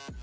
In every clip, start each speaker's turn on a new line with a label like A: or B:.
A: Yeah.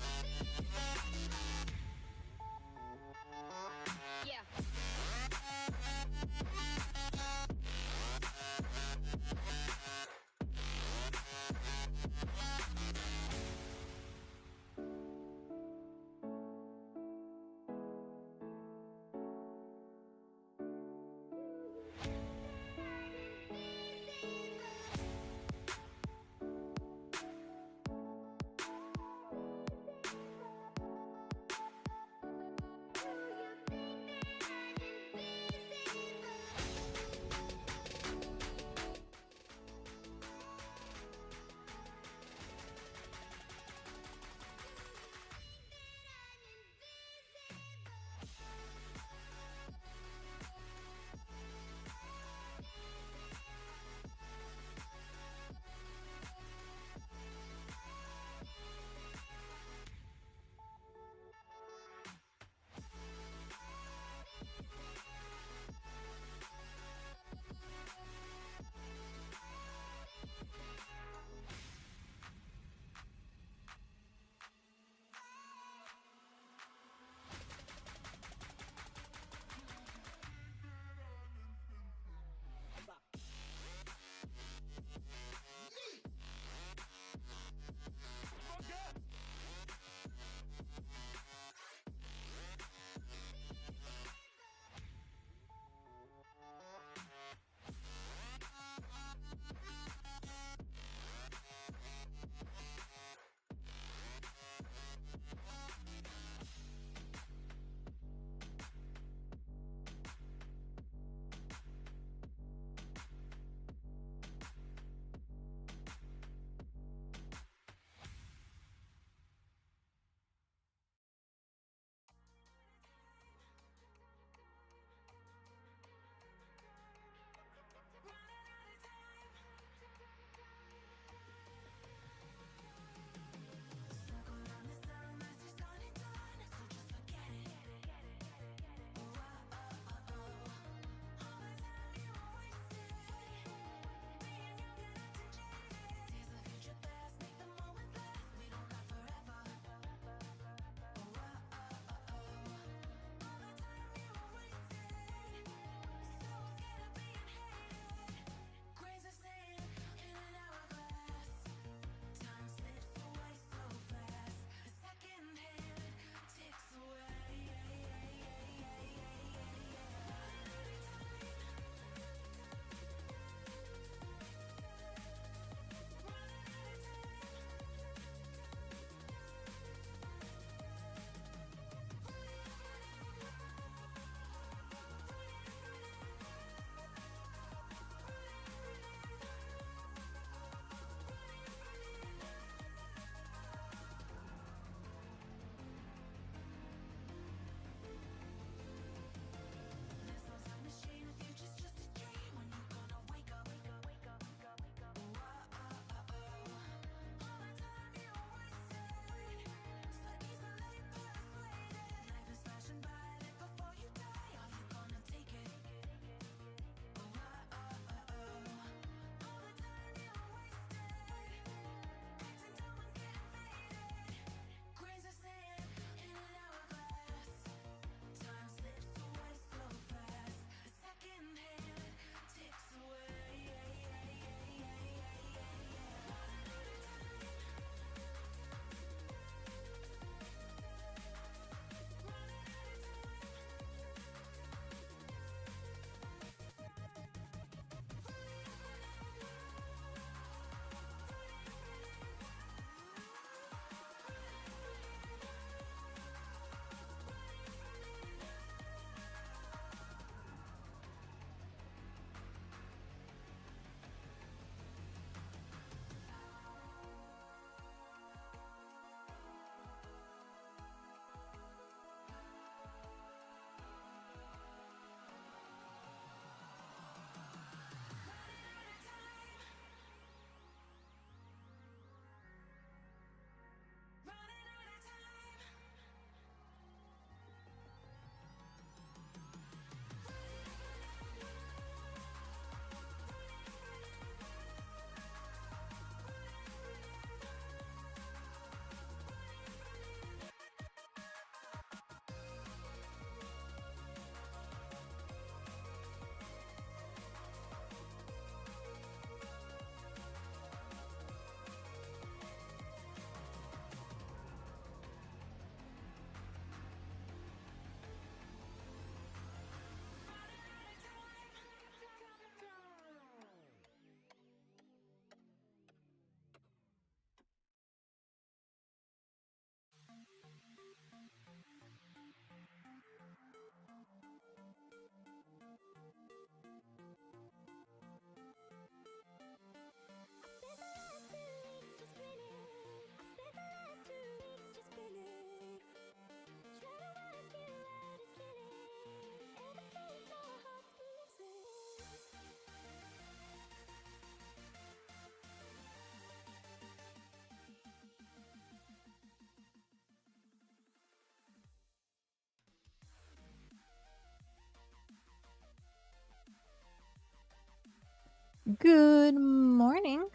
B: Good morning.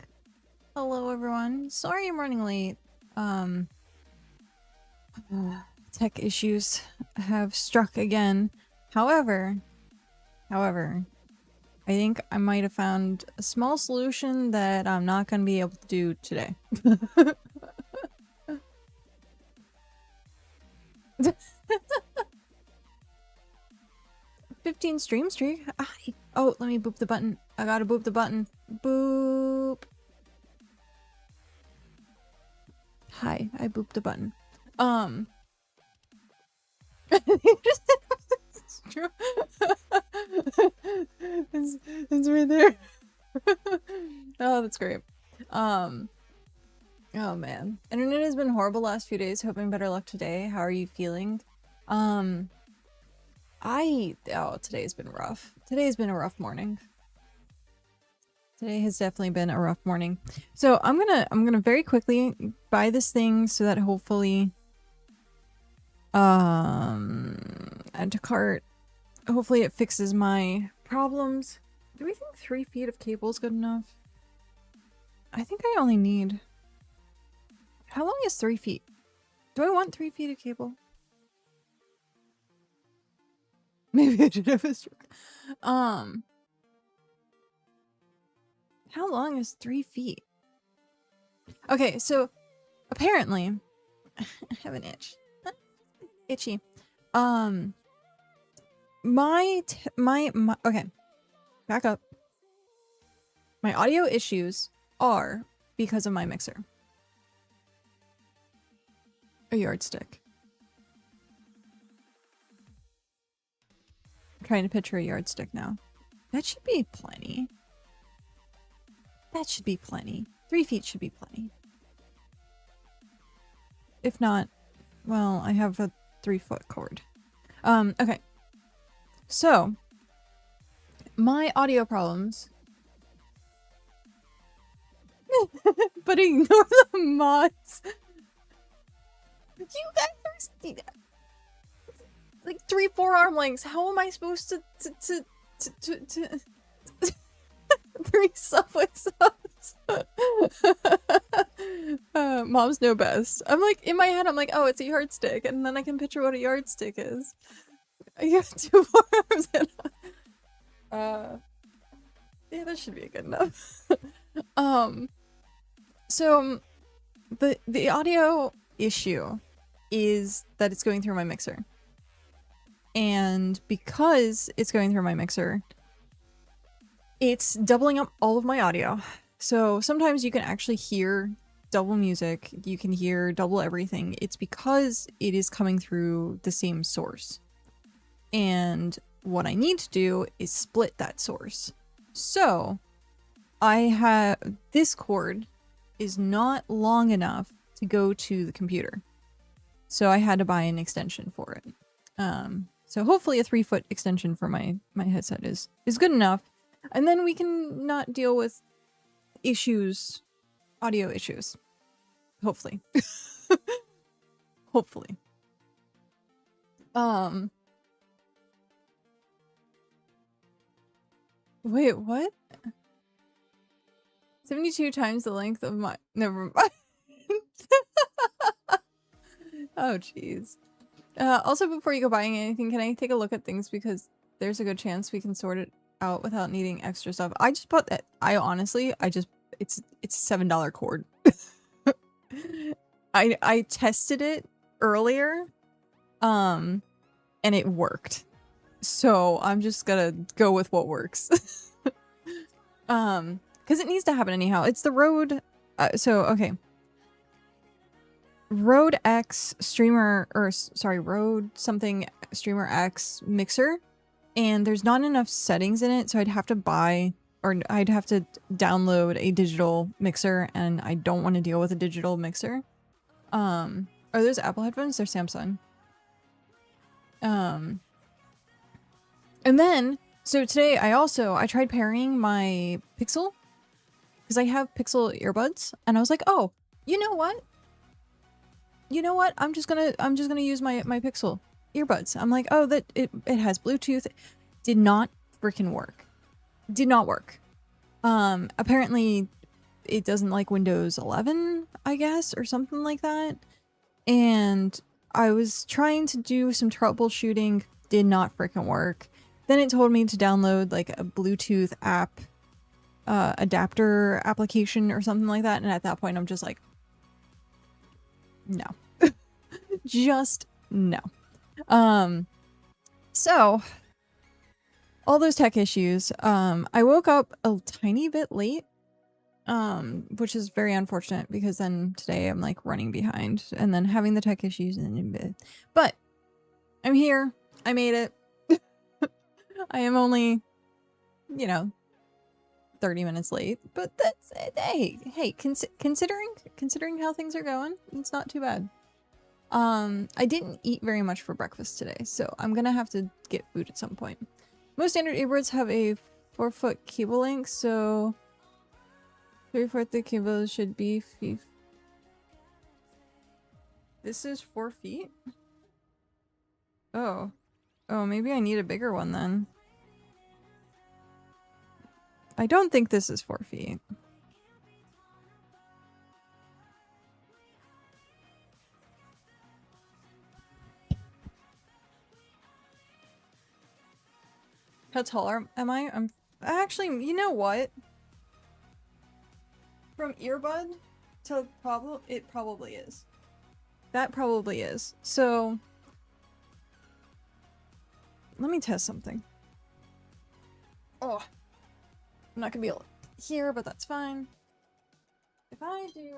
B: Hello everyone. Sorry I'm running late. Tech issues have struck again. However, I think I might have found a small solution that I'm not going to be able to do today. 15 stream streak? Oh, let me boop the button. I gotta boop the button. Boop. Hi, I booped the button. It's true. it's right there. Oh, that's great. Oh man. Internet has been horrible last few days. Hoping better luck today. How are you feeling? Today's been rough. Today's been a rough morning. Today has definitely been a rough morning. So I'm gonna very quickly buy this thing so that hopefully add to cart. Hopefully it fixes my problems. Do we think 3 feet of cable is good enough? I think I only need... How long is 3 feet? Do I want 3 feet of cable? Maybe I should have a stroke. How long is 3 feet? Okay, so apparently I have an itch. Itchy. Okay, back up. My audio issues are because of my mixer. A yardstick. I'm trying to picture a yardstick now. That should be plenty. That should be plenty. 3 feet should be plenty. If not, well, I have a 3-foot cord. Okay. So, my audio problems. But ignore the mods. You guys are like 3-4 arm lengths. How am I supposed to 3 Subway subs? Moms know best. I'm like, in my head, I'm like, oh, it's a yardstick. And then I can picture what a yardstick is. I have 2 arms and yeah, that should be good enough. So the audio issue is that it's going through my mixer. And because it's going through my mixer, it's doubling up all of my audio. So sometimes you can actually hear double music, you can hear double everything. It's because it is coming through the same source. And what I need to do is split that source. So this cord is not long enough to go to the computer. So I had to buy an extension for it. So hopefully a 3-foot extension for my headset is good enough. And then we can not deal with issues, audio issues. Hopefully. Hopefully. Wait, what? 72 times the length of my... Never mind. Oh, jeez. Also, before you go buying anything, can I take a look at things? Because there's a good chance we can sort it out without needing extra stuff. I just bought that. It's a $7 cord. I tested it earlier, and it worked. So I'm just gonna go with what works. Because it needs to happen anyhow. It's the Rode, okay. Rode X streamer, Rode something streamer X mixer, and there's not enough settings in it, so I'd have to download a digital mixer, and I don't want to deal with a digital mixer. Are those Apple headphones? They're Samsung. And then, so today I tried pairing my Pixel, because I have Pixel earbuds, and I was like, oh, you know what? I'm just gonna use my Pixel earbuds. I'm like, oh, it has Bluetooth. Did not freaking work. Did not work. Apparently it doesn't like Windows 11, I guess, or something like that. And I was trying to do some troubleshooting, did not freaking work. Then it told me to download like a Bluetooth app, adapter application or something like that. And at that point, I'm just like, no, just no. So all those tech issues, I woke up a tiny bit late, which is very unfortunate because then today I'm like running behind and then having the tech issues but I'm here. I made it. I am only, you know, 30 minutes late, but that's hey, considering how things are going, it's not too bad. I didn't eat very much for breakfast today, so I'm gonna have to get food at some point. Most standard earbuds have a 4-foot cable length, so 3/4 the cable should be This is 4 feet? Oh. Oh, maybe I need a bigger one then. I don't think this is 4 feet. How tall am I? I'm actually, you know what? From earbud to it probably is. That probably is. So let me test something. Oh, I'm not gonna be able to hear, but that's fine. If I do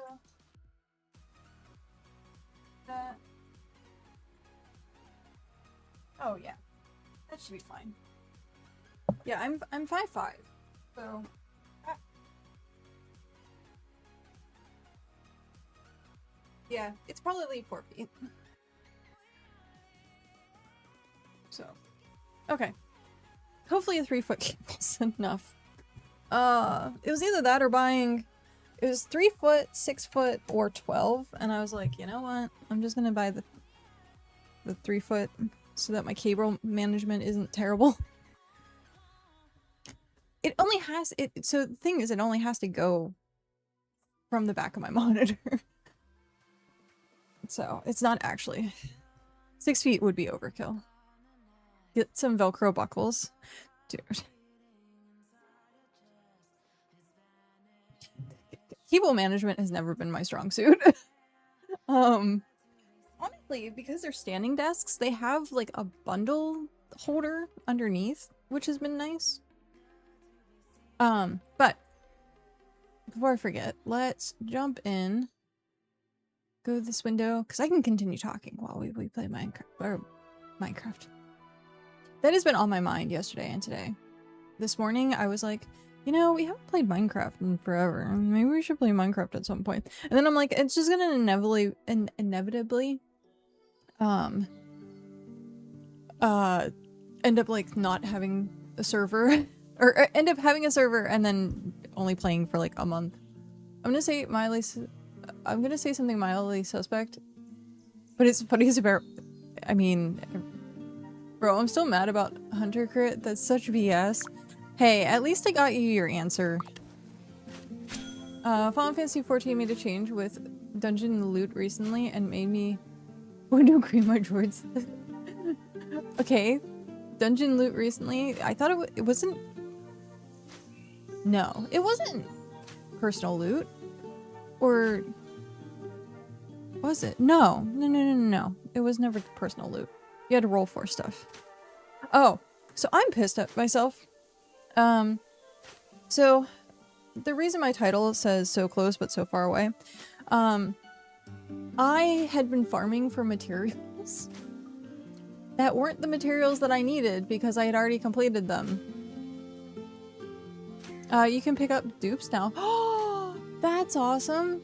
B: that, oh yeah, that should be fine. Yeah, I'm 5'5", so. Yeah, it's probably 4 feet. So, okay. Hopefully a 3-foot cable's enough. It was either that or buying. It was 3 foot, 6 foot, or 12, and I was like, you know what? I'm just gonna buy the 3 foot so that my cable management isn't terrible. It only has so the thing is, it only has to go from the back of my monitor. So it's not actually 6 feet would be overkill. Get some Velcro buckles, dude. Cable management has never been my strong suit. Honestly, because they're standing desks, they have like a bundle holder underneath, which has been nice. But before I forget, let's jump in. Go to this window, because I can continue talking while we play Minecraft. That has been on my mind yesterday and today. This morning, I was like, you know, we haven't played Minecraft in forever. Maybe we should play Minecraft at some point. And then I'm like, it's just gonna inevitably end up like not having a server. or end up having a server and then only playing for like a month. I'm gonna say something mildly suspect, but it's funny as about, I mean, bro, I'm still mad about Hunter Crit. That's such BS. Hey, at least I got you your answer. Final Fantasy 14 made a change with dungeon loot recently and made me want to agree my droids. Okay, dungeon loot recently. I thought it wasn't. No, it wasn't personal loot. Or was it? No. It was never personal loot. You had to roll for stuff. Oh, so I'm pissed at myself. So the reason my title says so close but so far away, I had been farming for materials that weren't the materials that I needed because I had already completed them. You can pick up dupes now. Oh, that's awesome.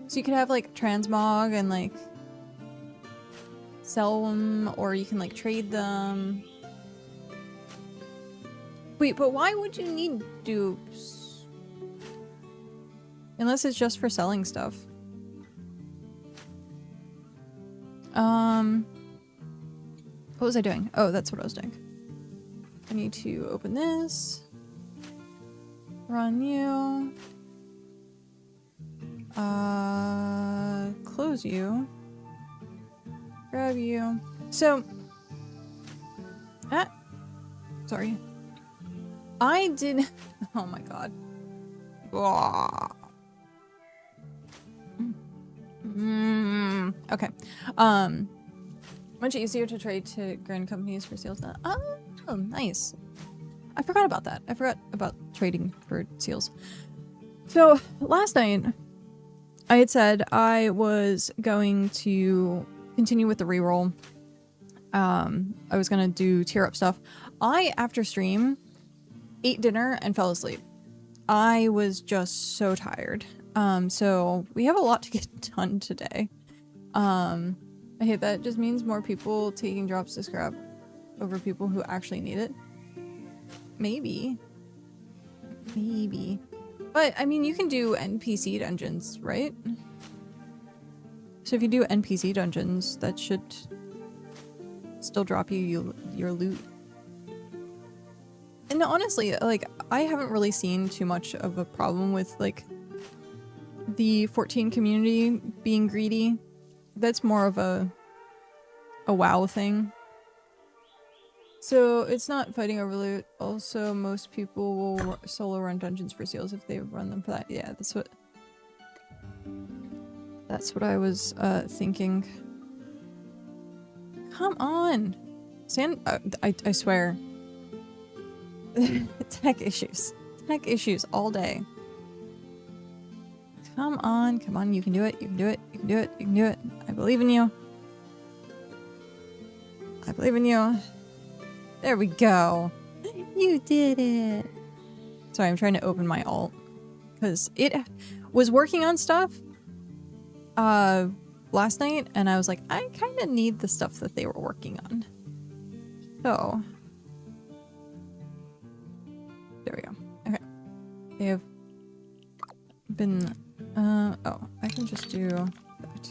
B: So you could have like transmog and like sell them, or you can like trade them. Wait, but why would you need dupes? Unless it's just for selling stuff. What was I doing? Oh, that's what I was doing. I need to open this. Run you. Close you. Grab you. So, sorry. I did. Oh my god. Okay. Much easier to trade to grand companies for seals now. Oh, nice. I forgot about that. I forgot about trading for seals. So last night, I had said I was going to continue with the reroll. I was gonna do tier up stuff. I, after stream, ate dinner and fell asleep. I was just so tired. So we have a lot to get done today. I hate that. It just means more people taking drops to scrap over people who actually need it. Maybe. Maybe. But, I mean, you can do NPC dungeons, right? So if you do NPC dungeons, that should still drop you your loot. And honestly, like, I haven't really seen too much of a problem with, like, the 14 community being greedy. That's more of a WoW thing. So it's not fighting over loot. Also, most people will solo run dungeons for seals if they run them for that. Yeah, that's what I was thinking. Come on, I swear. Tech issues all day. Come on, you can do it. You can do it. You can do it. You can do it. I believe in you. I believe in you. There we go. You did it. Sorry, I'm trying to open my alt because it was working on stuff last night, and I was like, I kind of need the stuff that they were working on. So there we go. Okay, they have been. Oh, I can just do that.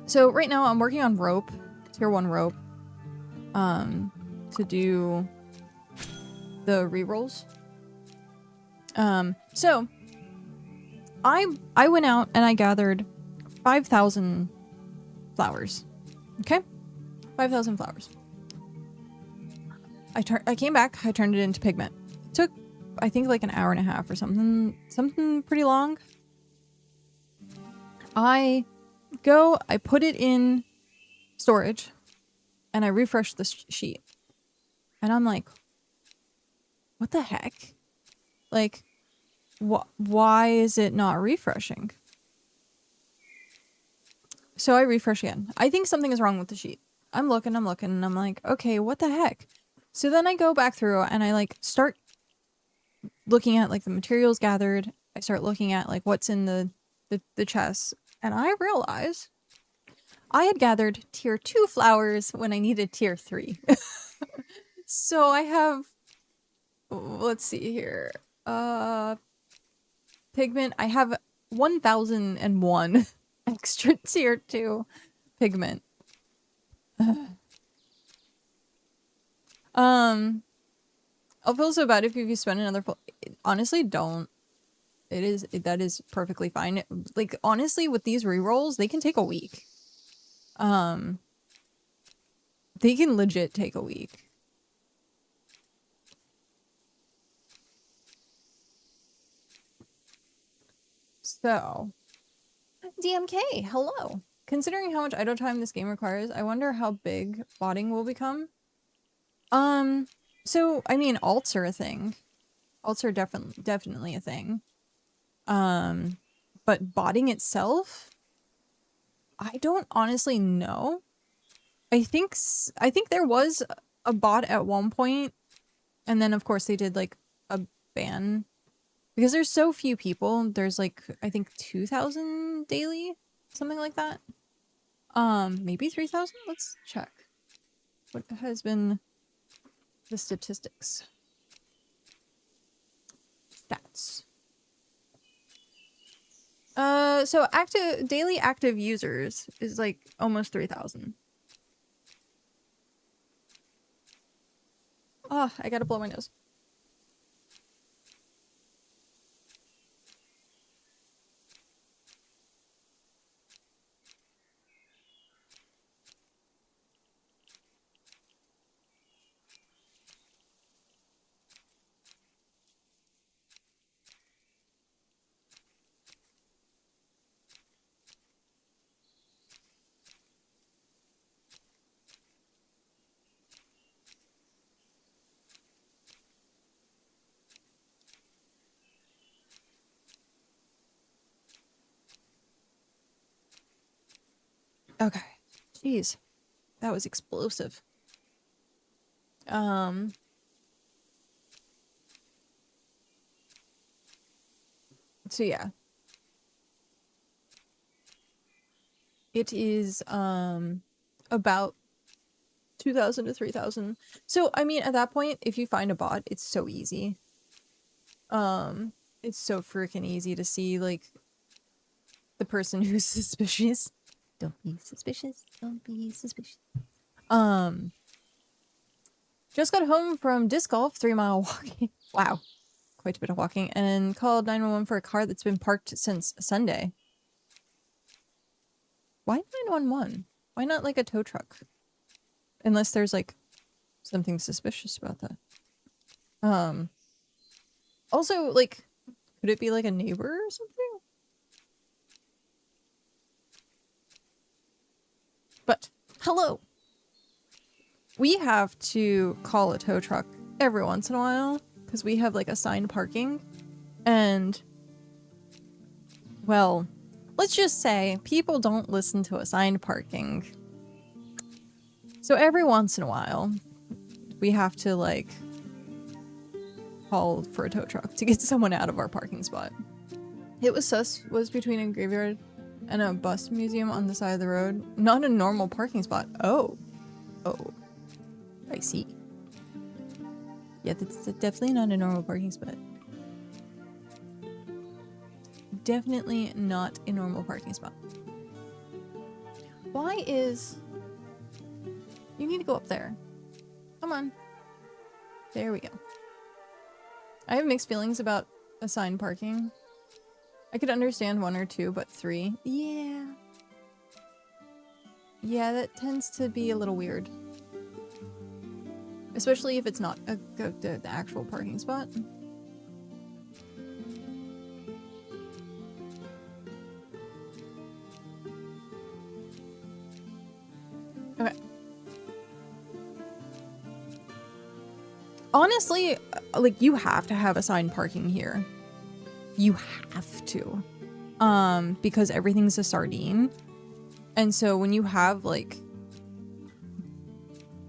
B: So right now I'm working on rope, tier 1 rope. To do the rerolls. So I went out and I gathered 5,000 flowers. Okay? 5,000 flowers. I came back, I turned it into pigment. It took, I think, like an hour and a half or something pretty long. I put it in storage. And I refreshed the sheet. And I'm like, what the heck? Like, why is it not refreshing? So I refresh again. I think something is wrong with the sheet. I'm looking, and I'm like, okay, what the heck? So then I go back through and I like start looking at like the materials gathered. I start looking at like what's in the chests. And I realize I had gathered tier 2 flowers when I needed tier 3. So I have, let's see here, pigment. I have 1,001 extra tier 2 pigment. I'll feel so bad if you spend another honestly, don't. That is perfectly fine. Like, honestly, with these rerolls, they can take a week. They can legit take a week. So, DMK, hello. Considering how much idle time this game requires, I wonder how big botting will become. So, I mean, alts are a thing. Alts are definitely a thing. But botting itself, I don't honestly know. I think there was a bot at one point, and then of course they did like a ban because there's so few people. There's like, I think 2,000 daily, something like that. Maybe 3,000. Let's check. What has been the statistics? Stats. So daily active users is like almost 3,000. Oh, I gotta blow my nose. Okay. Jeez. That was explosive. So yeah. It is about 2,000 to 3,000. So I mean at that point, if you find a bot, it's so easy. It's so freaking easy to see like the person who's suspicious. Don't be suspicious. Don't be suspicious. Just got home from disc golf, 3-mile walking. Wow. Quite a bit of walking. And called 911 for a car that's been parked since Sunday. Why 911? Why not like a tow truck? Unless there's like something suspicious about that. Also, like, could it be like a neighbor or something? But, hello! We have to call a tow truck every once in a while because we have like assigned parking. And, well, let's just say people don't listen to assigned parking. So every once in a while, we have to like call for a tow truck to get someone out of our parking spot. It was between a graveyard and a bus museum on the side of the road. Not a normal parking spot. Oh. I see. Yeah, that's definitely not a normal parking spot. Definitely not a normal parking spot. Why is... You need to go up there. Come on. There we go. I have mixed feelings about assigned parking. I could understand 1 or 2, but 3? Yeah. Yeah, that tends to be a little weird. Especially if it's not the actual parking spot. Okay. Honestly, like, you have to have assigned parking here. You have to. Because everything's a sardine. And so when you have, like,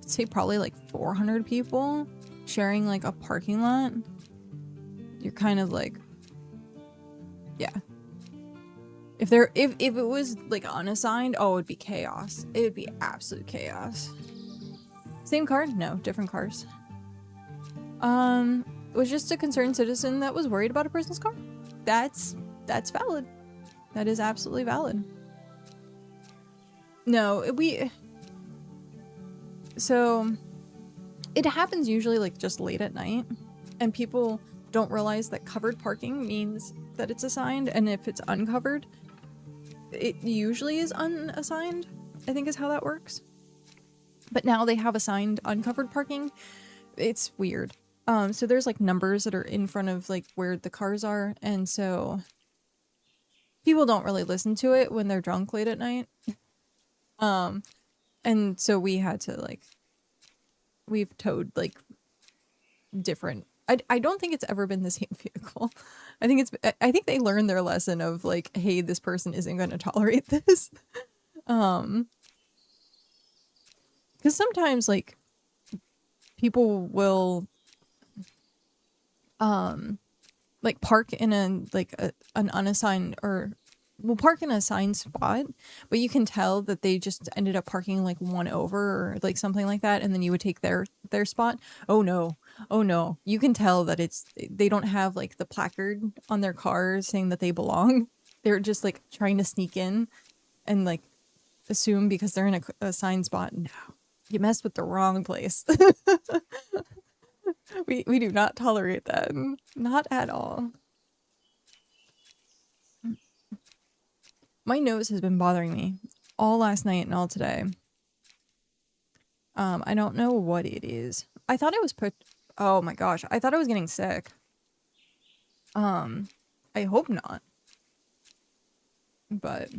B: say probably like 400 people sharing like a parking lot, you're kind of like, yeah. If it was like unassigned, oh, it'd be chaos. It would be absolute chaos. Same car? No, different cars. It was just a concerned citizen that was worried about a person's car. That's valid. That is absolutely valid. No, so it happens usually like just late at night, and people don't realize that covered parking means that it's assigned, and if it's uncovered, it usually is unassigned, I think is how that works. But now they have assigned uncovered parking. It's weird. So there's like numbers that are in front of like where the cars are, and so people don't really listen to it when they're drunk late at night. And so we had to like, we've towed like different, I don't think it's ever been the same vehicle. I think they learned their lesson of like, hey, this person isn't going to tolerate this. Because sometimes like people will like park in an unassigned, or will park in an assigned spot, but you can tell that they just ended up parking like one over or like something like that, and then you would take their spot. Oh no, you can tell that they don't have like the placard on their car saying that they belong. They're just like trying to sneak in and like assume because they're in a assigned spot. No, you messed with the wrong place. we do not tolerate that, not at all. My nose has been bothering me all last night and all today. I don't know what it is. I thought it was oh my gosh, I thought I was getting sick. I hope not. But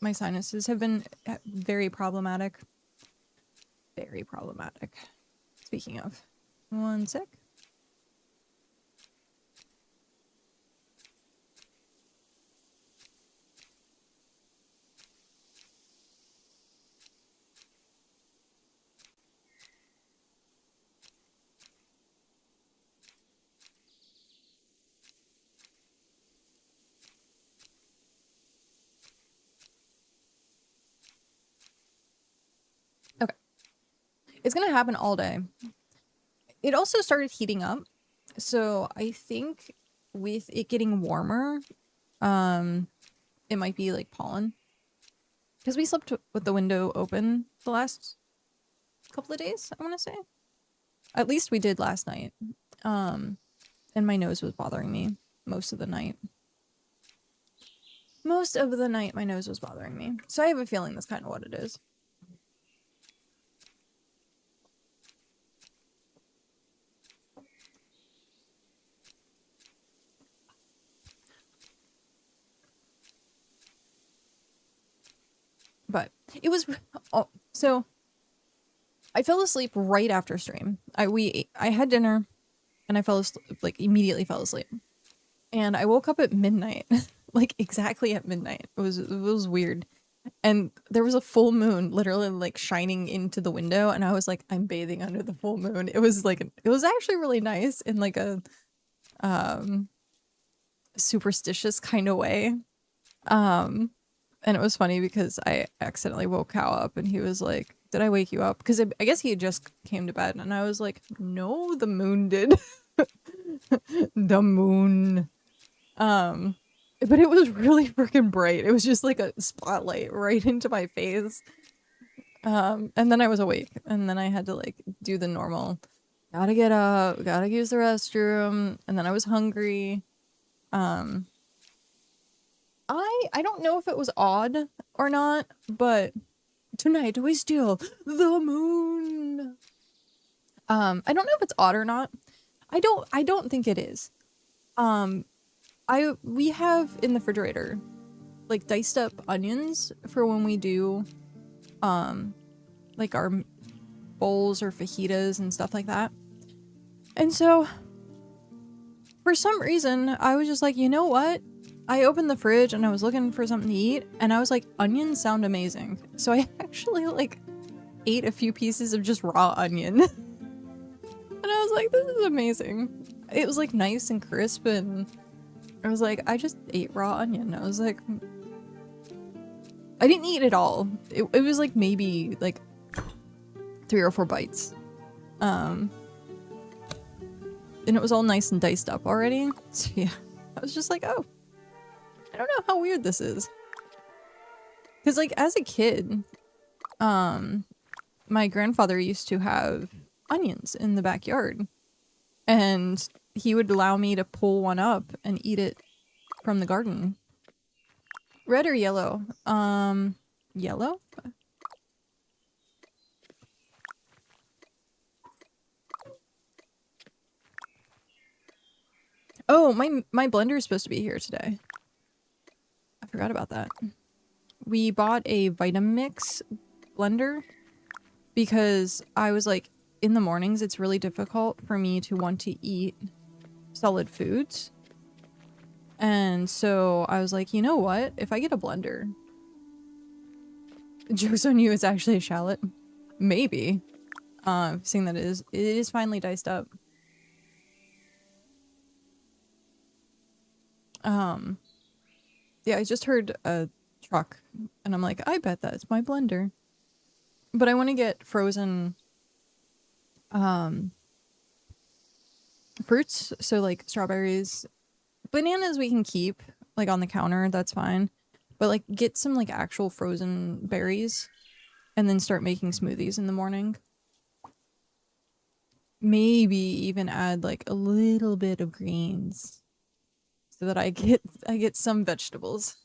B: my sinuses have been very problematic. Very problematic. Speaking of, one sec. It's gonna happen all day. It also started heating up, so I think with it getting warmer, it might be like pollen. Because we slept with the window open the last couple of days, I want to say. At least we did last night. And my nose was bothering me most of the night. Most of the night, my nose was bothering me. So I have a feeling that's kind of what it is. But it was... Oh, so I fell asleep right after stream. I had dinner and I fell asleep, like immediately fell asleep. And I woke up at midnight, like exactly at midnight. It was weird. And there was a full moon literally like shining into the window, and I was like, I'm bathing under the full moon. It was actually really nice in like a superstitious kind of way. And it was funny because I accidentally woke Cal up and he was like, did I wake you up? Because I guess he had just came to bed, and I was like, no, the moon did. The moon. But it was really freaking bright. It was just like a spotlight right into my face. And then I was awake, and then I had to like do the normal, gotta get up, gotta use the restroom, and then I was hungry. I don't know if it was odd or not, but tonight we steal the moon. I don't know if it's odd or not. I don't think it is. We have in the refrigerator like diced up onions for when we do like our bowls or fajitas and stuff like that. And so for some reason I was just like, you know what? I opened the fridge and I was looking for something to eat, and I was like, onions sound amazing. So I actually like ate a few pieces of just raw onion. And I was like, this is amazing. It was like nice and crisp, and I was like, I just ate raw onion. I was like, I didn't eat it all. It was like maybe like 3 or 4 bites. And it was all nice and diced up already. So yeah, I was just like, oh, I don't know how weird this is. Because like as a kid, my grandfather used to have onions in the backyard. And he would allow me to pull one up and eat it from the garden. Red or yellow? Yellow? Oh, my blender is supposed to be here today. I forgot about that. We bought a Vitamix blender because I was like, in the mornings it's really difficult for me to want to eat solid foods. And so I was like, you know what? If I get a blender... Joke's on you, it's actually a shallot. Maybe. Seeing that it is finally diced up. Yeah, I just heard a truck and I'm like, I bet that's my blender. But I want to get frozen fruits, so like strawberries. Bananas we can keep like on the counter, that's fine. But like get some like actual frozen berries and then start making smoothies in the morning. Maybe even add like a little bit of greens so that I get some vegetables.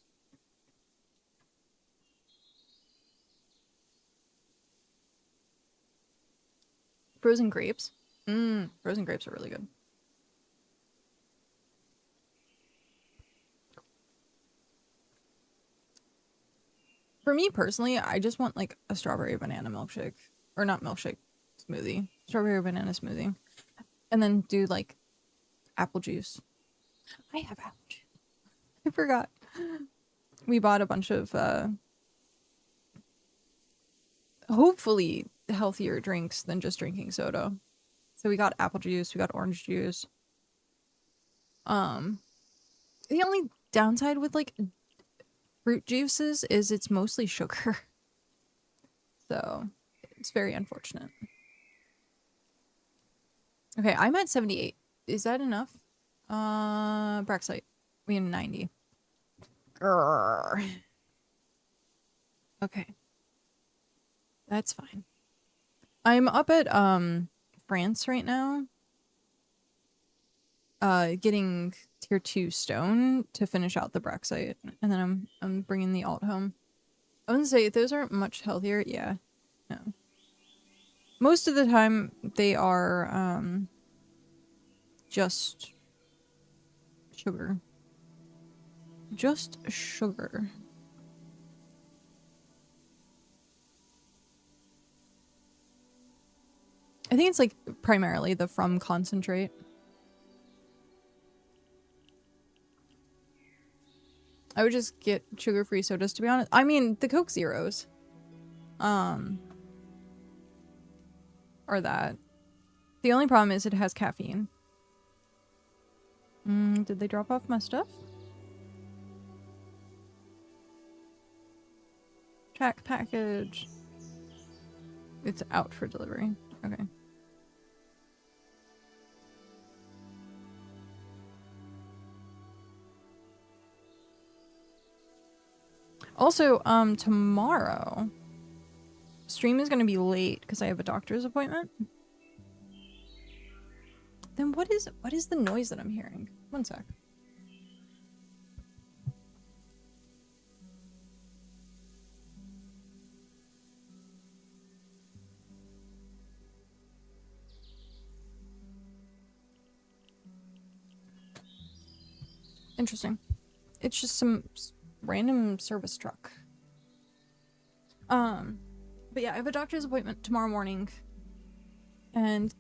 B: Frozen grapes. Frozen grapes are really good. For me personally, I just want like a strawberry banana milkshake. Or not milkshake, smoothie. Strawberry banana smoothie. And then do like apple juice. I have apple juice. I forgot. We bought a bunch of hopefully healthier drinks than just drinking soda. So we got apple juice, we got orange juice. The only downside with like fruit juices is it's mostly sugar. So it's very unfortunate. Okay, I'm at 78. Is that enough? Braxite. We have 90. Grrr. Okay. That's fine. I'm up at France right now. Getting tier 2 stone to finish out the Braxite, and then I'm bringing the alt home. I wouldn't say those aren't much healthier. Yeah. No. Most of the time they are just sugar. Just sugar. I think it's like primarily the from concentrate. I would just get sugar-free sodas, to be honest. I mean, the Coke Zeros. Are that. The only problem is it has caffeine. Did they drop off my stuff? Track package. It's out for delivery. Okay. Also, tomorrow stream is gonna be late because I have a doctor's appointment. Then what is the noise that I'm hearing? One sec. Interesting. It's just some random service truck. But yeah, I have a doctor's appointment tomorrow morning, and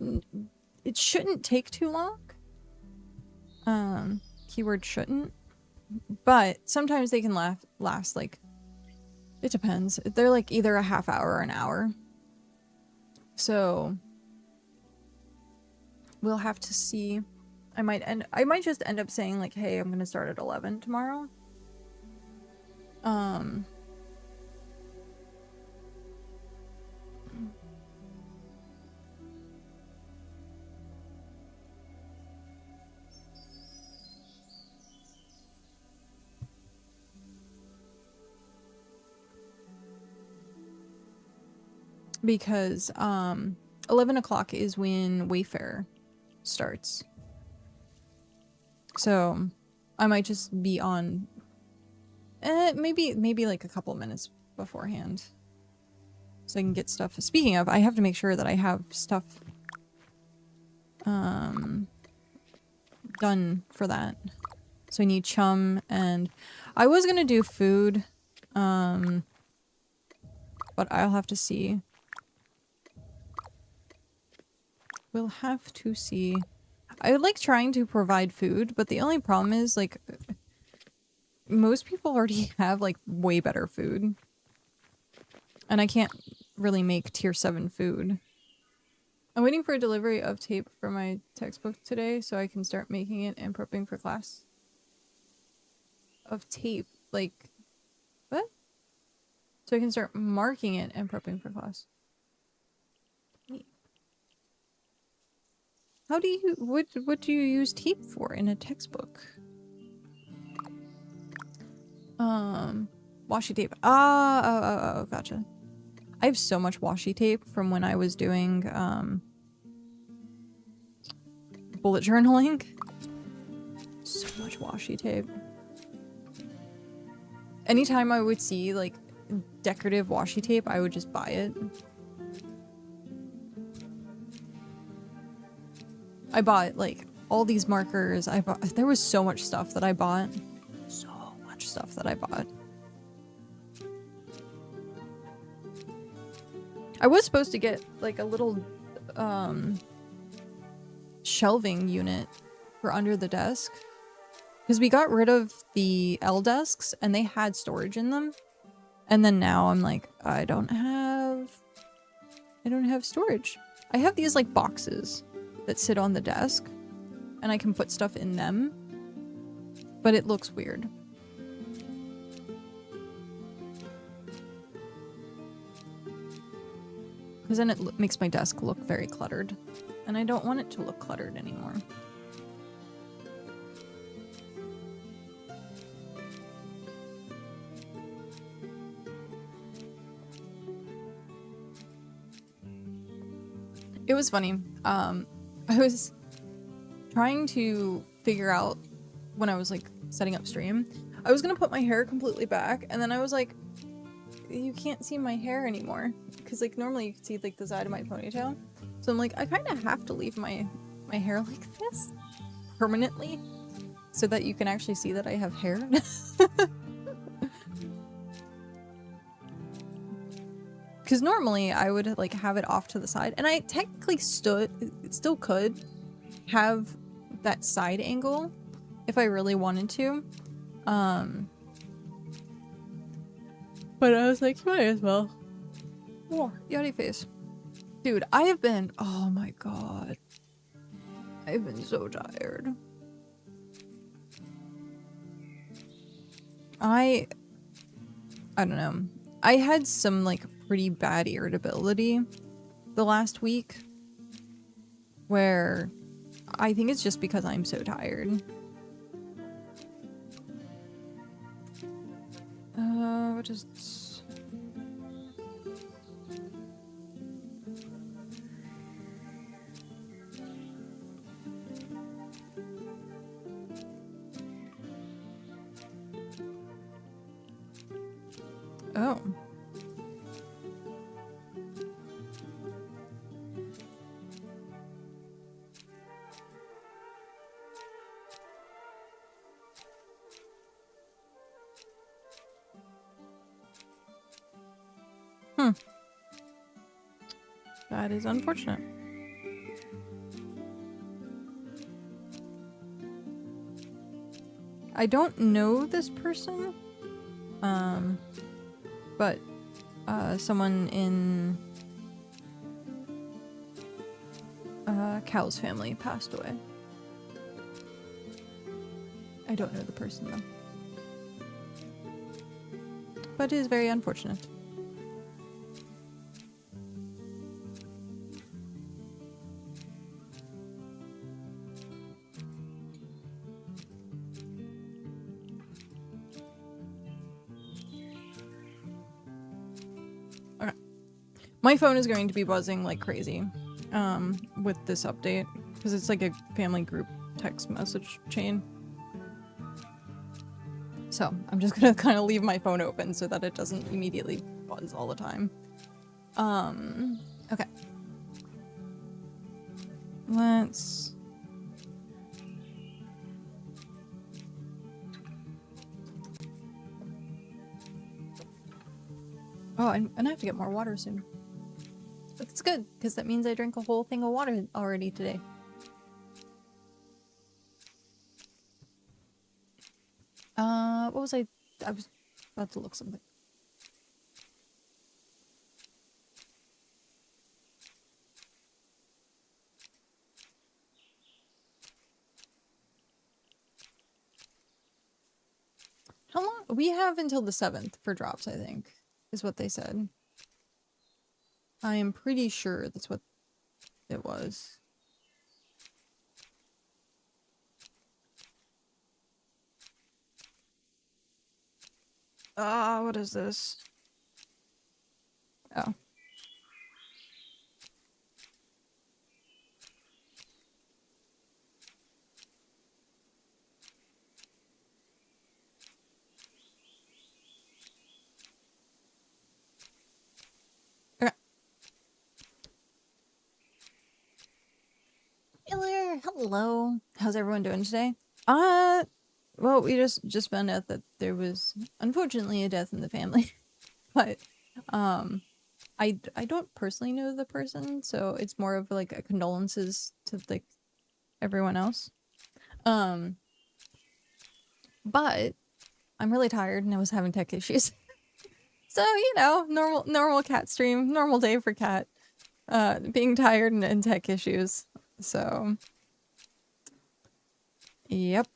B: it shouldn't take too long. Keyword shouldn't, but sometimes they can last like, it depends. They're like either a half hour or an hour. So we'll have to see. I might just end up saying like, hey, I'm gonna start at 11 tomorrow. Because 11 o'clock is when Wayfair starts. So I might just be on maybe like a couple minutes beforehand, so I can get stuff. Speaking of, I have to make sure that I have stuff done for that. So I need chum, and I was gonna do food, but I'll have to see. We'll have to see. I like trying to provide food, but the only problem is, like, most people already have, like, way better food. And I can't really make tier 7 food. I'm waiting for a delivery of tape for my textbook today so I can start making it and prepping for class. Of tape? Like, what? So I can start marking it and prepping for class. How do you, what do you use tape for in a textbook? Washi tape. Oh, gotcha. I have so much washi tape from when I was doing, bullet journaling. So much washi tape. Anytime I would see, like, decorative washi tape, I would just buy it. I bought, like, all these markers. There was so much stuff that I bought. So much stuff that I bought. I was supposed to get, like, a little, shelving unit for under the desk. Because we got rid of the L desks, and they had storage in them. And then now I'm like, I don't have storage. I have these, like, boxes that sit on the desk, and I can put stuff in them, but it looks weird. Because then it makes my desk look very cluttered, And I don't want it to look cluttered anymore. It was funny. I was trying to figure out when I was like setting up stream. I was gonna put my hair completely back, and then I was like, you can't see my hair anymore. Because like normally you can see like the side of my ponytail. So I'm like, I kind of have to leave my hair like this permanently so that you can actually see that I have hair. Because normally I would like have it off to the side, and I technically still could have that side angle if I really wanted to. But I was like, might as well. Oh, yachty face. Dude, I have been, oh my god. I've been so tired. I don't know. I had some like pretty bad irritability the last week where I think it's just because I'm so tired. What is this? Oh. That is unfortunate. I don't know this person, but someone in Cal's family passed away. I don't know the person though. But it is very unfortunate. Okay. My phone is going to be buzzing like crazy with this update because it's like a family group text message chain. So I'm just gonna kind of leave my phone open so that it doesn't immediately buzz all the time. Okay. Let's... Oh, and I have to get more water soon. But it's good, because that means I drank a whole thing of water already today. What was I was about to look something. How long? We have until the 7th for drops, I think, is what they said. I am pretty sure that's what it was. What is this? Oh. Okay. Hello. How's everyone doing today? Well, we just found out that there was unfortunately a death in the family. But I don't personally know the person, so it's more of like a condolences to like everyone else. But I'm really tired and I was having tech issues. So, you know, normal cat stream, normal day for cat. Being tired and tech issues. So, yep.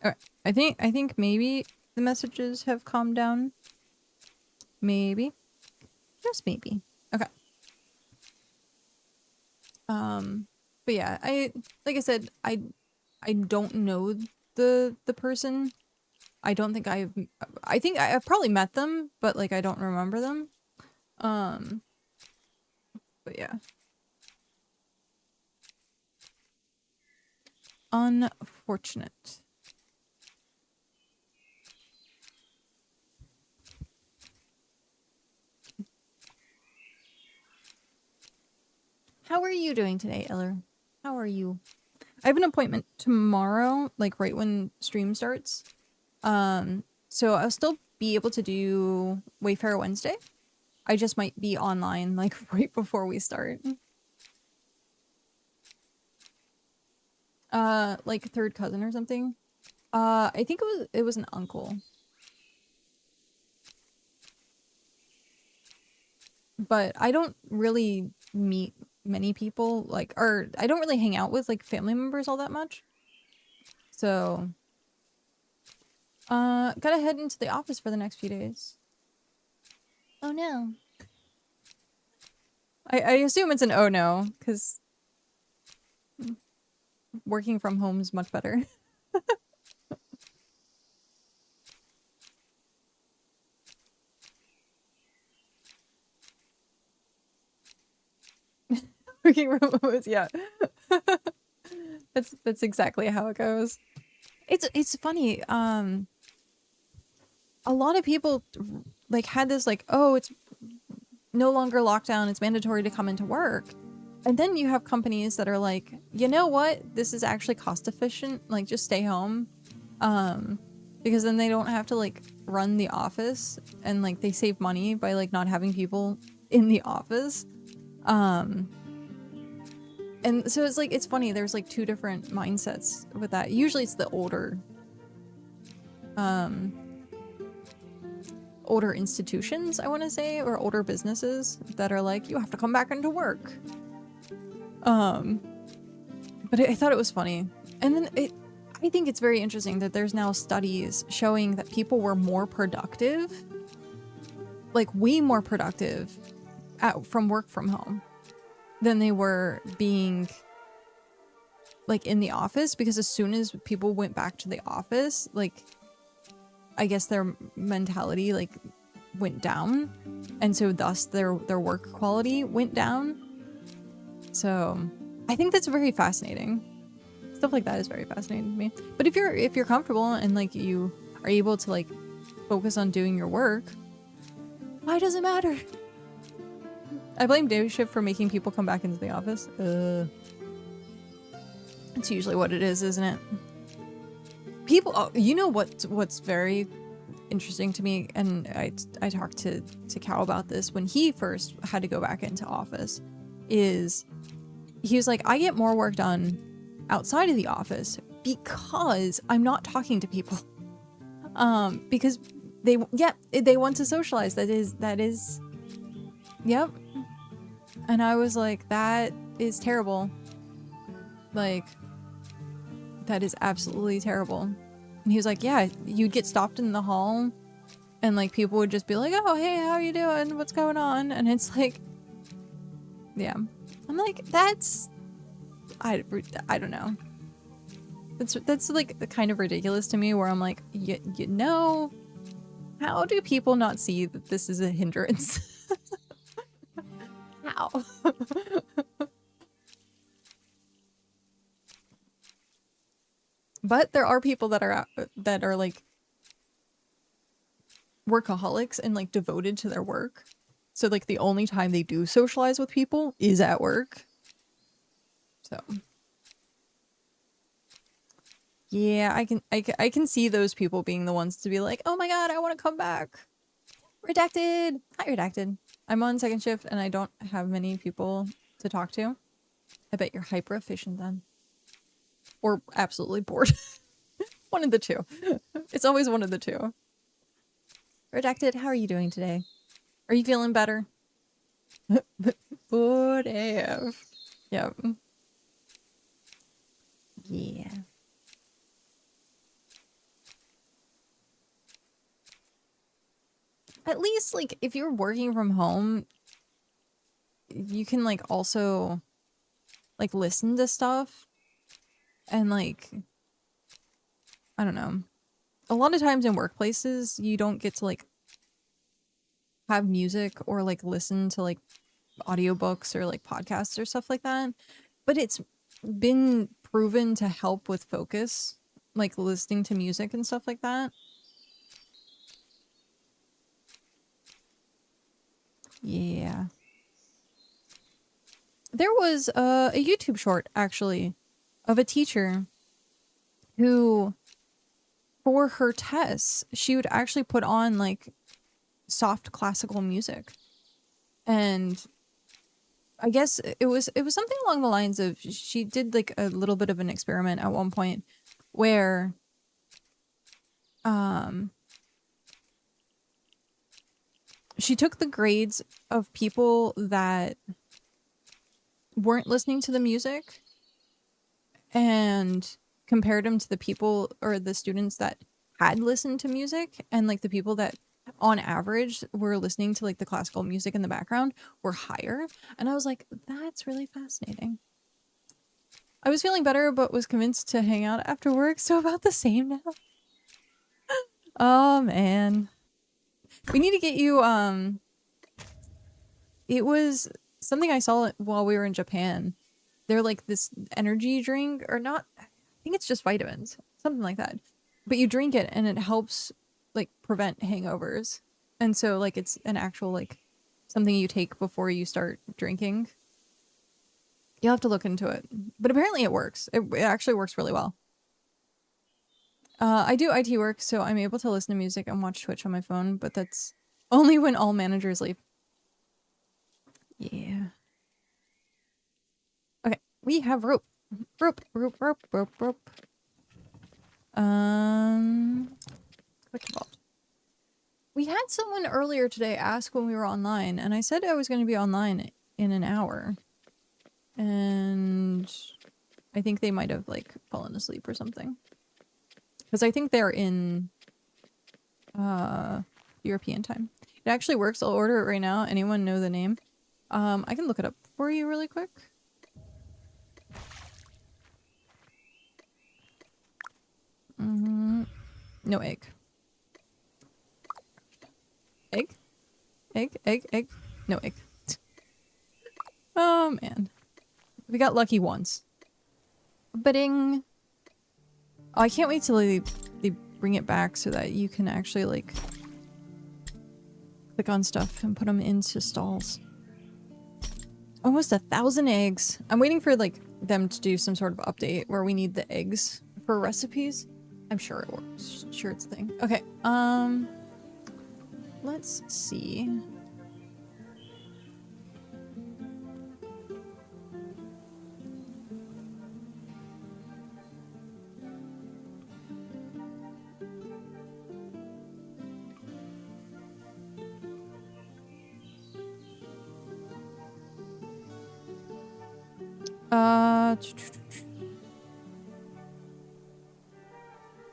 B: Alright. I think maybe the messages have calmed down. Maybe. Just maybe. Okay. But yeah, like I said, I don't know the person. I don't think I think I've probably met them, but like I don't remember them. But yeah. Unfortunate. How are you doing today, Eller? How are you? I have an appointment tomorrow, like right when stream starts. So I'll still be able to do Wayfair Wednesday. I just might be online like right before we start. Like third cousin or something. I think it was an uncle. But I don't really meet many people, like, or I don't really hang out with like family members all that much. So gotta head into the office for the next few days. Oh no. I assume it's an oh no, because working from home is much better. Working remote, yeah. That's exactly how it goes. It's funny. A lot of people like had this like, oh, it's no longer lockdown, it's mandatory to come into work. And then you have companies that are like, you know what? This is actually cost efficient. Like, just stay home. Because then they don't have to like run the office, and like they save money by like not having people in the office. And so it's like, it's funny. There's like two different mindsets with that. Usually it's the older institutions, I want to say, or older businesses that are like, you have to come back into work. But I thought it was funny. And then I think it's very interesting that there's now studies showing that people were more productive, like way more productive from work from home than they were being like in the office, because as soon as people went back to the office, like I guess their mentality like went down, and so thus their work quality went down. So I think that's very fascinating. Stuff like that is very fascinating to me. But if you're comfortable and like you are able to like focus on doing your work, why does it matter? I blame day shift for making people come back into the office. It's usually what it is, isn't it? People, oh, you know what's very interesting to me, and I talked to Cal about this when he first had to go back into office, is he was like, I get more work done outside of the office because I'm not talking to people. Because they want to socialize. That is yep. And I was like, that is terrible. Like, that is absolutely terrible. And he was like, yeah, you'd get stopped in the hall and like people would just be like, oh, hey, how you doing? What's going on? And it's like, yeah. I'm like, that's, I don't know. That's like kind of ridiculous to me, where I'm like, you know, how do people not see that this is a hindrance? How? But there are people that are like workaholics and like devoted to their work. So like the only time they do socialize with people is at work. So yeah, I can see those people being the ones to be like, oh my god, I want to come back. Redacted. Hi, Redacted. I'm on second shift and I don't have many people to talk to. I bet you're hyper efficient then. Or absolutely bored. One of the two. It's always one of the two. Redacted, how are you doing today? Are you feeling better? What AF? Yep. Yeah. at least like if you're working from home, you can like also like listen to stuff and like I don't know. A lot of times in workplaces, you don't get to like have music or like listen to like audiobooks or like podcasts or stuff like that. But it's been proven to help with focus, like listening to music and stuff like that. Yeah. There was a YouTube short actually of a teacher who for her tests, she would actually put on like soft classical music. And I guess it was something along the lines of she did like a little bit of an experiment at one point where she took the grades of people that weren't listening to the music and compared them to the people or the students that had listened to music, and like the people that on average were listening to like the classical music in the background were higher. And I was like, that's really fascinating. I was feeling better but was convinced to hang out after work, so about the same now. Oh man, we need to get you it was something I saw while we were in Japan. They're like this energy drink, or not, I think it's just vitamins, something like that. But you drink it and it helps like prevent hangovers. And so like it's an actual like something you take before you start drinking. You'll have to look into it. But apparently it works. It actually works really well. I do IT work, so I'm able to listen to music and watch Twitch on my phone, but that's only when all managers leave. Yeah. Okay, we have rope. Rope. Quick vault. We had someone earlier today ask when we were online, and I said I was going to be online in an hour. And I think they might have like fallen asleep or something. Because I think they're in European time. It actually works. I'll order it right now. Anyone know the name? I can look it up for you really quick. No egg. Egg? Egg? No egg. Oh man. We got lucky once. Ba-ding! Oh, I can't wait till they bring it back so that you can actually like click on stuff and put them into stalls. Almost 1,000 eggs. I'm waiting for like them to do some sort of update where we need the eggs for recipes. I'm sure it works. Sure it's a thing. Okay, let's see.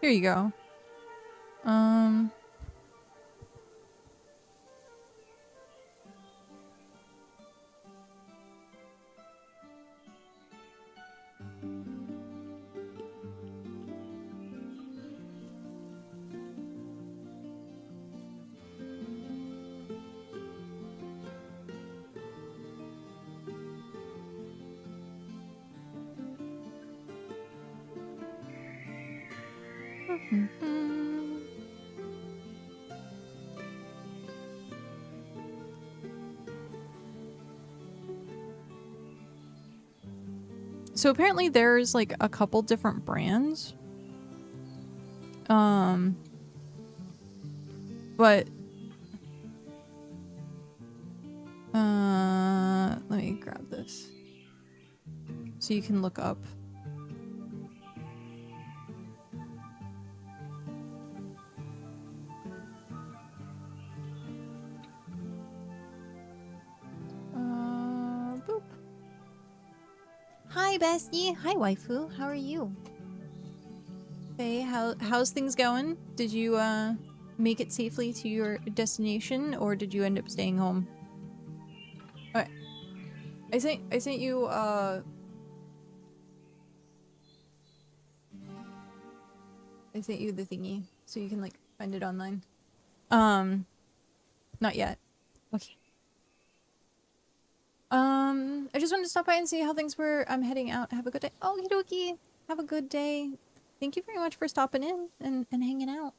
B: Here you go. So apparently there's like a couple different brands. But let me grab this so you can look up. Boop. Hi, bestie. Hi, waifu. How are you? Hey, how's things going? Did you make it safely to your destination, or did you end up staying home? Okay. I sent you I sent you the thingy so you can like find it online. Not yet. Okay. I just wanted to stop by and see how things were. I'm heading out. Have a good day. Okie dokie. Have a good day. Thank you very much for stopping in and hanging out.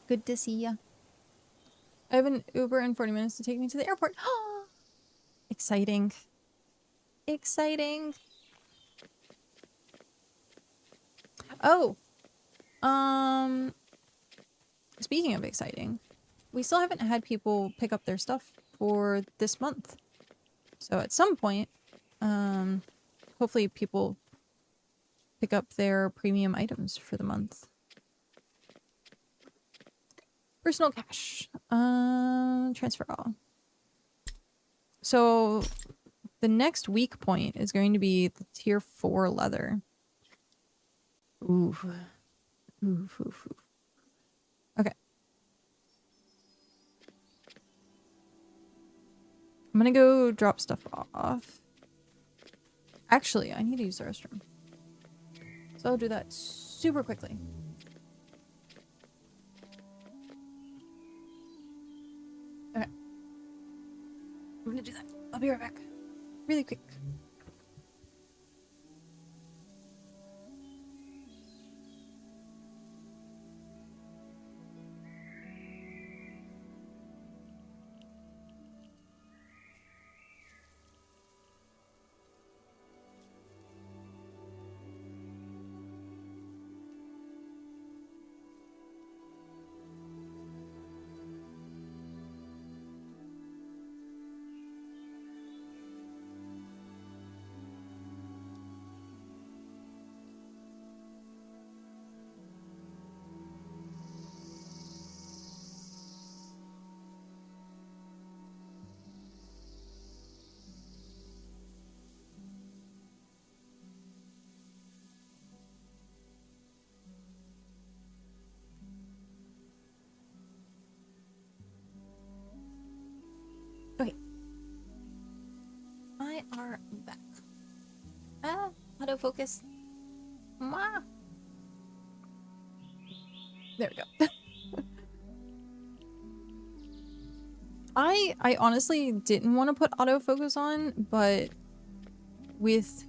B: Good to see ya. I have an Uber in 40 minutes to take me to the airport. Exciting. Exciting. Oh. Speaking of exciting, we still haven't had people pick up their stuff for this month. So at some point, hopefully people pick up their premium items for the month. Personal cash. Transfer all. So the next weak point is going to be the tier 4 leather. Ooh. Oof, oof, oof. Okay. I'm gonna go drop stuff off. Actually, I need to use the restroom. So I'll do that super quickly. Okay. I'm gonna do that. I'll be right back. Really quick. Okay. I are back. Autofocus. Mwah. There we go. I honestly didn't want to put autofocus on, but with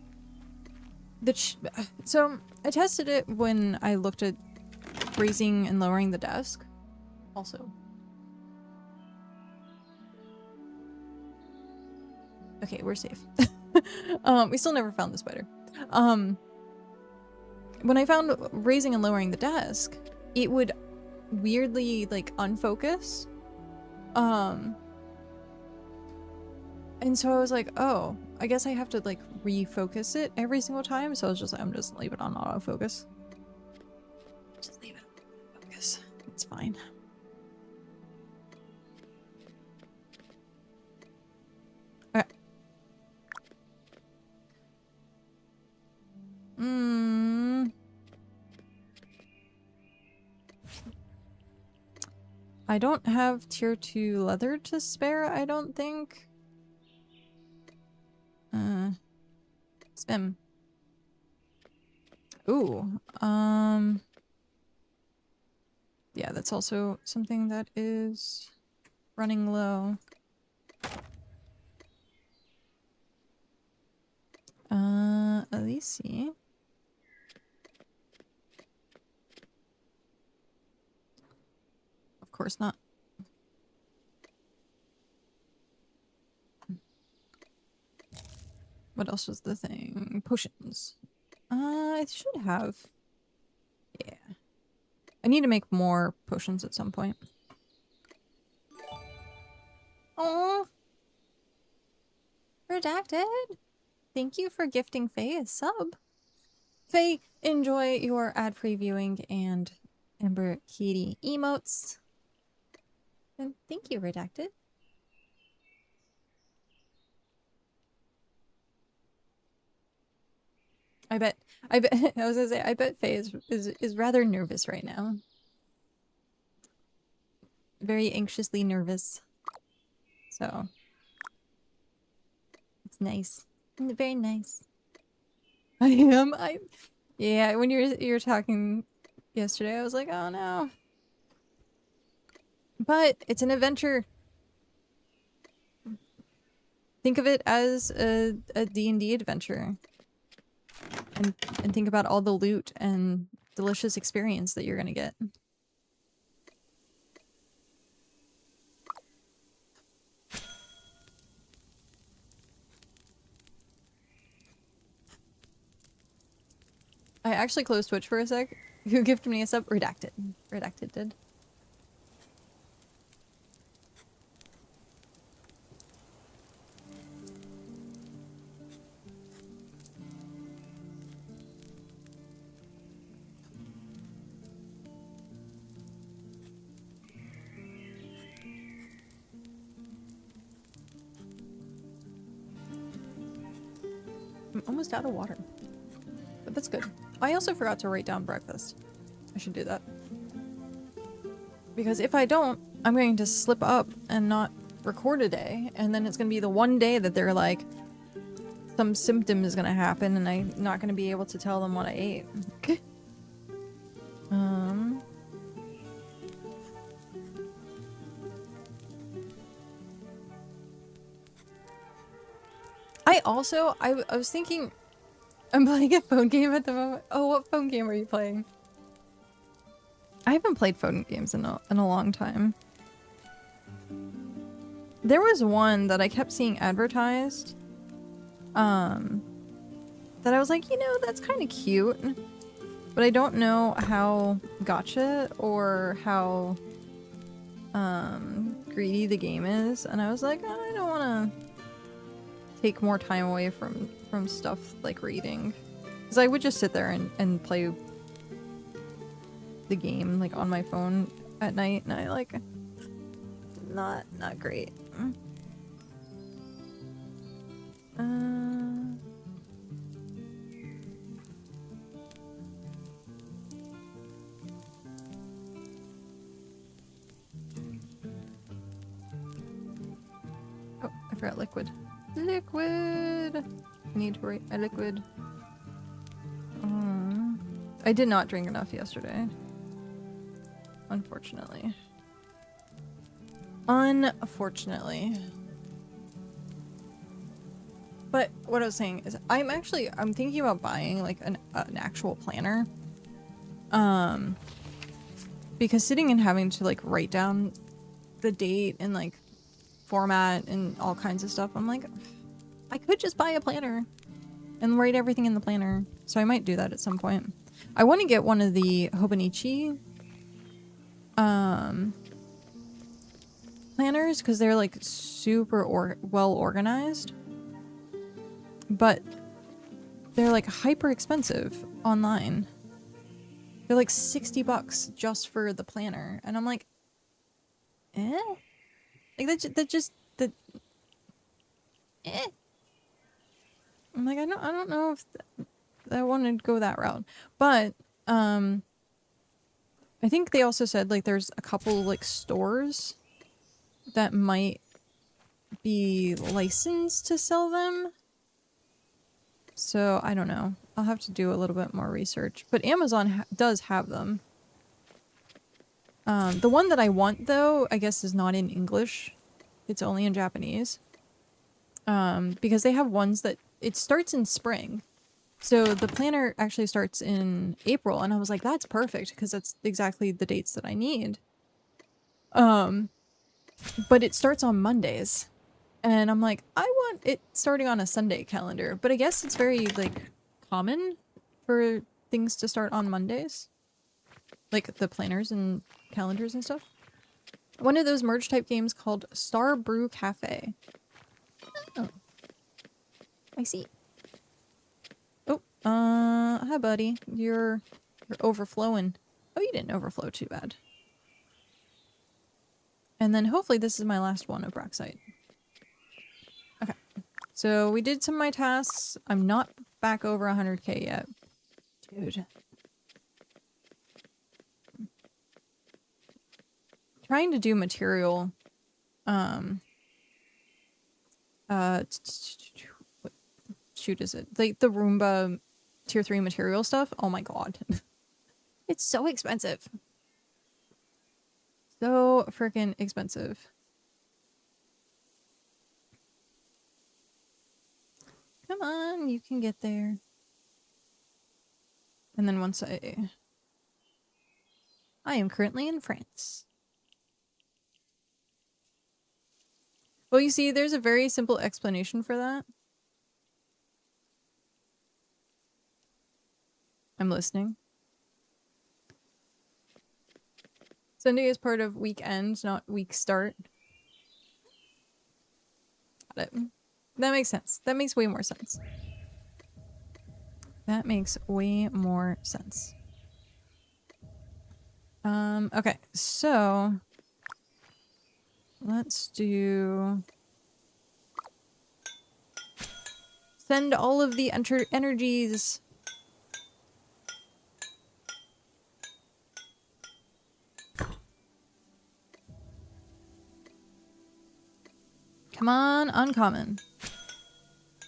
B: the so I tested it when I looked at raising and lowering the desk. Also. Okay, we're safe. We still never found the spider. When I found raising and lowering the desk, it would weirdly like unfocus. And so I was like, oh, I guess I have to like refocus it every single time. So I was just like, I'm just leave it on autofocus. Just leave it on autofocus. It's fine. Okay. I don't have tier 2 leather to spare, I don't think. Swim. Ooh. Yeah, that's also something that is running low. Elise. Of course not. What else was the thing? Potions. I should have. Yeah. I need to make more potions at some point. Oh, redacted. Thank you for gifting Faye a sub. Faye, enjoy your ad-free viewing and emberKat emotes. And thank you, redacted. I bet, I was gonna say, I bet Faye is rather nervous right now. Very anxiously nervous. So, it's nice. Very nice. I am, yeah, when you're talking yesterday, I was like, oh no. But it's an adventure. Think of it as a D&D adventure. And think about all the loot and delicious experience that you're gonna get. I actually closed Twitch for a sec. Who gifted me a sub? Redacted. Redacted did. I'm almost out of water. But that's good. I also forgot to write down breakfast. I should do that. Because if I don't, I'm going to slip up and not record a day, and then it's going to be the one day that they're like, some symptom is going to happen, and I'm not going to be able to tell them what I ate. I was thinking, I'm playing a phone game at the moment. Oh, what phone game are you playing? I haven't played phone games in a long time. There was one that I kept seeing advertised. That I was like, you know, that's kind of cute. But I don't know how gacha or how greedy the game is. And I was like, I don't want to take more time away from stuff like reading. Because I would just sit there and play the game like on my phone at night, and I like not great. Oh, I forgot liquid. Liquid! I need to write my liquid. I did not drink enough yesterday. Unfortunately. Unfortunately. But what I was saying is I'm thinking about buying like an actual planner. Because sitting and having to like write down the date and like format and all kinds of stuff, I'm like, I could just buy a planner and write everything in the planner. So I might do that at some point. I want to get one of the Hobonichi planners because they're like super well organized, but they're like hyper expensive online. They're like $60 just for the planner, and I'm like, like I'm like, I don't know if I want to go that route, but I think they also said like there's a couple like stores that might be licensed to sell them. So I don't know. I'll have to do a little bit more research, but Amazon does have them. The one that I want though, I guess is not in English. It's only in Japanese. Because they have ones that it starts in spring. So the planner actually starts in April, and I was like, that's perfect because that's exactly the dates that I need. But it starts on Mondays, and I'm like, I want it starting on a Sunday calendar, but I guess it's very like common for things to start on Mondays, like the planners and calendars and stuff. One of those merge type games called Star Brew Cafe. Oh, I see. Oh, hi buddy. You're overflowing. Oh, you didn't overflow too bad. And then hopefully this is my last one of Braxite. Okay. So we did some of my tasks. I'm not back over 100K yet. Dude. Trying to do material. What shoot is it? Like the Roomba tier 3 material stuff. Oh my god. It's so expensive. So freaking expensive. Come on, you can get there. And then once I am currently in France. Well, you see, there's a very simple explanation for that. I'm listening. Sunday is part of weekend, not week start. Got it. That makes sense. That makes way more sense. That makes way more sense. Okay, so let's do send all of the energies. Come on, uncommon.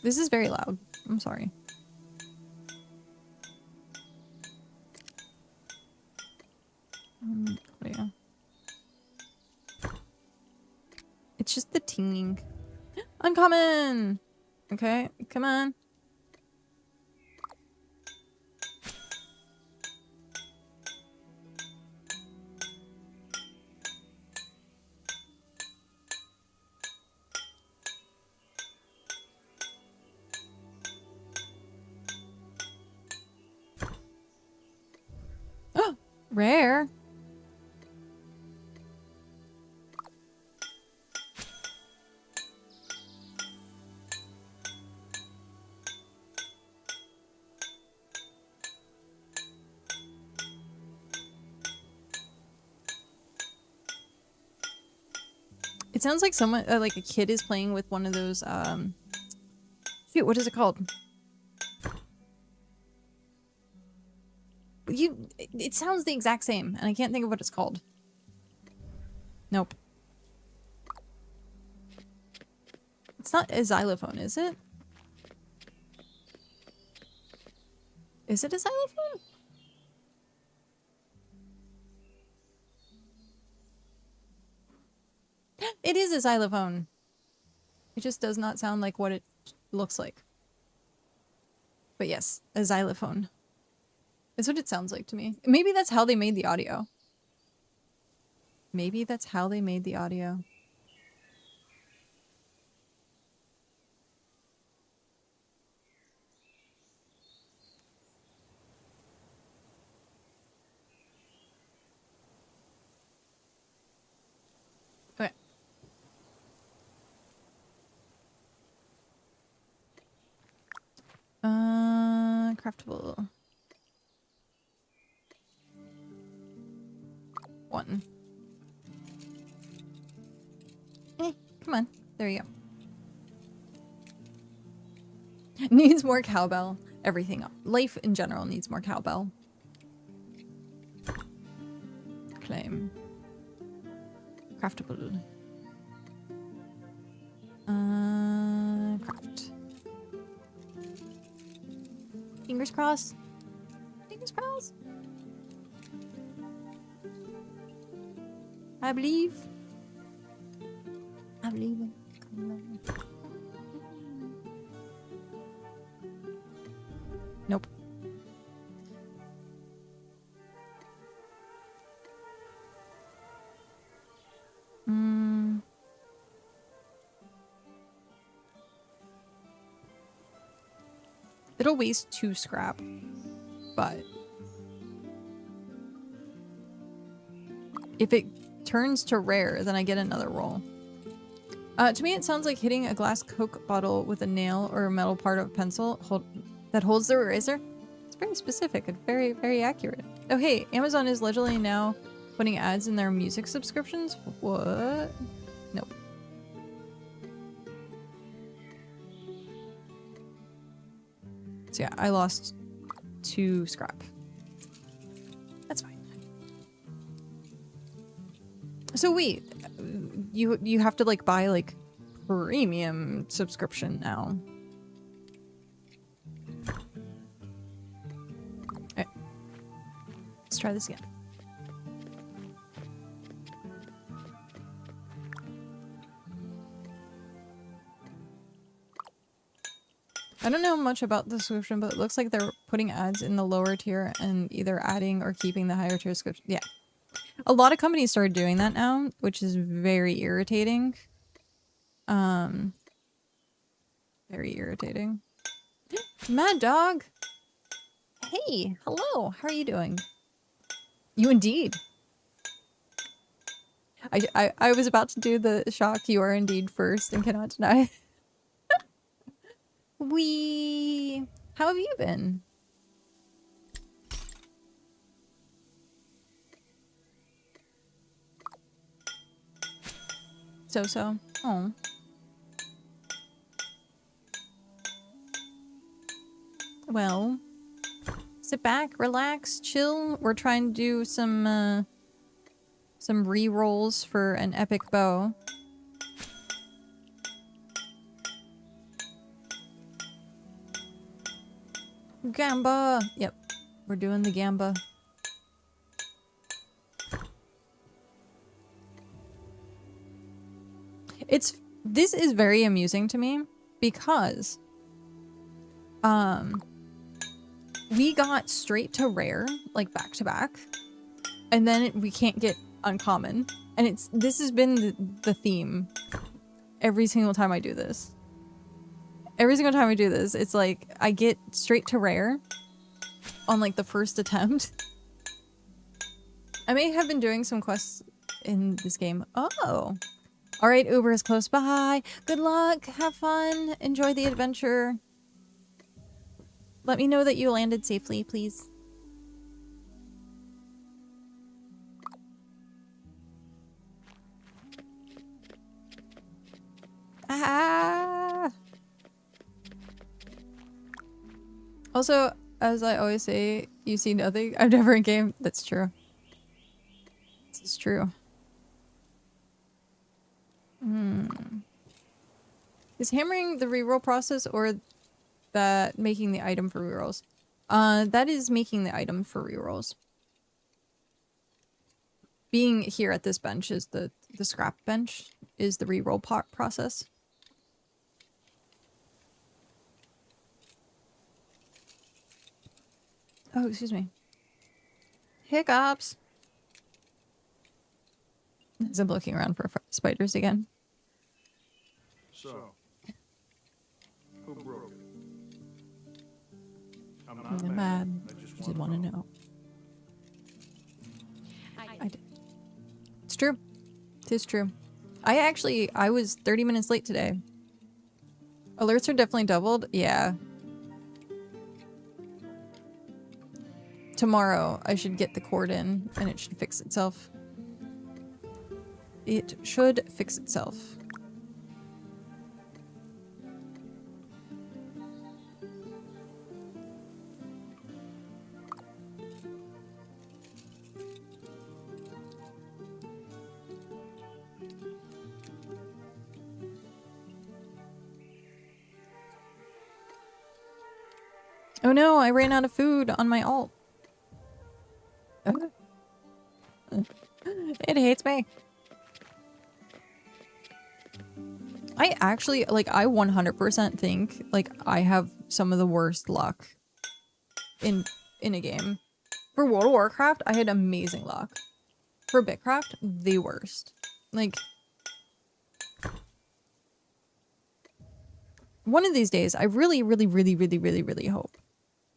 B: This is very loud. I'm sorry. Yeah. It's just the tinging. Uncommon! Okay, come on. Oh, rare. It sounds like someone, like a kid is playing with one of those, shoot, what is it called? It sounds the exact same, and I can't think of what it's called. Nope. It's not a xylophone, is it? Is it a xylophone? It is a xylophone. It just does not sound like what it looks like. But yes, a xylophone. That's what it sounds like to me. Maybe that's how they made the audio. Maybe that's how they made the audio. Okay. Craftable. 1. Come on. There you go. Needs more cowbell. Everything. Life in general needs more cowbell. Claim. Craftable. Craft. Fingers crossed. Fingers crossed. I believe. I believe in. Nope. It'll waste 2 scrap, but if it turns to rare, then I get another roll. To me, it sounds like hitting a glass Coke bottle with a nail or a metal part of a pencil that holds the eraser. It's very specific and very, very accurate. Oh, hey, Amazon is literally now putting ads in their music subscriptions? What? Nope. So yeah, I lost 2 scrap. That's fine. So wait, you have to like buy like premium subscription now. Alright. Let's try this again. I don't know much about the subscription, but it looks like they're putting ads in the lower tier and either adding or keeping the higher tier subscription. Yeah. A lot of companies started doing that now, which is very irritating. Very irritating. Mad Dog! Hey, hello, how are you doing? You indeed. I was about to do the shock you are indeed first and cannot deny. How have you been? So. Oh. Well, sit back, relax, chill. We're trying to do some re-rolls for an epic bow. Gamba! Yep, we're doing the gamba. This is very amusing to me because we got straight to rare, like back to back, and then we can't get uncommon. And this has been the theme every single time I do this. Every single time I do this, it's like I get straight to rare on like the first attempt. I may have been doing some quests in this game. Oh. Alright, Uber is close by. Good luck. Have fun. Enjoy the adventure. Let me know that you landed safely, please. Ah! Also, as I always say, you see nothing. I'm never in game. That's true. This is true. Is hammering the reroll process or that making the item for rerolls? That is making the item for rerolls. Being here at this bench is the scrap bench, is the reroll process. Oh, excuse me. Hiccups! As I'm looking around for spiders again.
C: So, who broke it? I'm
B: I'm
C: not
B: mad.
C: I
B: I did want to know. I did. It's true. It is true. I was 30 minutes late today. Alerts are definitely doubled. Yeah. Tomorrow, I should get the cord in and it should fix itself. It should fix itself. Oh no, I ran out of food on my alt. It hates me. I actually, like, I 100% think, like, I have some of the worst luck in a game. For World of Warcraft, I had amazing luck. For BitCraft, the worst. Like, one of these days, I really, really, really, really, really, really hope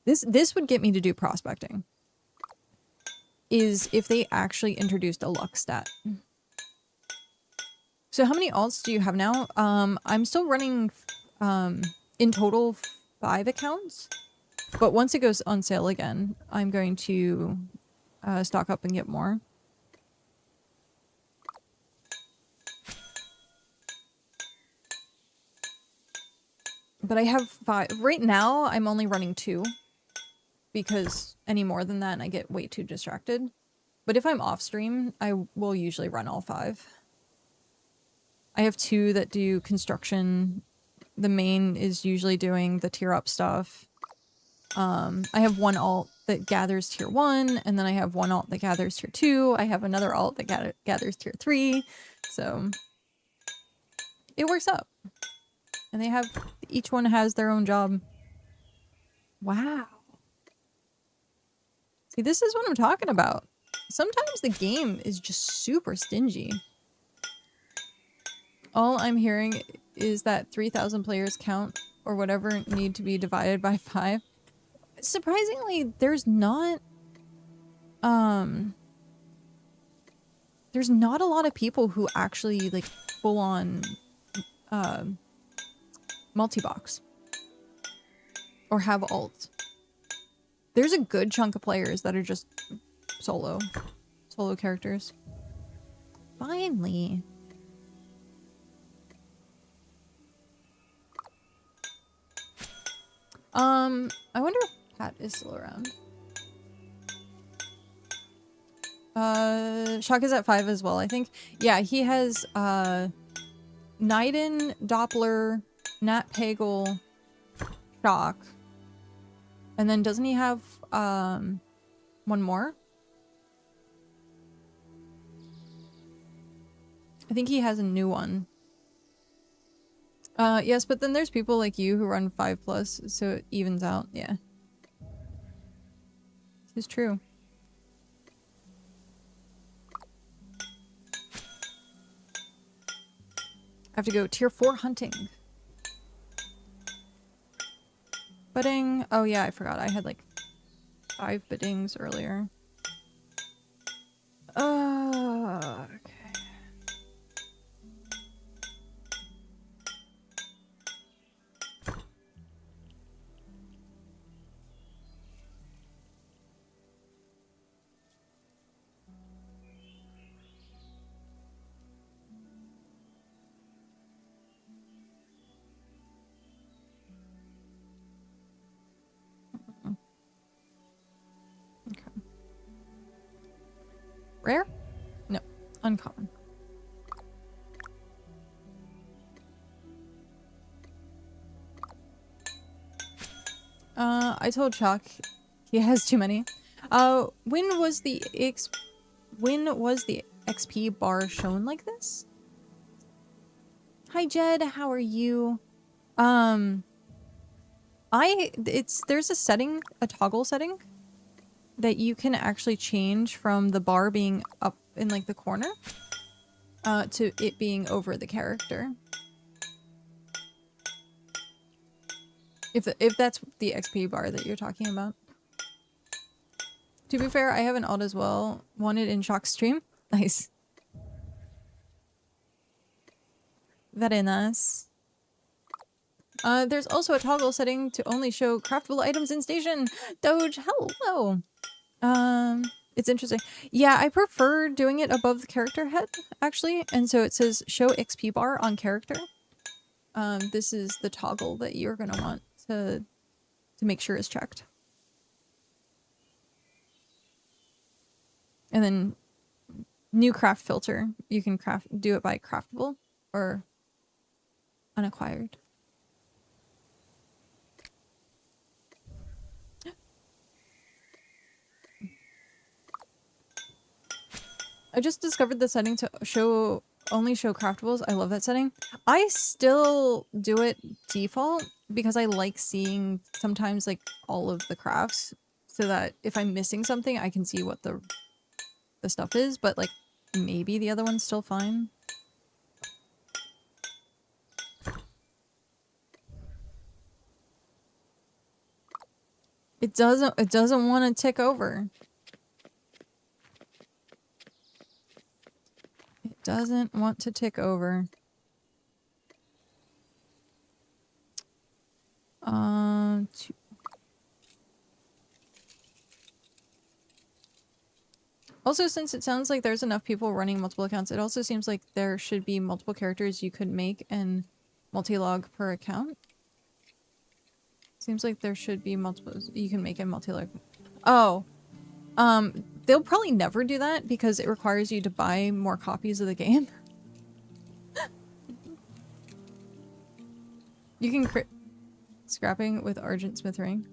B: this would get me to do prospecting. Is if they actually introduced a luck stat. So how many alts do you have now? I'm still running in total 5 accounts. But once it goes on sale again, I'm going to stock up and get more. But I have 5. Right now, I'm only running 2. Because any more than that, I get way too distracted. But if I'm off stream, I will usually run all 5. I have 2 that do construction. The main is usually doing the tier up stuff. I have 1 alt that gathers tier 1, and then I have 1 alt that gathers tier 2. I have another alt that gathers tier 3. So it works out. And they have, each one has their own job. Wow. See, this is what I'm talking about. Sometimes the game is just super stingy. All I'm hearing is that 3,000 players count or whatever need to be divided by 5. Surprisingly, there's not a lot of people who actually like full on multi-box or have alt. There's a good chunk of players that are just solo characters. Finally. I wonder if Cat is still around. Shock is at 5 as well, I think. Yeah, he has Naiden, Doppler, Nat Pagel, Shock. And then doesn't he have one more? I think he has a new one. Yes, but then there's people like you who run 5+, so it evens out. Yeah. This is true. I have to go tier 4 hunting. Bidding. Oh yeah, I forgot. I had like 5 biddings earlier. Okay. Rare? No. Uncommon. I told Chuck he has too many. When was the XP bar shown like this? Hi Jed, how are you? There's a setting, a toggle setting that you can actually change from the bar being up in like the corner to it being over the character. If that's the XP bar that you're talking about. To be fair, I have an alt as well. Wanted in Shock stream. Nice. Very nice. There's also a toggle setting to only show craftable items in station. Doge, hello. It's interesting. Yeah, I prefer doing it above the character head, actually. And so it says show XP bar on character. This is the toggle that you're gonna want to make sure is checked. And then new craft filter. You can do it by craftable or unacquired. I just discovered the setting to only show craftables. I love that setting. I still do it default because I like seeing sometimes like all of the crafts so that if I'm missing something, I can see what the stuff is, but like maybe the other one's still fine. It doesn't want to tick over. It doesn't want to tick over. Also, since it sounds like there's enough people running multiple accounts, it also seems like there should be multiple characters you could make and multi-log per account. Seems like there should be multiple. You can make it multi-layer. Oh, they'll probably never do that because it requires you to buy more copies of the game. You can crit scrapping with Argent Smith ring.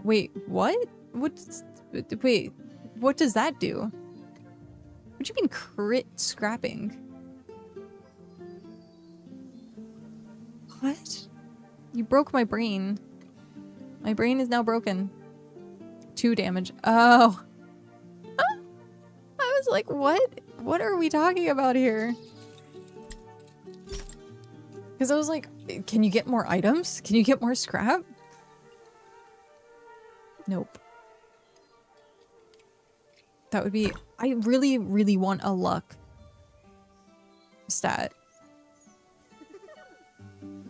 B: Wait, what? Wait, what does that do? What do you mean crit scrapping? What? You broke my brain. My brain is now broken. 2 damage. Oh. I was like, what? What are we talking about here? Because I was like, can you get more items? Can you get more scrap? Nope. That would be... I really, really want a luck stat.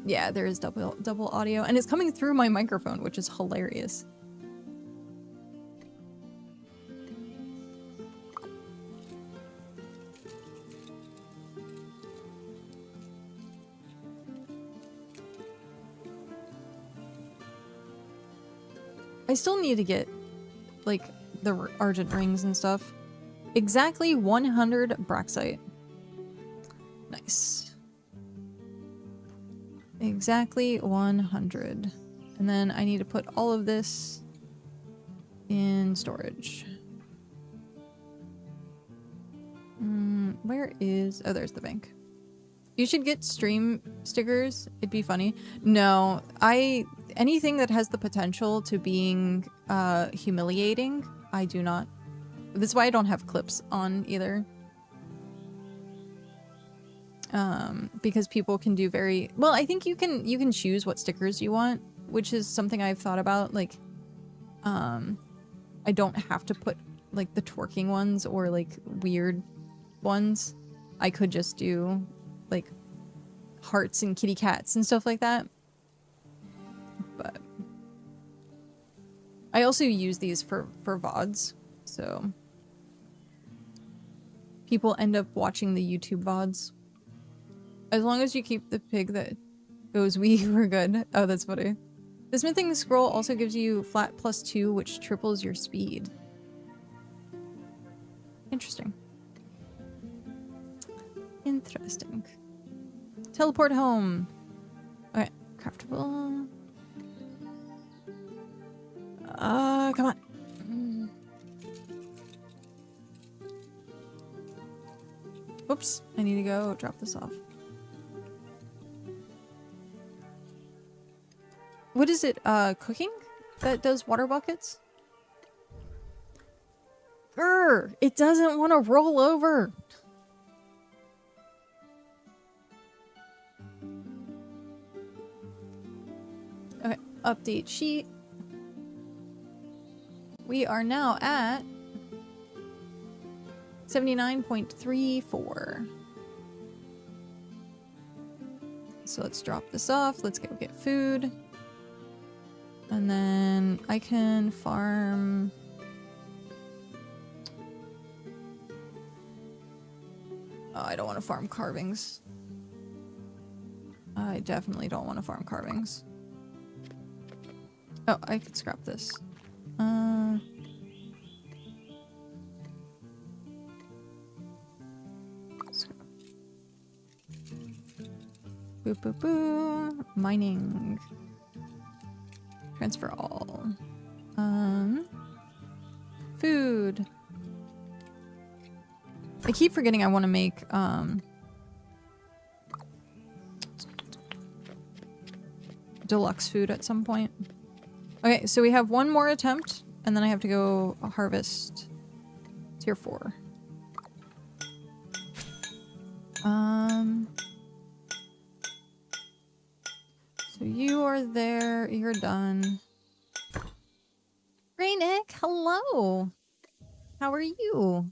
B: Yeah, there is double audio, and it's coming through my microphone, which is hilarious. I still need to get, like, the Argent rings and stuff. Exactly 100 Braxite. Nice. Exactly 100. And then I need to put all of this in storage. Where is... Oh, there's the bank. You should get stream stickers. It'd be funny. No, anything that has the potential to being humiliating, I do not. This is why I don't have clips on either. Because people can do very well. I think you can choose what stickers you want, which is something I've thought about. Like, I don't have to put like the twerking ones or like weird ones. I could just do like hearts and kitty cats and stuff like that. But I also use these for VODs, so people end up watching the YouTube VODs. As long as you keep the pig that goes wee, we're good. Oh, that's funny. The smithing scroll also gives you flat +2, which triples your speed. Interesting. Interesting. Teleport home. Okay, craftable. Come on. Whoops, I need to go drop this off. What is it, cooking? That does water buckets? Grr! It doesn't want to roll over! Okay, update sheet. We are now at 79.34. So let's drop this off. Let's go get food. And then I can farm... Oh, I don't want to farm carvings. I definitely don't want to farm carvings. Oh, I could scrap this. Scrap. Boo boo boo. Mining. Transfer all. Food. I keep forgetting I want to make, deluxe food at some point. Okay, so we have one more attempt, and then I have to go harvest tier 4. So you are there, you're done. Rainick, hello! How are you?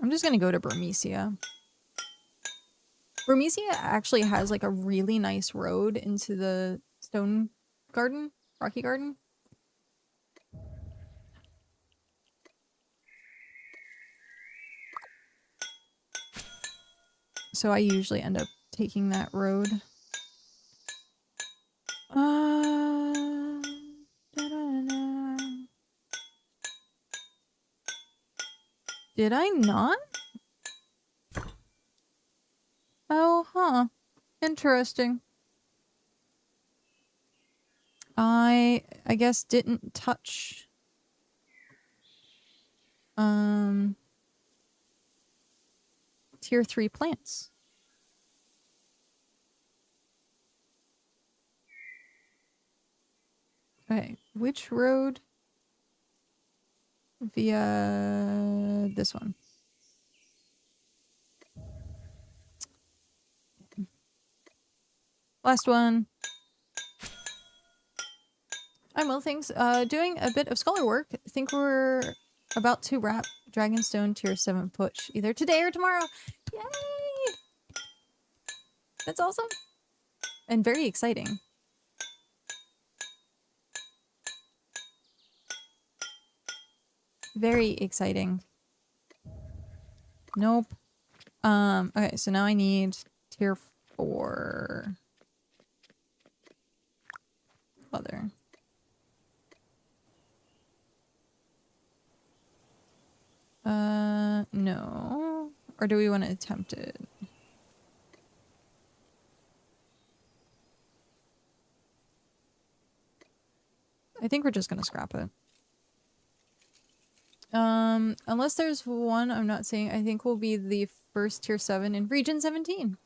B: I'm just gonna go to Burmecia. Burmecia actually has like a really nice road into the stone garden, rocky garden. So I usually end up taking that road. Da-da-da. Did I not? Oh, huh. Interesting. I guess didn't touch tier 3 plants. Okay, which road? Via this one. Last one. I'm well, thanks. Doing a bit of scholar work. I think we're about to wrap Dragonstone tier 7 push either today or tomorrow. Yay! That's awesome. And very exciting. Very exciting. Nope. Okay, so now I need tier 4 leather. No. Or do we want to attempt it? I think we're just gonna scrap it. Unless there's one I'm not seeing, I think we'll be the first tier 7 in region 17.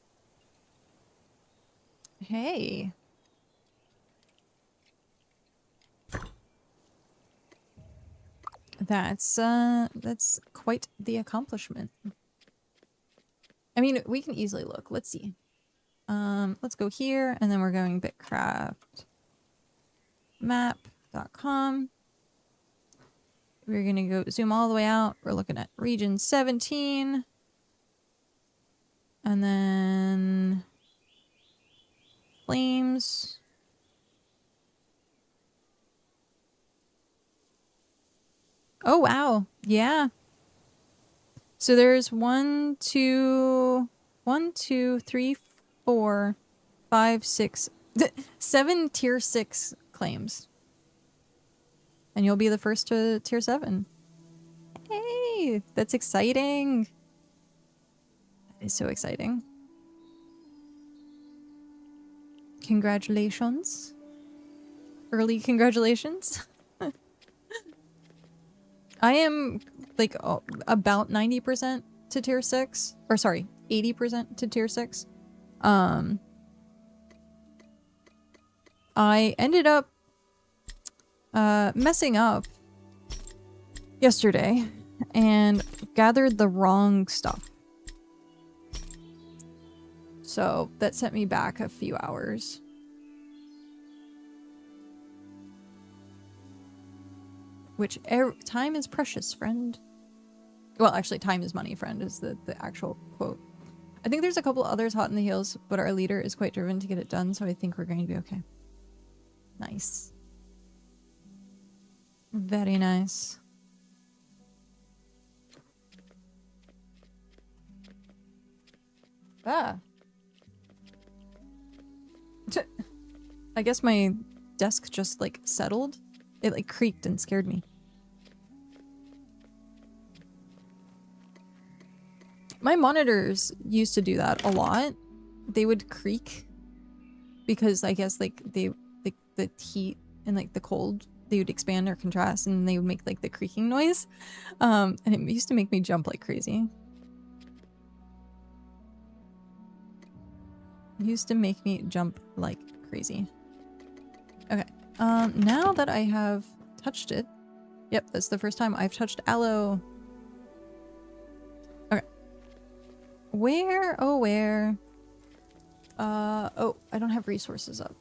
B: Hey. That's quite the accomplishment. I mean, we can easily look. Let's see. Let's go here, and then we're going BitCraft map.com. We're gonna go zoom all the way out. We're looking at region 17. And then flames. Oh wow. Yeah. So there's 1, 2, 3, 4, 5, 6, 7 tier 6 claims. And you'll be the first to tier 7. Hey, that's exciting. That is so exciting. Congratulations. Early congratulations. I am like about 90% to tier 6. Or sorry, 80% to tier 6. I ended up messing up yesterday and gathered the wrong stuff. So that sent me back a few hours. Which time is precious, friend. Well, actually, time is money, friend, is the actual quote. I think there's a couple others hot in the heels, but our leader is quite driven to get it done, so I think we're going to be okay. Nice. Very nice. Ah. I guess my desk just like settled. It like creaked and scared me. My monitors used to do that a lot. They would creak because I guess like the heat and like the cold, they would expand or contrast and they would make like the creaking noise. And it used to make me jump like crazy. It used to make me jump like crazy. Okay. Now that I have touched it. Yep, that's the first time I've touched aloe. Okay. Where? Oh, where? Oh, I don't have resources up.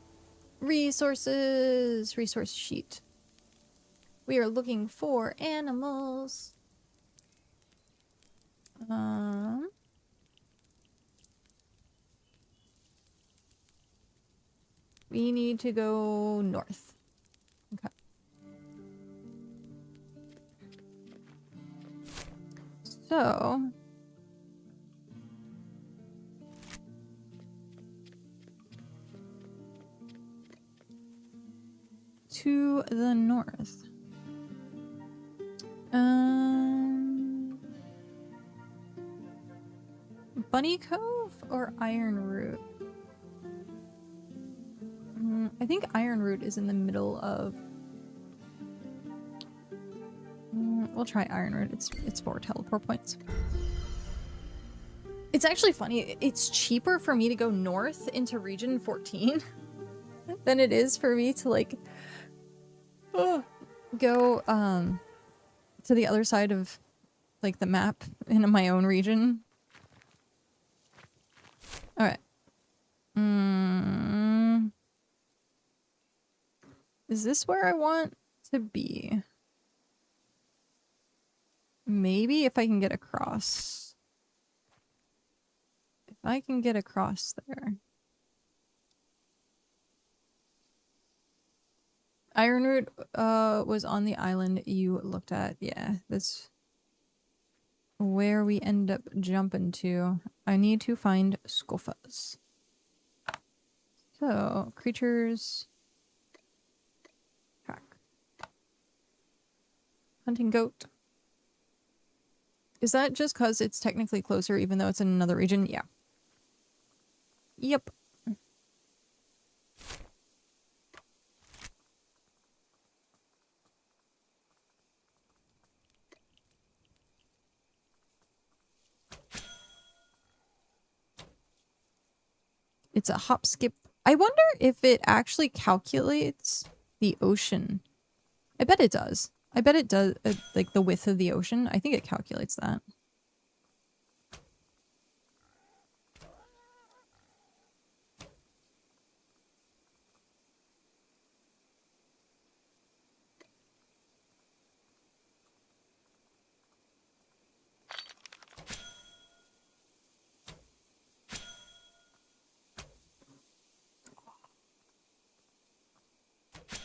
B: Resources! Resource sheet. We are looking for animals. We need to go north. Okay. So the north. Bunny Cove or Iron Root? I think Iron Root is in the middle of... we'll try Iron Root. It's 4 teleport points. It's actually funny. It's cheaper for me to go north into region 14 than it is for me to like go to the other side of like the map in my own region. All right. Is this where I want to be? Maybe if I can get across. If I can get across there. Iron Root was on the island you looked at. Yeah, that's where we end up jumping to. I need to find Skofas. So, creatures... Hack. Hunting goat. Is that just because it's technically closer even though it's in another region? Yeah. Yep. It's a hop skip. I wonder if it actually calculates the ocean. I bet it does. I bet it does, like the width of the ocean. I think it calculates that.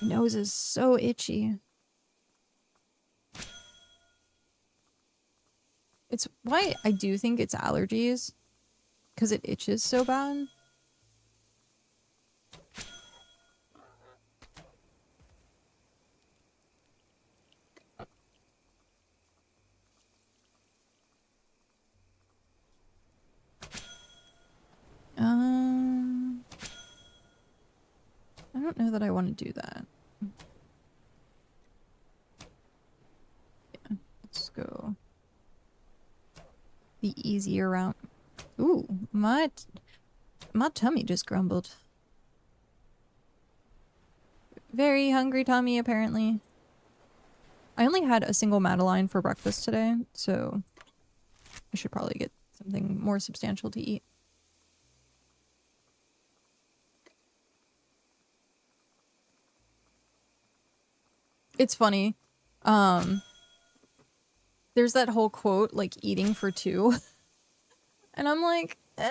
B: Nose is so itchy. It's why I do think it's allergies, because it itches so bad. I don't know that I want to do that. Yeah, let's go the easier route. Ooh, my tummy just grumbled. Very hungry tummy, apparently. I only had a single Madeline for breakfast today, so I should probably get something more substantial to eat. It's funny. There's that whole quote, like, eating for two. And I'm like, I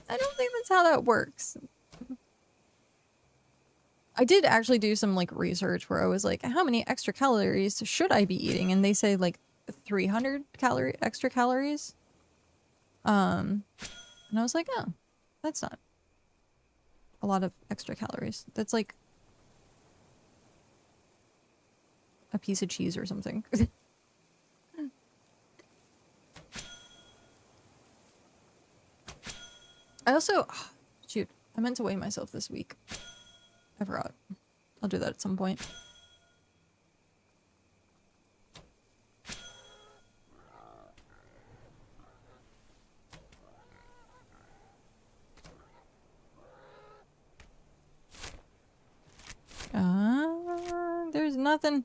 B: don't think that's how that works. I did actually do some, like, research where I was like, how many extra calories should I be eating? And they say, like, 300 extra calories. And I was like, oh, that's not a lot of extra calories. That's like a piece of cheese or something. I also, shoot, I meant to weigh myself this week. I forgot. I'll do that at some point. There's nothing.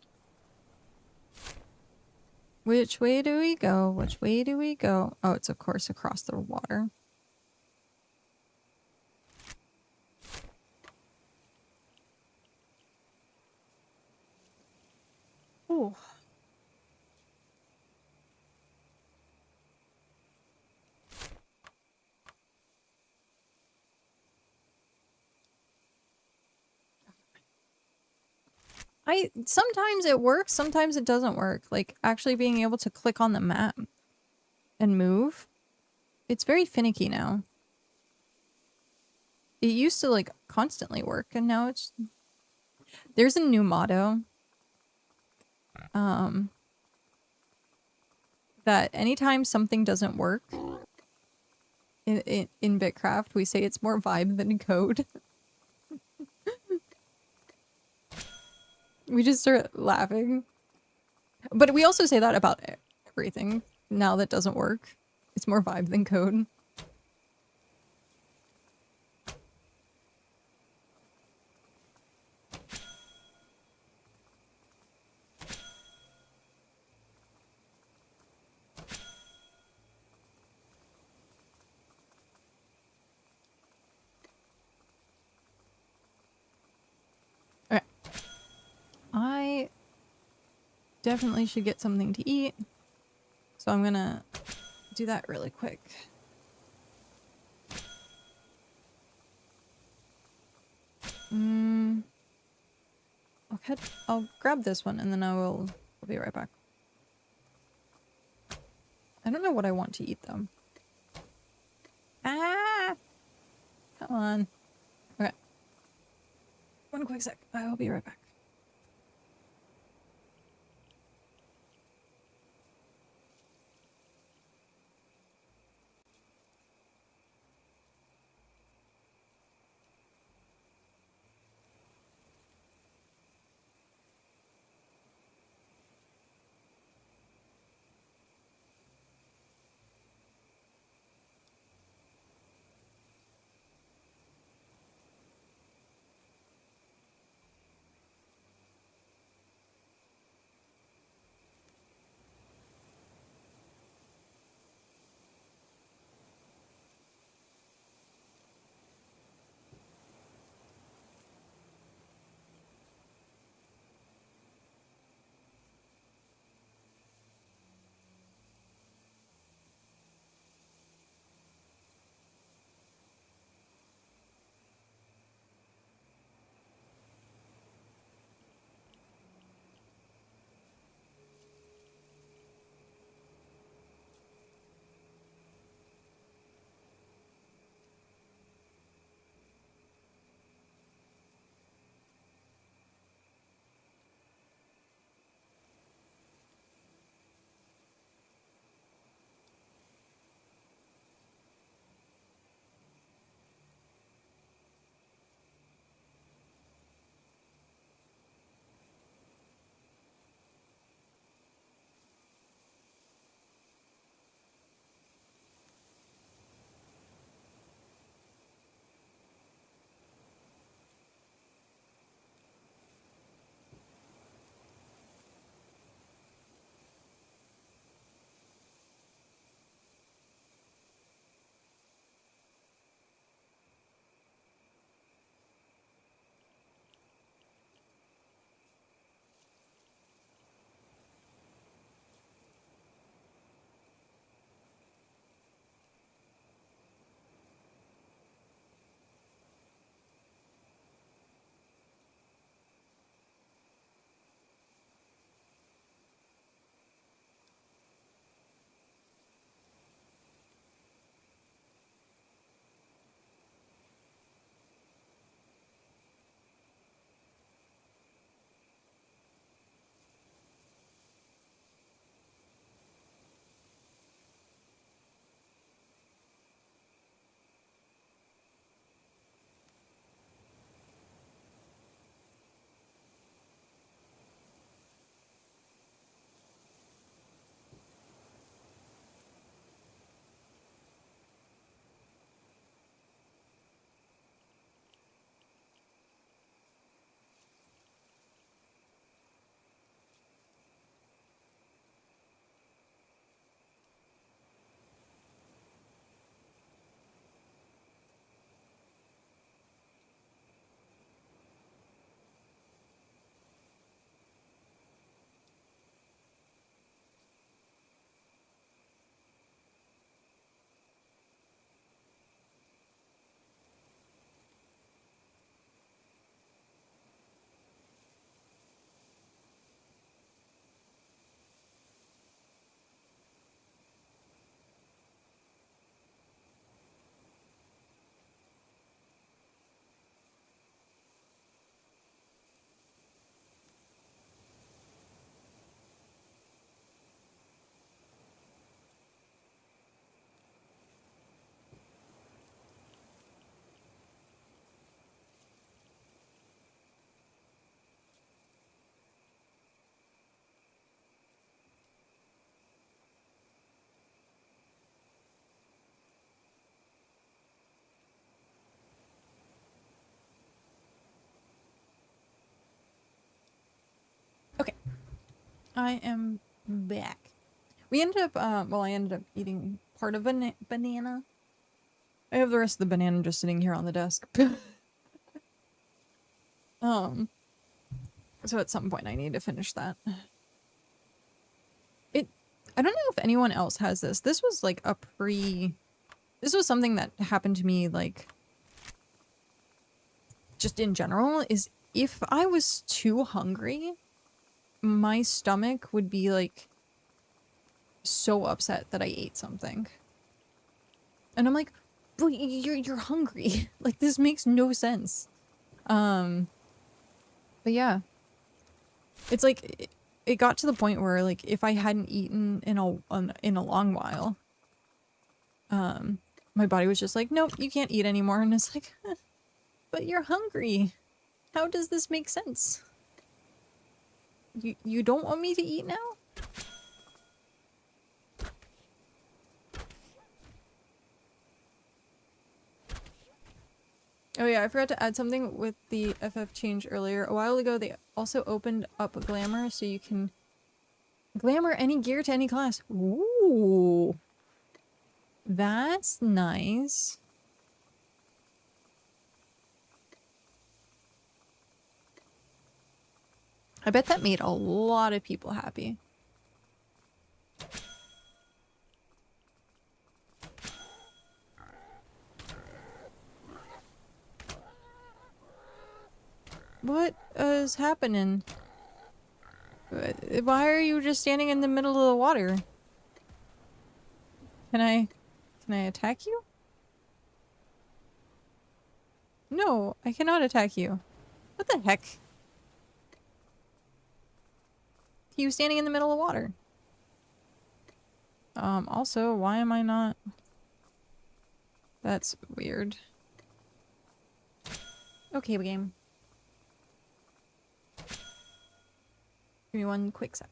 B: Which way do we go? Which way do we go? Oh, it's of course across the water. Oh. Sometimes it works, sometimes it doesn't work. Like, actually being able to click on the map and move. It's very finicky now. It used to, like, constantly work, and now it's... There's a new motto that anytime something doesn't work in BitCraft, we say it's more vibe than code. We just start laughing. But we also say that about everything now that doesn't work. It's more vibe than code. Okay. I definitely should get something to eat. So I'm gonna do that really quick. I'll grab this one and then I'll be right back. I don't know what I want to eat though. Ah! Come on. Okay. One quick sec. I will be right back. I am back. We ended up, well, I ended up eating part of a banana. I have the rest of the banana just sitting here on the desk. So at some point I need to finish that. I don't know if anyone else has this. This was like this was something that happened to me, like, just in general, is if I was too hungry, my stomach would be like so upset that I ate something. And I'm like, but you're hungry. Like, this makes no sense. But yeah. It's like it got to the point where, like, if I hadn't eaten in a long while, my body was just like, nope, you can't eat anymore. And it's like, but you're hungry. How does this make sense? You don't want me to eat now? Oh yeah, I forgot to add something with the FF change earlier. A while ago, they also opened up Glamour, so you can glamour any gear to any class. Ooh. That's nice. I bet that made a lot of people happy. What is happening? Why are you just standing in the middle of the water? Can I attack you? No, I cannot attack you. What the heck? He was standing in the middle of water. Also, why am I not? That's weird. Okay, game. Give me one quick sec.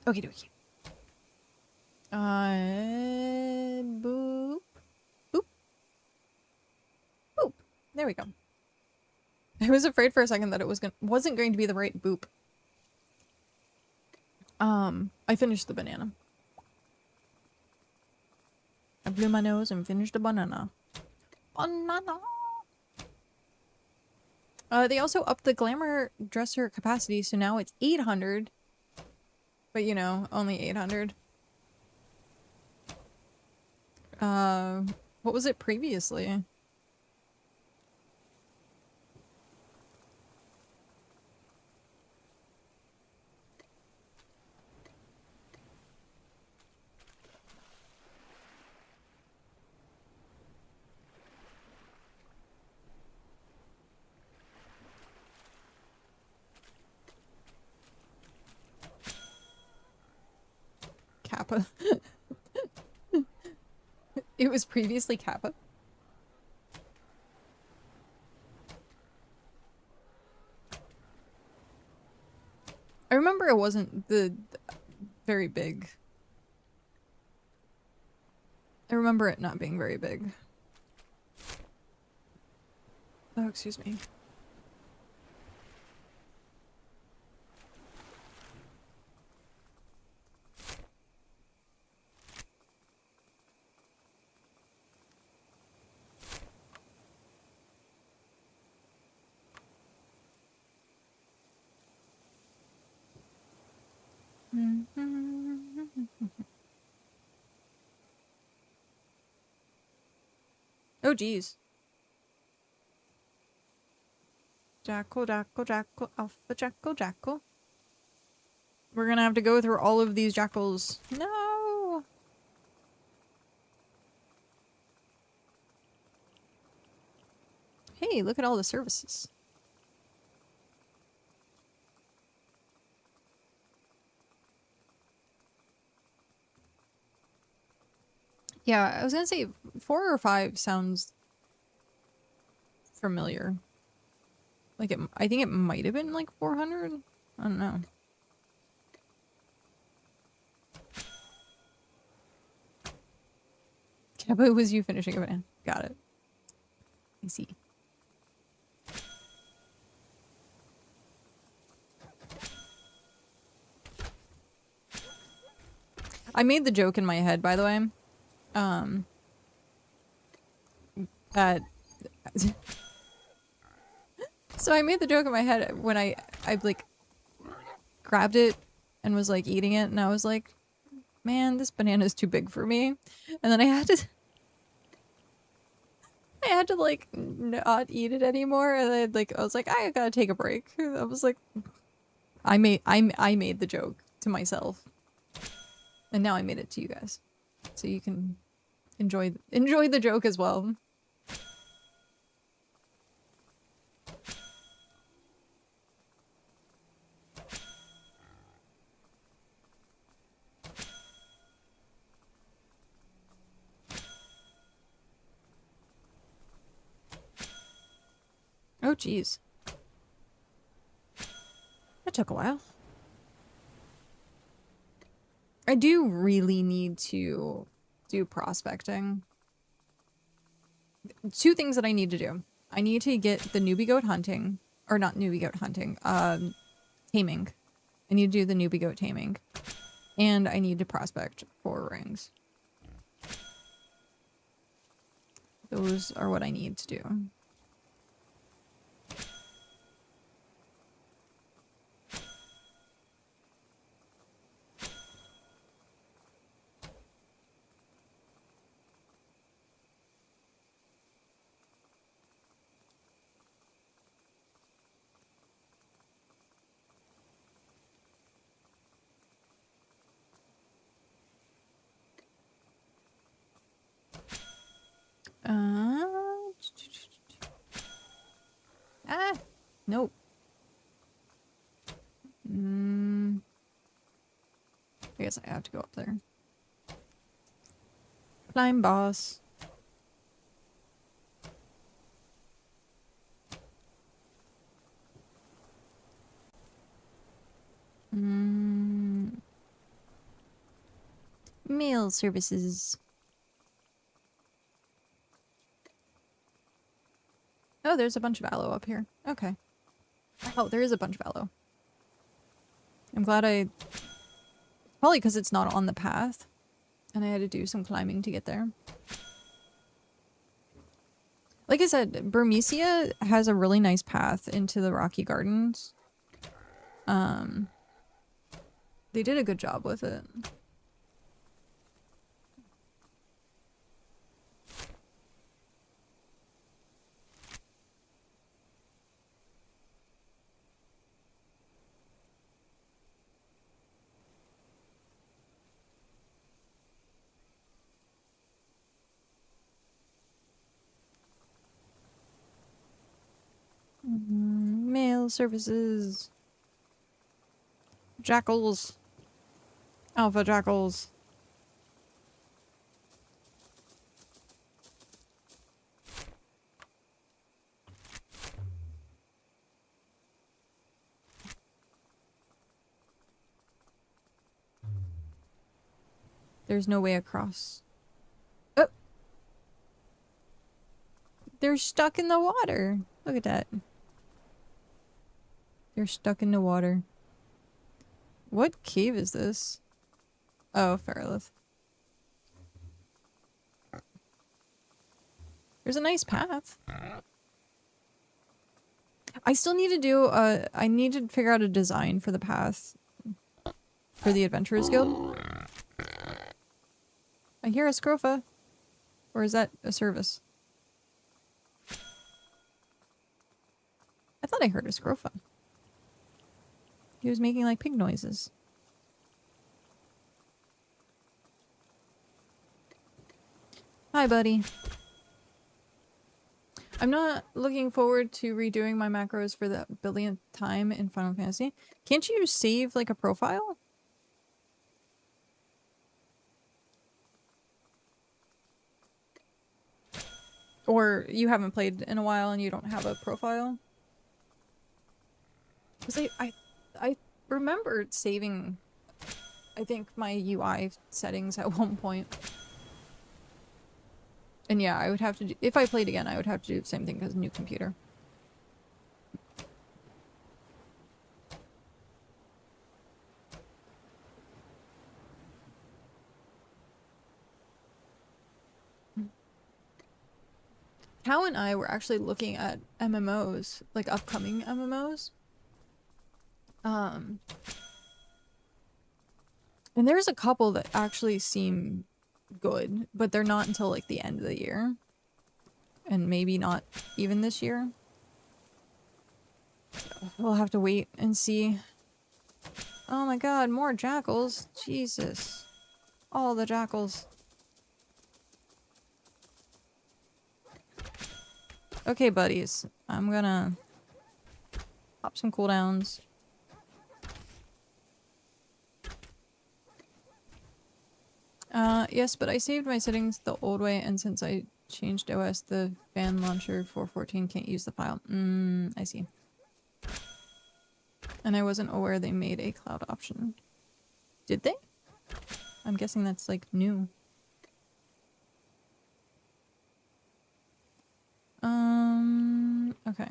B: Okie dokie. Boop. Boop. Boop. There we go. I was afraid for a second that it wasn't going to be the right boop. I finished the banana. I blew my nose and finished the banana. Banana! They also upped the glamour dresser capacity, so now it's 800. But, you know, only 800. What was it previously? Kappa. It was previously Kappa. I remember it wasn't the very big. I remember it not being very big. Oh, excuse me. Oh, geez. Jackal, jackal, jackal, alpha jackal, jackal. We're gonna have to go through all of these jackals. No! Hey, look at all the services. Yeah, I was gonna say 4 or 5 sounds familiar. Like I think it might have been like 400. I don't know. Kappa was you finishing a band. Got it. I see. I made the joke in my head, by the way. That so I made the joke in my head when I like grabbed it and was like eating it, and I was like, man, this banana is too big for me. And then I had to like not eat it anymore, and I was like, I gotta take a break. I was like, I made the joke to myself, and now I made it to you guys, so you can enjoy the joke as well. Oh, geez. That took a while. I do really need to do prospecting. 2 things that I need to do. I need to get the newbie goat hunting. Or not newbie goat hunting. Taming. I need to do the newbie goat taming. And I need to prospect for rings. Those are what I need to do. Nope. I guess I have to go up there. Climb, boss. Mail services. Oh, there's a bunch of aloe up here. Okay. Oh, there is a bunch of aloe. I'm glad probably because it's not on the path. And I had to do some climbing to get there. Like I said, Burmecia has a really nice path into the Rocky Gardens. They did a good job with it. Mail services. Jackals. Alpha jackals. There's no way across. Oh! They're stuck in the water. Look at that. They're stuck in the water. What cave is this? Oh, Fairlith. There's a nice path. I still need to do I need to figure out a design for the path for the Adventurers Guild. I hear a Scrofa. Or is that a service? I thought I heard a Scrofa. He was making like pig noises. Hi, buddy. I'm not looking forward to redoing my macros for the billionth time in Final Fantasy. Can't you save like a profile? Or you haven't played in a while and you don't have a profile? Because I remembered saving, I think, my UI settings at one point. And yeah, I would have to do, if I played again, I would have to do the same thing because new computer. Cal and I were actually looking at MMOs, like upcoming MMOs. And there's a couple that actually seem good, but they're not until like the end of the year. And maybe not even this year. We'll have to wait and see. Oh my god, more jackals. Jesus. All the jackals. Okay, buddies. I'm gonna pop some cooldowns. Yes, but I saved my settings the old way, and since I changed OS, the fan launcher for 14 can't use the file. I see. And I wasn't aware they made a cloud option. Did they? I'm guessing that's like new. Okay.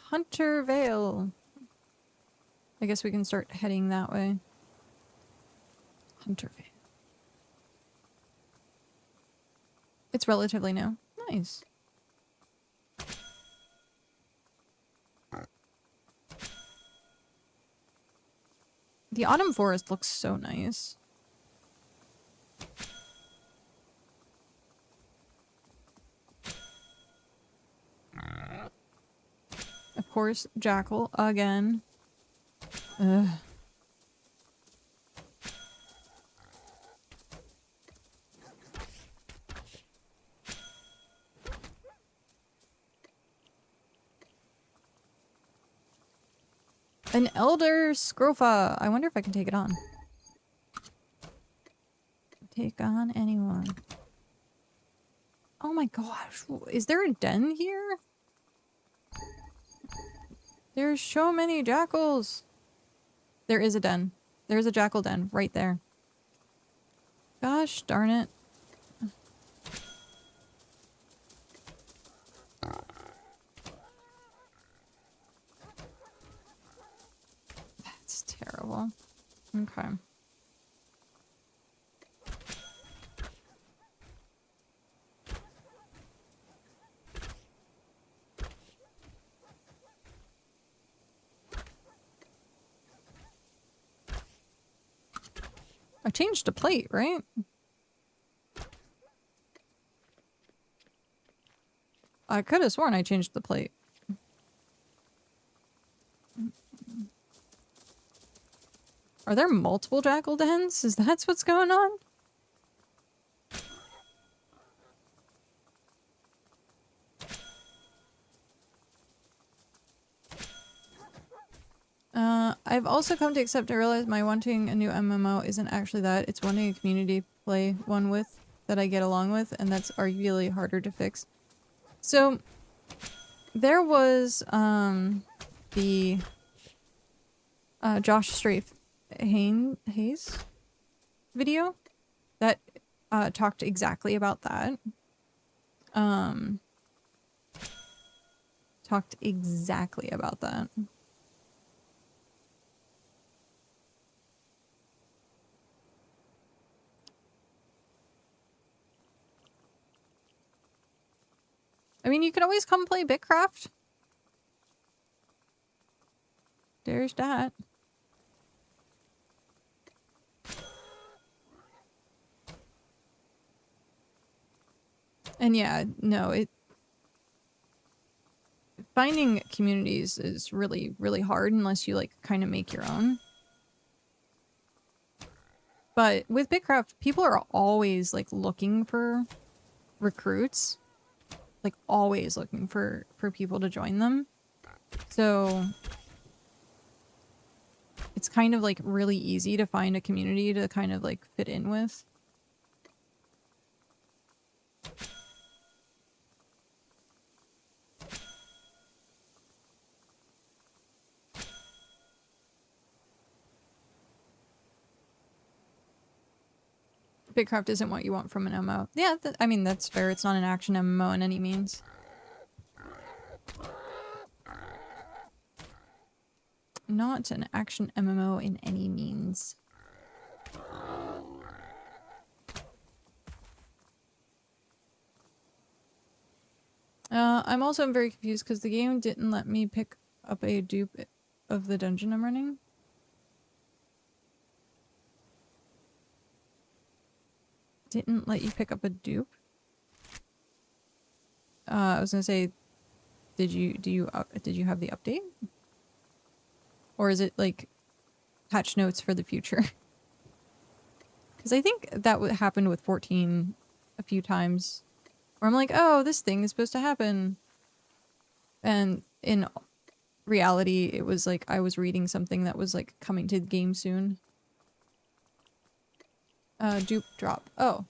B: Hunter Vale. I guess we can start heading that way. Hunter Vale. It's relatively new. Nice. The autumn forest looks so nice. Of course, Jackal again. Ugh. An Elder Scrofa. I wonder if I can take it on. Take on anyone. Oh my gosh. Is there a den here? There's so many jackals. There is a den. There's a jackal den right there. Gosh darn it. That's terrible. Okay. I changed the plate, right? I could have sworn I changed the plate. Are there multiple jackal dens? Is that what's going on? I've also come to accept and realize my wanting a new MMO isn't actually that. It's wanting a community to play one with. that I get along with, and that's arguably harder to fix. So there was the Josh Strafe Hayes video that talked exactly about that. Talked exactly about that. I mean, you could always come play BitCraft. There's that. And yeah, no, finding communities is really, really hard unless you like kind of make your own. But with BitCraft, people are always like looking for recruits. Like always looking for people to join them. So it's kind of like really easy to find a community to kind of like fit in with. BitCraft isn't what you want from an MMO. Yeah, I mean, that's fair. It's not an action MMO in any means. Not an action MMO in any means. I'm also very confused because the game didn't let me pick up a dupe of the dungeon I'm running. Didn't let you pick up a dupe? I was gonna say, did you have the update? Or is it like patch notes for the future? Because I think that happened with 14 a few times. Where I'm like, oh, this thing is supposed to happen. And in reality, it was like I was reading something that was like coming to the game soon. Dupe drop. Oh.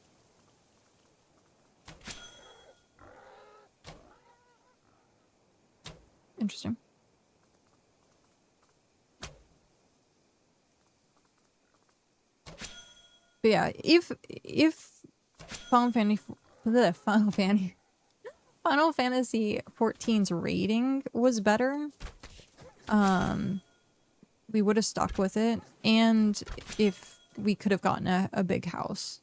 B: Interesting. But yeah, if Final Fantasy 14's rating was better, we would have stuck with it, and if we could have gotten a big house.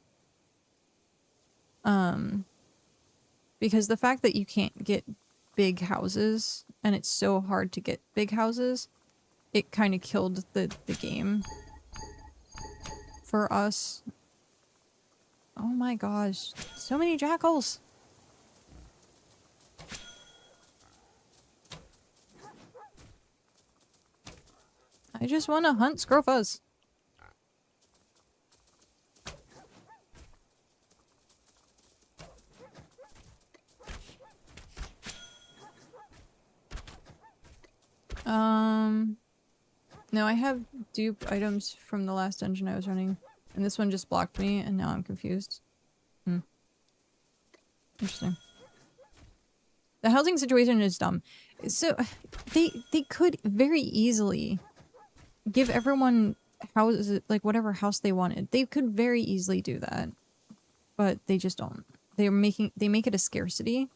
B: Because the fact that you can't get big houses, and it's so hard to get big houses, it kind of killed the game for us. Oh my gosh, so many jackals! I just want to hunt Scrofas. No, I have dupe items from the last dungeon I was running. And this one just blocked me, and now I'm confused. Interesting. The housing situation is dumb. So, they could very easily give everyone houses, like whatever house they wanted. They could very easily do that. But they just don't. They make it a scarcity.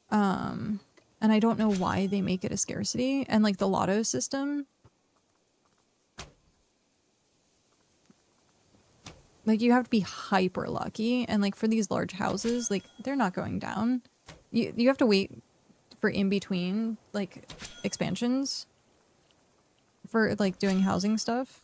B: And I don't know why they make it a scarcity. And like the lotto system, like you have to be hyper lucky, and like for these large houses, like they're not going down. You have to wait for in between like expansions for like doing housing stuff.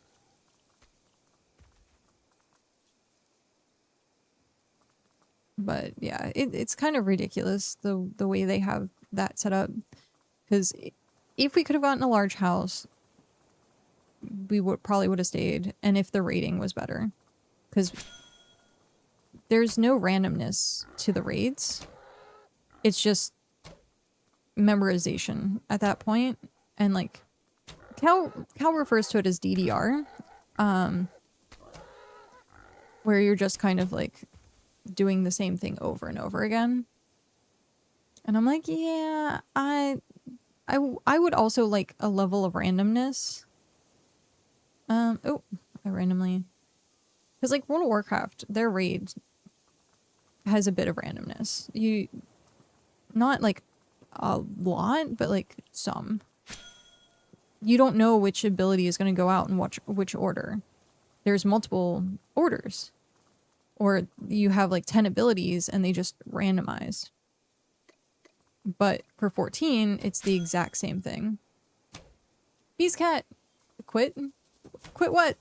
B: But yeah, it's kind of ridiculous the way they have that set up. Because if we could have gotten a large house, we probably would have stayed, and if the rating was better. Because there's no randomness to the raids. It's just memorization at that point. And like, Cal refers to it as DDR. Where you're just kind of like doing the same thing over and over again. And I'm like, yeah, I would also like a level of randomness. Oh, I randomly... Because, like, World of Warcraft, their raid has a bit of randomness. Not, like, a lot, but, like, some. You don't know which ability is going to go out in which order. There's multiple orders. Or you have, like, 10 abilities, and they just randomize. But for 14, it's the exact same thing. BitCraft, quit? Quit what?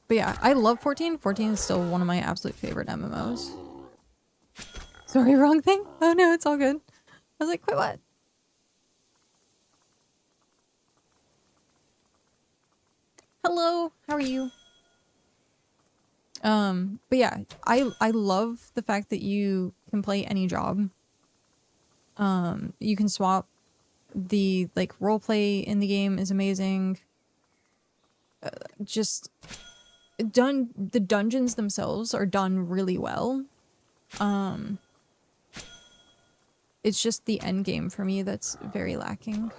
B: But yeah, I love 14. 14 is still one of my absolute favorite MMOs. Sorry, wrong thing? Oh no, it's all good. I was like, quit what? Hello, how are you? But yeah, I love the fact that you can play any job. You can swap. The, like, roleplay in the game is amazing. Just... the dungeons themselves are done really well. It's just the end game for me that's very lacking.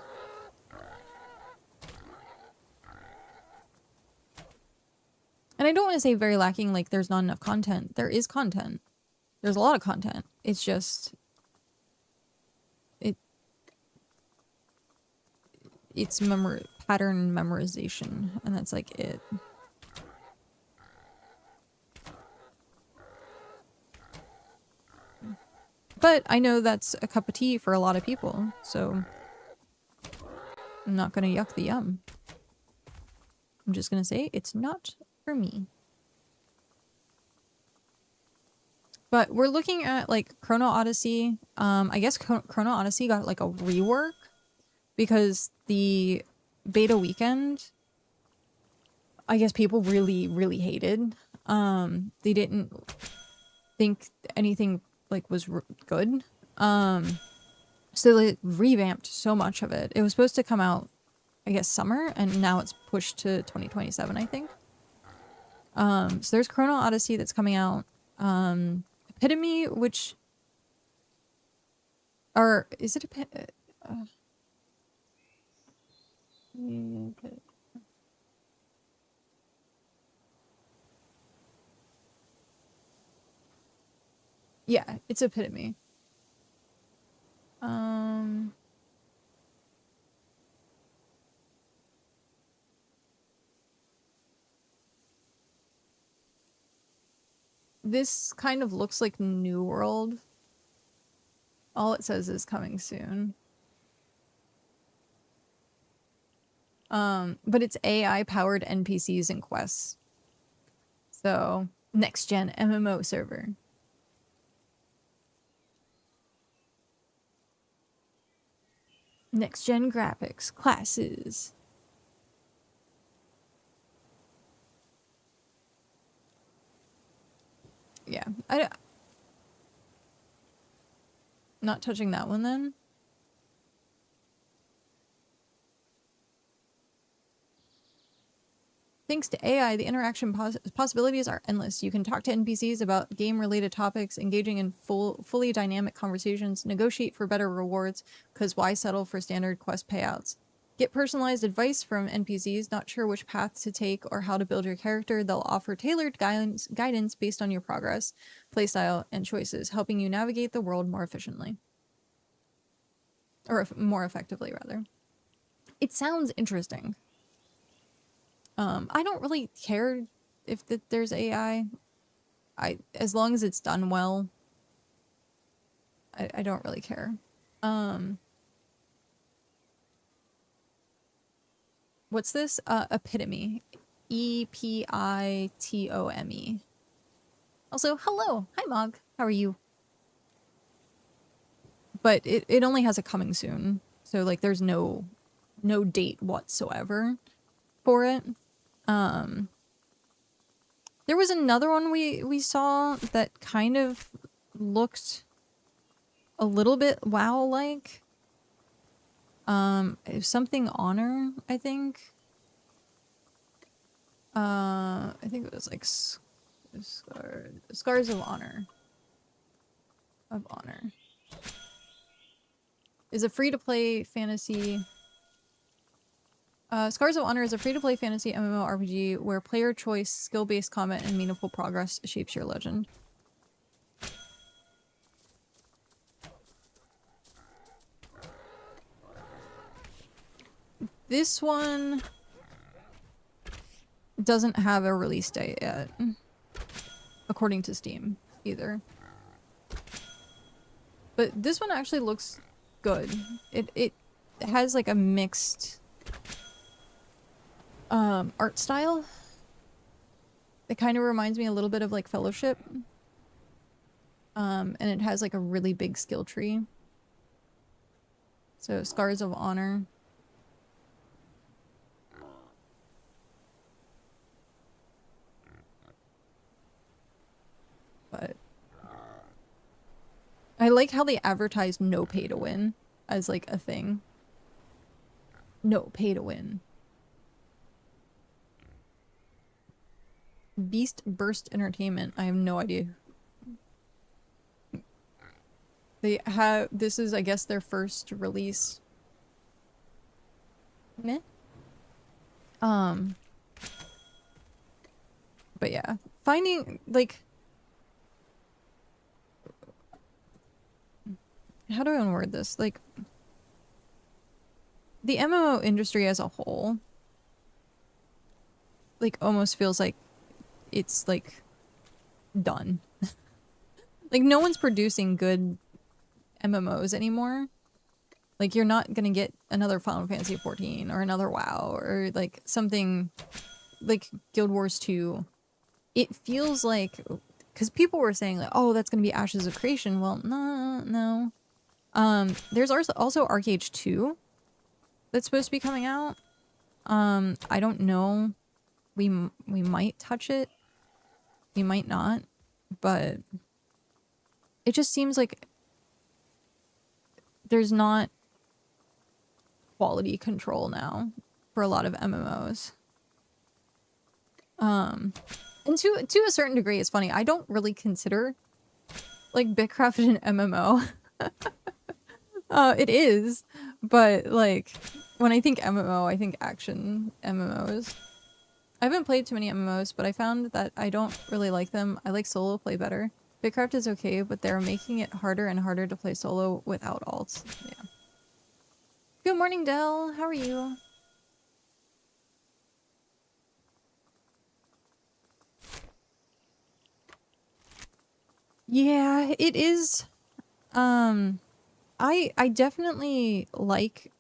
B: And I don't want to say very lacking like there's not enough content. There is content. There's a lot of content. It's just it's pattern memorization, and that's like it. But I know that's a cup of tea for a lot of people, so I'm not gonna yuck the yum. I'm just gonna say it's not for me. But we're looking at, like, Chrono Odyssey. I guess Chrono Odyssey got, like, a rework because the beta weekend, I guess people really, really hated. They didn't think anything, like, was good. So they revamped so much of it. It was supposed to come out, I guess, summer, and now it's pushed to 2027, I think. So there's Chrono Odyssey that's coming out. Epitome, which... Or, is it yeah, it's Epitome. This kind of looks like New World. All it says is coming soon. But it's AI-powered NPCs and quests. So, next-gen MMO server. Next-gen graphics, classes. Yeah, not touching that one then. Thanks to AI, the interaction possibilities are endless. You can talk to NPCs about game-related topics, engaging in fully dynamic conversations, negotiate for better rewards, because why settle for standard quest payouts? Get personalized advice from NPCs, not sure which path to take or how to build your character. They'll offer tailored guidance based on your progress, playstyle, and choices, helping you navigate the world more efficiently. Or more effectively, rather. It sounds interesting. I don't really care if there's AI. As long as it's done well, I don't really care. What's this? Epitome. E-P-I-T-O-M-E. Also, hello! Hi, Mog. How are you? But it only has a coming soon. So, like, there's no date whatsoever for it. There was another one we saw that kind of looked a little bit WoW-like. It was something honor, I think. I think it was like Scars of Honor. Of Honor. Is a free-to-play fantasy... Scars of Honor is a free-to-play fantasy MMORPG where player choice, skill-based combat, and meaningful progress shapes your legend. This one doesn't have a release date yet, according to Steam, either. But this one actually looks good. It has like a mixed art style. It kind of reminds me a little bit of like Fellowship. And it has like a really big skill tree. So Scars of Honor. But I like how they advertise no pay to win as like a thing. No pay to win. Beast Burst Entertainment. I have no idea. They have, this is I guess their first release. Meh. But yeah, finding like, how do I want to word this? Like, the MMO industry as a whole, like, almost feels like it's, like, done. Like, no one's producing good MMOs anymore. Like, you're not gonna get another Final Fantasy XIV or another WoW or, like, something like Guild Wars 2. It feels like, because people were saying, like, oh, that's gonna be Ashes of Creation. Well, no. There's also Arcade 2 that's supposed to be coming out. I don't know. We might touch it. We might not. But it just seems like there's not quality control now for a lot of MMOs. And to a certain degree, it's funny. I don't really consider like BitCraft an MMO. It is, but like when I think MMO, I think action MMOs. I haven't played too many MMOs, but I found that I don't really like them. I like solo play better. BitCraft is okay, but they're making it harder and harder to play solo without alts. Yeah. Good morning, Dell. How are you? Yeah, it is. I definitely like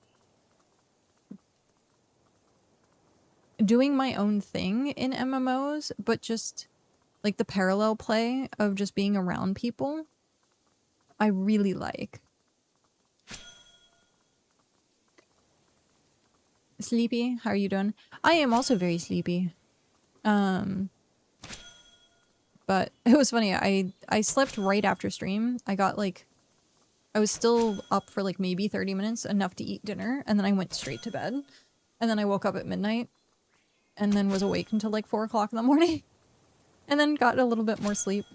B: doing my own thing in MMOs, but just like the parallel play of just being around people, I really like. Sleepy, how are you doing? I am also very sleepy. But it was funny, I slept right after stream. I got like, I was still up for like maybe 30 minutes, enough to eat dinner, and then I went straight to bed. And then I woke up at midnight, and then was awake until like 4 o'clock in the morning. And then got a little bit more sleep.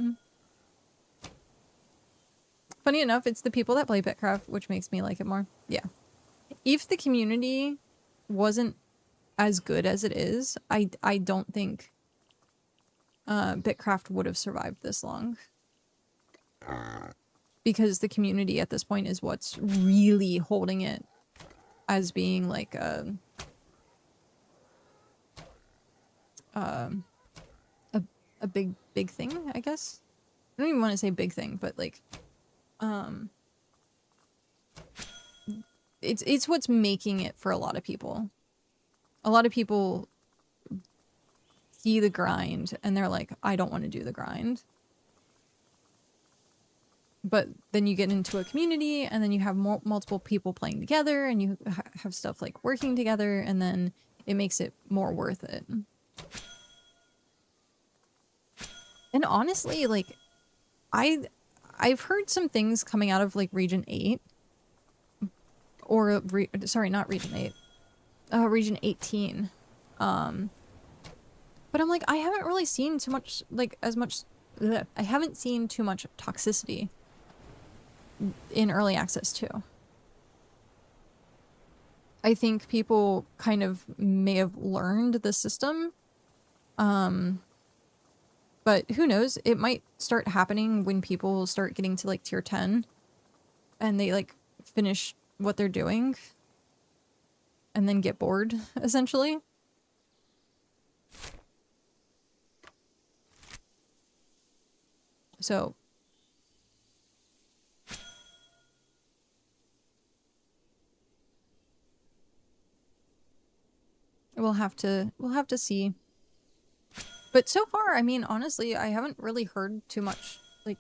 B: Funny enough, it's the people that play BitCraft which makes me like it more. Yeah. If the community wasn't as good as it is, I don't think BitCraft would have survived this long. Because the community at this point is what's really holding it as being like a big thing, I guess. I don't even want to say big thing, but like it's what's making it for a lot of people. A lot of people see the grind and they're like, I don't want to do the grind. But then you get into a community and then you have multiple people playing together and you have stuff like working together, and then it makes it more worth it. And honestly, like I've heard some things coming out of like Region 8 or sorry, not region 8, region 18. But I'm like, I haven't really seen too much, like, as much, bleh, I haven't seen too much toxicity in early access too. I think people kind of may have learned the system. But who knows? It might start happening when people start getting to like tier 10 and they like finish what they're doing and then get bored, essentially. So we'll have to see. But so far, I mean, honestly, I haven't really heard too much like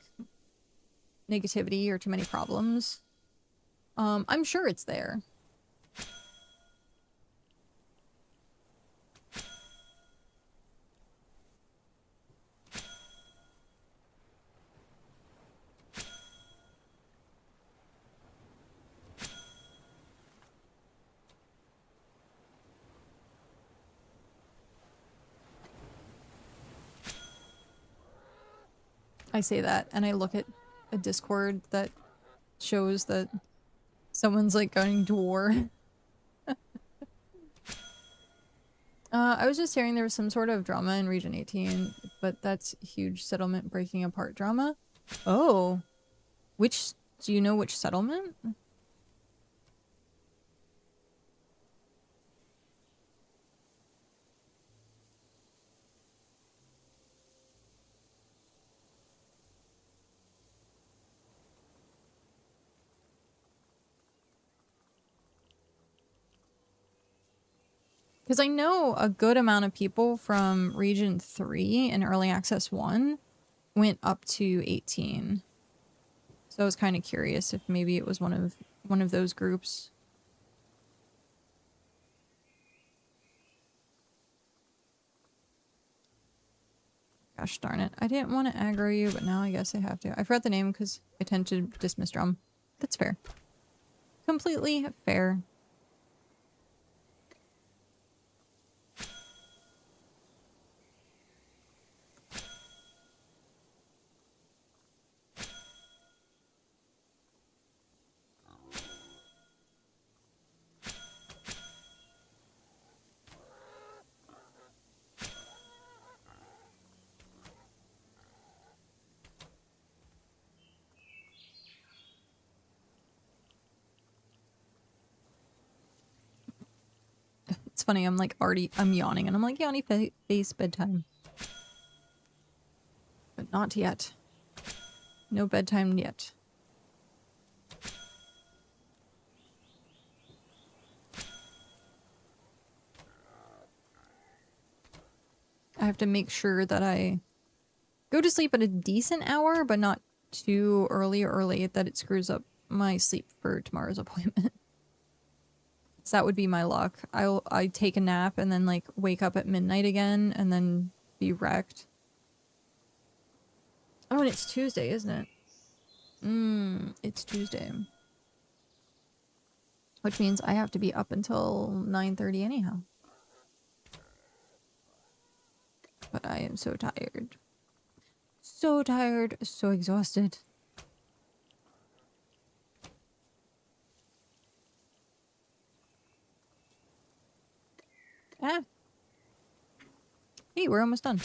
B: negativity or too many problems. I'm sure it's there. I say that and I look at a Discord that shows that someone's like going to war. I was just hearing there was some sort of drama in Region 18, but that's huge settlement breaking apart drama. Oh. Do you know which settlement? Because I know a good amount of people from Region 3 and Early Access 1 went up to 18. So I was kind of curious if maybe it was one of those groups. Gosh darn it. I didn't want to aggro you, but now I guess I have to. I forgot the name because I tend to dismiss drum. That's fair. Completely fair. It's funny, I'm like I'm yawning and I'm like, yawny face bedtime. But not yet. No bedtime yet. I have to make sure that I go to sleep at a decent hour, but not too early or late that it screws up my sleep for tomorrow's appointment. So that would be my luck. I take a nap and then like wake up at midnight again and then be wrecked. Oh, and it's Tuesday, isn't it? It's Tuesday. Which means I have to be up until 9:30 anyhow. But I am so tired. So tired, so exhausted. Ah. Hey, we're almost done.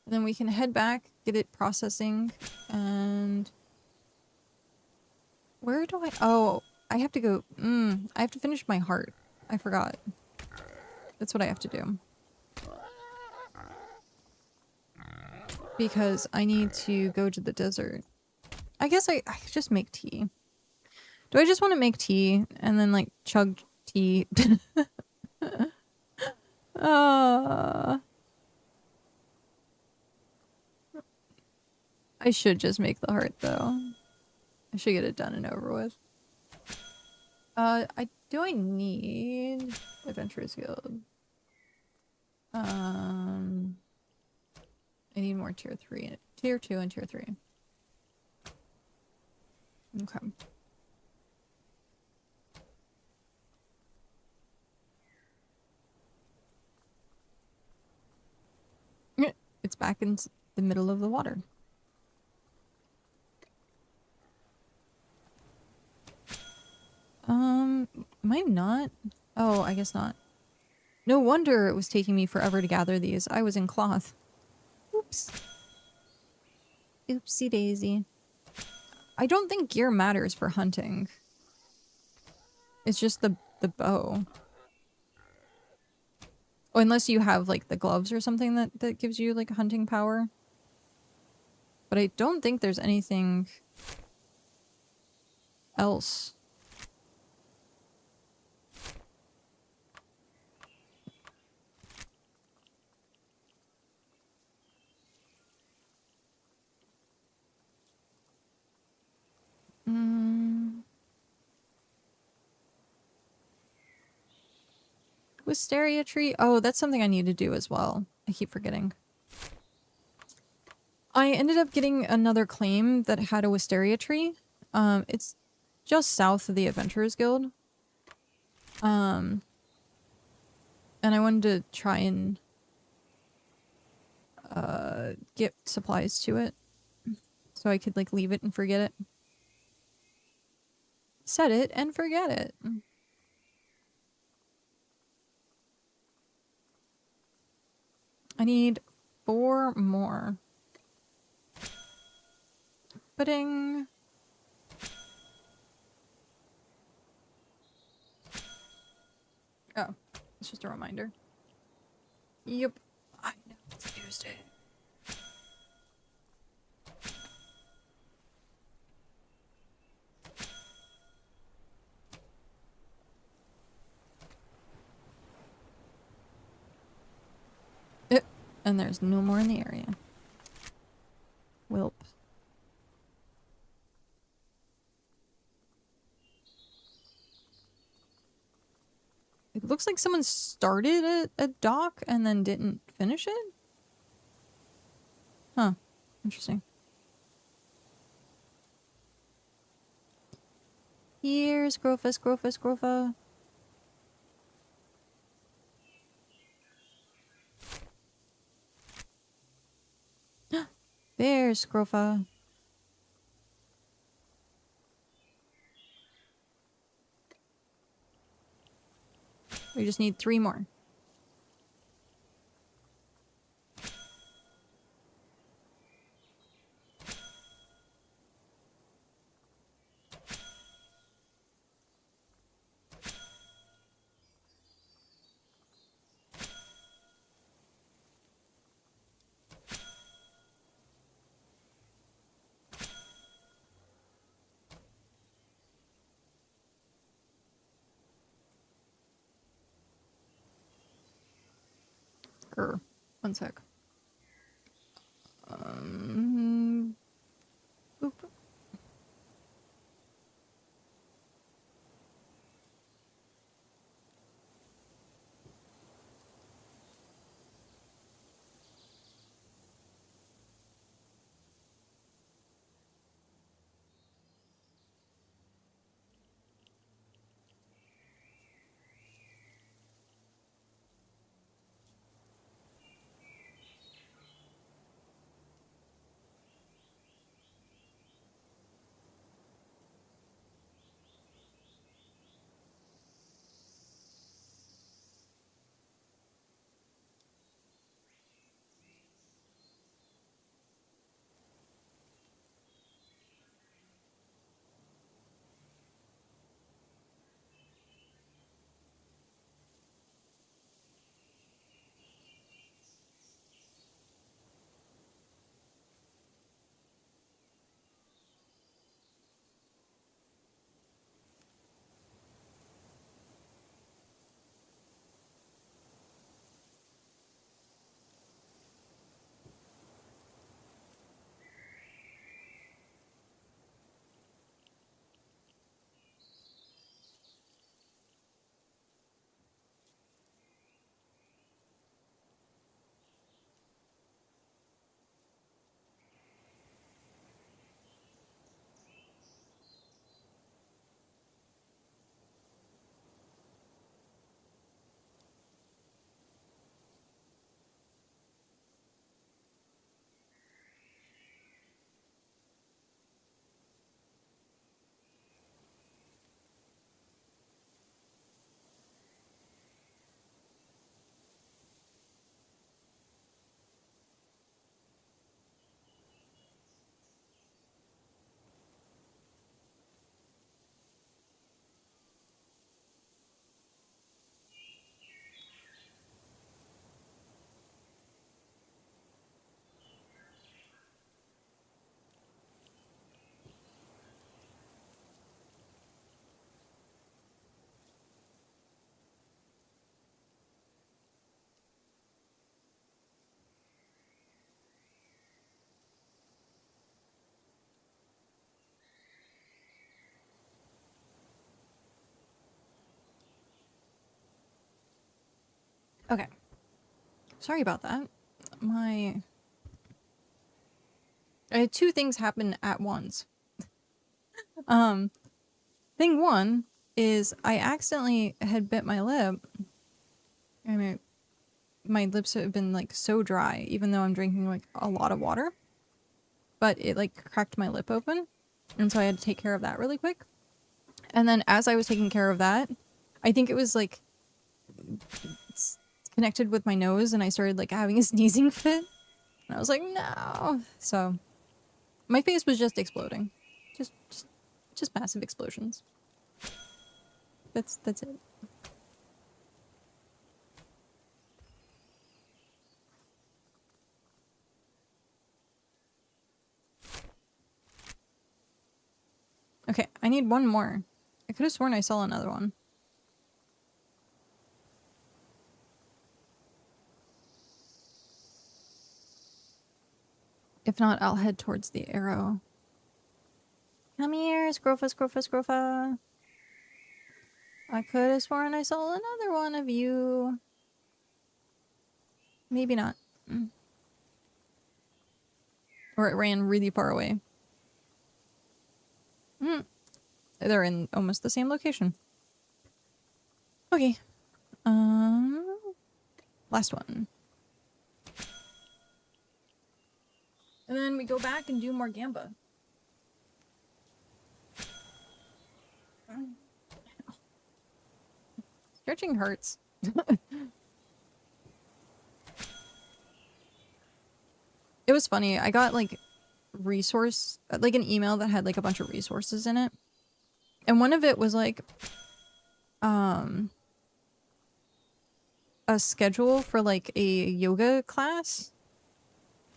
B: And then we can head back, get it processing, and... Where do I... Oh, I have to go... I have to finish my heart. I forgot. That's what I have to do. Because I need to go to the desert. I guess I could just make tea. Do I just want to make tea and then like chug tea? I should just make the heart though. I should get it done and over with. I need Adventurers Guild. I need more tier 3, tier 2 and tier 3. Okay. It's back in the middle of the water. Am I not? Oh, I guess not. No wonder it was taking me forever to gather these. I was in cloth. Oops. Oopsie daisy. I don't think gear matters for hunting. It's just the bow. Oh, unless you have like the gloves or something that gives you like hunting power. But I don't think there's anything else. Wisteria tree? Oh, that's something I need to do as well. I keep forgetting. I ended up getting another claim that had a wisteria tree. It's just south of the Adventurers Guild. And I wanted to try and get supplies to it. So I could like leave it and forget it. Set it and forget it. I need 4 more. Pudding. Oh, it's just a reminder. Yep. I know it's Tuesday. And there's no more in the area. Wilp. It looks like someone started a dock and then didn't finish it? Huh. Interesting. Here's Grofa, Scrofa, Scrofa. There's Scrofa. We just need 3 more. Grr. One sec. Boop. Okay. Sorry about that. I had two things happen at once. Thing one is I accidentally had bit my lip. I mean, my lips have been like so dry, even though I'm drinking like a lot of water. But it like cracked my lip open. And so I had to take care of that really quick. And then as I was taking care of that, I think it was like connected with my nose and I started like having a sneezing fit. And I was like, no. So my face was just exploding. Just massive explosions. That's it. Okay, I need one more. I could have sworn I saw another one. If not, I'll head towards the arrow. Come here, Scrofa, Scrofa, Scrofa. I could have sworn I saw another one of you. Maybe not. Or it ran really far away. They're in almost the same location. Okay. Last one. And then we go back and do more Gamba. Stretching hurts. It was funny. I got like like an email that had like a bunch of resources in it. And one of it was like a schedule for like a yoga class.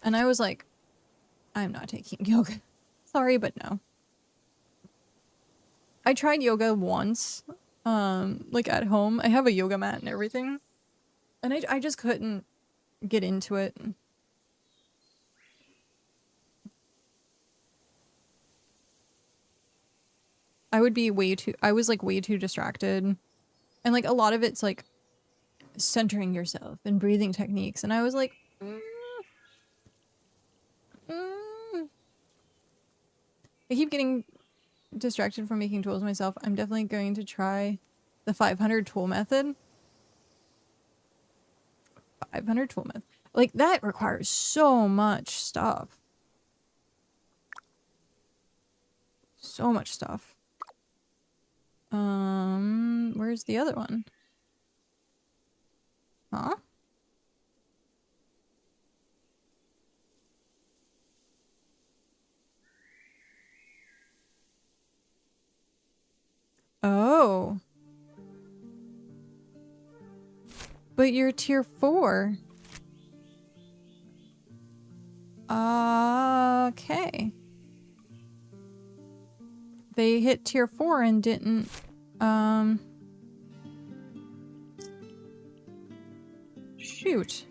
B: And I was like, I'm not taking yoga. Sorry, but no. I tried yoga once, like at home. I have a yoga mat and everything. And I just couldn't get into it. I was like way too distracted. And like a lot of it's like centering yourself and breathing techniques. And I was like, I keep getting distracted from making tools myself. I'm definitely going to try the 500 tool method. 500 tool method. Like that requires so much stuff. So much stuff. Where's the other one? Huh? Oh. But you're tier 4. Okay. They hit tier 4 and didn't, shoot.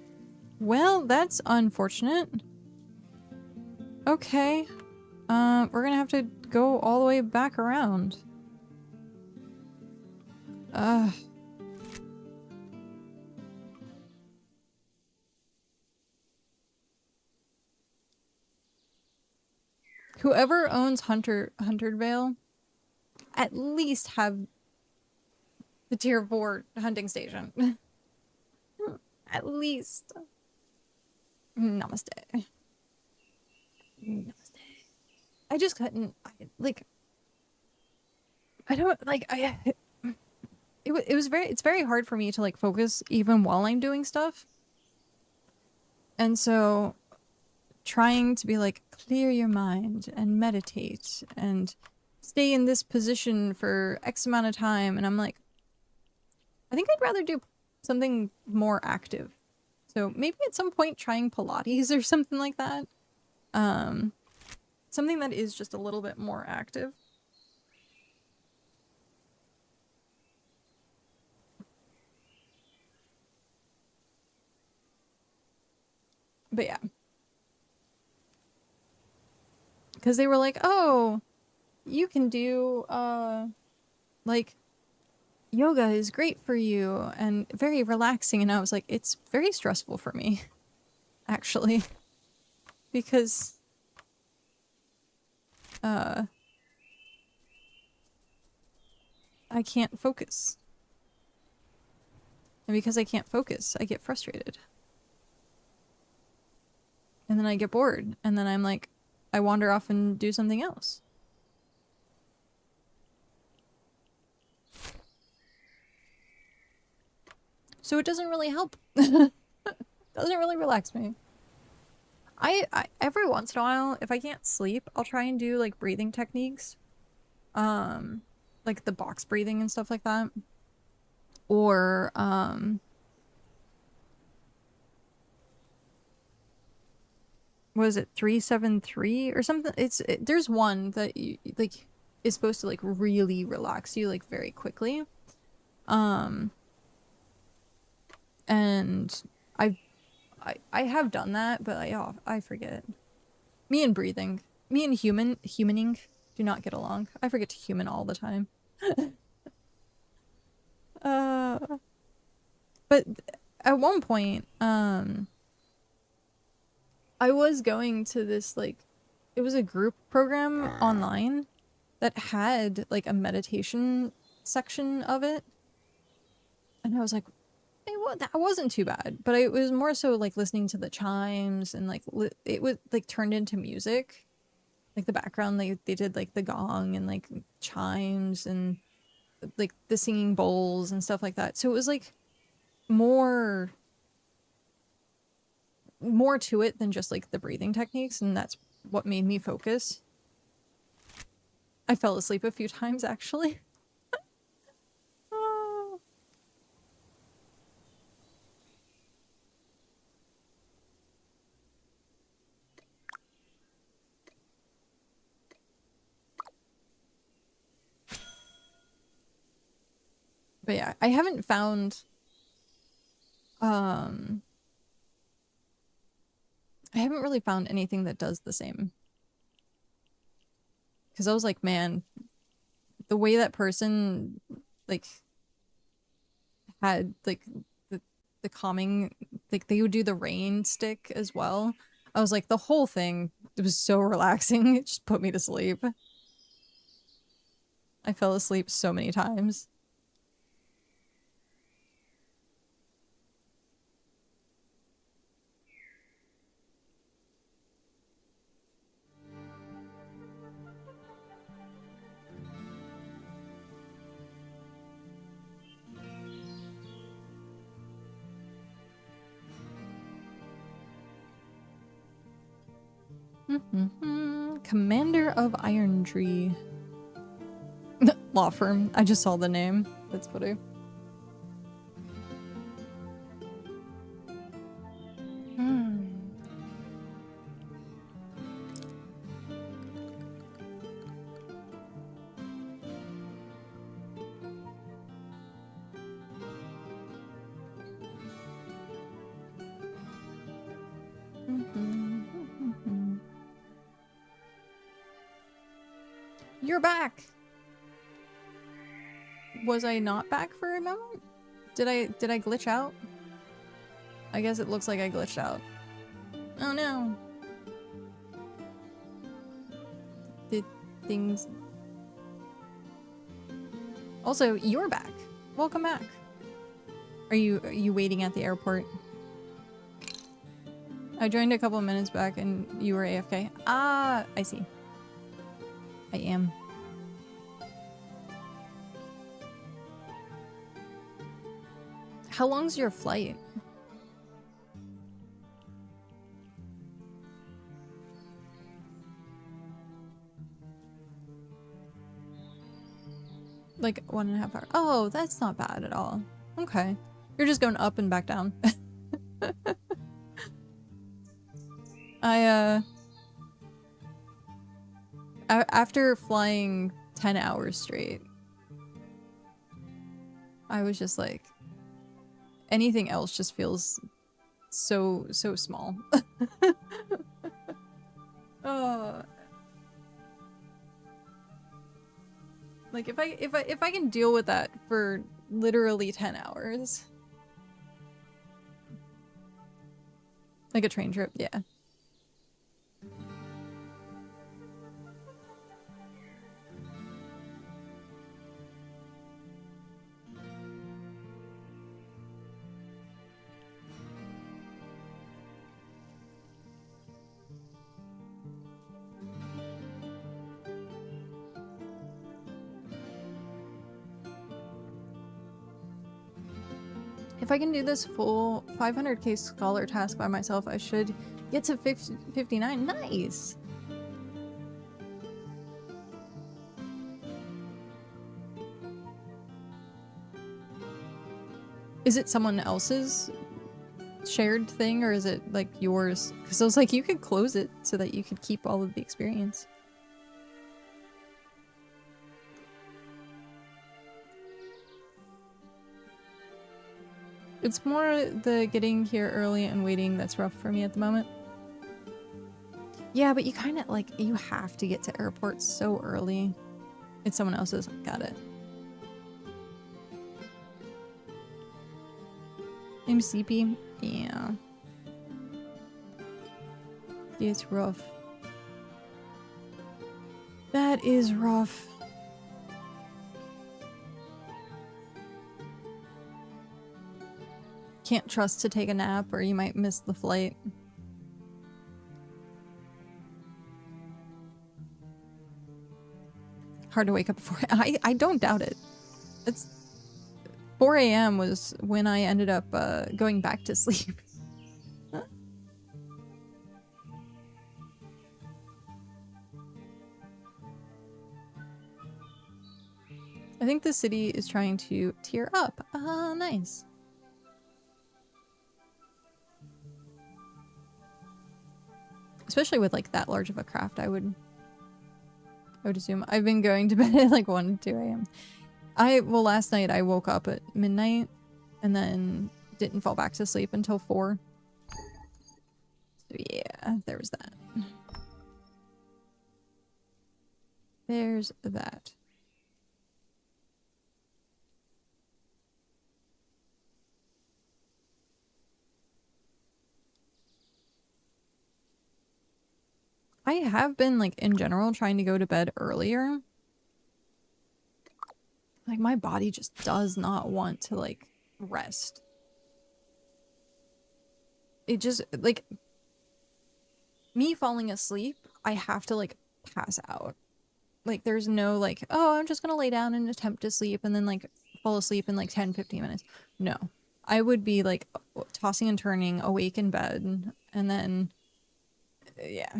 B: Well, that's unfortunate. Okay. We're gonna have to go all the way back around. Whoever owns Huntered Vale, at least have the tier 4 hunting station. At least. Namaste. Namaste. I just couldn't, it's very hard for me to like focus even while I'm doing stuff. And so trying to be like, clear your mind and meditate and stay in this position for X amount of time. And I'm like, I think I'd rather do something more active. So maybe at some point trying Pilates or something like that. Something that is just a little bit more active. But yeah. Because they were like, oh, you can do, like, yoga is great for you and very relaxing. And I was like, it's very stressful for me, actually, because I can't focus. And because I can't focus, I get frustrated. And then I get bored. And then I'm like, I wander off and do something else. So it doesn't really help. Doesn't really relax me. I every once in a while, if I can't sleep, I'll try and do like breathing techniques. Like the box breathing and stuff like that. Or what is it, 373 or something? There's one that you, like is supposed to like really relax you like very quickly. And I have done that, but I forget. Me and humaning do not get along. I forget to human all the time. But at one point, I was going to this like, it was a group program online that had like a meditation section of it, and I was like, that wasn't too bad, but it was more so like listening to the chimes and like it was like turned into music, like the background they did like the gong and like chimes and like the singing bowls and stuff like that. So it was like more to it than just like the breathing techniques, and that's what made me focus. I fell asleep a few times actually. But yeah, I haven't found I haven't really found anything that does the same. Because I was like, man, the way that person like had like the calming, like they would do the rain stick as well. I was like, the whole thing, it was so relaxing. It just put me to sleep. I fell asleep so many times. Commander of Iron Tree. Law firm. I just saw the name. That's funny. You're back. Was I not back for a moment? Did I glitch out? I guess it looks like I glitched out. Oh no. Did things... Also, you're back. Welcome back. Are you waiting at the airport? I joined a couple of minutes back and you were AFK. Ah, I see. I am. How long's your flight? Like 1.5 hours. Oh, that's not bad at all. Okay. You're just going up and back down. After flying 10 hours straight, I was just like, anything else just feels so small. Like if I can deal with that for literally 10 hours. Like a train trip, yeah. If I can do this full 500k scholar task by myself, I should get to 59. Nice! Is it someone else's shared thing, or is it like yours? Because I was like, you could close it so that you could keep all of the experience. It's more the getting here early and waiting that's rough for me at the moment. Yeah, but you kind of like, you have to get to airports so early. It's someone else's. Got it. I'm CP. Yeah. It's rough. That is rough. Can't trust to take a nap or you might miss the flight. Hard to wake up before. I don't doubt it. It's 4 a.m. was when I ended up going back to sleep. I think the city is trying to tier up. Ah, nice. Especially with like that large of a craft, I would assume. I've been going to bed at like 1 to 2 a.m. Well, last night I woke up at midnight and then didn't fall back to sleep until 4. So yeah, there was that. There's that. I have been, like, in general, trying to go to bed earlier. Like, my body just does not want to, like, rest. It just, like, me falling asleep, I have to, like, pass out. Like, there's no, like, oh, I'm just gonna lay down and attempt to sleep and then, like, fall asleep in, like, 10-15 minutes. No. I would be, like, tossing and turning, awake in bed, and then, yeah.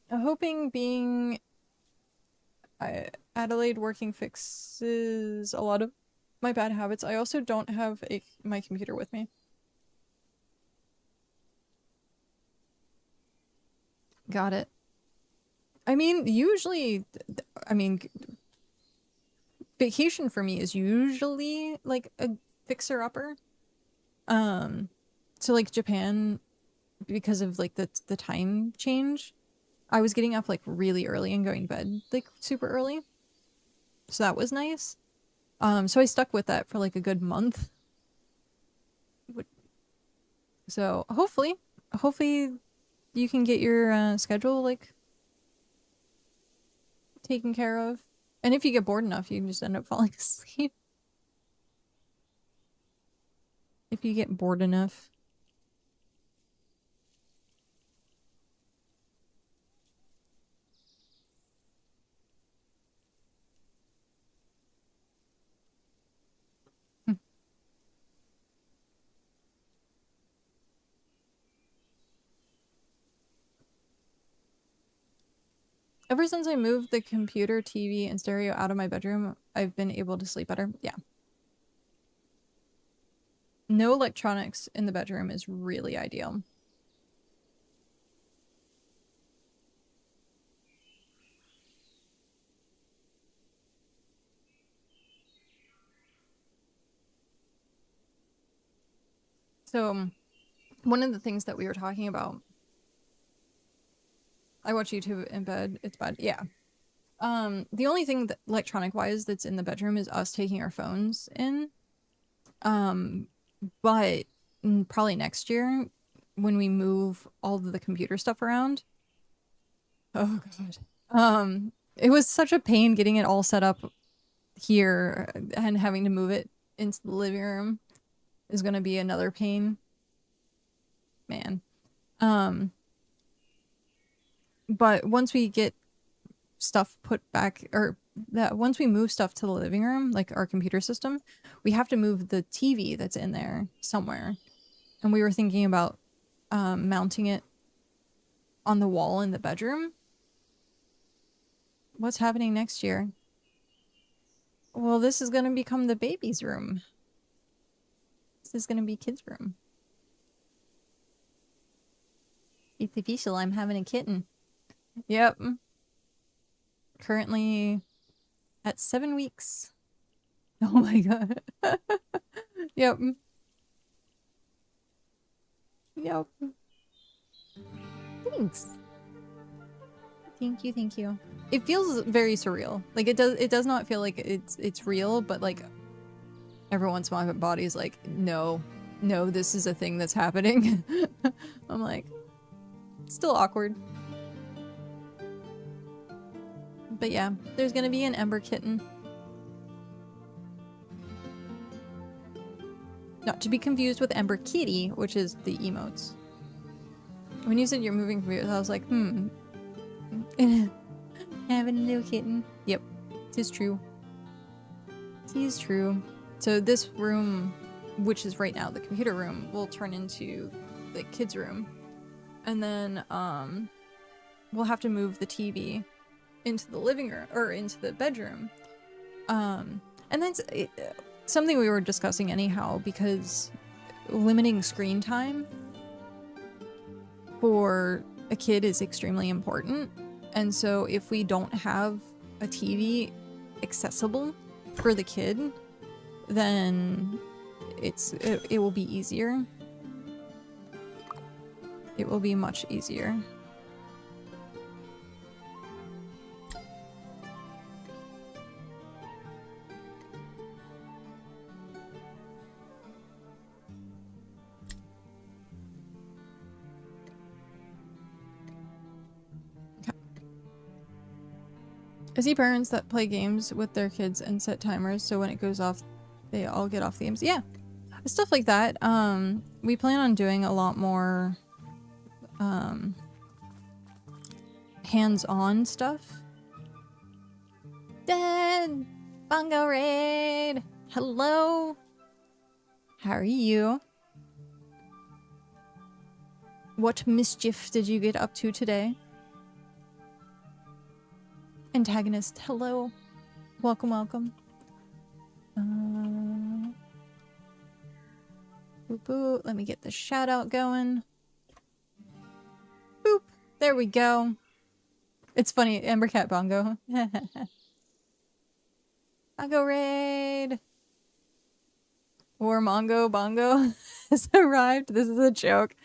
B: I'm hoping being Adelaide working fixes a lot of my bad habits. I also don't have my computer with me. Got it. I mean, usually, vacation for me is usually like a fixer-upper. So like Japan, because of like the time change, I was getting up like really early and going to bed like super early. So that was nice. So I stuck with that for like a good month. So hopefully you can get your schedule like taken care of. And if you get bored enough, you can just end up falling asleep. If you get bored enough. Ever since I moved the computer, TV, and stereo out of my bedroom, I've been able to sleep better. Yeah. No electronics in the bedroom is really ideal. So, one of the things that we were talking about I watch YouTube in bed. It's bad. Yeah. The only thing that electronic wise that's in the bedroom is us taking our phones in. But probably next year when we move all of the computer stuff around. Oh god. It was such a pain getting it all set up here and having to move it into the living room is gonna be another pain. Man. But once we get stuff put back, or that once we move stuff to the living room, like our computer system, we have to move the TV that's in there somewhere. And we were thinking about mounting it on the wall in the bedroom. What's happening next year? Well, this is gonna become the baby's room. This is gonna be kids' room. It's official, I'm having a kitten. Yep. Currently at 7 weeks. Oh my god. Yep. Yep. Thanks. Thank you, thank you. It feels very surreal. Like it does not feel like it's real, but like every once in a while my body's like, no, this is a thing that's happening. I'm like, it's still awkward. But yeah, there's gonna be an Ember kitten. Not to be confused with Ember Kitty, which is the emotes. When you said you're moving computers, I was like, having a little kitten. Yep, tis true. Tis true. So this room, which is right now the computer room, will turn into the kids' room. And then we'll have to move the TV into the living room, or into the bedroom. And that's something we were discussing anyhow, because limiting screen time for a kid is extremely important. And so if we don't have a TV accessible for the kid, then it will be easier. It will be much easier. I see parents that play games with their kids and set timers so when it goes off, they all get off the games. Yeah, stuff like that. We plan on doing a lot more hands-on stuff. Dead Bongo Raid! Hello! How are you? What mischief did you get up to today? Antagonist, hello. Welcome, welcome. Boop, boop. Let me get the shout out going. Boop. There we go. It's funny, emberKat Bongo. Bongo Raid! Or Mongo Bongo has arrived. This is a joke.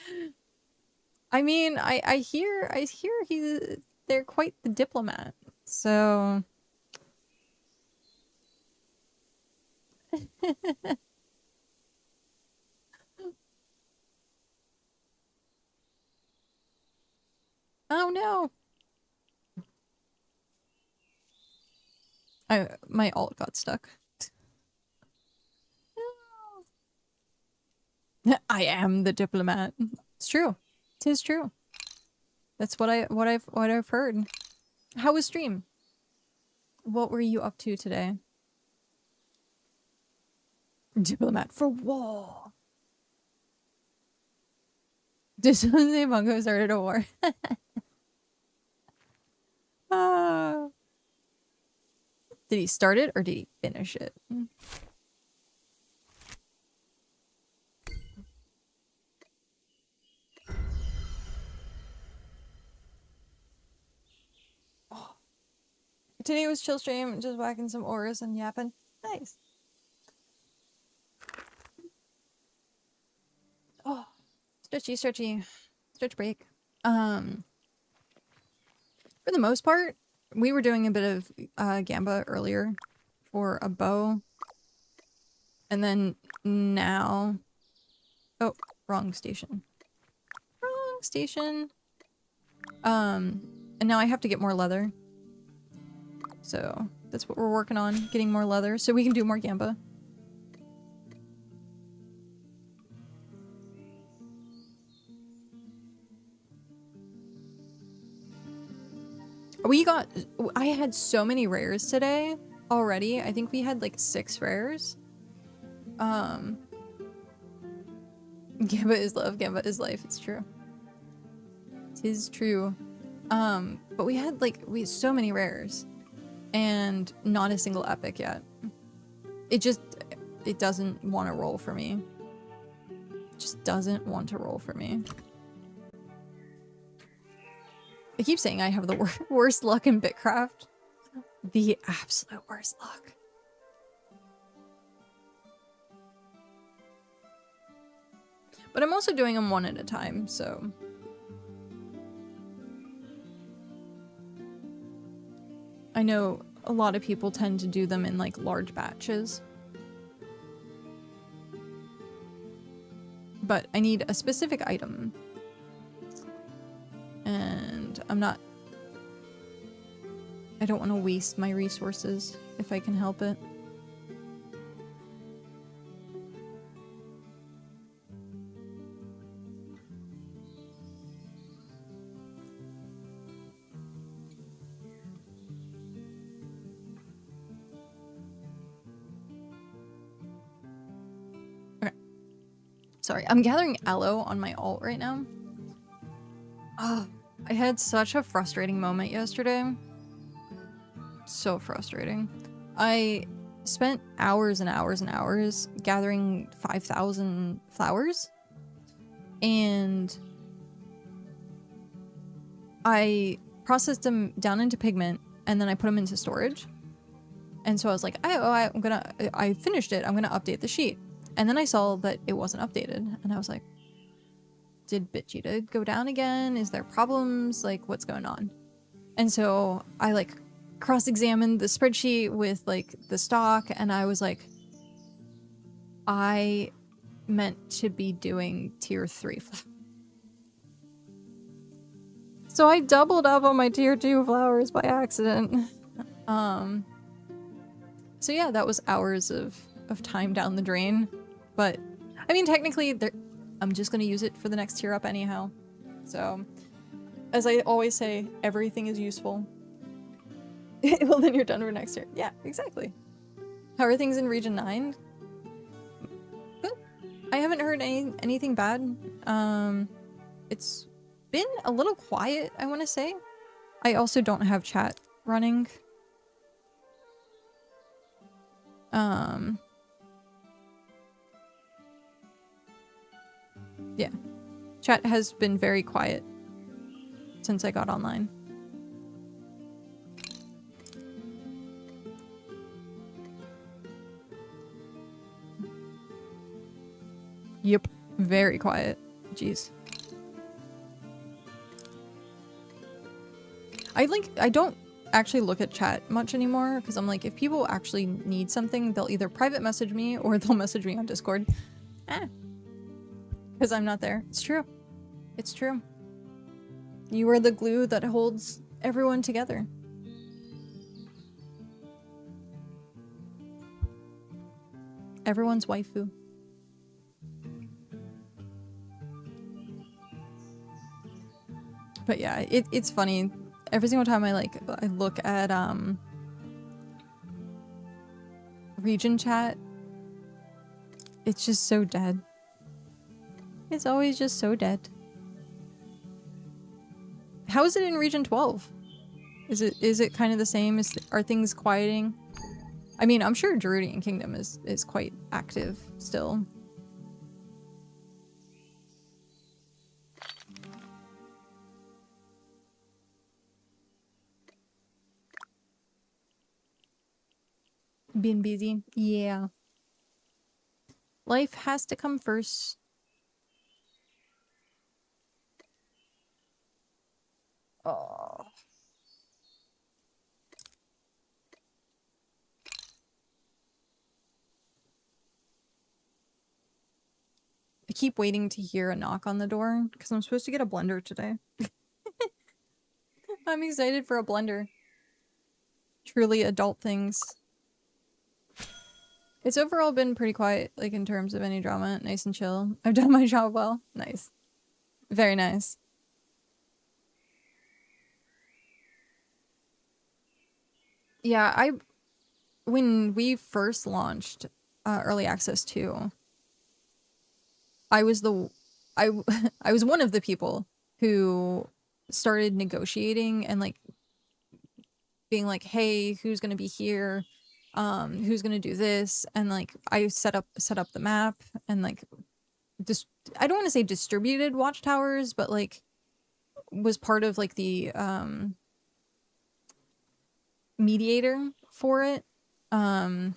B: I mean, I hear they're quite the diplomat. So oh no. My alt got stuck. I am the diplomat. It's true. It is true. That's what I've heard. How was stream? What were you up to today? Diplomat for war. Did someone say Mongo started a war? Ah. Did he start it or did he finish it? Oh. Today was chill stream, just whacking some auras and yapping. Nice. Oh, stretchy, stretch break. For the most part, we were doing a bit of gamba earlier for a bow. And then now... Oh, wrong station. Wrong station. And now I have to get more leather. So that's what we're working on, getting more leather so we can do more gamba. I had so many rares today already. I think we had like 6 rares. Gamba is love, Gamba is life. It's true. It is true. But we had so many rares and not a single epic yet. It doesn't want to roll for me. It just doesn't want to roll for me. I keep saying I have the worst luck in BitCraft. The absolute worst luck. But I'm also doing them one at a time, so... I know a lot of people tend to do them in like large batches. But I need a specific item. And I don't want to waste my resources if I can help it. Okay. Sorry, I'm gathering aloe on my alt right now. Oh, I had such a frustrating moment yesterday. So frustrating. I spent hours and hours and hours gathering 5,000 flowers. And I processed them down into pigment and then I put them into storage. And so I was like, I finished it. I'm gonna update the sheet. And then I saw that it wasn't updated. And I was like, did BitChita go down again? Is there problems? Like, what's going on? And so I like cross-examined the spreadsheet with like the stock and I was like, I meant to be doing tier 3 flowers. So I doubled up on my tier 2 flowers by accident. So yeah, that was hours of time down the drain. But I mean, technically, I'm just gonna use it for the next tier up anyhow. So, as I always say, everything is useful. Well, then you're done for next year. Yeah, exactly. How are things in Region 9? Good. I haven't heard anything bad. It's been a little quiet, I want to say. I also don't have chat running. Yeah. Chat has been very quiet since I got online. Yep. Very quiet. Jeez. I don't actually look at chat much anymore because I'm like, if people actually need something, they'll either private message me or they'll message me on Discord. Because I'm not there. It's true. It's true. You are the glue that holds everyone together. Everyone's waifu. But yeah, it's funny. Every single time I look at region chat, it's just so dead. It's always just so dead. How is it in Region 12? Is it kind of the same? Are things quieting? I mean, I'm sure Gerudian Kingdom is quite active still. Been busy? Yeah. Life has to come first. Oh. keep waiting to hear a knock on the door because I'm supposed to get a blender today. I'm excited for a blender. Truly adult things. It's overall been pretty quiet, like in terms of any drama. Nice and chill. I've done my job well. Nice. Very nice. Yeah, when we first launched early access 2, I was I was one of the people who started negotiating and like being like, hey, who's gonna be here? Who's gonna do this? And like I set up the map and like I don't want to say distributed watchtowers, but like was part of like the mediator for it. And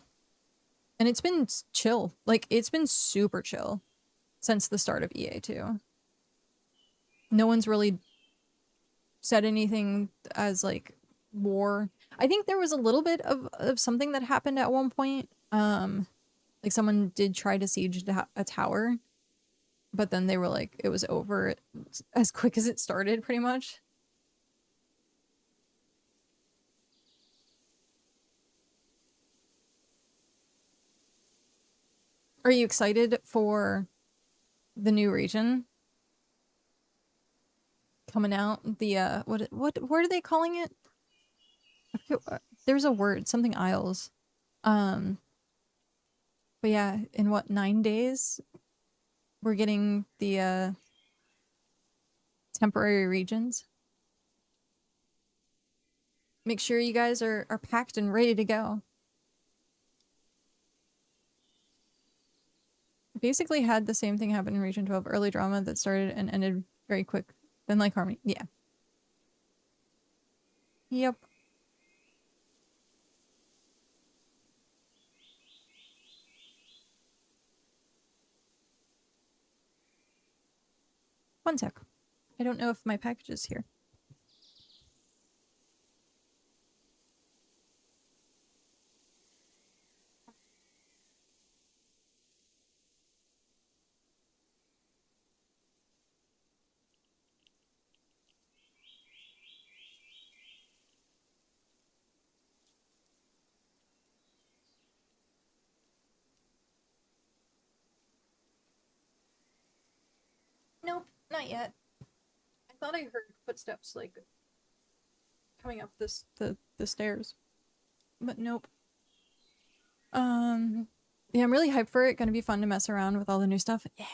B: it's been chill. Like it's been super chill since the start of EA2. No one's really said anything as like war. I think there was a little bit of something that happened at one point. Like someone did try to siege a tower, but then they were like, it was over as quick as it started, pretty much. Are you excited for the new region coming out? The what are they calling it? There's a word, something Isles. But yeah, in what, 9 days we're getting the temporary regions. Make sure you guys are packed and ready to go. Basically had the same thing happen in Region 12, early drama that started and ended very quick. Then like Harmony. Yeah. Yep. One sec. I don't know if my package is here. Nope, not yet. I thought I heard footsteps like coming up the stairs, but nope. Yeah, I'm really hyped for it. Gonna be fun to mess around with all the new stuff. Yeah.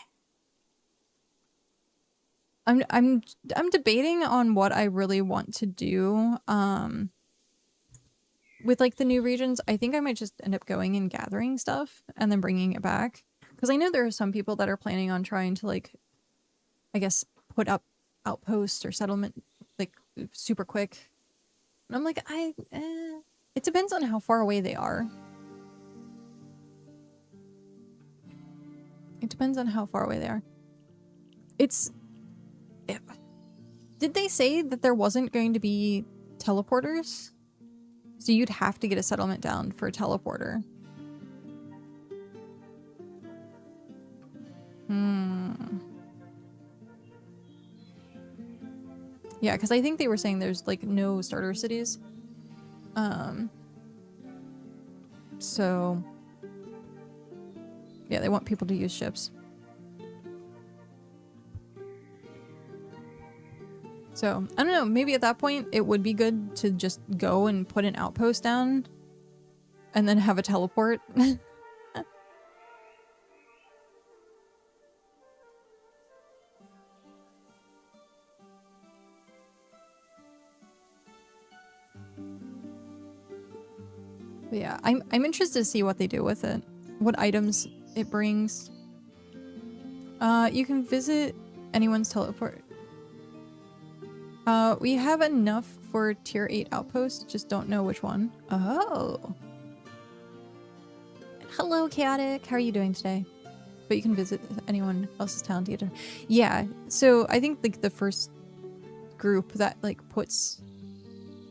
B: I'm debating on what I really want to do. With like the new regions, I think I might just end up going and gathering stuff and then bringing it back. Because I know there are some people that are planning on trying to like, I guess, put up outposts or settlement like super quick. And I'm like, it depends on how far away they are. It depends on how far away they are. Did they say that there wasn't going to be teleporters? So you'd have to get a settlement down for a teleporter. Yeah, because I think they were saying there's like no starter cities. So yeah, they want people to use ships. So I don't know, maybe at that point it would be good to just go and put an outpost down and then have a teleport. But yeah, I'm interested to see what they do with it. What items it brings. You can visit anyone's teleport. We have enough for tier 8 outposts, just don't know which one. Oh. Hello, Chaotic. How are you doing today? But you can visit anyone else's town to get to. Yeah, so I think like the first group that like puts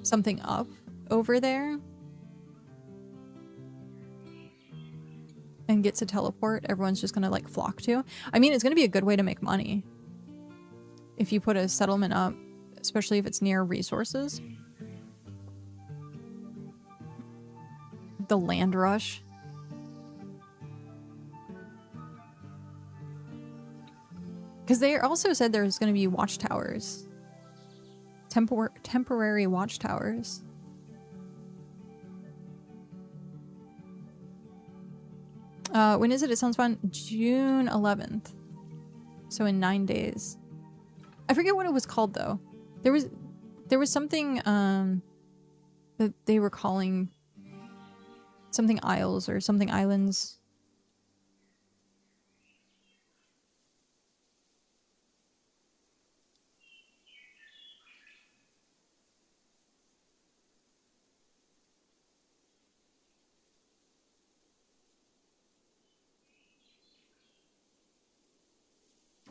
B: something up over there, and gets a teleport everyone's just gonna like flock to. I mean, it's gonna be a good way to make money if you put a settlement up, especially if it's near resources. The land rush. Because they also said there's going to be watchtowers. Temporary watchtowers. When is it? It sounds fun. June 11th. So in 9 days. I forget what it was called though. There was something that they were calling something isles or something islands.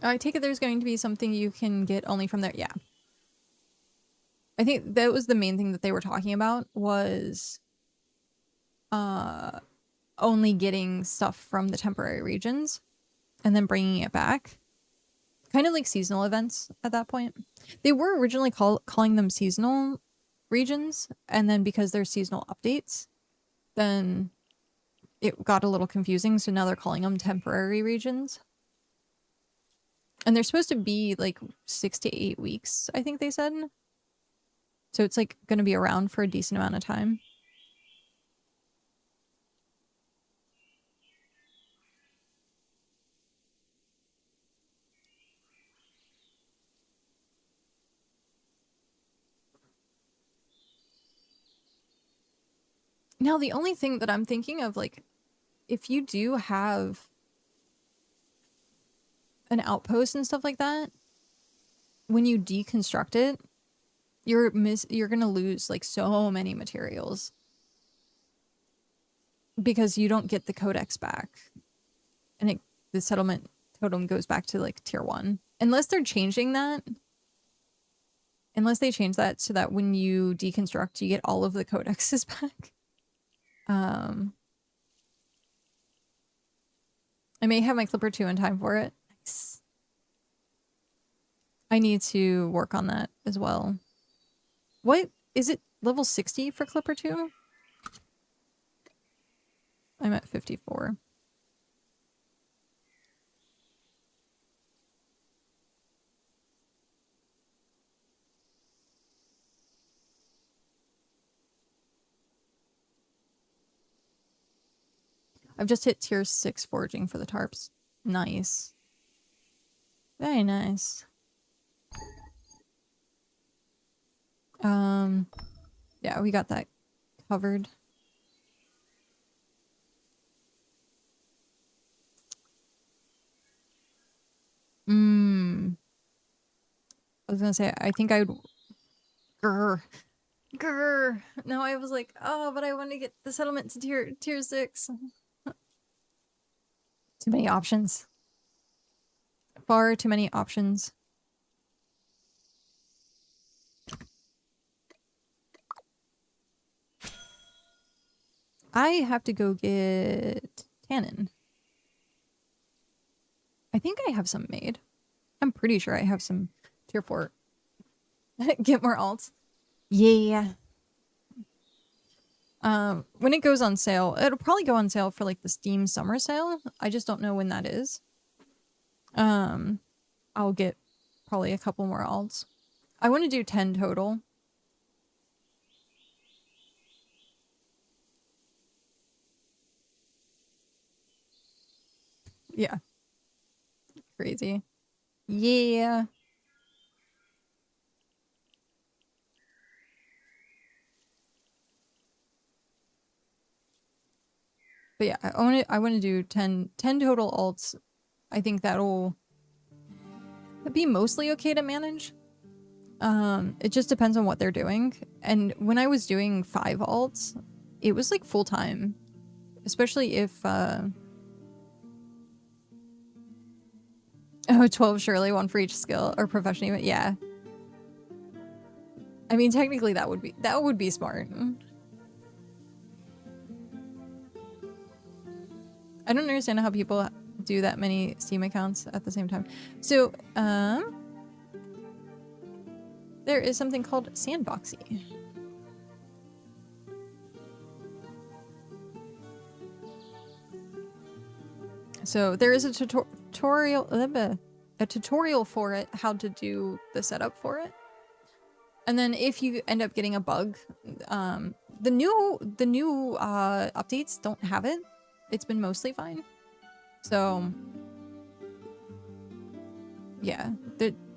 B: I take it there's going to be something you can get only from there. Yeah. I think that was the main thing that they were talking about was only getting stuff from the temporary regions and then bringing it back. Kind of like seasonal events at that point. They were originally calling them seasonal regions, and then because they're seasonal updates, then it got a little confusing, so now they're calling them temporary regions. And they're supposed to be like 6 to 8 weeks, I think they said. So it's like going to be around for a decent amount of time. Now, the only thing that I'm thinking of, like, if you do have an outpost and stuff like that, when you deconstruct it, you're gonna lose like so many materials because you don't get the codex back, and the settlement totem goes back to like tier 1 unless they're changing that. Unless they change that so that when you deconstruct, you get all of the codexes back. I may have my Clipper 2 in time for it. Nice. I need to work on that as well. What? Is it level 60 for Clipper 2? I'm at 54. I've just hit tier 6 foraging for the tarps. Nice. Very nice. Yeah, we got that covered. I was gonna say, I think I would... Grr. No, I was like, oh, but I want to get the settlement to tier 6. Too many options. Far too many options. I have to go get tannin. I think I have some made. I'm pretty sure I have some tier 4. Get more alts. Yeah. When it goes on sale, it'll probably go on sale for like the Steam summer sale. I just don't know when that is. I'll get probably a couple more alts. I want to do 10 total. Yeah. Crazy. Yeah. But yeah, I want to do 10 total alts. I think that'll be mostly okay to manage. It just depends on what they're doing. And when I was doing 5 alts, it was like full time. Especially if oh, 12 surely, 1 for each skill or profession even. Yeah. I mean, technically that would be smart. I don't understand how people do that many Steam accounts at the same time. So, there is something called Sandboxy. So there is a tutorial for it, how to do the setup for it. And then if you end up getting a bug, the new updates don't have it. It's been mostly fine. So yeah,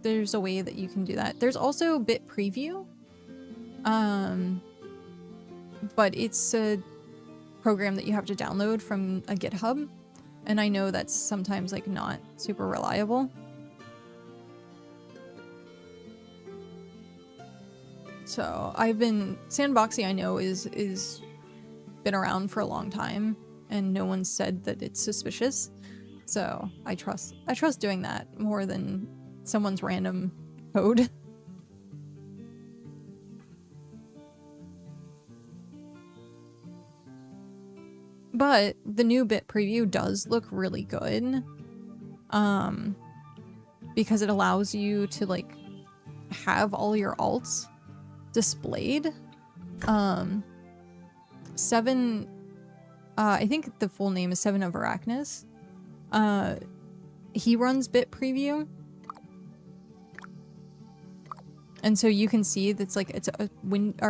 B: there's a way that you can do that. There's also Bit Preview, but it's a program that you have to download from a GitHub, and I know that's sometimes like not super reliable. So Sandboxy I know is been around for a long time, and no one said that it's suspicious. So I trust doing that more than someone's random code. But the new Bit Preview does look really good. Because it allows you to like have all your alts displayed. I think the full name is 7 of Arachnus. He runs Bit Preview. And so you can see that's like it's a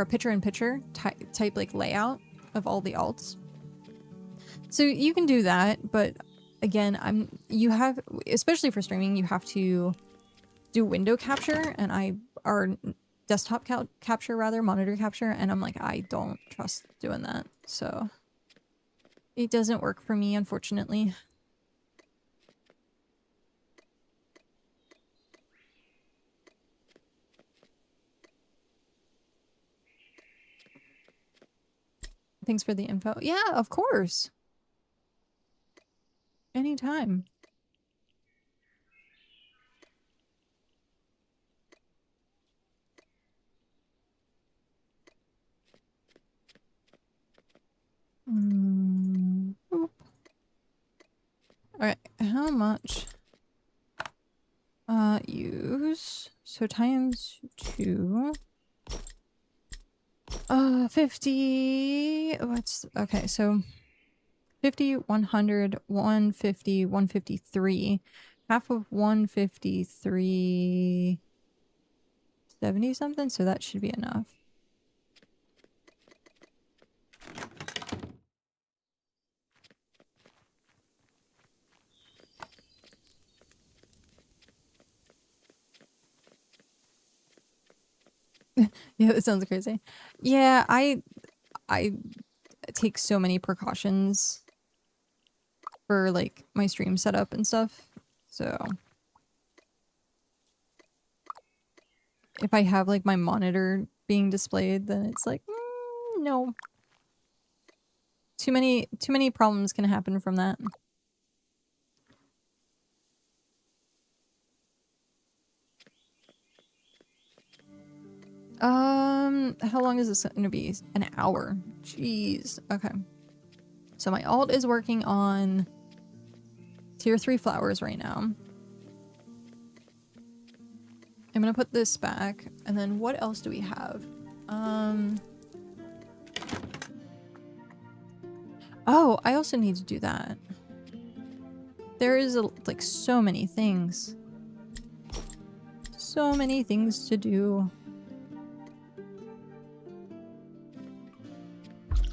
B: picture-in-picture type like layout of all the alts. So you can do that, but again, especially for streaming, you have to do window capture or desktop capture rather, monitor capture, and I'm like, I don't trust doing that. So it doesn't work for me, unfortunately. Thanks for the info. Yeah, of course. Anytime. Boop. Alright, how much? Use. So times 2. 50. Okay, so 50, 100, 150, 153. Half of 153. 70 something, so that should be enough. Yeah, that sounds crazy. Yeah, I take so many precautions for like my stream setup and stuff. So if I have like my monitor being displayed, then it's like no. Too many problems can happen from that. How long is this gonna be? An hour. Jeez. Okay. So my alt is working on tier 3 flowers right now. I'm gonna put this back, and then what else do we have? Oh, I also need to do that. There is like so many things. So many things to do.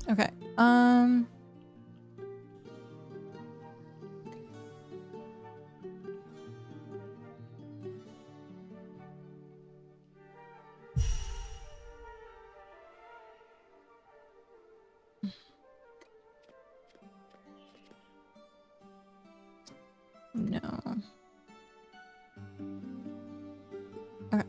B: Okay. No. Okay.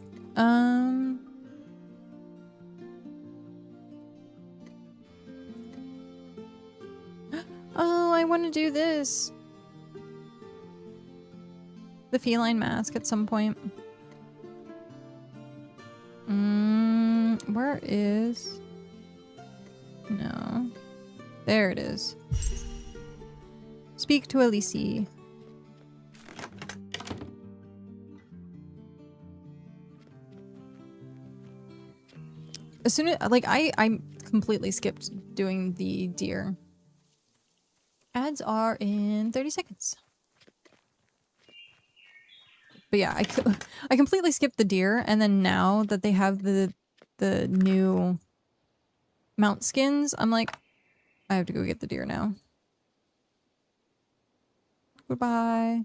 B: Oh, I want to do this. The feline mask at some point. Where is... No. There it is. speak to Elise. As soon as, like, I completely skipped doing the deer. Ads are in 30 seconds. But yeah, I completely skipped the deer, and then now that they have the new mount skins, I'm like, I have to go get the deer now. Goodbye.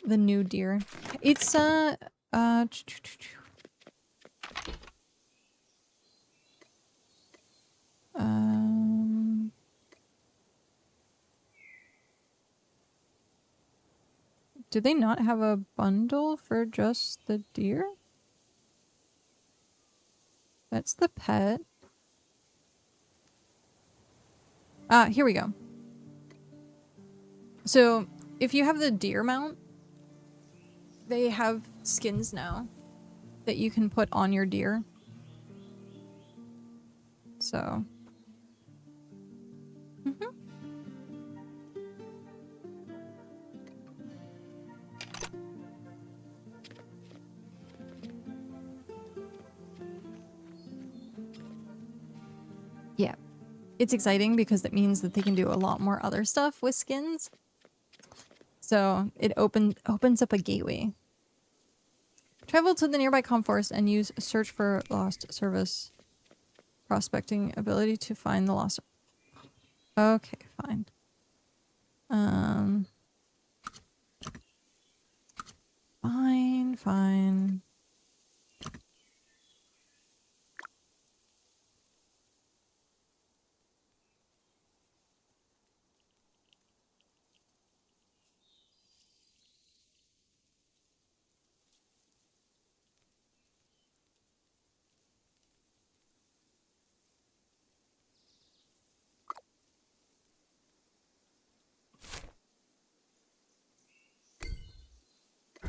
B: The new deer. It's do they not have a bundle for just the deer? That's the pet. Here we go. So, if you have the deer mount, they have skins now that you can put on your deer. So. Yeah. It's exciting because that means that they can do a lot more other stuff with skins. So it opens up a gateway. Travel to the nearby calm forest and use search for lost service prospecting ability to find the lost. Okay, fine. Fine.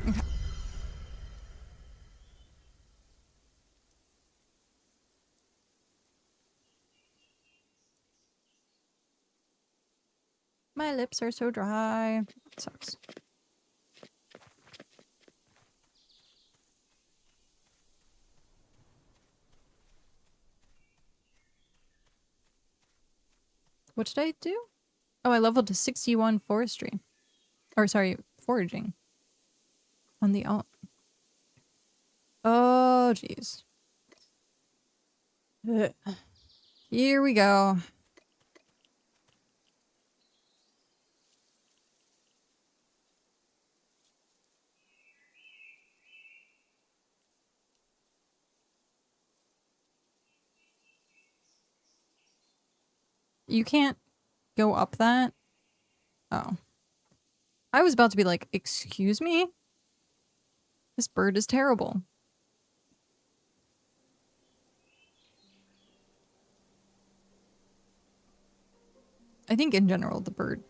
B: Okay. My lips are so dry. It sucks. What did I do? Oh, I leveled to 61 forestry. Or sorry, foraging. On the alt. Oh, jeez. Here we go. You can't go up that? Oh. I was about to be like, excuse me? This bird is terrible. I think in general the bird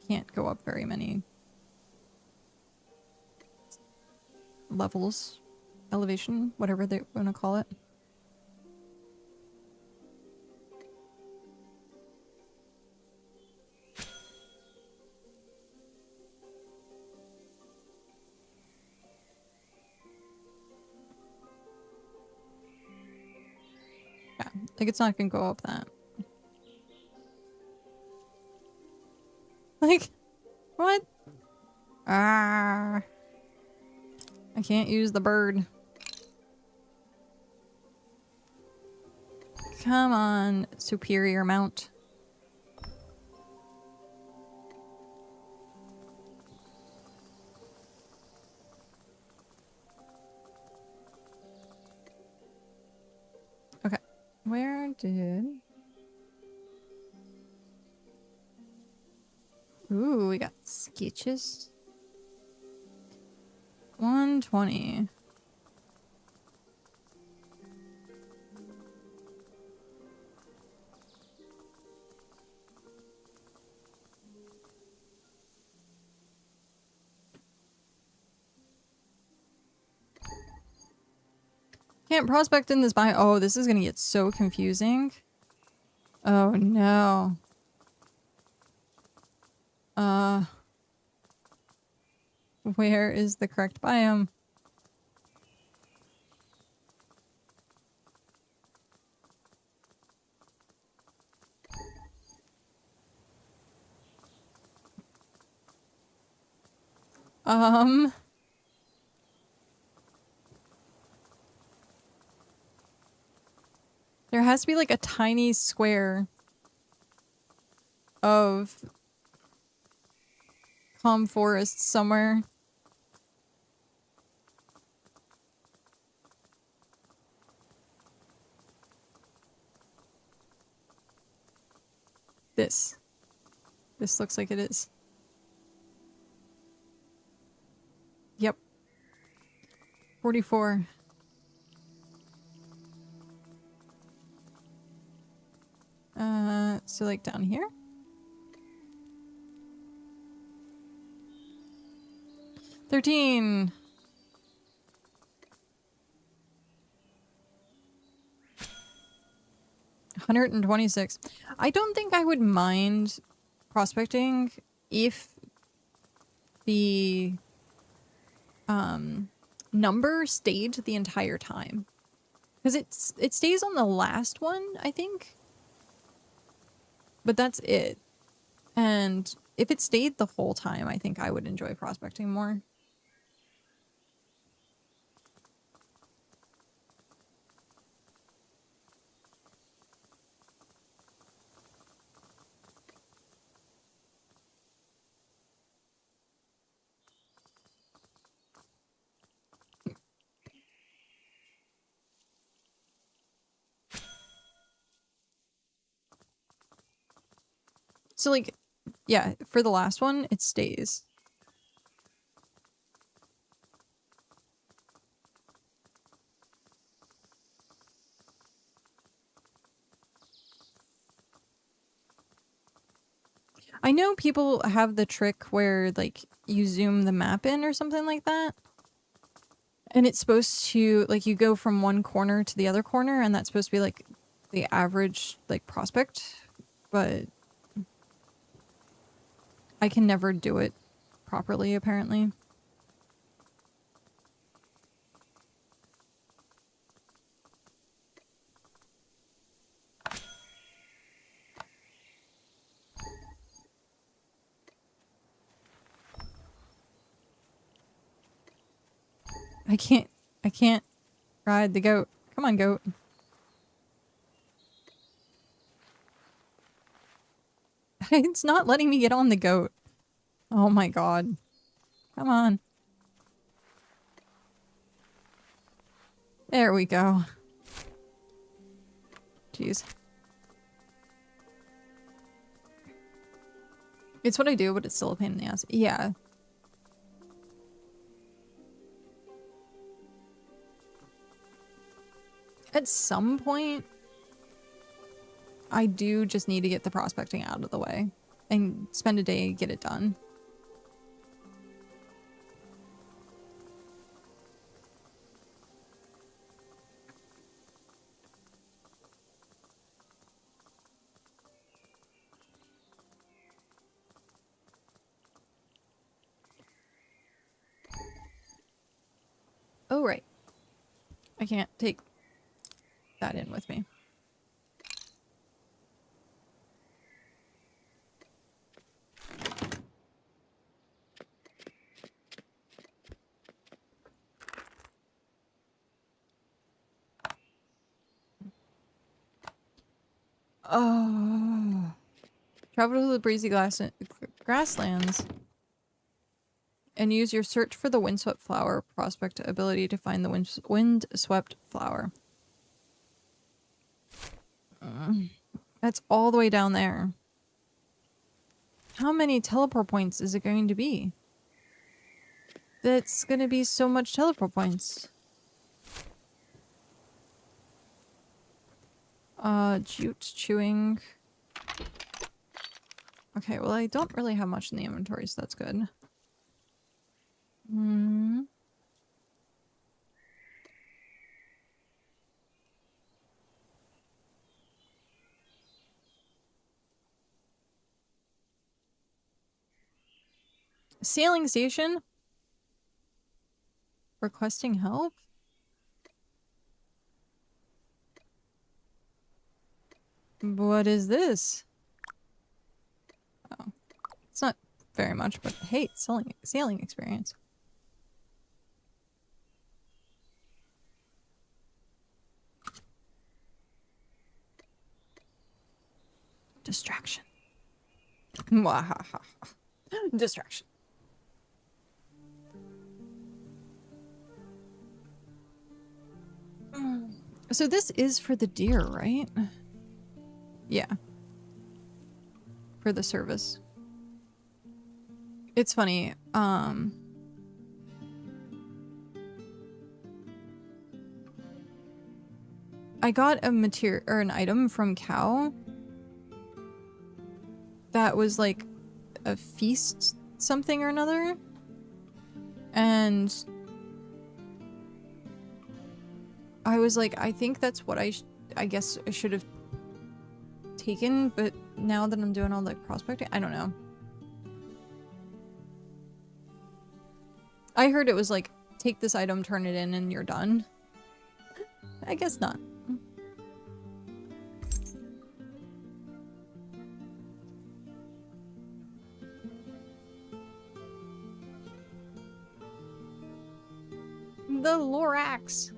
B: can't go up very many levels, elevation, whatever they want to call it. Yeah, like it's not gonna go up that. Like, what? Ah. I can't use the bird. Come on, superior mount. Okay. Where did... Ooh, we got sketches. 120. can't prospect in this biome. Oh, this is gonna get so confusing. Oh no. Where is the correct biome? There has to be like a tiny square of calm forest somewhere. This looks like it is. Yep. 44. So like down here? $13. 126. I don't think I would mind prospecting if the number stayed the entire time. Because it stays on the last one, I think. But that's it. And if it stayed the whole time, I think I would enjoy prospecting more. So like, yeah, for the last one, it stays. I know people have the trick where like you zoom the map in or something like that. And it's supposed to, like, you go from one corner to the other corner, and that's supposed to be like the average like prospect, but I can never do it properly apparently. I can't ride the goat. Come on, goat. It's not letting me get on the goat. Oh my god. Come on. There we go. Jeez. It's what I do, but it's still a pain in the ass. Yeah. At some point, I do just need to get the prospecting out of the way and spend a day, get it done. Oh, right. I can't take that in with me. Oh. Travel to the breezy grasslands and use your search for the windswept flower prospect ability to find the windswept flower. That's all the way down there. How many teleport points is it going to be? That's going to be so much teleport points. Jute chewing. Okay, well I don't really have much in the inventory, so that's good. Sailing station? Requesting help? What is this? Oh. It's not very much, but hey, sailing experience. Distraction. Mwahaha. Distraction. So this is for the deer, right? Yeah. For the service. It's funny. I got a material or an item from Cow that was like a feast something or another. And I was like, I think that's what I guess I should have taken, but now that I'm doing all the prospecting, I don't know. I heard it was like, take this item, turn it in, and you're done. I guess not. The Lorax.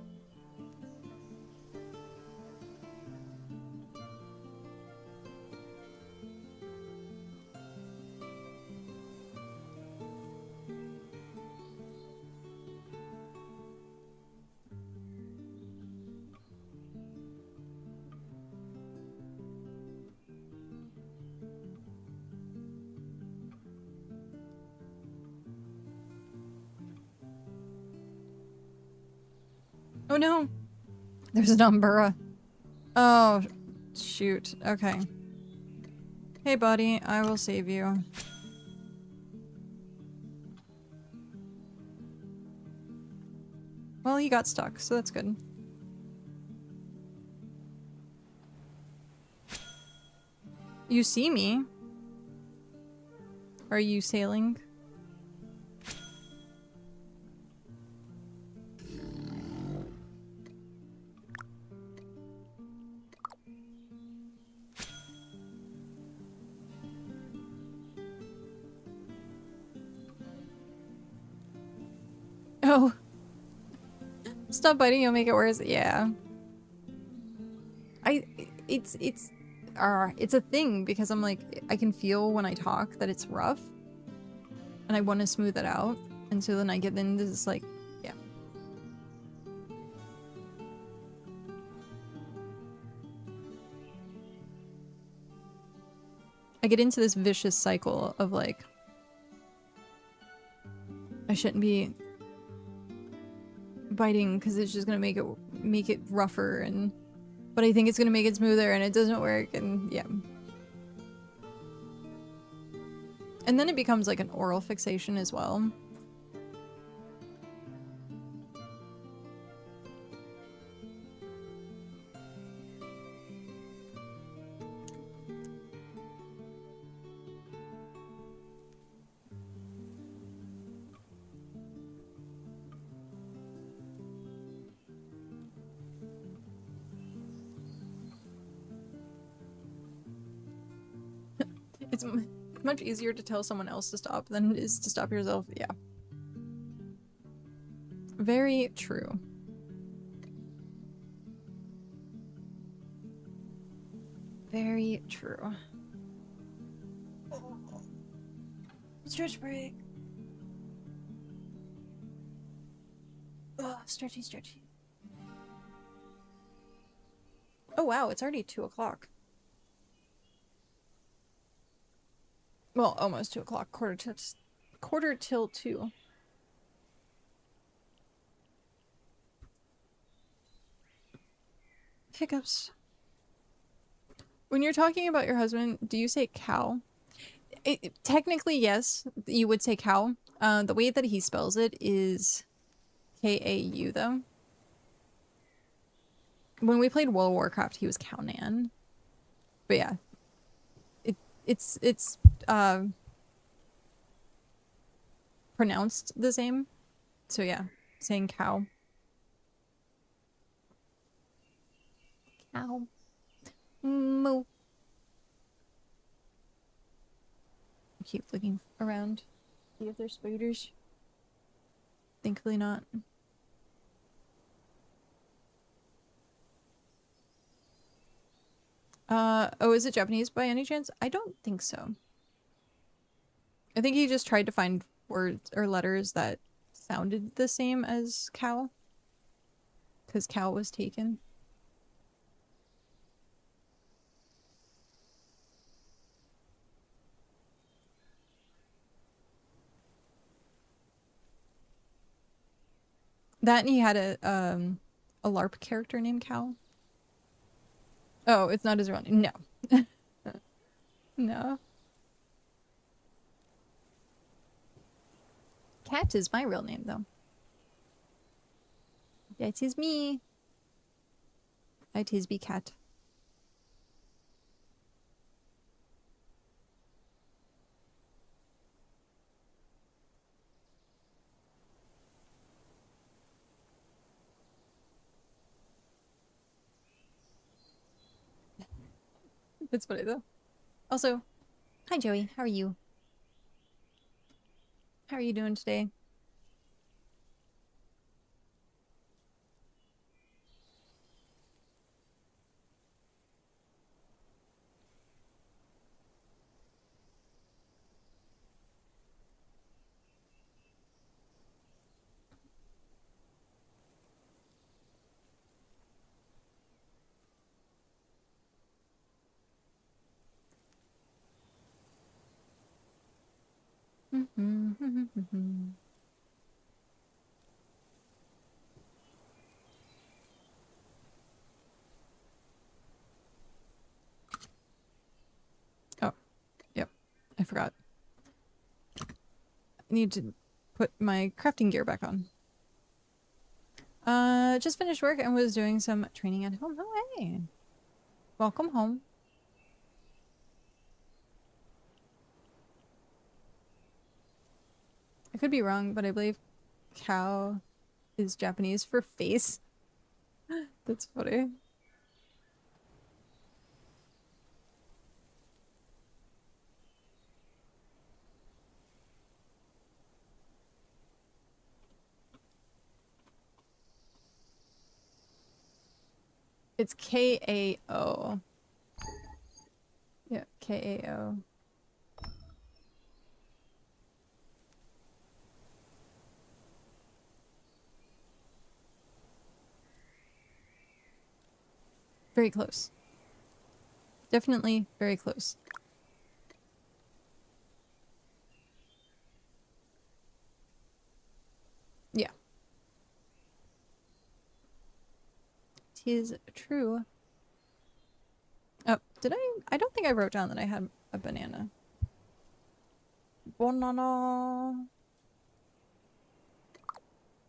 B: Oh no! There's an Umbra. Oh, shoot. Okay. Hey buddy, I will save you. Well, he got stuck, so that's good. You see me? Are you sailing? Oh. Stop biting, you'll make it worse. Yeah. It's a thing because I'm like, I can feel when I talk that it's rough. And I want to smooth it out. And so then I get into this like, yeah. I get into this vicious cycle of like, I shouldn't be biting because it's just gonna make it rougher, and but I think it's gonna make it smoother and it doesn't work, and yeah. And then it becomes like an oral fixation as well. It's much easier to tell someone else to stop than it is to stop yourself. Yeah. Very true. Very true. Stretch break. Oh, stretchy, stretchy. Oh wow, it's already 2 o'clock. Well, almost 2 o'clock. Quarter till 2. Hiccups. When you're talking about your husband, do you say cow? Technically, yes, you would say cow. The way that he spells it is K-A-U, though. When we played World of Warcraft, he was Cownan. But yeah. It's pronounced the same. So yeah, saying cow. Cow. Moo. Keep looking around. See if there's spiders. Thankfully not. Oh, is it Japanese by any chance? I don't think so. I think he just tried to find words or letters that sounded the same as cow. Because cow was taken. That and he had a LARP character named Cow. Oh, it's not his real name. No. No. Cat is my real name, though. That is me. It is be cat. That's funny, though. Also, hi, Joey. How are you? How are you doing today? Oh, yep. I forgot. I need to put my crafting gear back on. Just finished work and was doing some training at home. Oh, hey. Welcome home. I could be wrong, but I believe cow is Japanese for face. That's funny. It's K-A-O. Yeah, K-A-O. Very close. Definitely very close. Yeah. Tis true. Oh, did I? I don't think I wrote down that I had a banana. Banana.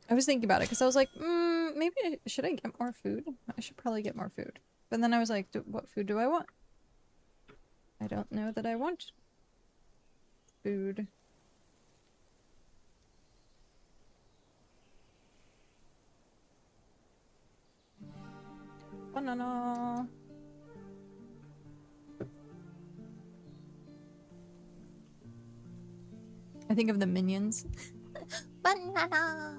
B: I was thinking about it because I was like, maybe should I get more food? I should probably get more food. But then I was like, what food do I want? I don't know that I want food. Banana. I think of the minions. Banana.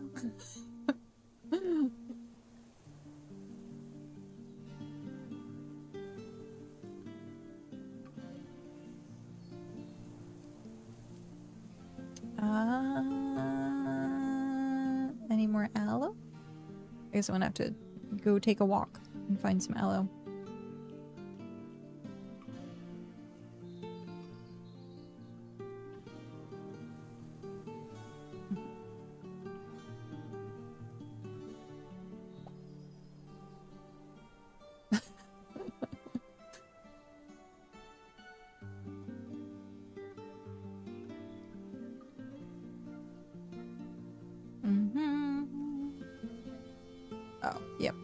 B: Any more aloe? I guess I'm gonna have to go take a walk and find some aloe. Oh, yep.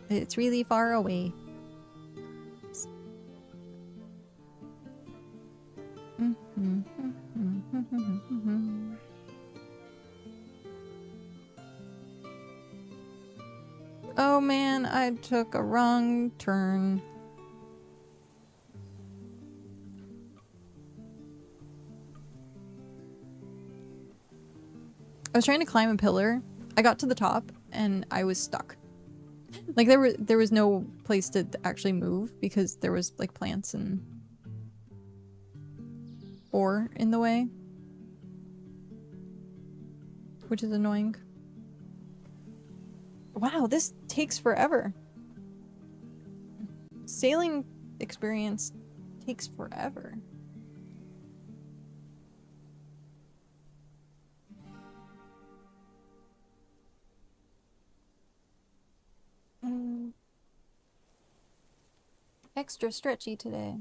B: It's really far away. Oh man, I took a wrong turn. I was trying to climb a pillar. I got to the top and I was stuck. Like there was no place to actually move because there was like plants and ore in the way, which is annoying. Wow, this takes forever. Sailing experience takes forever. Extra stretchy today.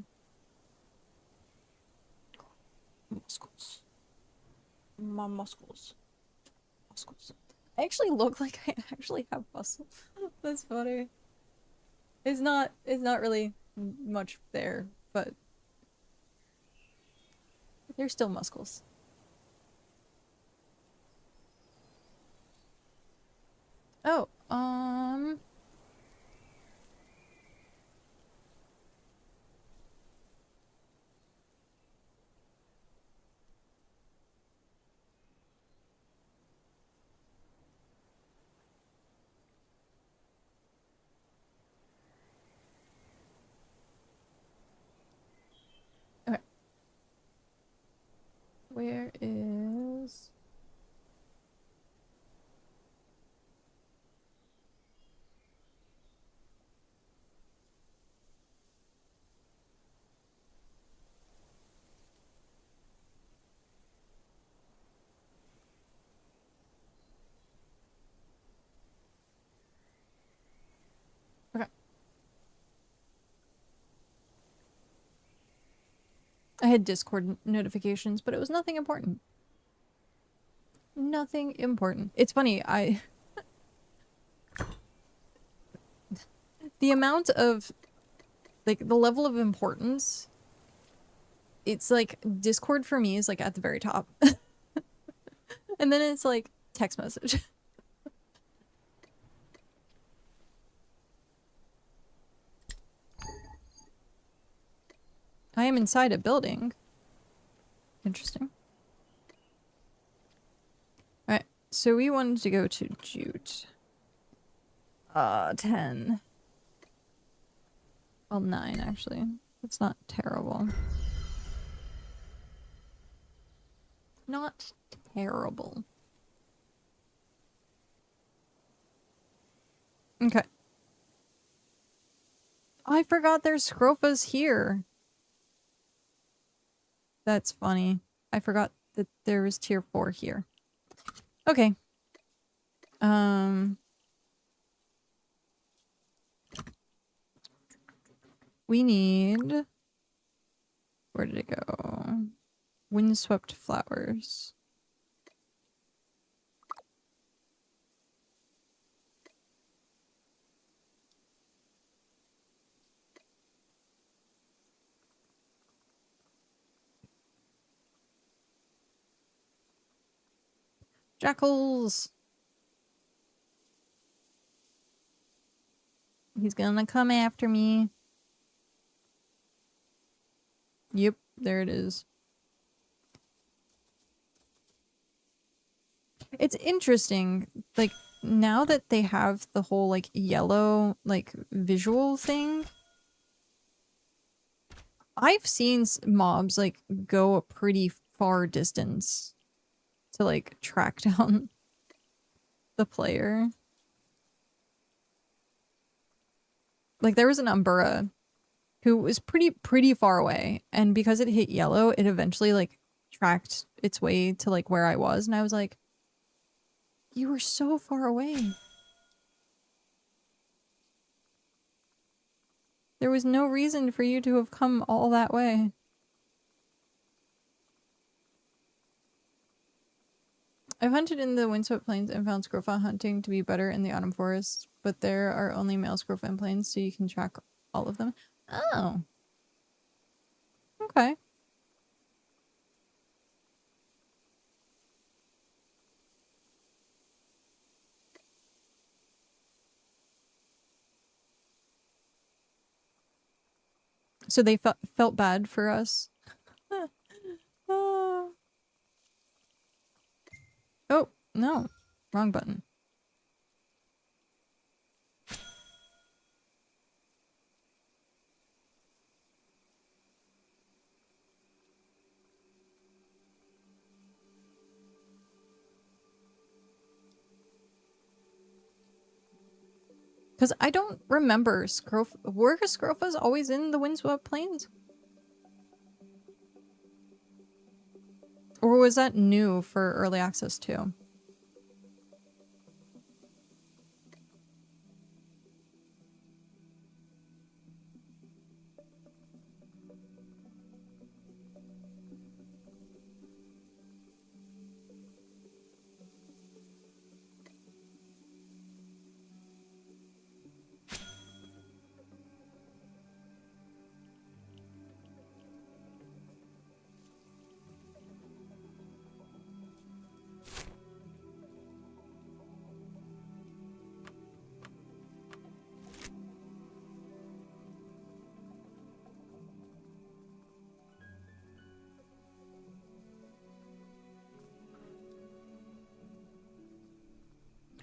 B: Muscles. My muscles. Muscles. I actually look like I actually have muscle. That's funny. It's not really much there, but they're still muscles. Oh, okay. Where is... Okay. I had Discord notifications, but it was nothing important. Nothing important. It's funny, the amount of, like, the level of importance, it's like, Discord for me is, like, at the very top. And then it's, like, text message. I am inside a building. Interesting. Alright, so we wanted to go to Jute. 10. Well, 9, actually. That's not terrible. Not terrible. Okay. I forgot there's Scrofas here. That's funny. I forgot that there was tier 4 here. Okay. We need... Where did it go? Windswept flowers. Jackals! He's gonna come after me. Yep, there it is. It's interesting, like, now that they have the whole, like, yellow, like, visual thing, I've seen mobs, like, go a pretty far distance to, like, track down the player. Like, there was an Umbra who was pretty far away, and because it hit yellow, it eventually, like, tracked its way to, like, where I was, and I was like, you were so far away. There was no reason for you to have come all that way. I've hunted in the windswept plains and found Scrofa hunting to be better in the autumn forest, but there are only male Scrofa in plains, so you can track all of them. Oh. Okay. So they felt bad for us. Oh, no. Wrong button. Because I don't remember were Scrofas always in the Windswept Plains? Or was that new for early access too?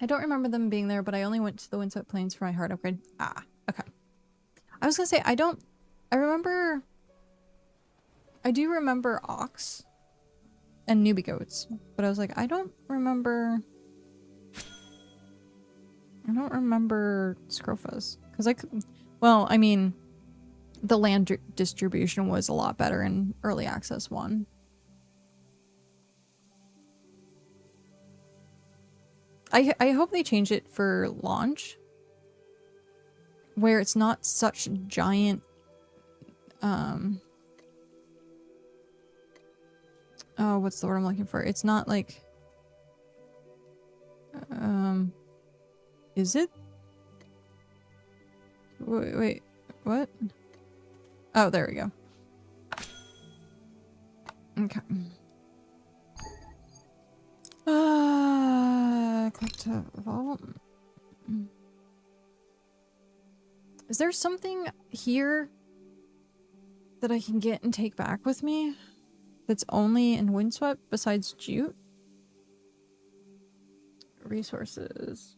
B: I don't remember them being there, but I only went to the Windswept Plains for my hard upgrade. Ah, okay. I was gonna say, I do remember Ox and newbie goats, but I was like, I don't remember Scrofas. Because well, I mean, the land distribution was a lot better in early access 1. I hope they change it for launch, where it's not such giant oh, what's the word I'm looking for? It's not like is it? Wait, what? Oh, there we go. Okay. Click to vault. Is there something here that I can get and take back with me that's only in Windswept besides Jute? Resources.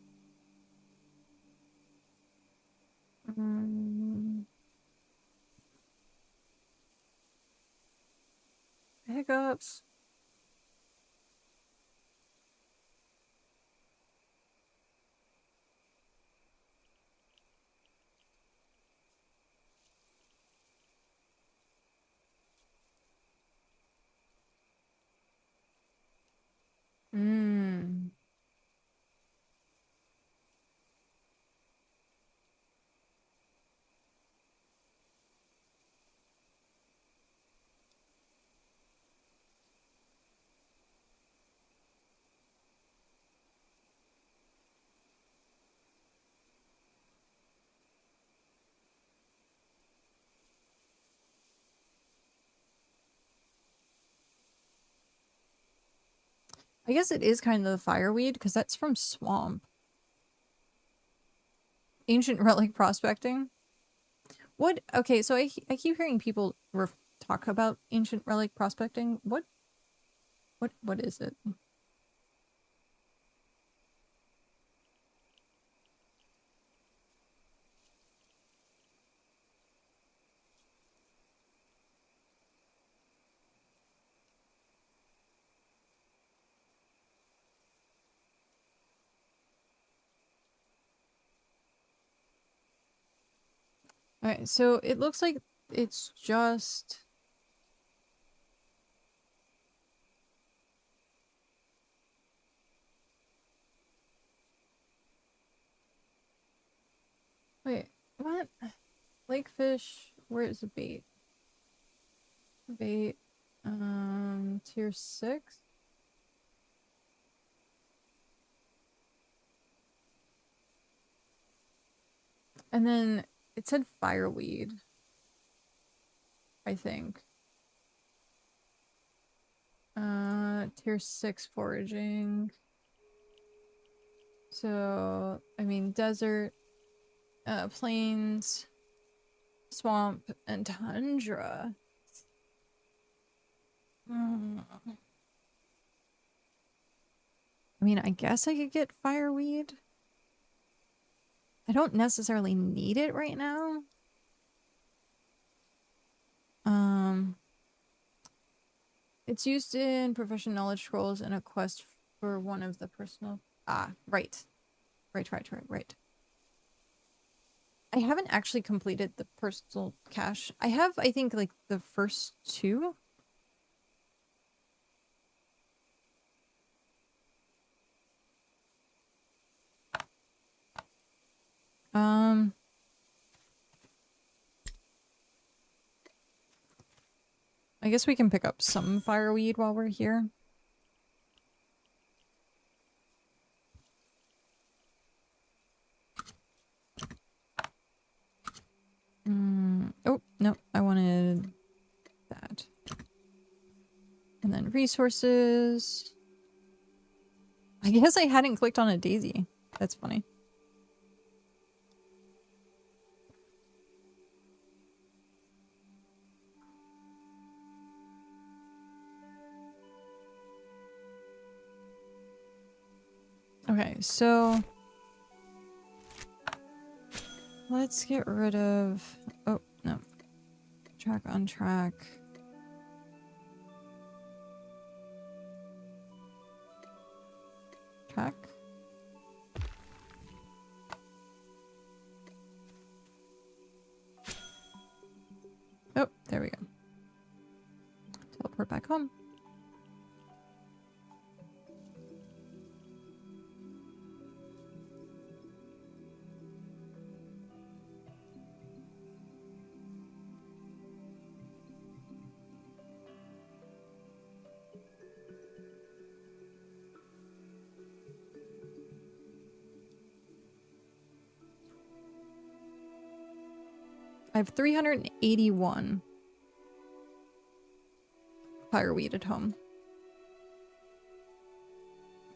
B: Hiccups. I guess it is kind of the fireweed because that's from Swamp. Ancient relic prospecting. What? Okay, so I keep hearing people talk about ancient relic prospecting. What is it? Alright, so it looks like it's just... Wait, what? Lakefish, where is the bait? Bait, tier 6? And then it said fireweed, I think. Tier 6 foraging. So, I mean, desert, plains. Swamp and tundra. I mean, I guess I could get fireweed. I don't necessarily need it right now. It's used in profession knowledge scrolls and a quest for one of the personal... Ah, right. Right. I haven't actually completed the personal cache. I have, I think, like, the first two. I guess we can pick up some fireweed while we're here. Oh, no, I wanted that. And then resources. I guess I hadn't clicked on a daisy. That's funny. Okay, so let's get rid of... Oh, no. Track on track. Track. Oh, there we go. Teleport back home. I have 381 fireweed at home.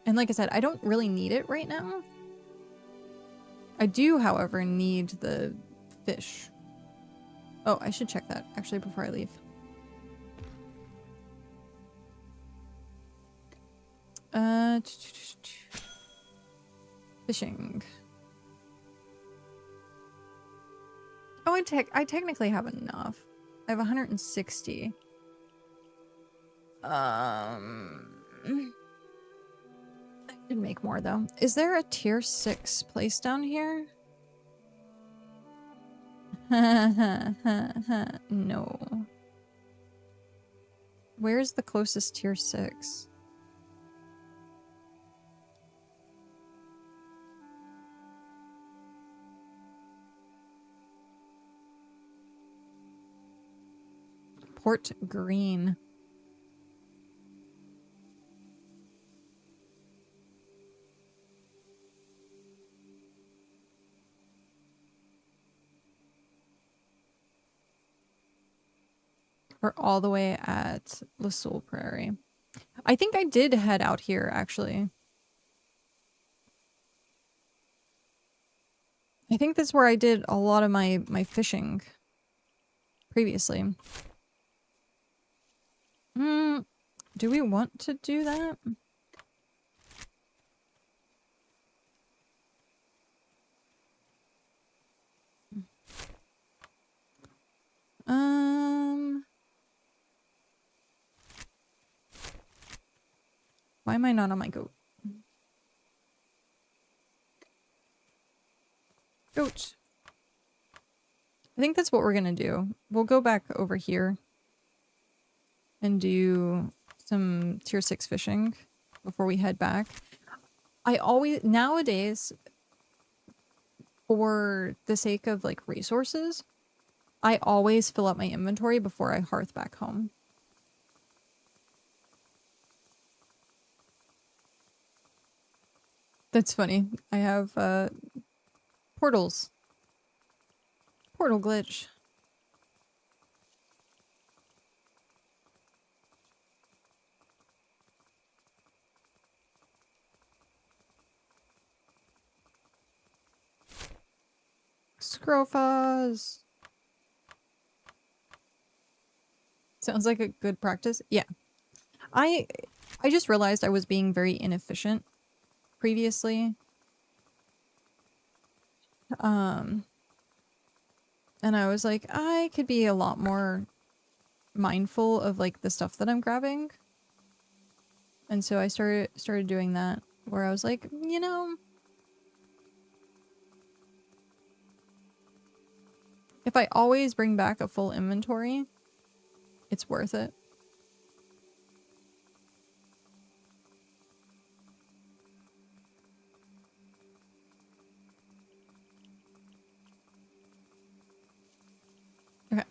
B: And like I said, I don't really need it right now. I do, however, need the fish. Oh, I should check that actually before I leave. Fishing. Oh, I technically have enough. I have 160. I should make more though. Is there a tier 6 place down here? No. Where's the closest tier 6? Port Green. We're all the way at LaSalle Prairie. I think I did head out here, actually. I think that's where I did a lot of my fishing previously. Do we want to do that? Why am I not on my goat? Goat. I think that's what we're gonna do. We'll go back over here and do some tier 6 fishing before we head back. I always, nowadays, for the sake of like resources, I always fill up my inventory before I hearth back home. That's funny. I have portals. Portal glitch. Scrofuzz. Sounds like a good practice. Yeah. I just realized I was being very inefficient previously. And I was like, I could be a lot more mindful of like the stuff that I'm grabbing. And so I started doing that where I was like, you know, if I always bring back a full inventory, it's worth it. Okay.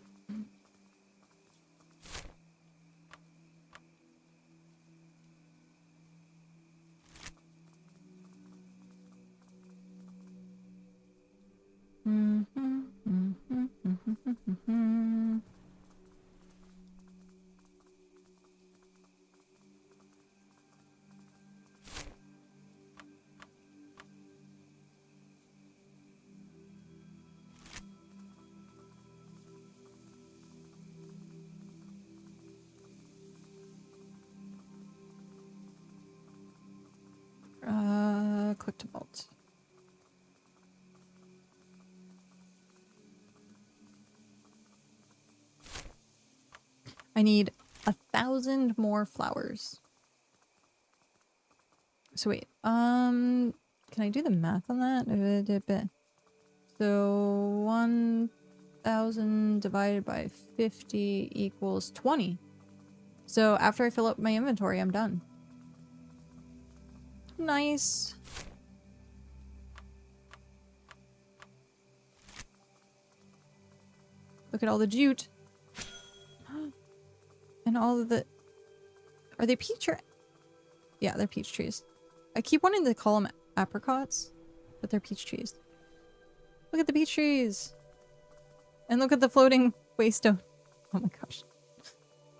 B: Click to vault. I need 1,000 more flowers. So wait, can I do the math on that? So 1,000 divided by 50 equals 20. So after I fill up my inventory, I'm done. Nice. Look at all the jute. And all of the... Are they peach or... Yeah, they're peach trees. I keep wanting to call them apricots, but they're peach trees. Look at the peach trees! And look at the floating waystone. Oh my gosh.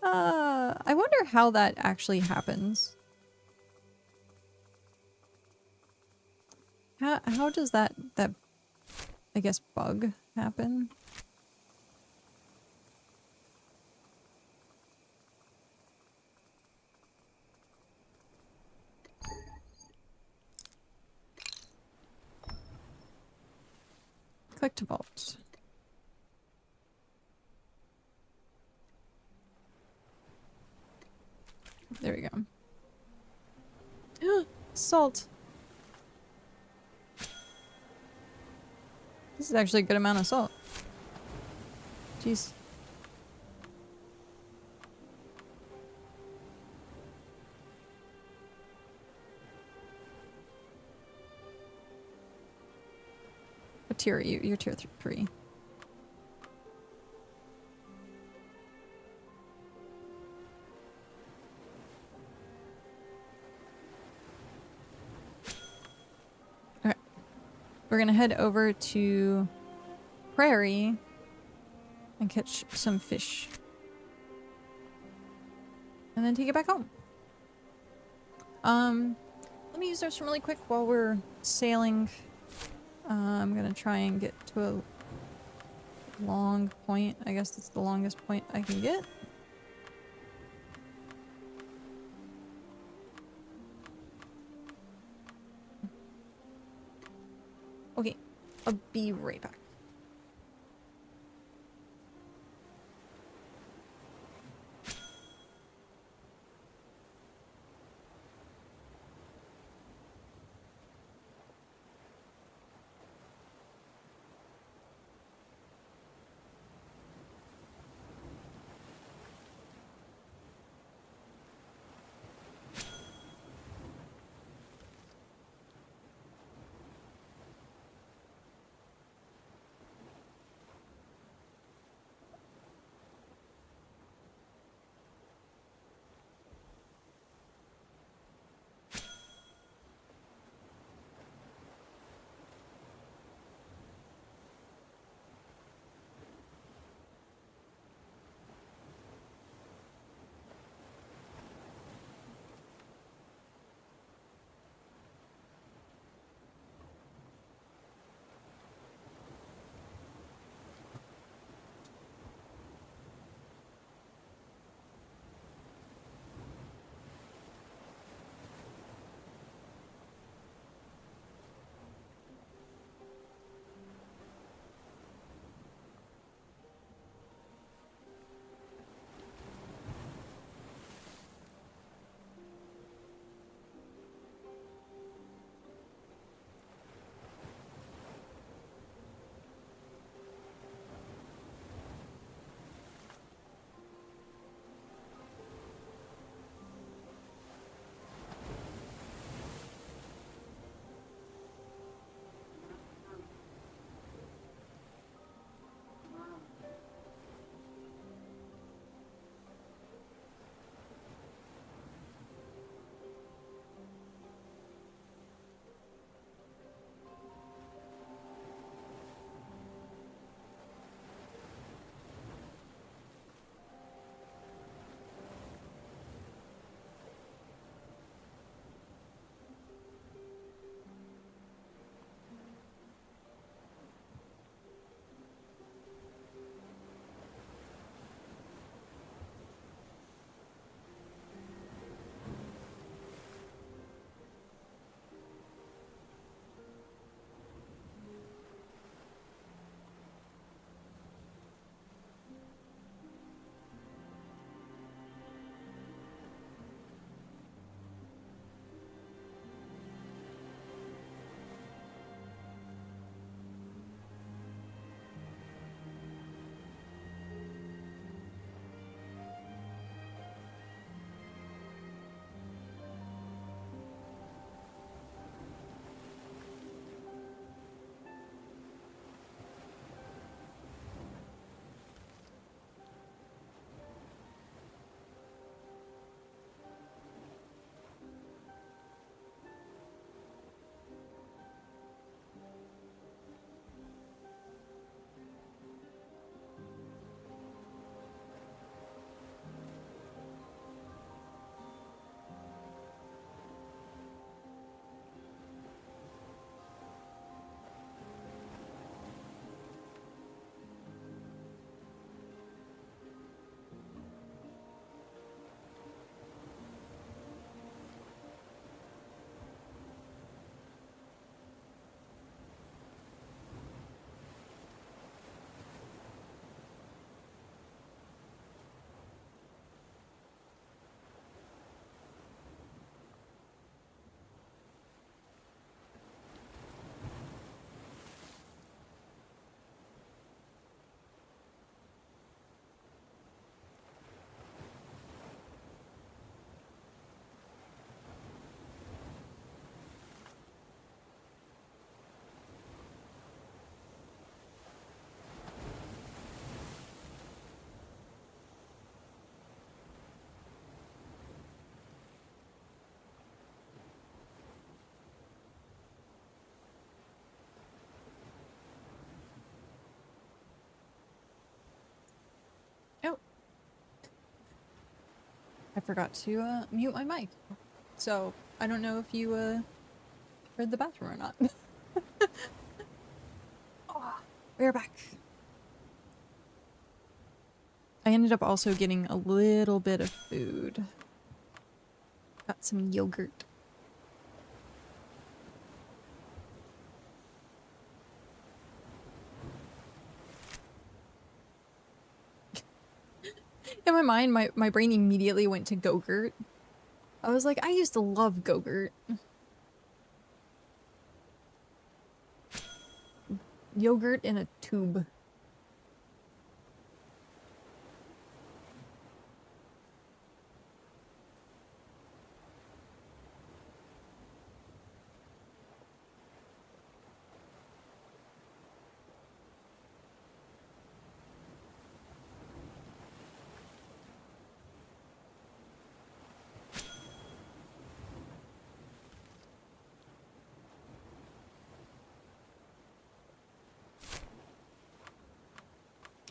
B: I wonder how that actually happens. How does that I guess bug happen? Click to vault. There we go. Salt. This is actually a good amount of salt. Jeez. What tier are you? You're tier 3. Okay. We're gonna head over to Prairie and catch some fish. And then take it back home. Let me use this really quick while we're sailing. I'm gonna try and get to a long point. I guess that's the longest point I can get. Okay, I'll be right back. forgot to mute my mic. So I don't know if you heard the bathroom or not. Oh, we're back. I ended up also getting a little bit of food. Got some yogurt. In my mind, my brain immediately went to Go-Gurt. I was like, I used to love Go-Gurt. Yogurt in a tube.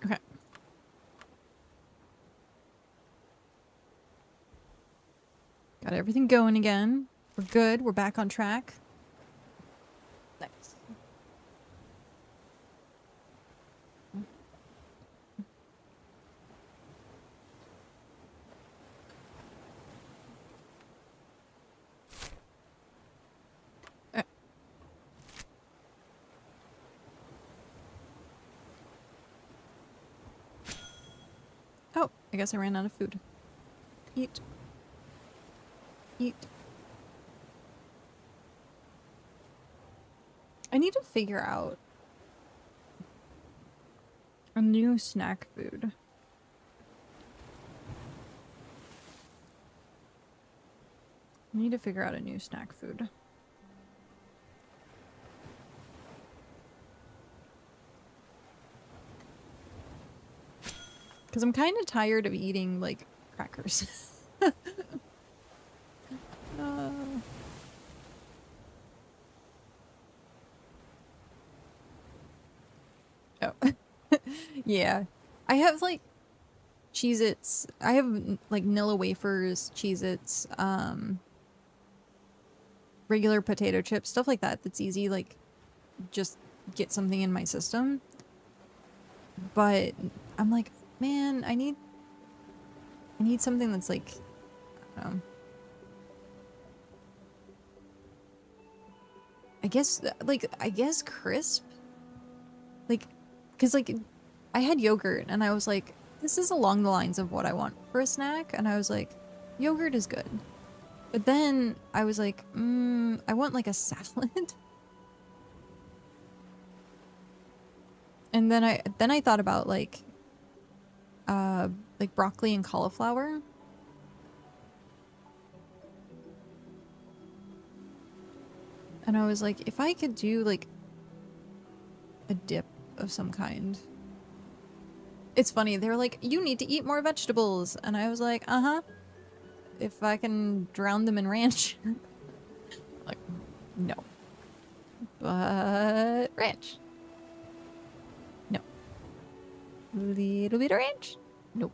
B: Okay. Got everything going again. We're good. We're back on track. Nice. Oh, I guess I ran out of food. Eat. Eat. I need to figure out a new snack food. I need to figure out a new snack food. Because I'm kind of tired of eating, like, crackers. Oh. Yeah. I have, like, Cheez-Its. I have, like, Nilla wafers, Cheez-Its, regular potato chips, stuff like that that's easy, like, just get something in my system. But I'm like, man, I need something that's like, I don't know. I guess crisp? Like, because, like, I had yogurt, and I was like, this is along the lines of what I want for a snack, and I was like, yogurt is good. But then I was like, I want, like, a salad. And then I thought about, like broccoli and cauliflower. And I was like, if I could do, like, a dip of some kind. It's funny, they were like, you need to eat more vegetables. And I was like, uh-huh. If I can drown them in ranch. Like, no. But ranch. No. Little bit of ranch? Nope.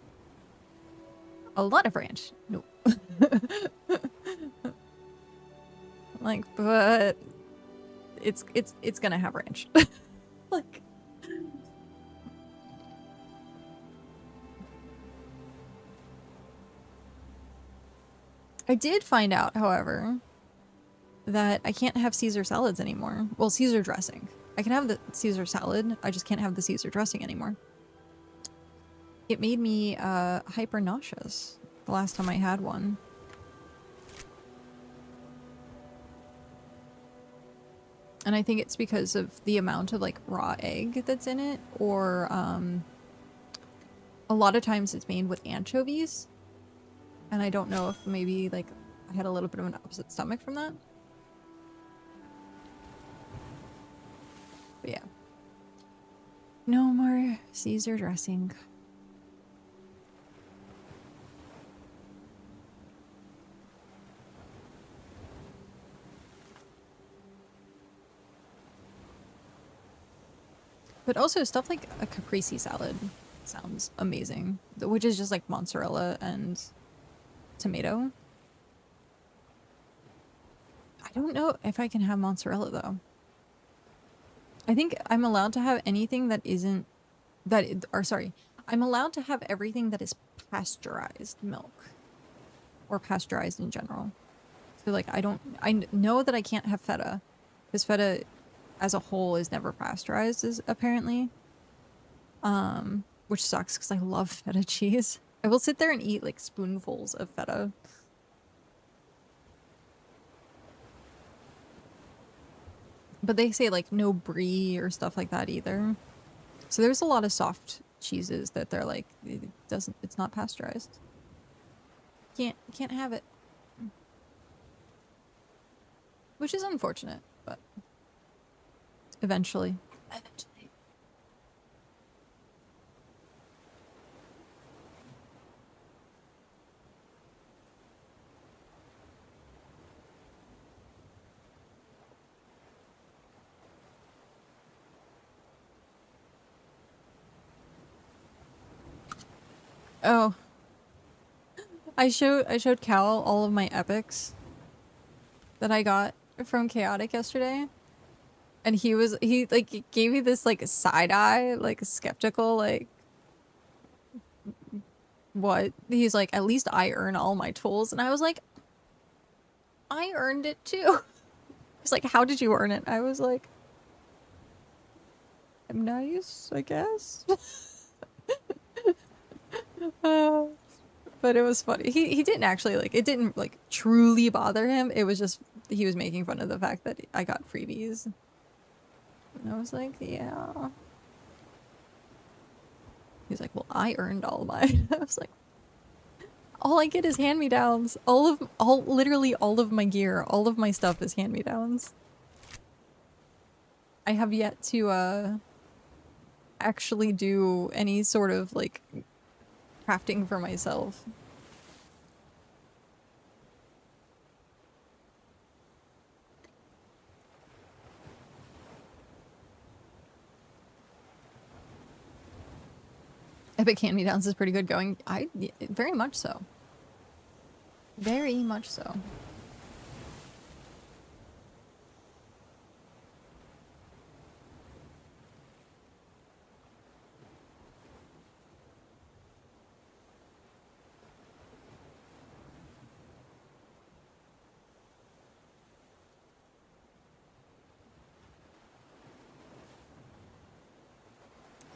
B: A lot of ranch? Nope. Like, but it's gonna have ranch. Like, I did find out, however, that I can't have Caesar salads anymore. Well, Caesar dressing. I can have the Caesar salad, I just can't have the Caesar dressing anymore. It made me hyper nauseous the last time I had one. And I think it's because of the amount of, like, raw egg that's in it, or a lot of times it's made with anchovies. And I don't know if maybe, like, I had a little bit of an upset stomach from that. But yeah. No more Caesar dressing. But also stuff like a caprese salad sounds amazing, which is just like mozzarella and tomato. I don't know if I can have mozzarella though. I think I'm allowed to have anything that isn't I'm allowed to have everything that is pasteurized milk or pasteurized in general. So like I know that I can't have feta because feta as a whole is never pasteurized apparently. Which sucks because I love feta cheese. I will sit there and eat like spoonfuls of feta. But they say like no brie or stuff like that either. So there's a lot of soft cheeses that they're like it's not pasteurized. Can't have it. Which is unfortunate, but eventually. Oh. I showed Cal all of my epics that I got from Chaotic yesterday. And he like gave me this like side eye, like skeptical, like what? He's like, at least I earn all my tools. And I was like, I earned it too. He's like, how did you earn it? I was like, I'm nice, I guess. But it was funny. He didn't actually like, it didn't like truly bother him. It was just, he was making fun of the fact that I got freebies. And I was like, yeah. He's like, well, I earned all mine. I was like, all I get is hand-me-downs. Literally all of my gear, all of my stuff is hand-me-downs. I have yet to, actually do any sort of, like, crafting for myself. Epic hand-me-downs is pretty good going. Very much so. Very much so.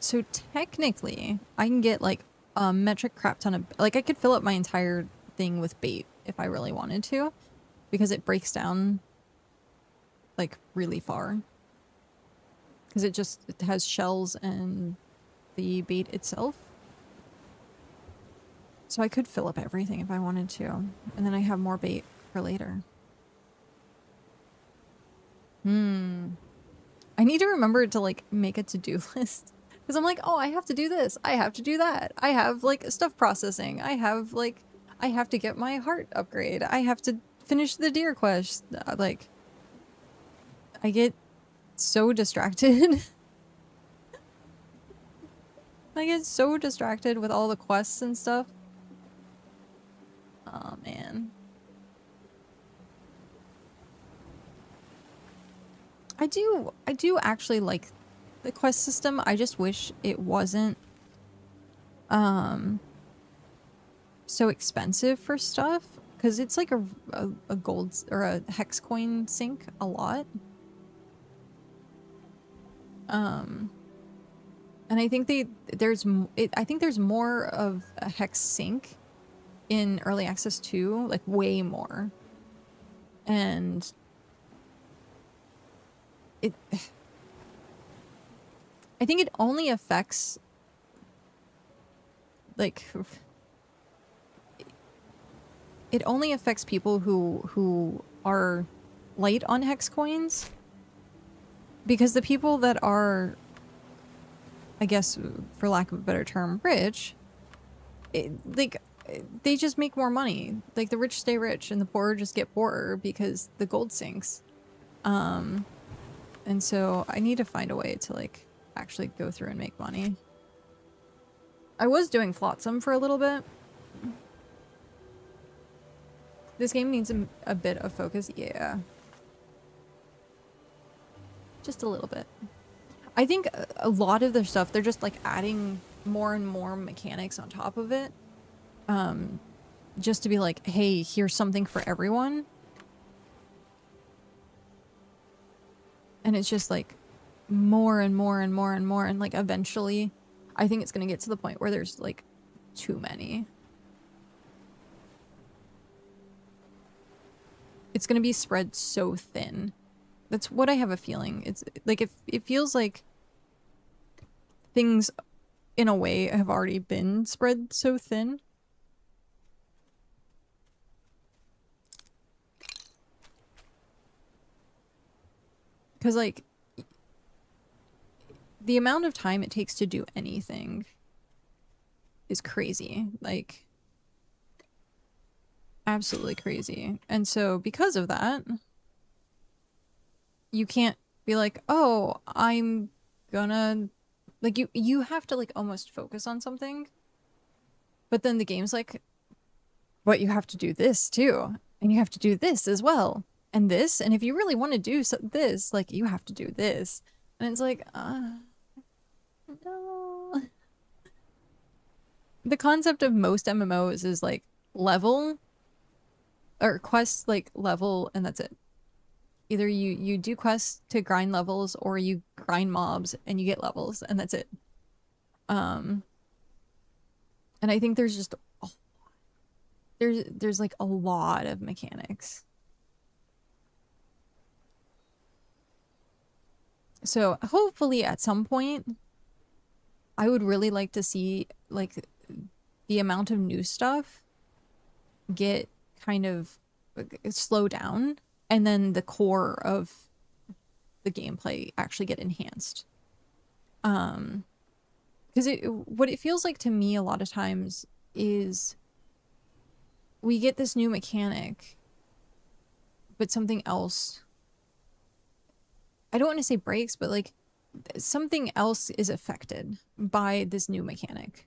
B: So technically, I can get like a metric crap ton of, like I could fill up my entire thing with bait if I really wanted to, because it breaks down like really far. Because it has shells and the bait itself. So I could fill up everything if I wanted to, and then I have more bait for later. I need to remember to like make a to-do list. Because I'm like, oh, I have to do this. I have to do that. I have, like, stuff processing. I have, like, I have to get my heart upgrade. I have to finish the deer quest. Like, I get so distracted. I get so distracted with all the quests and stuff. Oh, man. I do actually like the quest system. I just wish it wasn't so expensive for stuff, because it's like a gold or a hex coin sink a lot. And I think I think there's more of a hex sink in early access too, like way more. And I think it only affects, like, it only affects people who are light on hex coins, because the people that are, I guess, for lack of a better term, rich, like, they just make more money. Like, the rich stay rich and the poor just get poorer because the gold sinks. And so I need to find a way to, like, actually go through and make money. I was doing flotsam for a little bit. This game needs a bit of focus. Yeah. Just a little bit. I think a lot of their stuff, they're just like adding more and more mechanics on top of it. Just to be like, hey, here's something for everyone. And it's just like more and more and more and more. And like eventually, I think it's going to get to the point where there's like too many. It's going to be spread so thin. That's what I have a feeling. It's like it feels like things in a way have already been spread so thin. Because like the amount of time it takes to do anything is crazy. Like absolutely crazy. And so because of that, you can't be like, oh, I'm gonna like you have to like almost focus on something. But then the game's like, but you have to do this too. And you have to do this as well. And this. And if you really want to do this, like you have to do this. And it's like, no. The concept of most MMOs is like level or quest like level and that's it. Either you do quests to grind levels or you grind mobs and you get levels and that's it. And I think there's just there's like a lot of mechanics. So hopefully at some point I would really like to see like the amount of new stuff get kind of slow down and then the core of the gameplay actually get enhanced. Because what it feels like to me a lot of times is we get this new mechanic, but something else, I don't want to say breaks, but like something else is affected by this new mechanic.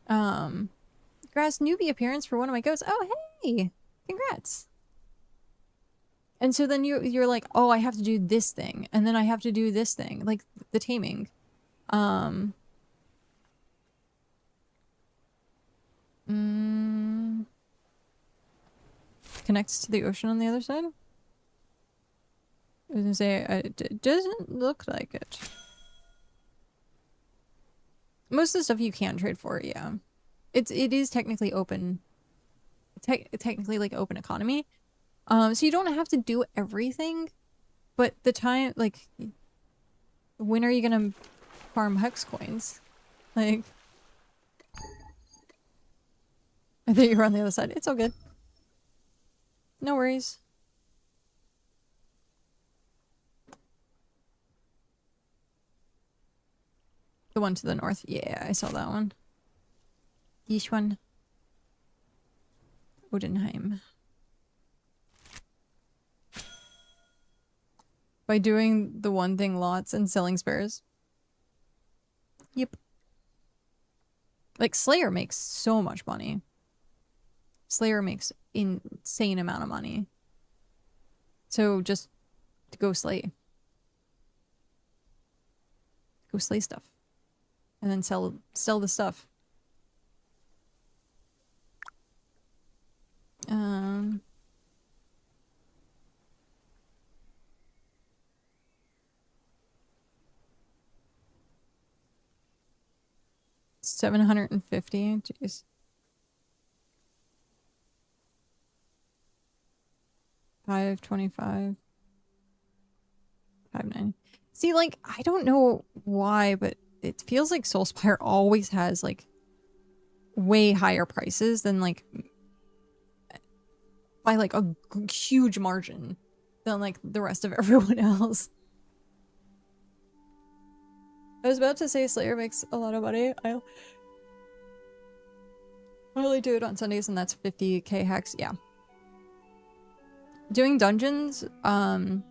B: Grass newbie appearance for one of my goats. Oh, hey, congrats. And so then you're like, oh, I have to do this thing, and then I have to do this thing, like the taming. Connects to the ocean on the other side? I was gonna say, it doesn't look like it. Most of the stuff you can trade for, yeah. It is technically open. Technically like open economy. So you don't have to do everything, but the time, like, when are you gonna farm hex coins? Like, I thought you were on the other side. It's all good. No worries. The one to the north. Yeah, I saw that one. This one. Odenheim. By doing the one thing lots and selling spares. Yep. Like, Slayer makes so much money. Slayer makes insane amount of money. So just go slay. Go slay stuff. And then sell the stuff. $750. Jeez. 525. 590. See, like, I don't know why, but it feels like Soulspire always has like way higher prices than like by like a huge margin than like the rest of everyone else. I was about to say Slayer makes a lot of money. I only do it on Sundays and that's 50k hex. Yeah. Doing dungeons, but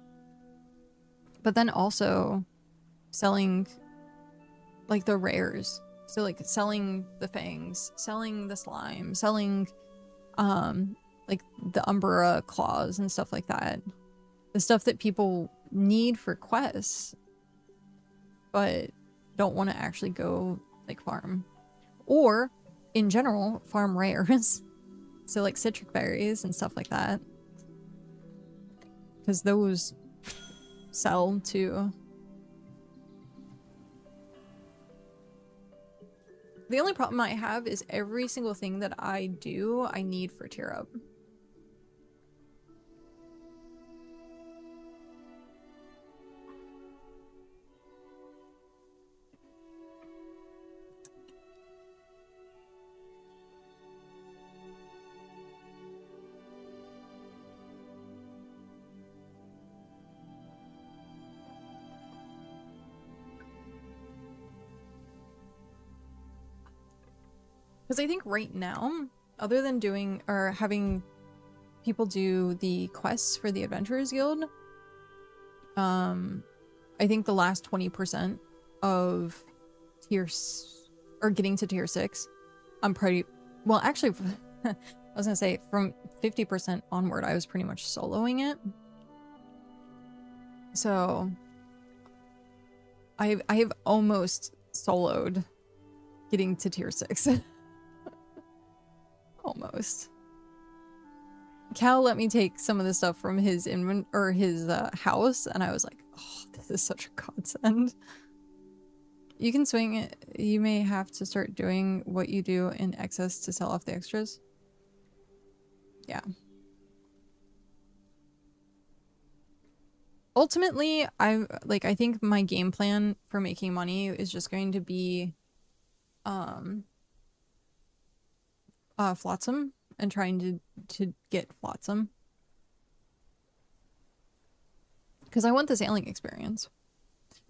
B: then also selling like the rares. So like selling the fangs, selling the slime, selling like the Umbra claws and stuff like that. The stuff that people need for quests, but don't want to actually go like farm. Or in general, farm rares. So like citric berries and stuff like that. Because those sell too. The only problem I have is every single thing that I do, I need for tier up. Because I think right now, other than doing or having people do the quests for the Adventurers Guild, I think the last 20% of or getting to tier 6, I'm pretty well. Actually, I was gonna say from 50% onward, I was pretty much soloing it. So I have almost soloed getting to tier 6. Almost. Cal let me take some of the stuff from his his house, and I was like, oh, this is such a godsend. You can swing it. You may have to start doing what you do in excess to sell off the extras. Yeah. Ultimately, I think my game plan for making money is just going to be Flotsam and trying to get Flotsam. Because I want the sailing experience.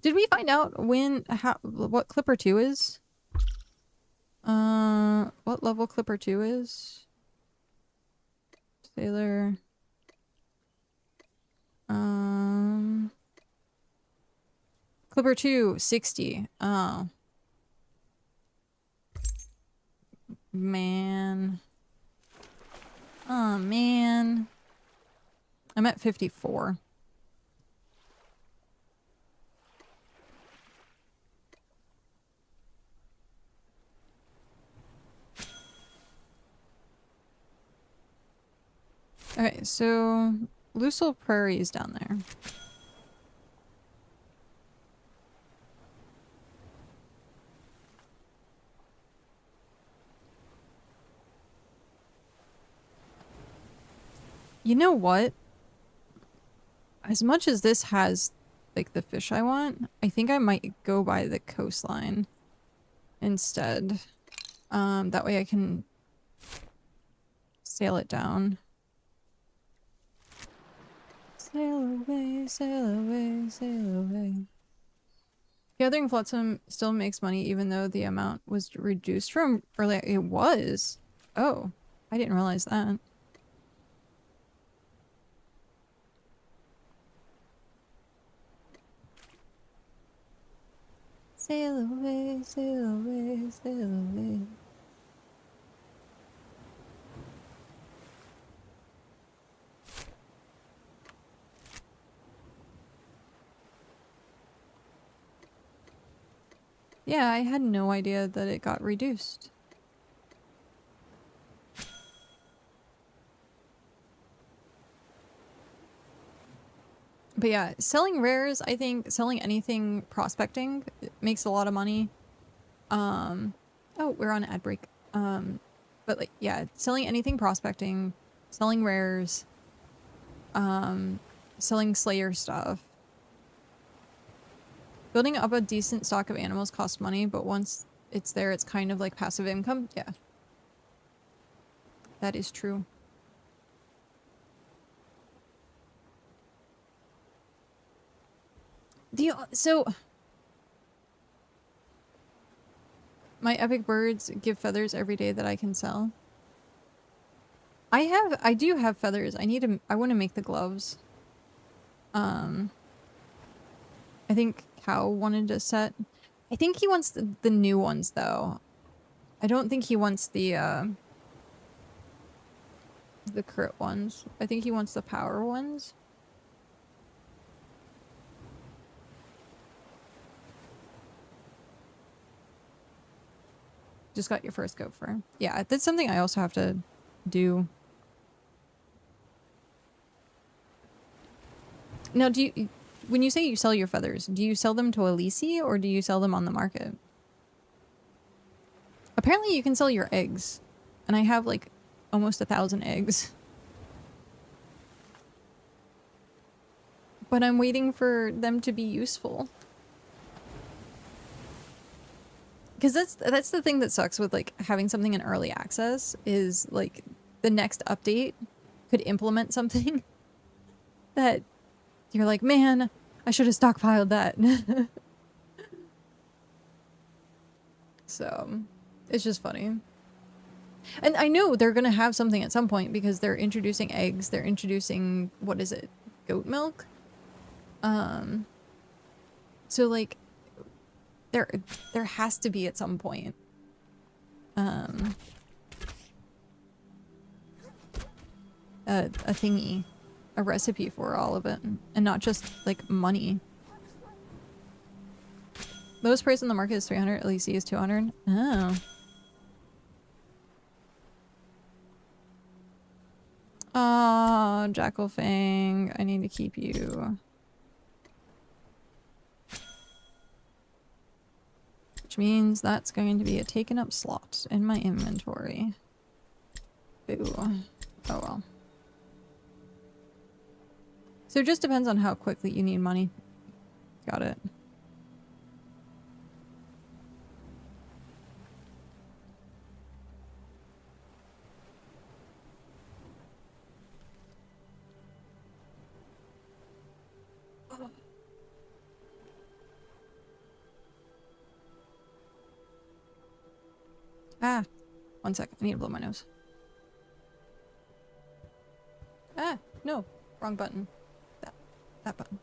B: Did we find out what Clipper 2 is? What level Clipper 2 is? Sailor. Clipper 2, 60. Oh. Man. Oh, man. I'm at 54. Okay, so Lucille Prairie is down there. You know what? As much as this has like the fish I want, I think I might go by the coastline instead. That way I can sail it down. Sail away, sail away, sail away. Gathering Flotsam still makes money even though the amount was reduced from earlier. It was. Oh, I didn't realize that. Sail away, sail away, sail away. Yeah, I had no idea that it got reduced. But yeah, selling rares, I think selling anything prospecting makes a lot of money. Oh, we're on ad break. But like, yeah, selling anything prospecting, selling rares, selling Slayer stuff. Building up a decent stock of animals costs money, but once it's there, it's kind of like passive income. Yeah. That is true. So my epic birds give feathers every day that I can sell. I do have feathers. I want to make the gloves. I think Cow wanted a set. I think he wants the new ones though. I don't think he wants the the crit ones. I think he wants the power ones. Just got your first gopher. Yeah, that's something I also have to do. Now, do you, when you say you sell your feathers, do you sell them to Elise or do you sell them on the market? Apparently you can sell your eggs. And I have like almost 1,000 eggs. But I'm waiting for them to be useful. Because that's the thing that sucks with like having something in early access is like the next update could implement something that you're like, man, I should have stockpiled that. So it's just funny. And I know they're gonna have something at some point because they're introducing eggs, they're introducing, what is it, goat milk? So like there has to be at some point. A thingy, a recipe for all of it, and not just like money. Lowest price on the market is 300, LEC is 200. Oh. Oh, Jackalfang, I need to keep you. Which means that's going to be a taken up slot in my inventory. Boo. Oh well. So it just depends on how quickly you need money. Got it. Ah, 1 sec. I need to blow my nose. Ah, no. Wrong button. That button.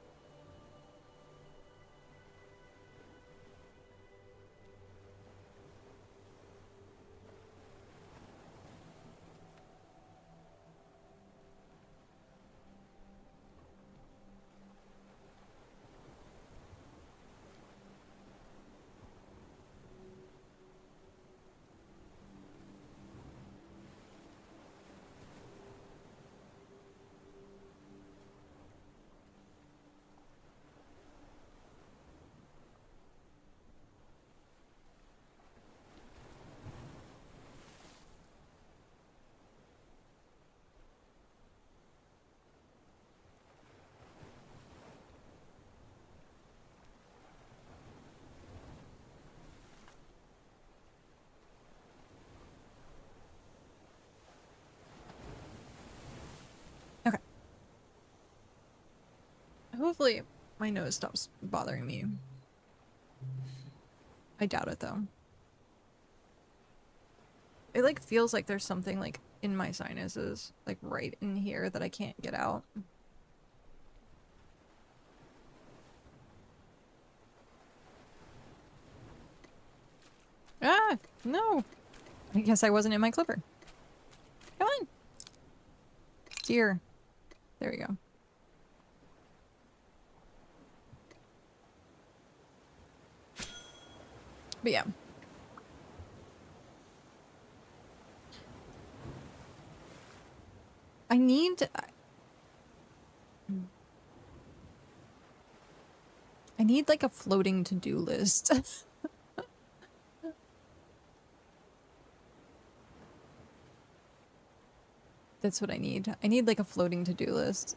B: Okay. Hopefully my nose stops bothering me. I doubt it though. It like feels like there's something like in my sinuses, like right in here that I can't get out. Ah, no. I guess I wasn't in my clipper. Come on. Dear. There we go. But yeah. I need like a floating to-do list. That's what I need. I need like a floating to-do list.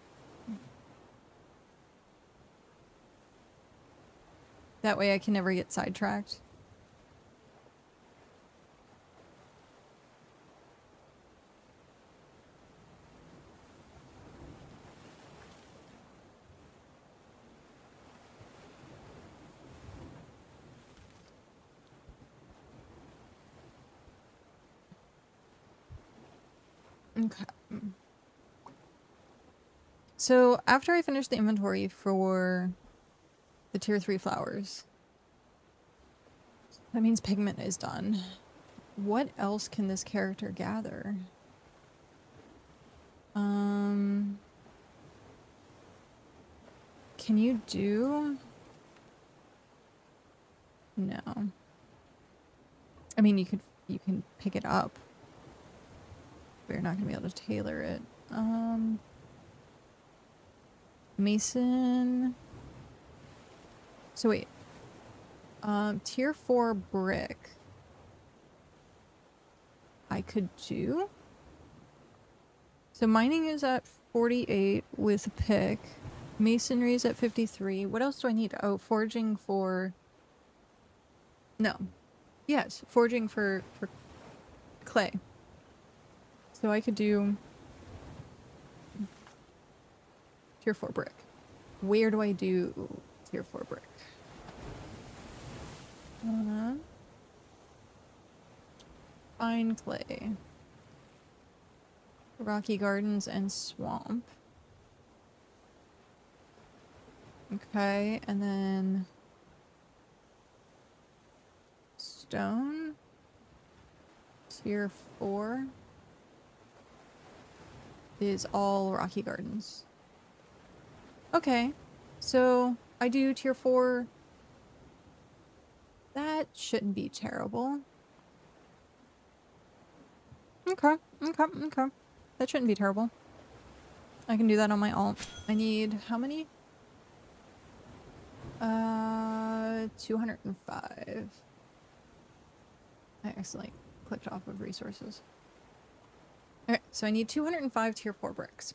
B: That way I can never get sidetracked. Okay. So after I finish the inventory for the tier 3 flowers, that means pigment is done. What else can this character gather? Can you do? No. I mean, you can pick it up, but you're not gonna be able to tailor it. Mason. So wait. Tier 4 brick. I could do. So mining is at 48 with a pick. Masonry is at 53. What else do I need? Oh, foraging for... No. Yes, foraging for clay. So I could do tier 4 brick. Where do I do tier 4 brick? Fine clay. Rocky gardens and swamp. Okay, and then stone. Tier 4 is all rocky gardens. Okay, so I do tier 4. That shouldn't be terrible. Okay. That shouldn't be terrible. I can do that on my alt. I need how many? 205. I accidentally clicked off of resources. Okay, so I need 205 tier 4 bricks.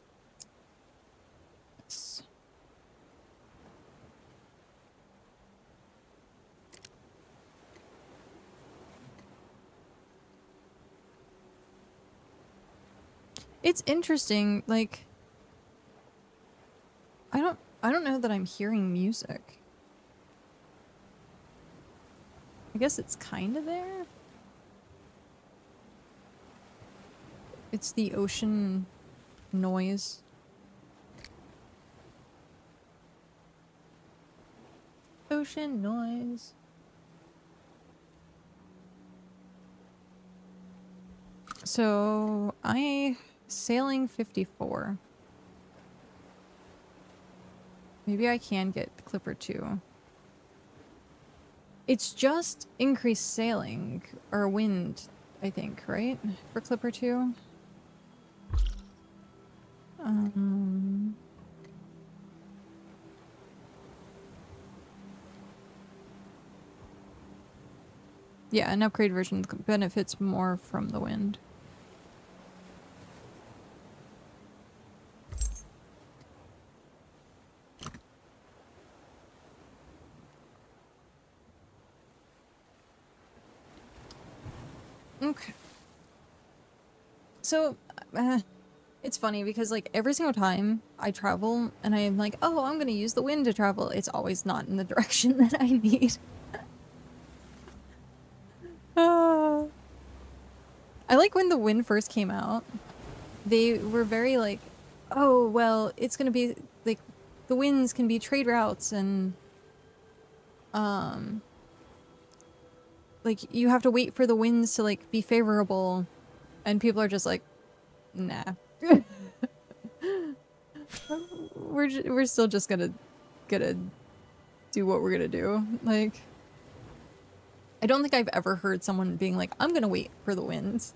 B: Yes. It's interesting, like I don't know that I'm hearing music. I guess it's kind of there. It's the ocean noise. Ocean noise. So I sailing 54. Maybe I can get Clipper 2. It's just increased sailing or wind, I think, right? For Clipper 2. Yeah, an upgrade version benefits more from the wind. Okay. So, it's funny because like every single time I travel and I'm like, oh, I'm gonna use the wind to travel, it's always not in the direction that I need. I like when the wind first came out, they were very like, oh, well, it's gonna be like the winds can be trade routes and like you have to wait for the winds to like be favorable, and people are just like, nah. we're still just gonna do what we're gonna do. Like, I don't think I've ever heard someone being like, I'm gonna wait for the winds.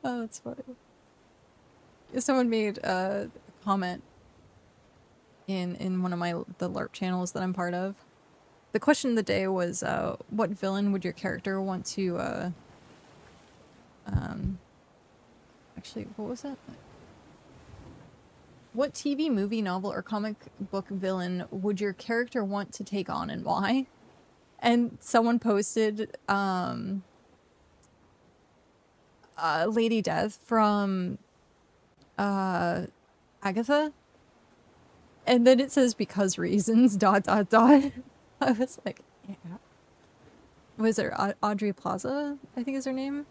B: Oh, that's funny. Someone made a comment in one of the LARP channels that I'm part of. The question of the day was, what villain would your character want to, actually, what was that? What TV, movie, novel, or comic book villain would your character want to take on and why? And someone posted Lady Death from Agatha, and then it says because reasons dot dot dot. I was like, yeah. Was there Audrey Plaza, I think is her name?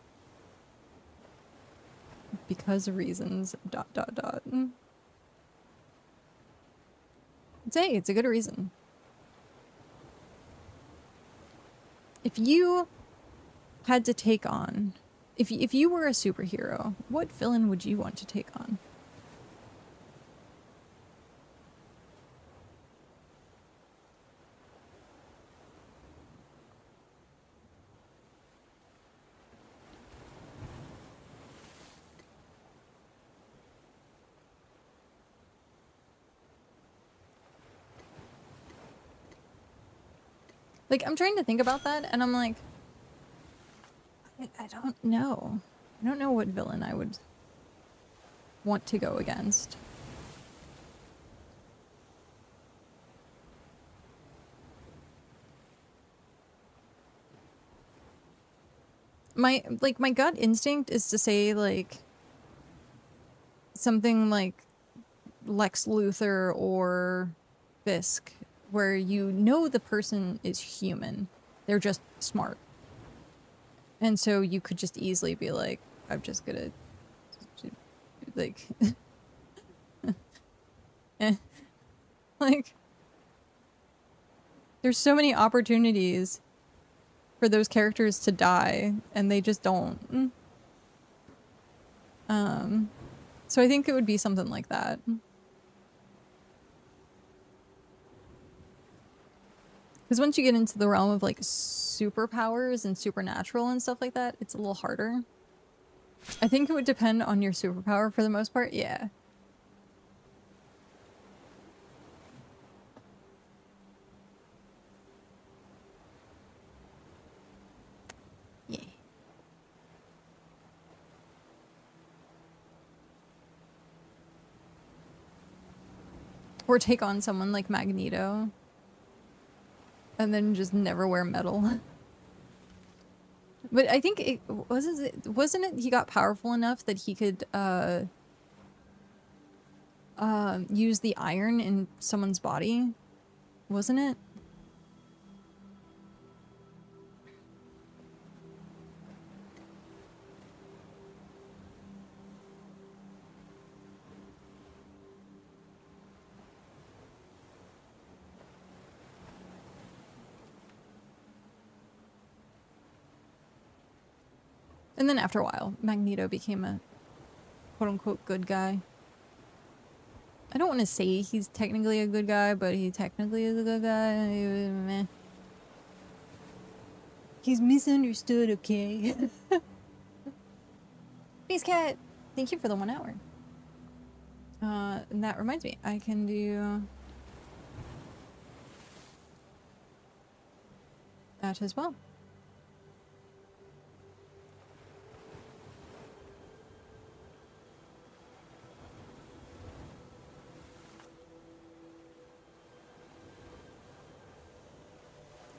B: Because reasons dot dot dot. Say it's a good reason. If you had to take on, if you were a superhero, what villain would you want to take on? Like, I'm trying to think about that, and I'm like, I don't know. I don't know what villain I would want to go against. My gut instinct is to say, like, something like Lex Luthor or Fisk, where you know the person is human. They're just smart. And so you could just easily be like, I'm just gonna, like, like, there's so many opportunities for those characters to die, and they just don't. So I think it would be something like that. Because once you get into the realm of, like, superpowers and supernatural and stuff like that, it's a little harder. I think it would depend on your superpower for the most part, yeah. Yeah. Or take on someone like Magneto. And then just never wear metal. But I think it wasn't it he got powerful enough that he could use the iron in someone's body? Wasn't it? And then after a while, Magneto became a quote-unquote good guy. I don't want to say he's technically a good guy, but he technically is a good guy. Meh. He's misunderstood, okay? Peace Cat! Thank you for the 1 hour. And that reminds me, I can do that as well.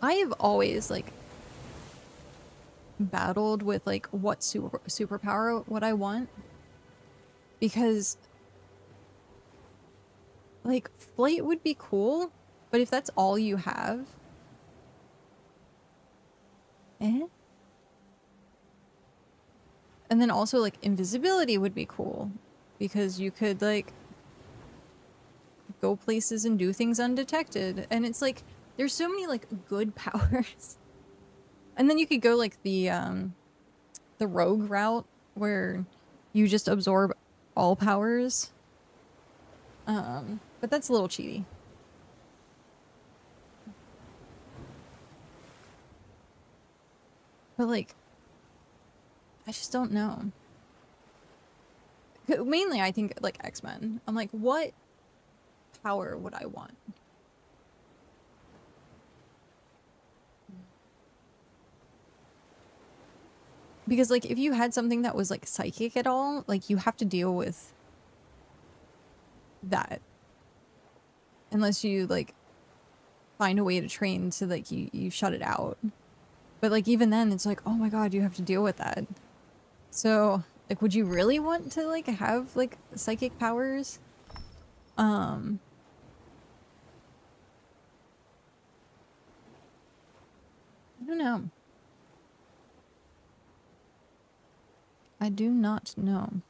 B: I have always, like, battled with, like, what superpower would I want, because, like, flight would be cool, but if that's all you have, and then also, like, invisibility would be cool, because you could, like, go places and do things undetected, and it's like, there's so many, like, good powers. And then you could go, like, the rogue route, where you just absorb all powers. But that's a little cheaty. But, like, I just don't know. Mainly, I think, like, X-Men. I'm like, what power would I want? Because, like, if you had something that was, like, psychic at all, like, you have to deal with that. Unless you, like, find a way to train so like you shut it out. But like even then it's like, oh my god, you have to deal with that. So like would you really want to like have like psychic powers? I don't know. I do not know.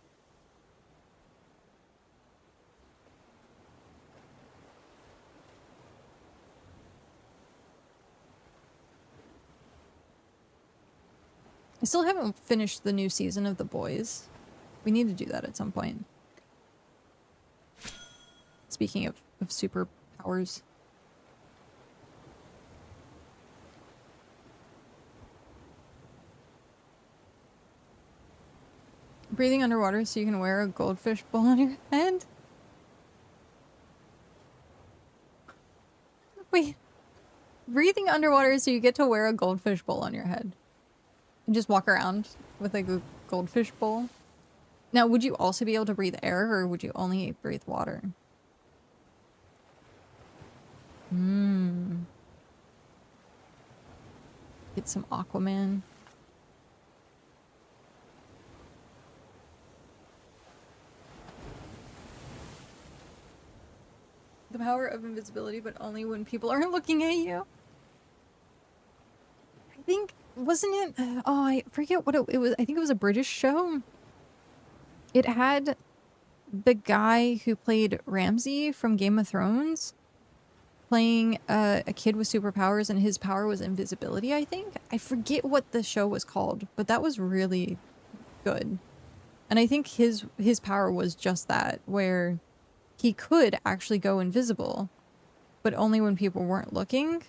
B: I still haven't finished the new season of The Boys. We need to do that at some point. Speaking of superpowers. Breathing underwater so you can wear a goldfish bowl on your head? Wait. Breathing underwater so you get to wear a goldfish bowl on your head. And just walk around with like a goldfish bowl. Now, would you also be able to breathe air or would you only breathe water? Get some Aquaman. The power of invisibility, but only when people aren't looking at you. I think, wasn't it? Oh, I forget what it was. I think it was a British show. It had the guy who played Ramsay from Game of Thrones playing a kid with superpowers, and his power was invisibility, I think. I forget what the show was called, but that was really good. And I think his power was just that, where he could actually go invisible, but only when people weren't looking.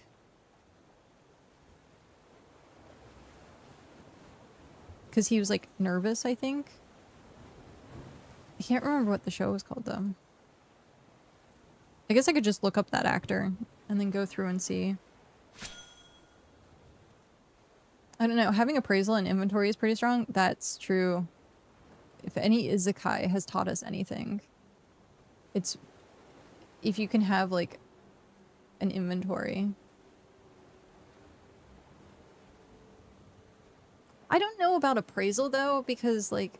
B: Because he was, like, nervous, I think. I can't remember what the show was called, though. I guess I could just look up that actor and then go through and see. I don't know. Having appraisal and inventory is pretty strong. That's true. If any isekai has taught us anything, it's if you can have, like, an inventory. I don't know about appraisal, though, because, like,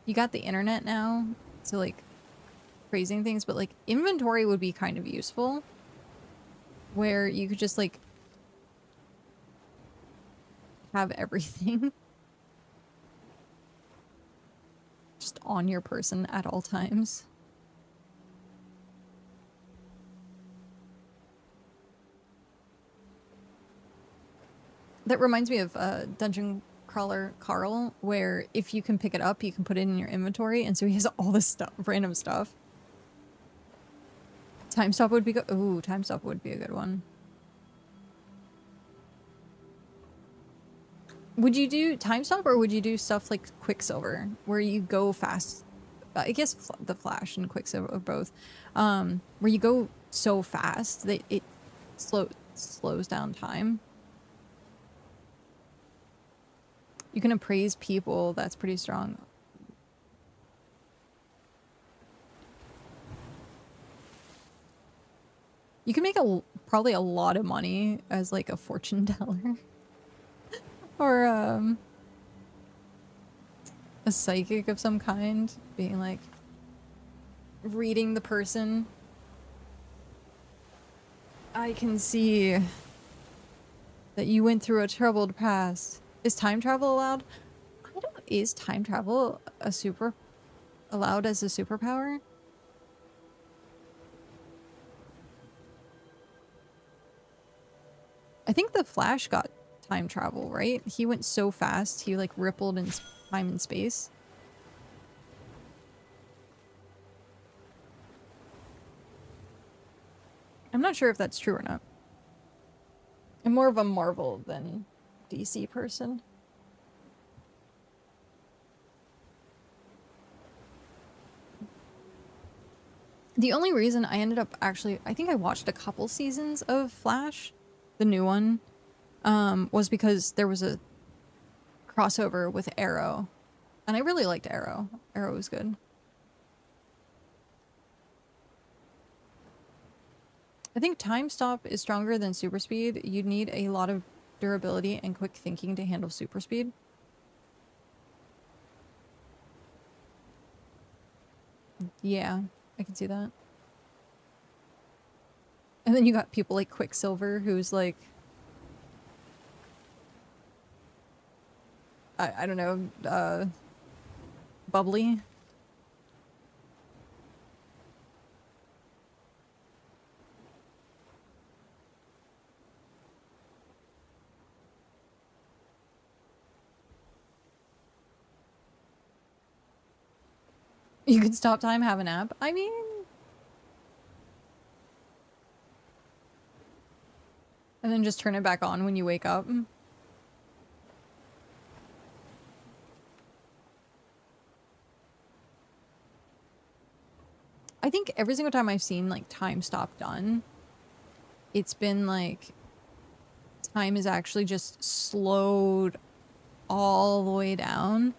B: you got the internet now, so, like, appraising things, but, like, inventory would be kind of useful, where you could just, like, have everything just on your person at all times. That reminds me of Dungeon Crawler Carl, where if you can pick it up, you can put it in your inventory, and so he has all this stuff, random stuff. Time stop would be good. Ooh, time stop would be a good one. Would you do time stop, or would you do stuff like Quicksilver, where you go fast? I guess the Flash and Quicksilver are both, where you go so fast that it slows down time. You can appraise people. That's pretty strong. You can make probably a lot of money as like a fortune teller. Or a psychic of some kind, being like reading the person. I can see that you went through a troubled past. Is time travel allowed? I don't know. Is time travel allowed as a superpower? I think the Flash got time travel, right? He went so fast, he like rippled in time and space. I'm not sure if that's true or not. I'm more of a Marvel than DC person. The only reason I ended up actually, I think I watched a couple seasons of Flash, the new one, was because there was a crossover with Arrow. And I really liked Arrow. Arrow was good. I think time stop is stronger than super speed. You'd need a lot of durability and quick thinking to handle super speed. Yeah, I can see that. And then you got people like Quicksilver, who's like, I don't know, bubbly. You could stop time, have a nap. I mean, and then just turn it back on when you wake up. I think every single time I've seen like time stop done, it's been like time is actually just slowed all the way down.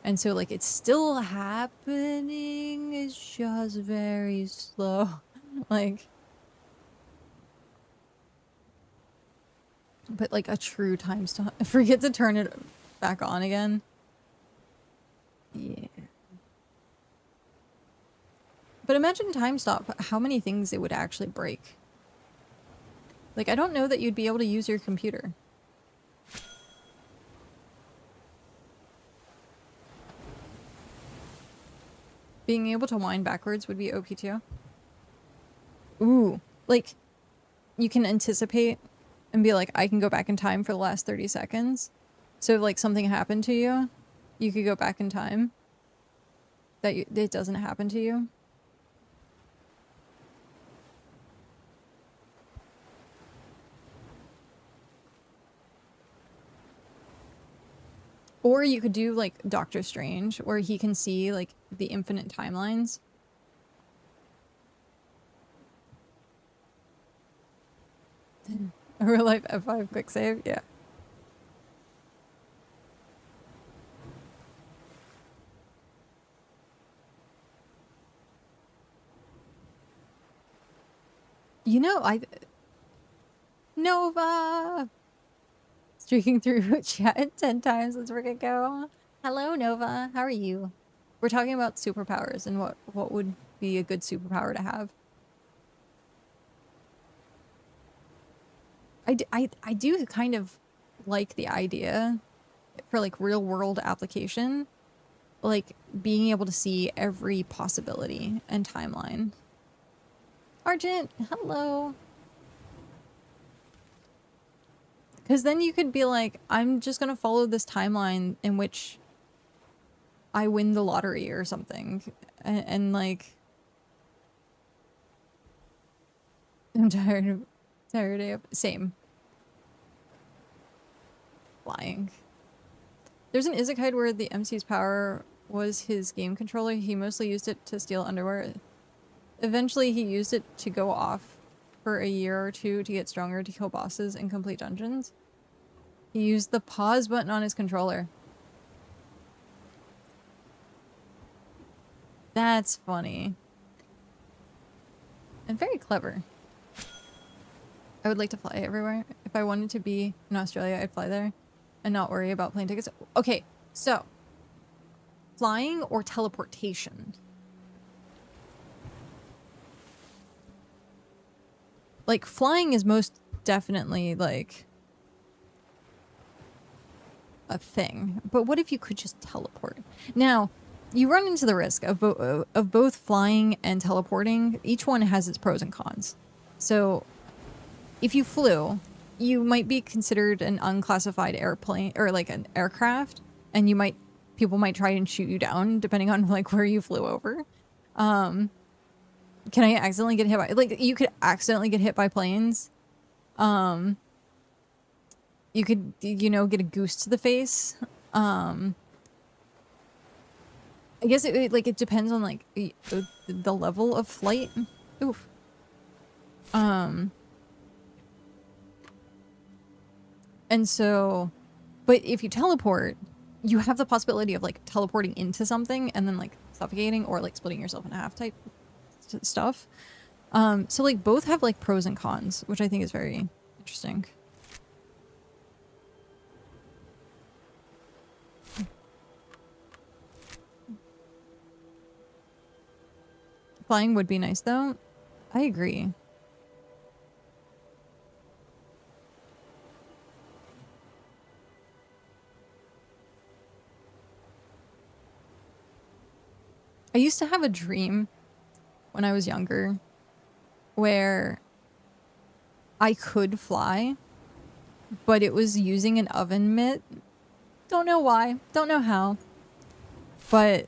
B: And so like it's still happening, it's just very slow. Like, but like a true time stop. Forget to turn it back on again. Yeah. But imagine time stop, how many things it would actually break. Like, I don't know that you'd be able to use your computer. Being able to wind backwards would be OP too. Ooh, like, you can anticipate and be like, I can go back in time for the last 30 seconds. So if like something happened to you, you could go back in time. That it doesn't happen to you. Or you could do like Doctor Strange, where he can see like the infinite timelines. A real life F5 quick save, yeah. You know, Nova! Streaking through chat 10 times, let's freaking go. Hello, Nova, how are you? We're talking about superpowers and what would be a good superpower to have. I do kind of like the idea for like real world application, like being able to see every possibility and timeline. Argent, hello. Because then you could be like, I'm just going to follow this timeline in which I win the lottery or something. And like, I'm tired of, same. Flying. There's an Isekai where the MC's power was his game controller. He mostly used it to steal underwear. Eventually he used it to go off for a year or two to get stronger to kill bosses and complete dungeons. He used the pause button on his controller. That's funny. And very clever. I would like to fly everywhere. If I wanted to be in Australia, I'd fly there and not worry about plane tickets. Okay, so flying or teleportation? Like, flying is most definitely, like, a thing. But what if you could just teleport? Now, you run into the risk of both flying and teleporting. Each one has its pros and cons. So, if you flew, you might be considered an unclassified airplane, or, like, an aircraft, and people might try and shoot you down, depending on, like, where you flew over. Can I accidentally get hit by... Like, you could accidentally get hit by planes. You could, you know, get a goose to the face. I guess it depends on, like, the level of flight. Oof. And so... But if you teleport, you have the possibility of, like, teleporting into something and then, like, suffocating or, like, splitting yourself in half type stuff. So like both have like pros and cons, which I think is very interesting. Flying would be nice though. I agree. I used to have a dream when I was younger where I could fly, but it was using an oven mitt. Don't know why, don't know how, but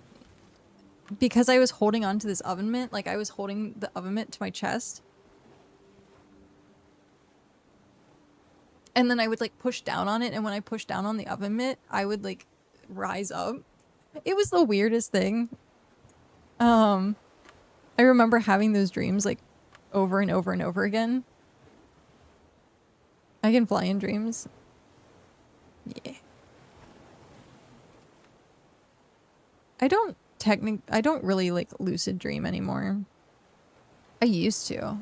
B: because I was holding on to this oven mitt, like I was holding the oven mitt to my chest. And then I would like push down on it, and when I pushed down on the oven mitt, I would like rise up. It was the weirdest thing. I remember having those dreams like over and over and over again. I can fly in dreams. Yeah. I don't really like lucid dream anymore. I used to.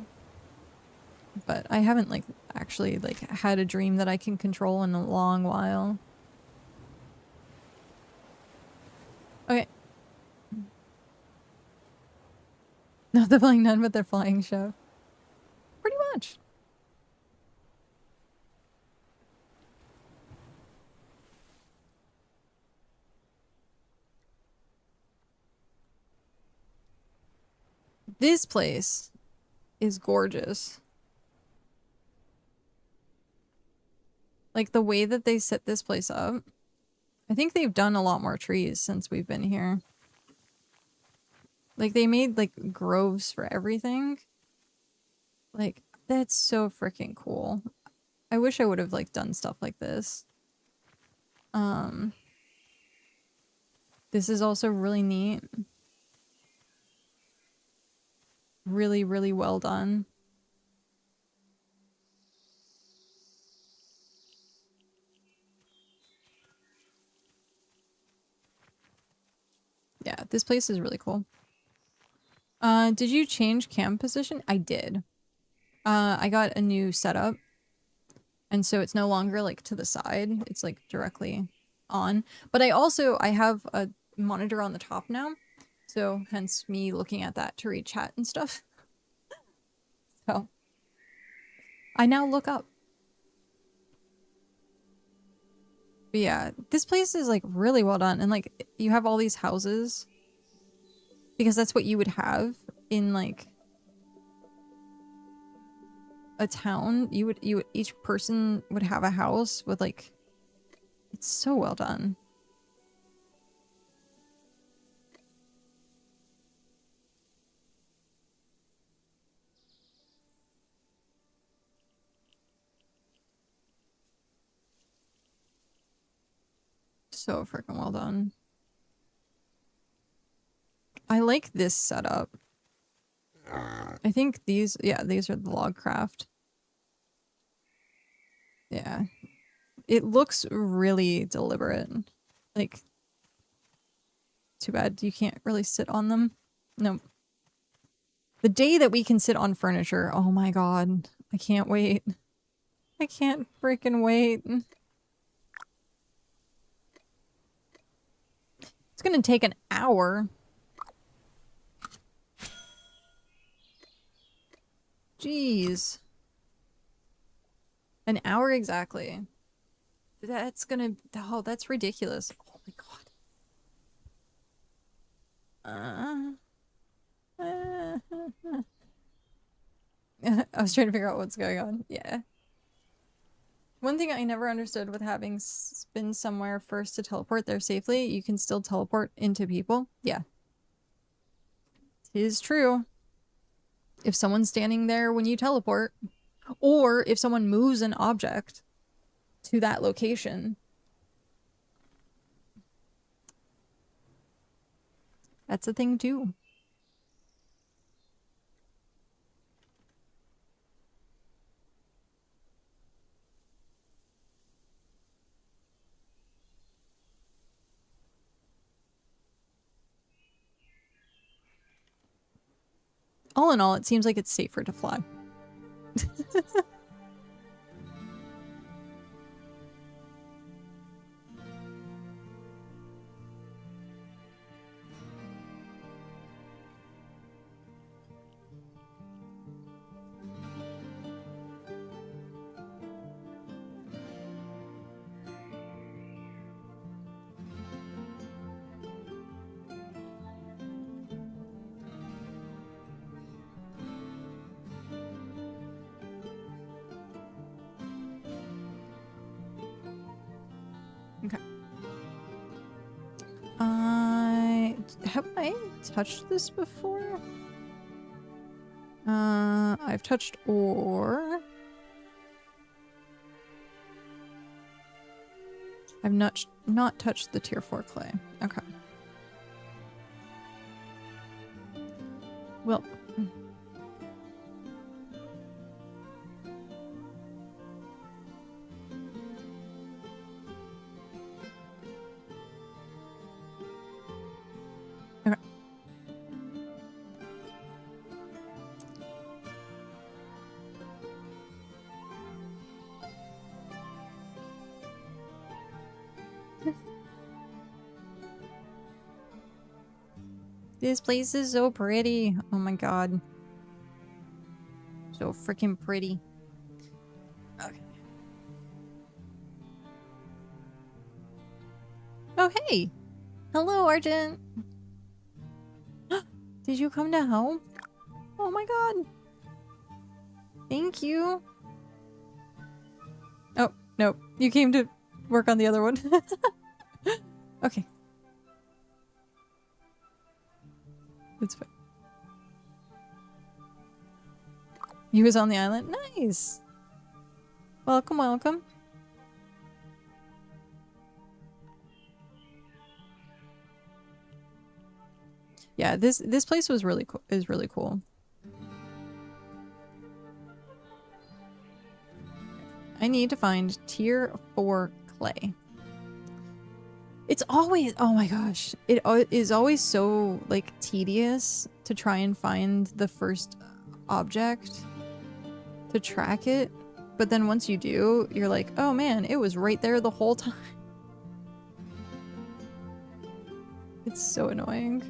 B: But I haven't like actually like had a dream that I can control in a long while. Okay. Not the flying nun, but the flying show. Pretty much. This place is gorgeous. Like the way that they set this place up. I think they've done a lot more trees since we've been here. Like they made like groves for everything. Like that's so freaking cool. I wish I would have like done stuff like this. This is also really neat. Really, really well done. Yeah, this place is really cool. Did you change cam position? I did. I got a new setup. And so it's no longer like to the side. It's like directly on. But I have a monitor on the top now. So hence me looking at that to read chat and stuff. So I now look up. But yeah, this place is like really well done. And like you have all these houses because that's what you would have in like a town. Each person would have a house with like, it's so well done. So freaking well done. I like this setup. I think these are the log craft. Yeah. It looks really deliberate. Like, too bad you can't really sit on them. No. The day that we can sit on furniture, oh my god. I can't wait. I can't freaking wait. It's gonna take an hour. Jeez. An hour exactly. That's gonna... Oh, that's ridiculous. Oh my god. I was trying to figure out what's going on. Yeah. One thing I never understood with having been somewhere first to teleport there safely, you can still teleport into people. Yeah. It is true. If someone's standing there when you teleport, or if someone moves an object to that location, that's a thing too. All in all, it seems like it's safer to fly. Okay. Have I touched this before? I've touched ore. I've not touched the tier 4 clay. Okay. Well. Okay. This place is so pretty. Oh my god. So freaking pretty. Okay. Oh, hey! Hello, Argent! Did you come to help? Oh my god. Thank you. Oh, no. You came to work on the other one. Okay. It's fine. You was on the island? Nice! Welcome, welcome. Yeah, this place was really cool. Is really cool. I need to find tier 4 clay. It's always, oh my gosh, it is always so like tedious to try and find the first object to track it, but then once you do, you're like, oh man, it was right there the whole time. It's so annoying.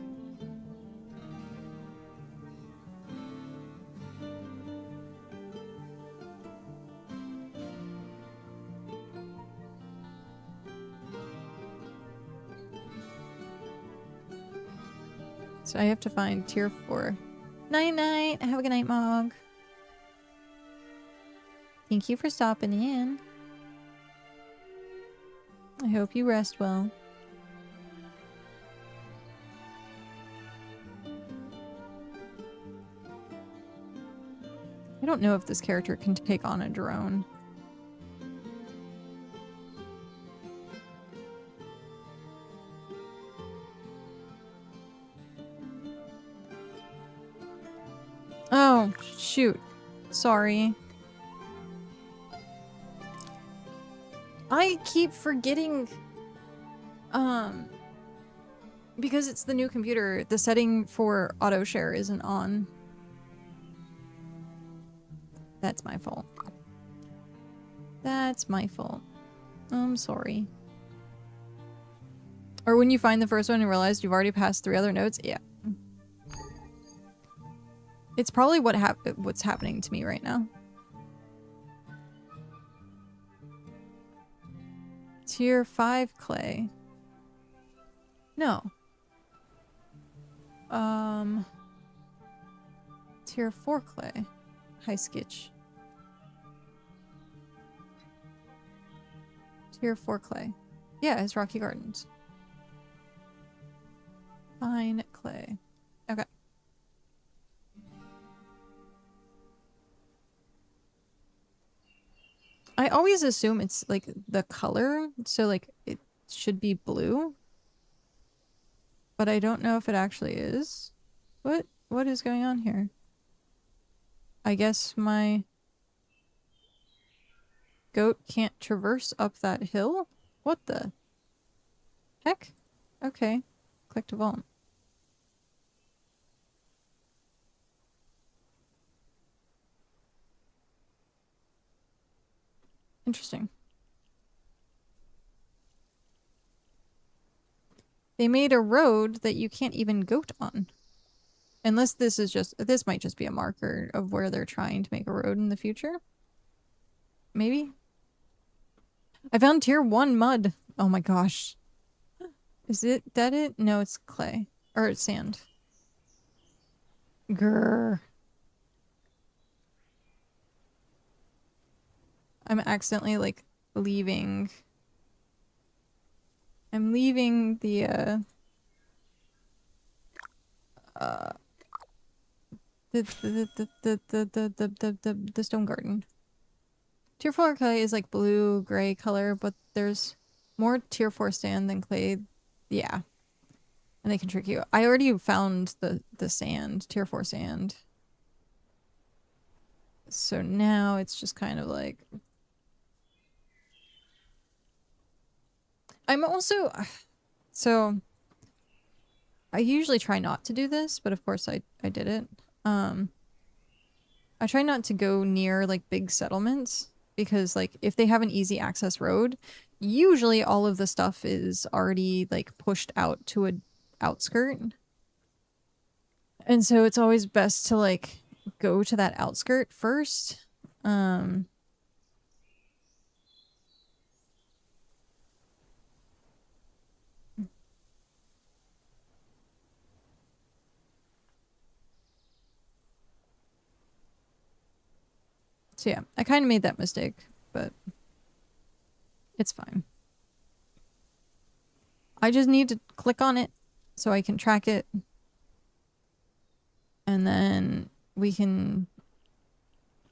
B: So I have to find tier 4. Night night. Have a good night, Mog. Thank you for stopping in. I hope you rest well. I don't know if this character can take on a drone. Oh, shoot. Sorry. I keep forgetting, because it's the new computer, the setting for auto share isn't on. That's my fault. That's my fault. I'm sorry. Or when you find the first one and realize you've already passed 3 other notes, yeah. It's probably what's happening to me right now. Tier 5 clay. No. Tier 4 clay. High sketch. Tier 4 clay. Yeah, it's Rocky Gardens. Fine clay. Okay. I always assume it's like the color, so like it should be blue. But I don't know if it actually is. What is going on here? I guess my goat can't traverse up that hill? What the heck? Okay. Click to vault. Interesting. They made a road that you can't even goat on. Unless this is just, this might just be a marker of where they're trying to make a road in the future. Maybe? I found tier 1 mud. Oh my gosh. Is that it? No, it's clay. Or it's sand. Grrr. I'm accidentally, like, leaving. I'm leaving the stone garden. Tier 4 clay is like blue gray color, but there's more tier 4 sand than clay. Yeah. And they can trick you. I already found the sand, tier 4 sand. So now it's just kind of like, I'm also, so I usually try not to do this, but of course I did it. I try not to go near like big settlements because like if they have an easy access road, usually all of the stuff is already like pushed out to a outskirt. And so it's always best to like go to that outskirt first. So yeah, I kind of made that mistake, but it's fine. I just need to click on it so I can track it. And then we can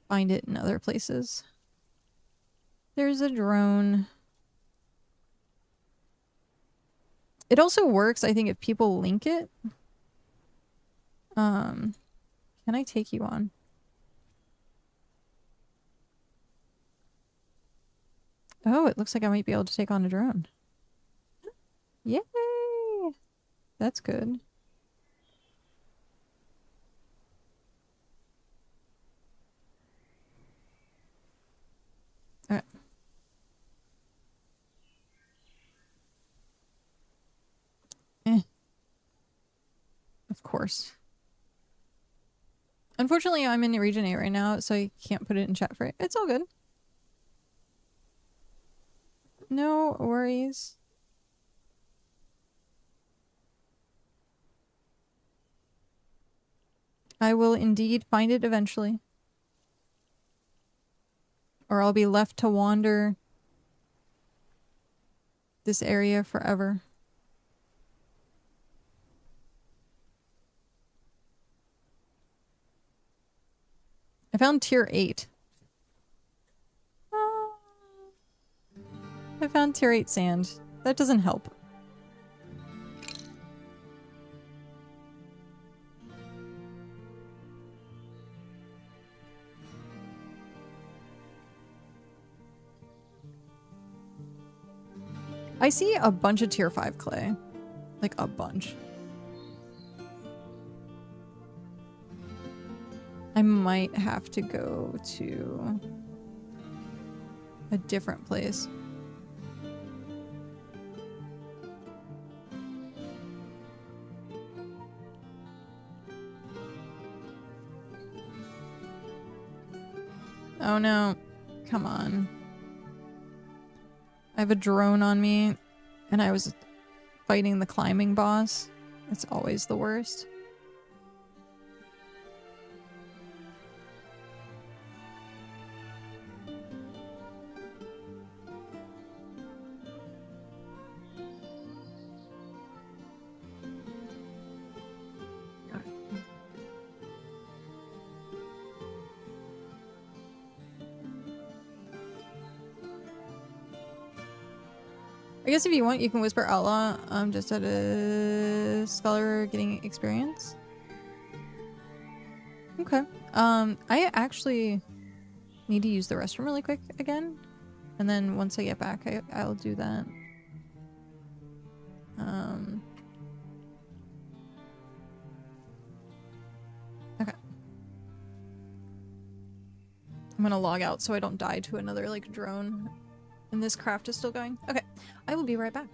B: find it in other places. There's a drone. It also works, I think, if people link it. Can I take you on? Oh, it looks like I might be able to take on a drone. Yay! That's good. Alright. Of course. Unfortunately, I'm in region 8 right now, so I can't put it in chat for it. It's all good. No worries. I will indeed find it eventually. Or I'll be left to wander this area forever. I found tier 8. I found tier 8 sand. That doesn't help. I see a bunch of tier 5 clay. Like a bunch. I might have to go to a different place. Oh no. Come on. I have a drone on me and I was fighting the climbing boss. It's always the worst. I guess if you want, you can whisper outlaw, just at a scholar getting experience. Okay. I actually need to use the restroom really quick again. And then once I get back, I'll do that. Okay. I'm gonna log out so I don't die to another, like, drone. And this craft is still going? Okay. I will be right back.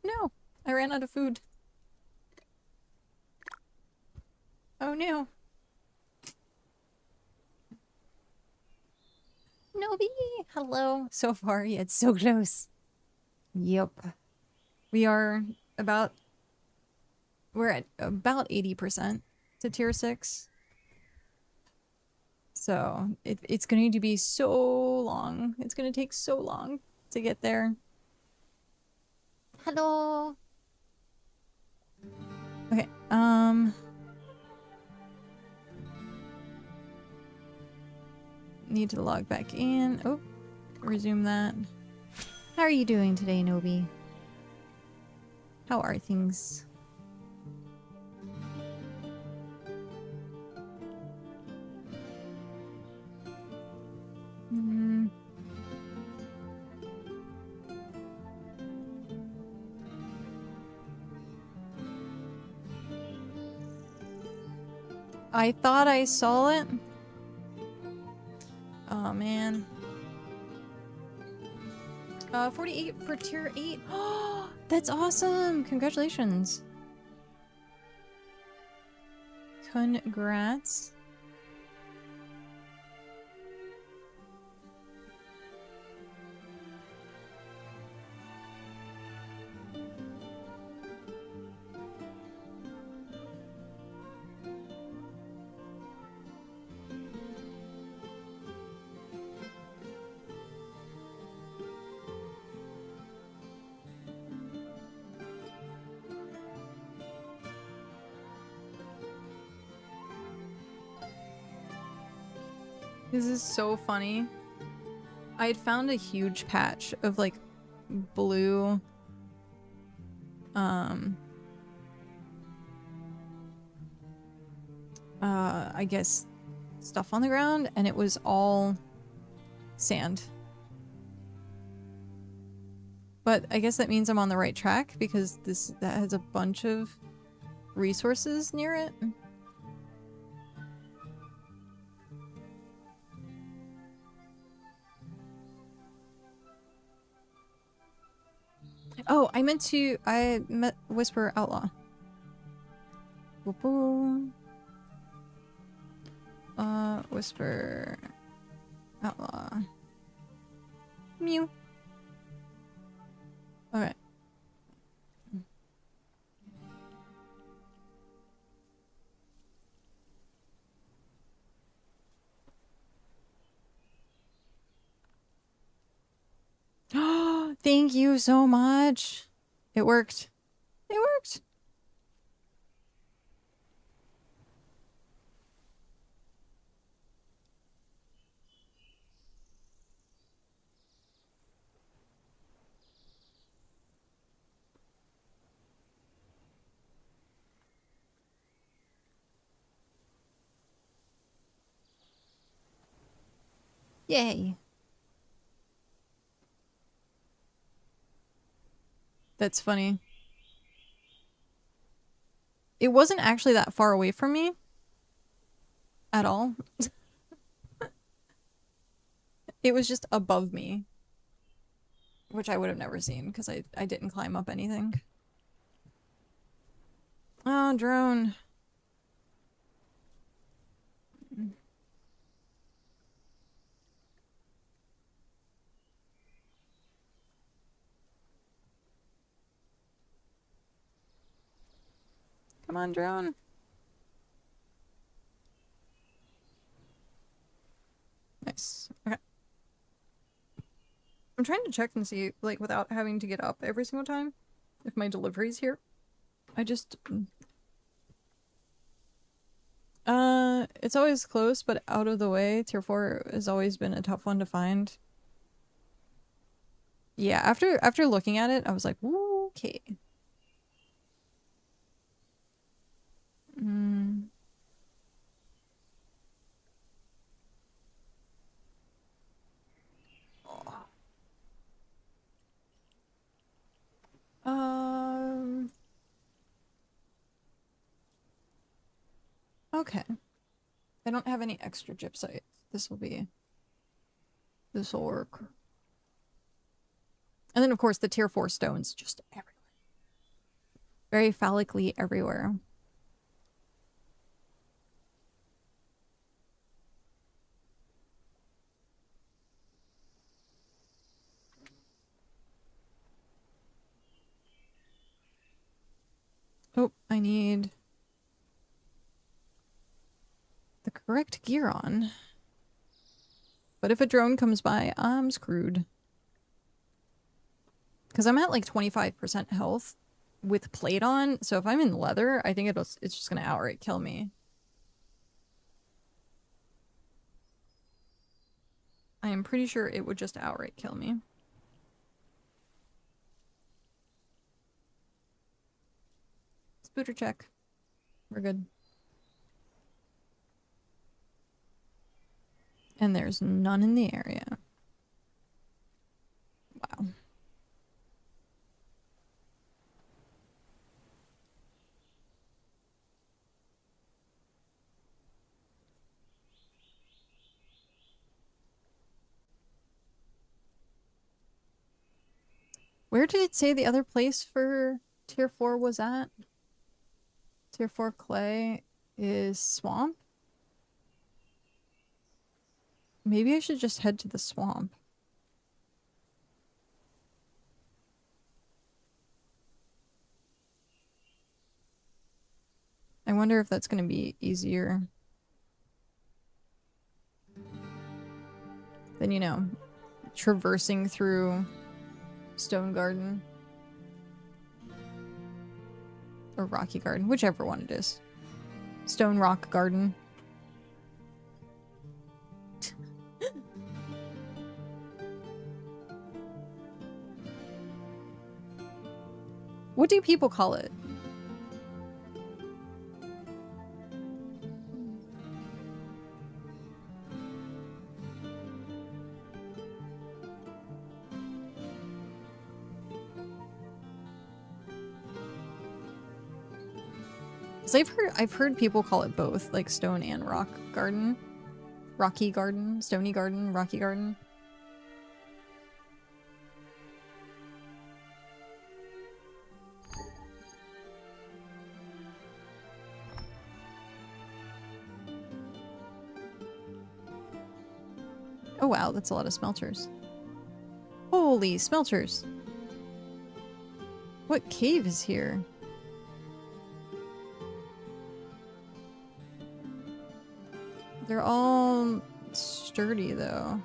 B: No! I ran out of food. Oh no. Nobi! Hello. So far, yeah, it's so close. Yep. We are about... We're at about 80% to tier 6. So, it's going to be so long. It's going to take so long to get there. Hello! Okay, need to log back in. Oh, resume that. How are you doing today, Nobi? How are things? I thought I saw it. Oh man. 48 for tier 8. Oh, that's awesome! Congratulations. Congrats. This is so funny. I had found a huge patch of like blue I guess stuff on the ground, and it was all sand. But I guess that means I'm on the right track because that has a bunch of resources near it. Oh, I met Whisper Outlaw. Whisper Outlaw. Mew. Okay. Thank you so much. It worked. It worked. Yay. That's funny. It wasn't actually that far away from me. At all. It was just above me. Which I would have never seen because I didn't climb up anything. Oh, drone. Come on, drone. Nice. Okay. I'm trying to check and see, like, without having to get up every single time, if my delivery's here. I just... it's always close, but out of the way. Tier 4 has always been a tough one to find. Yeah, after looking at it, I was like, "Ooh, okay." Mm. Okay. I don't have any extra gypsite. This will work. And then, of course, the tier 4 stones just everywhere. Very phallically everywhere. Oh, I need the correct gear on. But if a drone comes by, I'm screwed. Because I'm at like 25% health with plate on, so if I'm in leather, I think it's just gonna outright kill me. I am pretty sure it would just outright kill me. Spooter check. We're good. And there's none in the area. Wow. Where did it say the other place for tier 4 was at? Tier 4 clay is swamp? Maybe I should just head to the swamp. I wonder if that's going to be easier than, you know, traversing through Stone Garden. Or Rocky Garden, whichever one it is. Stone Rock Garden. What do people call it? I've heard people call it both, like Stone and Rock Garden. Rocky Garden, Stony Garden, Rocky Garden. Oh wow, that's a lot of smelters. Holy smelters. What cave is here? They're all sturdy, though.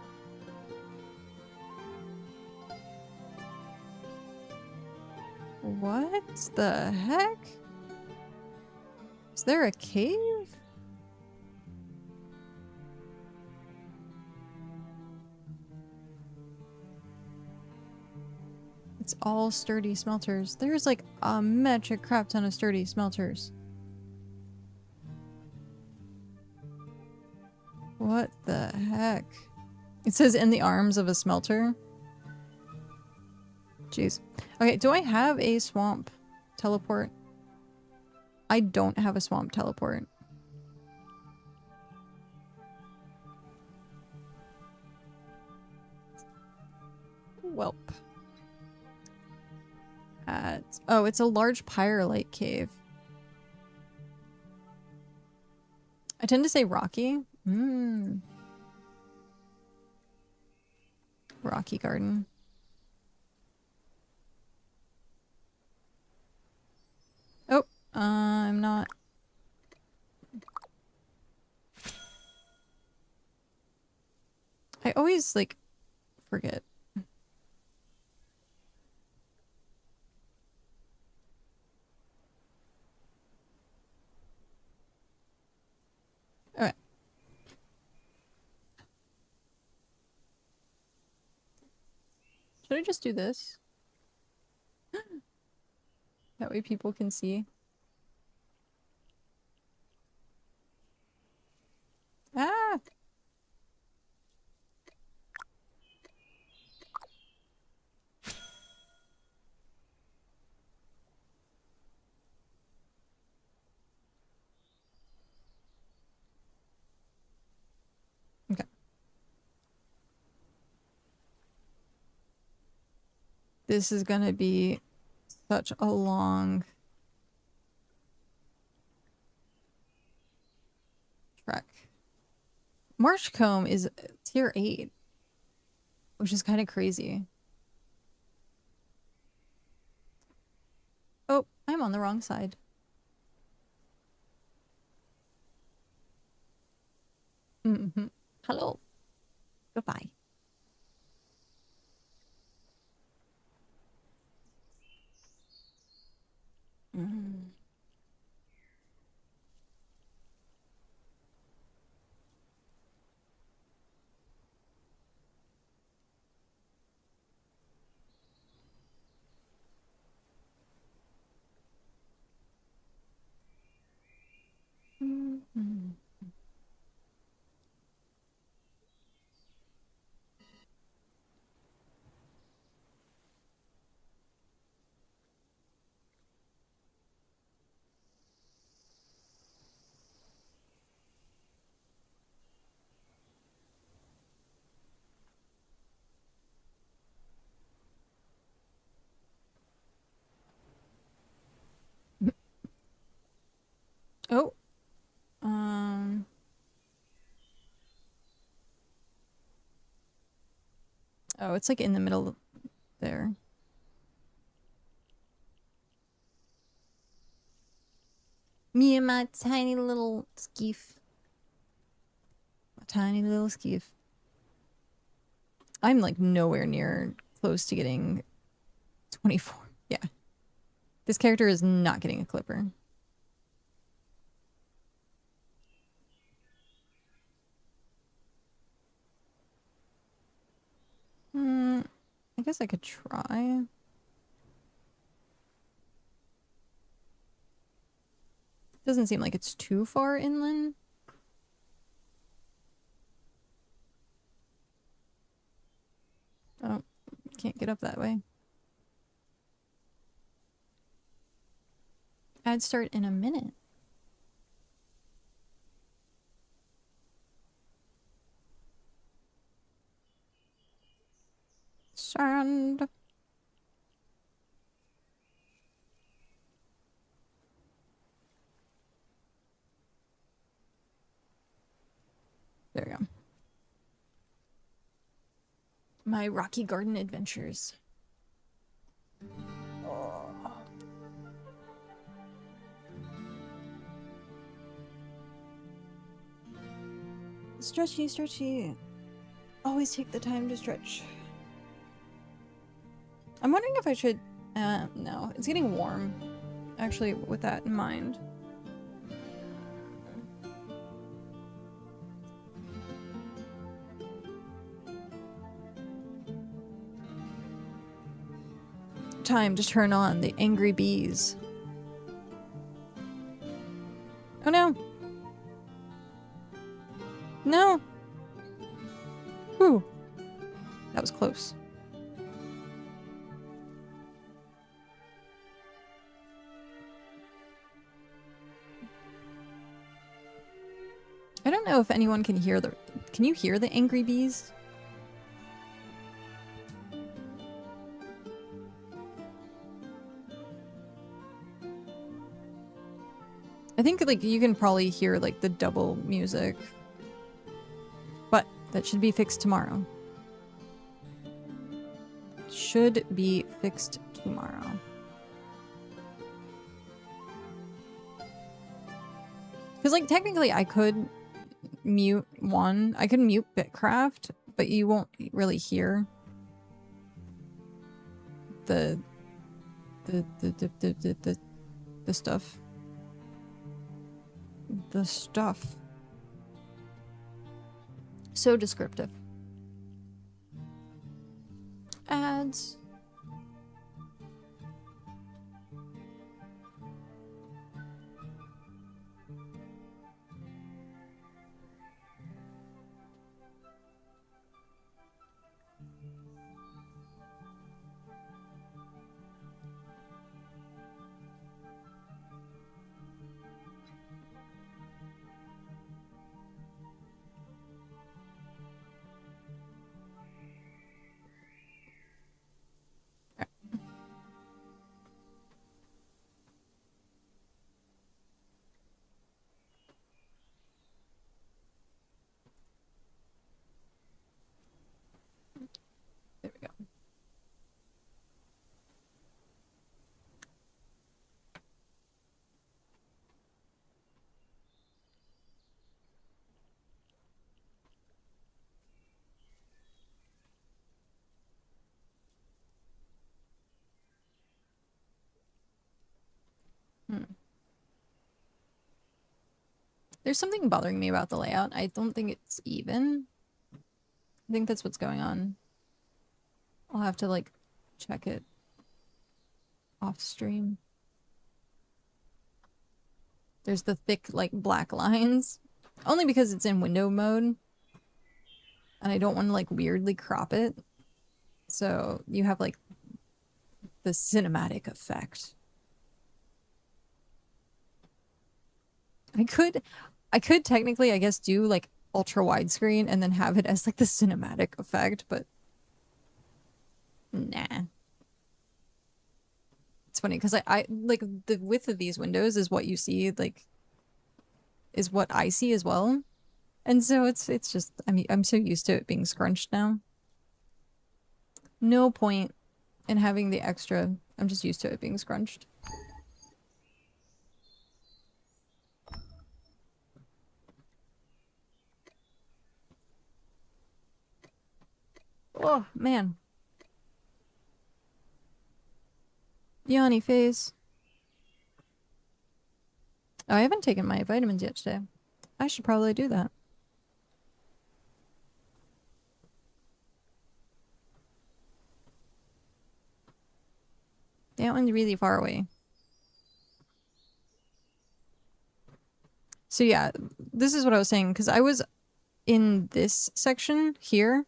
B: What the heck? Is there a cave? It's all sturdy smelters. There's like a metric crap ton of sturdy smelters. What the heck? It says in the arms of a smelter. Jeez. Okay, do I have a swamp teleport? I don't have a swamp teleport. Welp. Oh, it's a large pyrolite cave. I tend to say rocky. Rocky Garden. Oh, I'm not. I always, like, forget. Alright. Should I just do this? That way people can see. Ah! Okay. This is gonna be such a long trek. Marshcomb is tier 8, which is kind of crazy. Oh, I'm on the wrong side. Hello. Goodbye. Oh. Oh, it's like in the middle there. Me and my tiny little skiff. My tiny little skiff. I'm like nowhere near close to getting 24. Yeah. This character is not getting a clipper. I guess I could try. Doesn't seem like it's too far inland. Oh, can't get up that way. Ad start in a minute. Sand. There we go. My Rocky Garden adventures. Oh. Stretchy, stretchy. Always take the time to stretch. I'm wondering if I should... no. It's getting warm. Actually, with that in mind. Time to turn on the angry bees. Oh no! No! Whew. That was close. I don't know if anyone can hear the... Can you hear the angry bees? I think like you can probably hear like the double music. But that should be fixed tomorrow. Should be fixed tomorrow. Because like technically I could mute one. I could mute BitCraft, but you won't really hear the stuff. The stuff. So descriptive. Ads. There we go. There's something bothering me about the layout. I don't think it's even. I think that's what's going on. I'll have to like check it off stream. There's the thick like black lines. Only because it's in window mode. And I don't want to like weirdly crop it. So you have like the cinematic effect. I could technically, I guess, do like ultra widescreen and then have it as like the cinematic effect, but nah. It's funny because I like the width of these windows is what you see like is what I see as well. And so it's just, I mean, I'm so used to it being scrunched now. No point in having the extra. I'm just used to it being scrunched. Oh, man. Yawny face. Oh, I haven't taken my vitamins yet today. I should probably do that. That one's really far away. So yeah, this is what I was saying, because I was in this section here,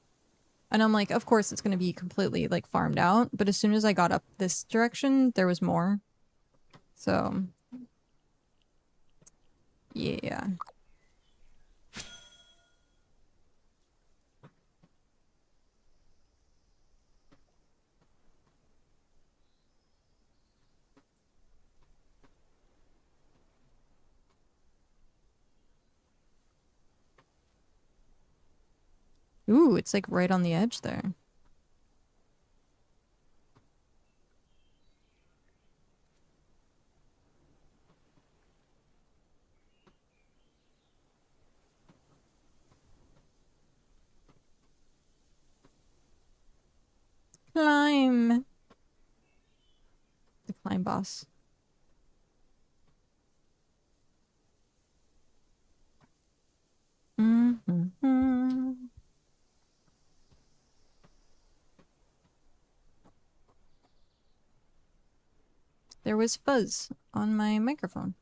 B: and I'm like, of course it's going to be completely like farmed out, but as soon as I got up this direction, there was more. So, yeah. Ooh, it's like right on the edge there. Climb. The climb boss. Mm-hmm. There was fuzz on my microphone.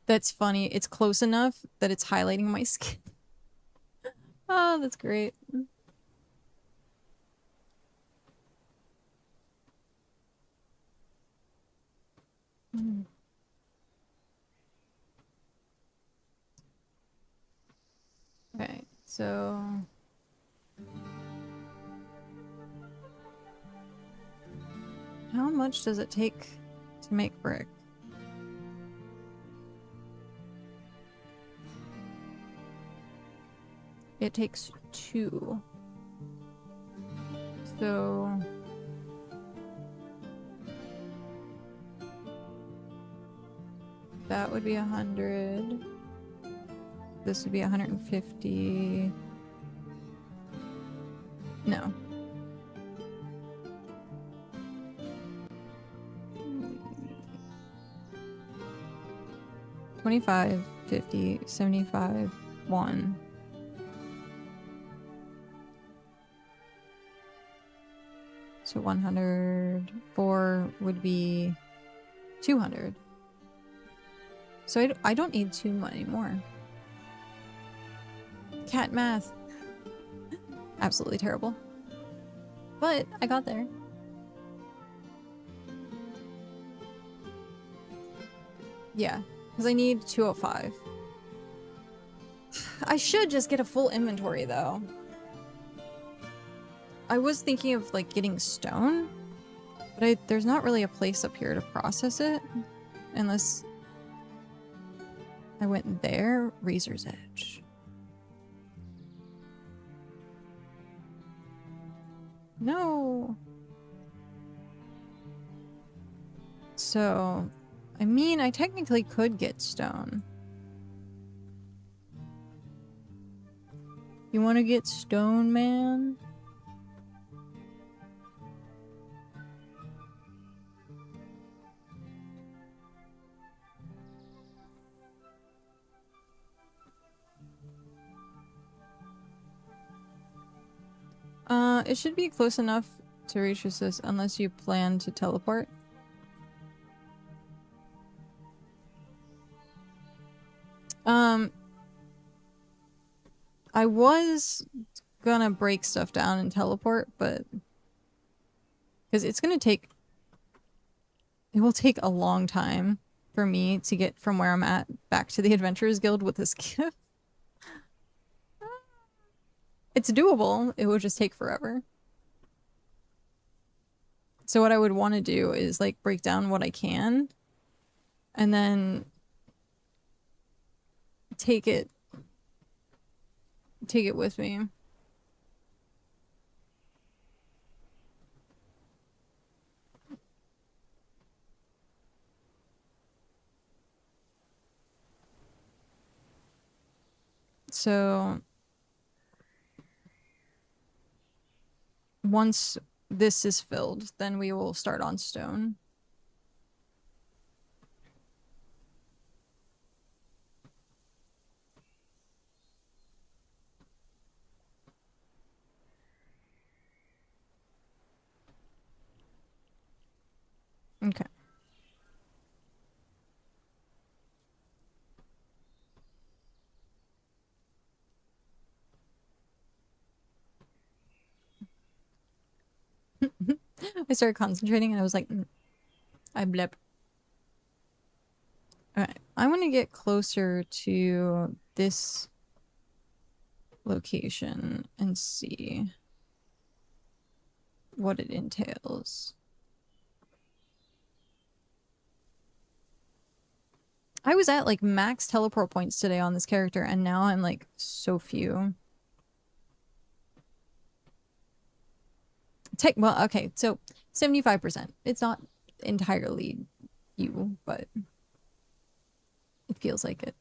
B: That's funny. It's close enough that it's highlighting my skin. Oh, that's great. Mm. Okay, so... how much does it take to make brick? It takes 2. So... that would be 100. This would be 150. No. $25, $50, $75, $1. So 100. 4 would be 200. So I don't need 2 money more. Cat math. Absolutely terrible. But I got there. Yeah, because I need 205. I should just get a full inventory though. I was thinking of like getting stone, but there's not really a place up here to process it unless I went there. Razor's Edge. No. So, I mean, I technically could get stone. You want to get stone, man? It should be close enough to reach this unless you plan to teleport. I was gonna break stuff down and teleport, but because it's gonna take, it will take a long time for me to get from where I'm at back to the Adventurers Guild with this gift. It's doable. It would just take forever. So what I would want to do is like break down what I can and then take it with me. So once this is filled, then we will start on stone. Okay. I started concentrating and I was like, I blip. Alright, I want to get closer to this location and see what it entails. I was at like max teleport points today on this character and now I'm like so few. Well, okay, so 75%. It's not entirely you, but it feels like it.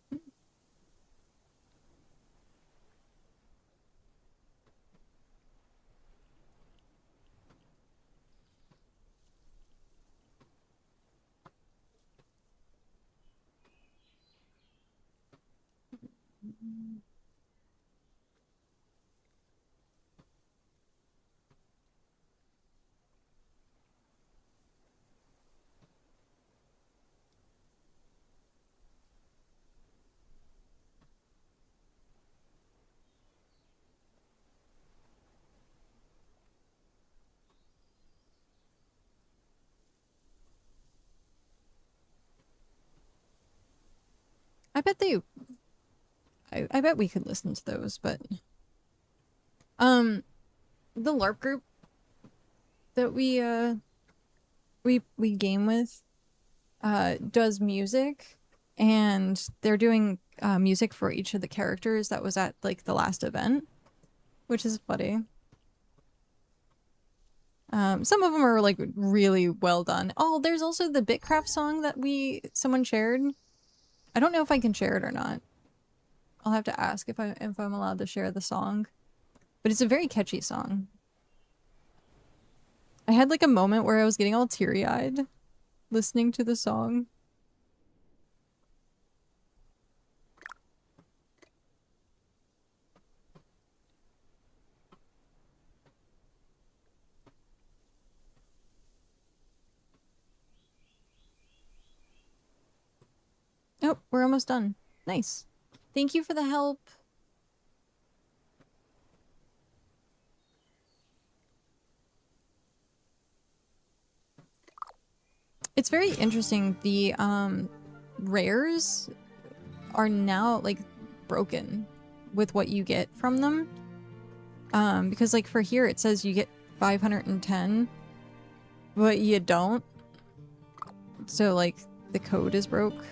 B: I bet they... I bet we could listen to those, but... The LARP group that we game with, does music, and they're doing, music for each of the characters that was at, like, the last event, which is funny. Some of them are, like, really well done. Oh, there's also the BitCraft song that someone shared. I don't know if I can share it or not. I'll have to ask if I'm allowed to share the song. But it's a very catchy song. I had like a moment where I was getting all teary-eyed listening to the song. Oh, we're almost done. Nice. Thank you for the help. It's very interesting. The rares are now like broken with what you get from them. Because like for here it says you get 510, but you don't. So like the code is broke.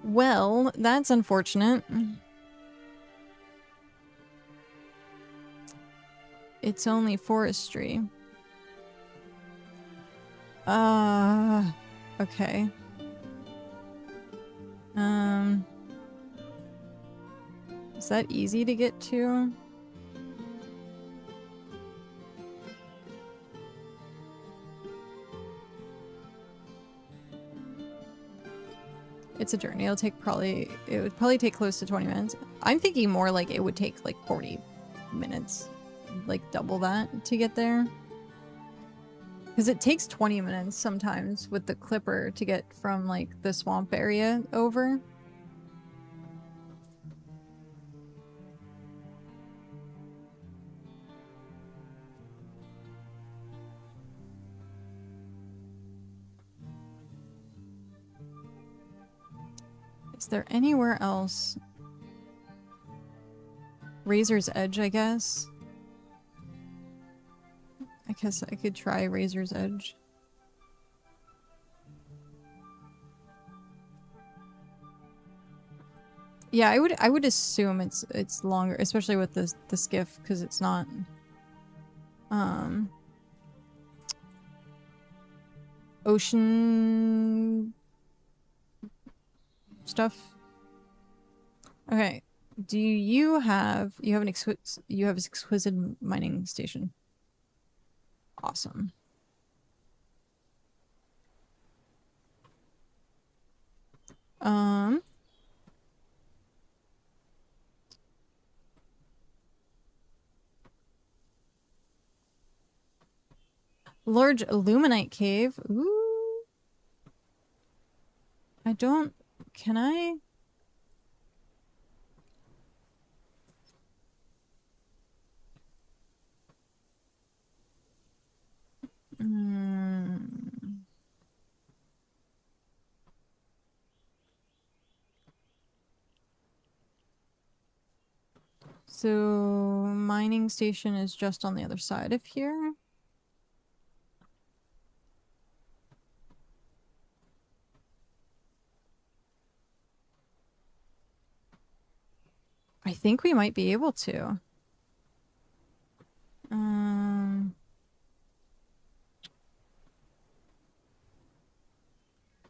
B: Well, that's unfortunate. It's only forestry. Okay. Is that easy to get to? It's a journey. It would probably take close to 20 minutes. I'm thinking more like it would take like 40 minutes. Like double that to get there. Because it takes 20 minutes sometimes with the clipper to get from, like, the swamp area over. Is there anywhere else? Razor's Edge, I guess. I guess I could try Razor's Edge. Yeah, I would assume it's longer, especially with the skiff, because it's not ocean stuff. Okay. Do you have an exquisite mining station? Awesome. Large illuminite cave. Ooh. I don't... Can I? So, mining station is just on the other side of here. I think we might be able to.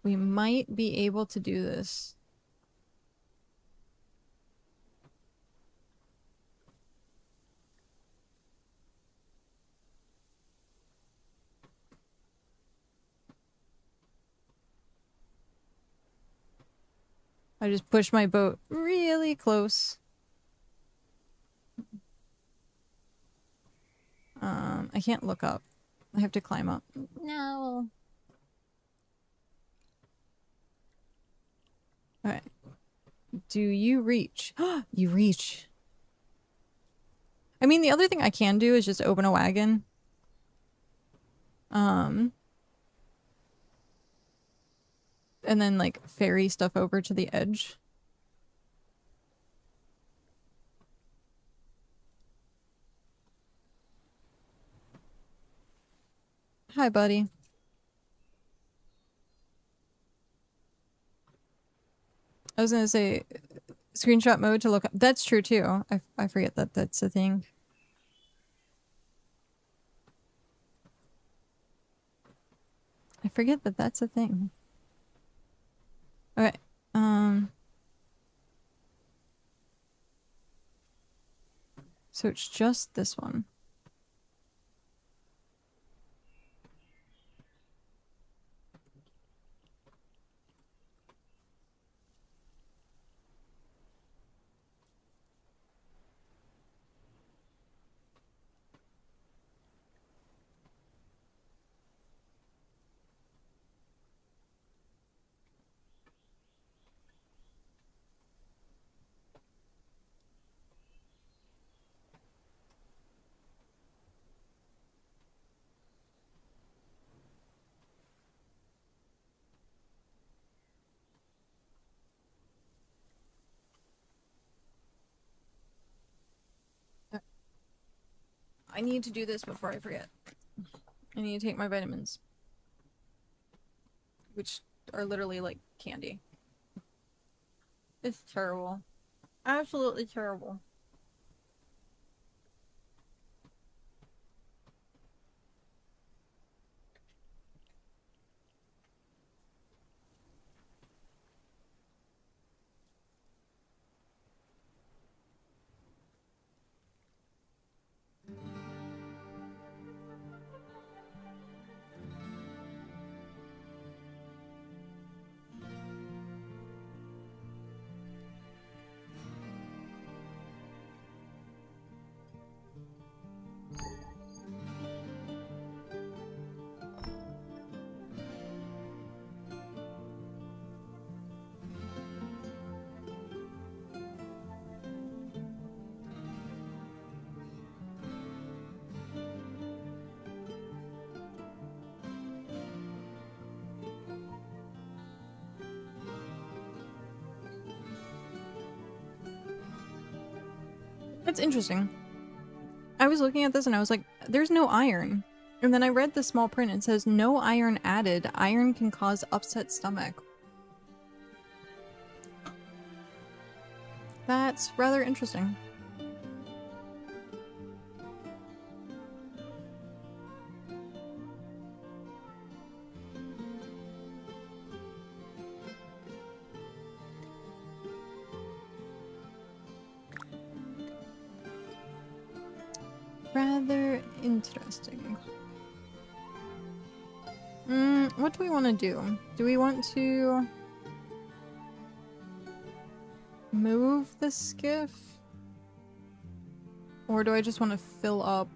B: We might be able to do this. I just pushed my boat really close. I can't look up. I have to climb up. No. Okay. Do you reach? You reach. I mean, the other thing I can do is just open a wagon. And then, like, ferry stuff over to the edge. Hi, buddy. I was gonna say, screenshot mode to look up. That's true, too. I forget that that's a thing. I forget that that's a thing. Okay. So it's just this one. I need to do this before I forget. I need to take my vitamins. Which are literally like candy. It's terrible. Absolutely terrible. That's interesting. I was looking at this and I was like, there's no iron. And then I read the small print. It says, no iron added. Iron can cause upset stomach. That's rather interesting. Rather interesting. What do we want to do? Do we want to move the skiff? Or do I just want to fill up?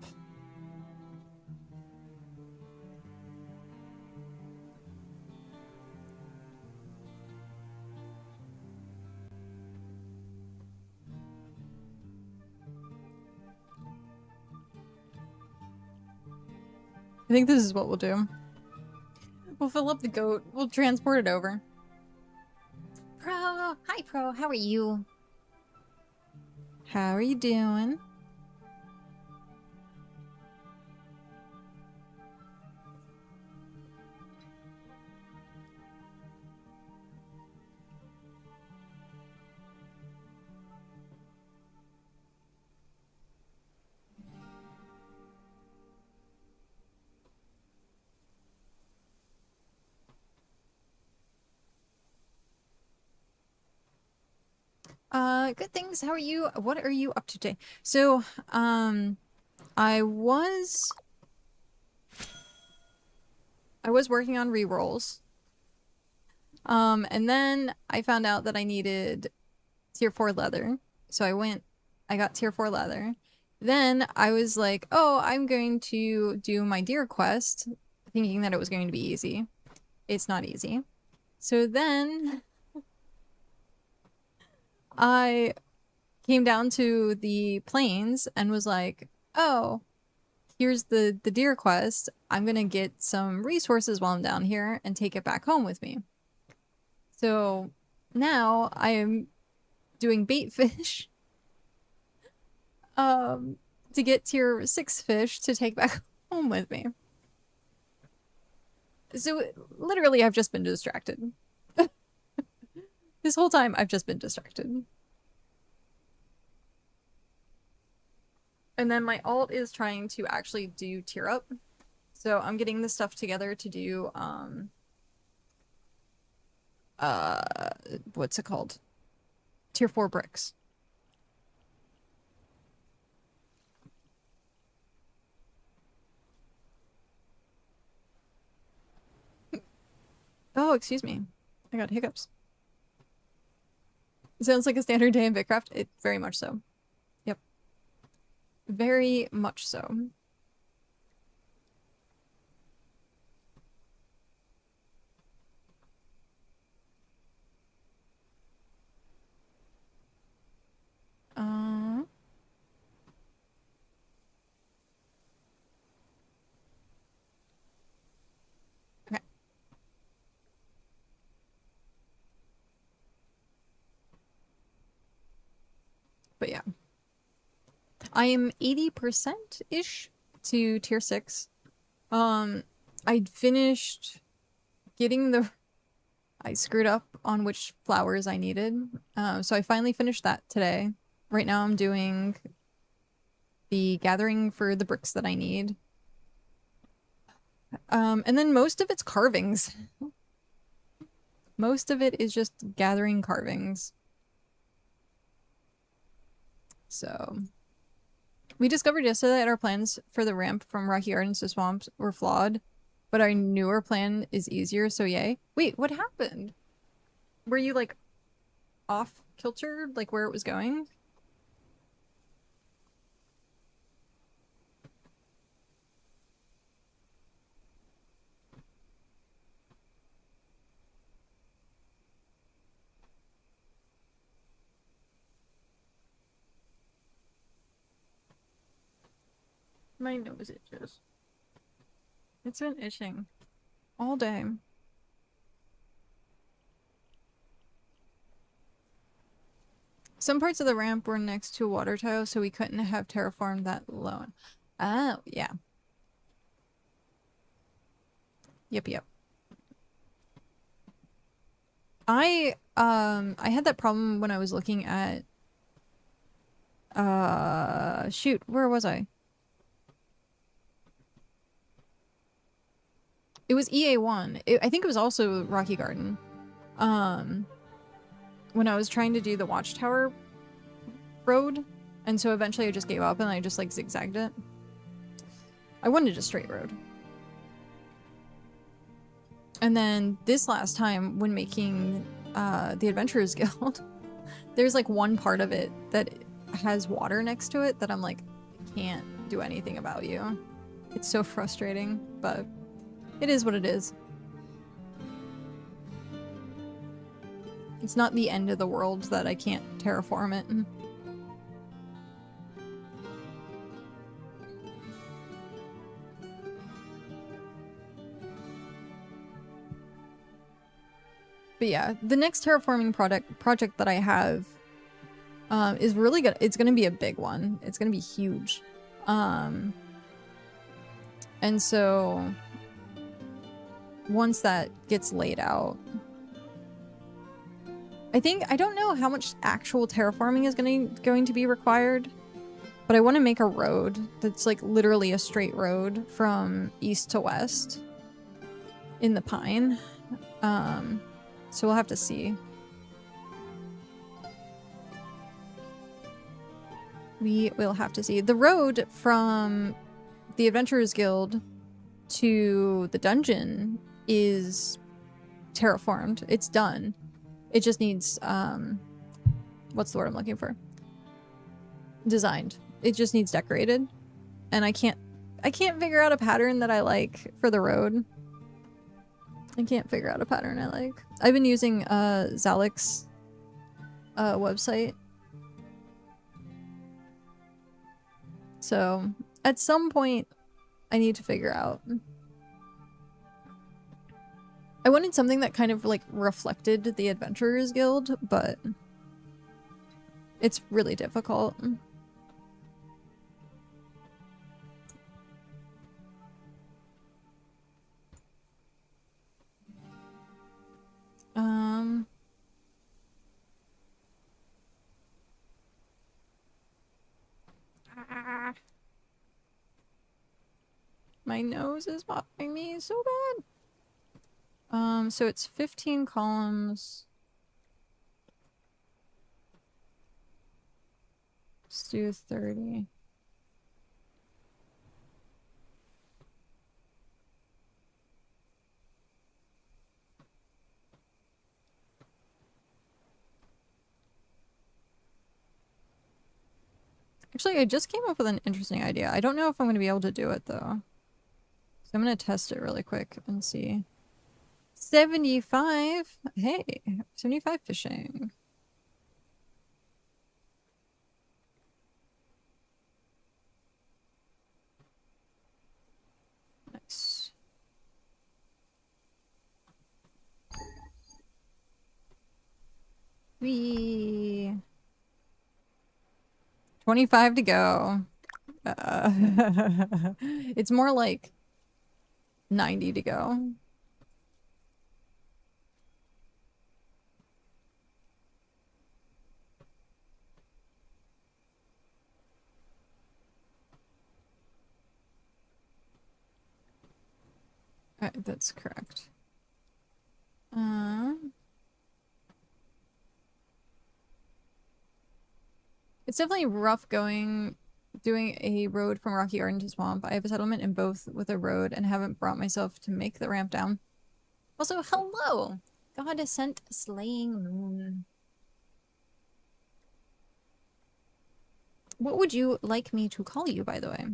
B: I think this is what we'll do. We'll fill up the goat. We'll transport it over.
A: Pro. Hi, Pro. How are you?
B: How are you doing? Good things. How are you? What are you up to today? So, I was working on rerolls. And then I found out that I needed tier 4 leather. So I got tier 4 leather. Then I was like, oh, I'm going to do my deer quest, thinking that it was going to be easy. It's not easy. So then I came down to the plains and was like, oh, here's the deer quest. I'm gonna get some resources while I'm down here and take it back home with me. So now I am doing bait fish to get tier 6 fish to take back home with me. So literally I've just been distracted. This whole time I've just been distracted. And then my alt is trying to actually do tier up. So I'm getting the stuff together to do what's it called? Tier 4 bricks. Oh, excuse me. I got hiccups. It sounds like a standard day in BitCraft. It very much so. Yep. Very much so. Okay. But yeah. I am 80%-ish to tier 6. I finished getting the... I screwed up on which flowers I needed. So I finally finished that today. Right now I'm doing the gathering for the bricks that I need. And then most of it's carvings. Most of it is just gathering carvings. So... We discovered yesterday that our plans for the ramp from Rocky Gardens to Swamps were flawed, but our newer plan is easier, so yay. Wait, what happened? Were you, like, off kilter, like, where it was going? My nose itches. It's been itching all day. Some parts of the ramp were next to a water tile, so we couldn't have terraformed that low. Oh, yeah. Yep. I had that problem when I was looking at shoot, where was I? It was EA1. I think it was also Rocky Garden. When I was trying to do the Watchtower road, and so eventually I just gave up and I just like zigzagged it. I wanted a straight road. And then this last time when making the Adventurers Guild, there's like one part of it that has water next to it that I'm like, I can't do anything about you. It's so frustrating, but it is what it is. It's not the end of the world that I can't terraform it. But yeah, the next terraforming project that I have is really good. It's going to be a big one. It's going to be huge. And so once that gets laid out, I don't know how much actual terraforming is going to be required, but I want to make a road that's like literally a straight road from east to west in the pine. So we'll have to see. We will have to see. The road from the Adventurers Guild to the dungeon is terraformed. It's done. It just needs, what's the word I'm looking for? Designed. It just needs decorated. And I can't figure out a pattern that I like for the road. I can't figure out a pattern I like. I've been using Zalek's website. So at some point I need to figure out. I wanted something that kind of like reflected the Adventurers Guild, but it's really difficult. My nose is bothering me so bad. So it's 15 columns. Let's do 30. Actually, I just came up with an interesting idea. I don't know if I'm going to be able to do it, though. So I'm going to test it really quick and see. 75! Hey, 75 fishing. Nice. Whee! 25 to go. It's more like 90 to go. That's correct. It's definitely rough doing a road from Rocky Garden to Swamp. I have a settlement in both with a road and haven't brought myself to make the ramp down. Also, hello! God sent slaying moon. What would you like me to call you, by the way?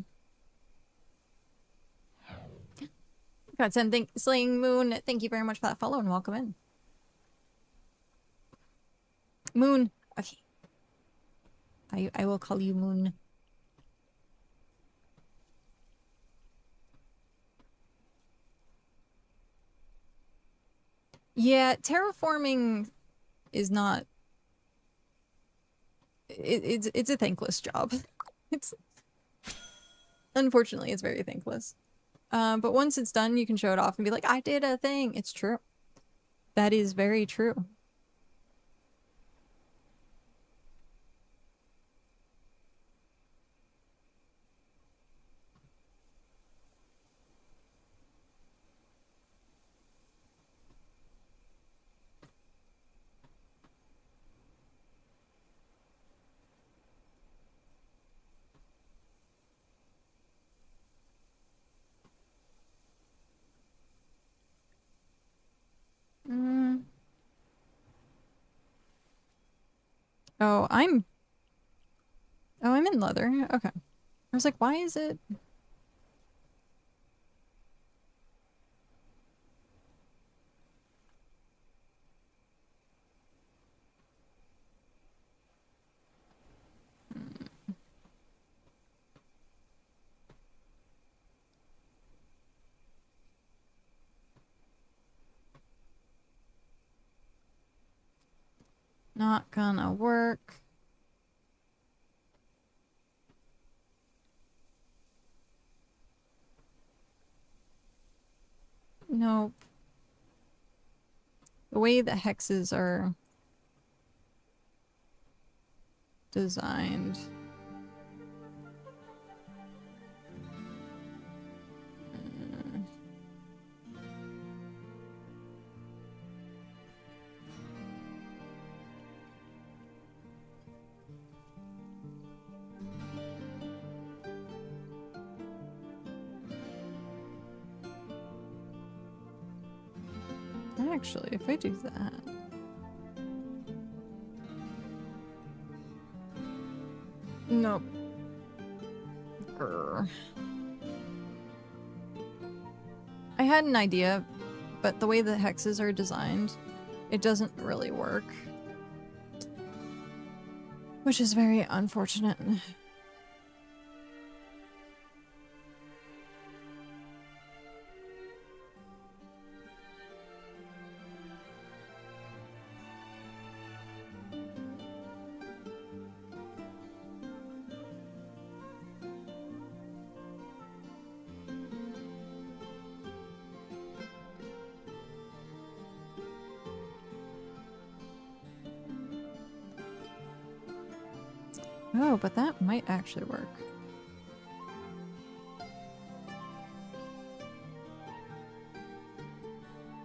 B: God sent slaying moon. Thank you very much for that follow and welcome in. Moon. Okay. I will call you Moon. Yeah, terraforming is not it's a thankless job. It's unfortunately it's very thankless. But once it's done, you can show it off and be like, I did a thing. It's true. That is very true. Oh, I'm in leather. Okay. I was like, why is it? Not gonna work. Nope. The way the hexes are designed. Actually, if I do that. Nope. Grr. I had an idea, but the way the hexes are designed, it doesn't really work. Which is very unfortunate. Oh, but that might actually work.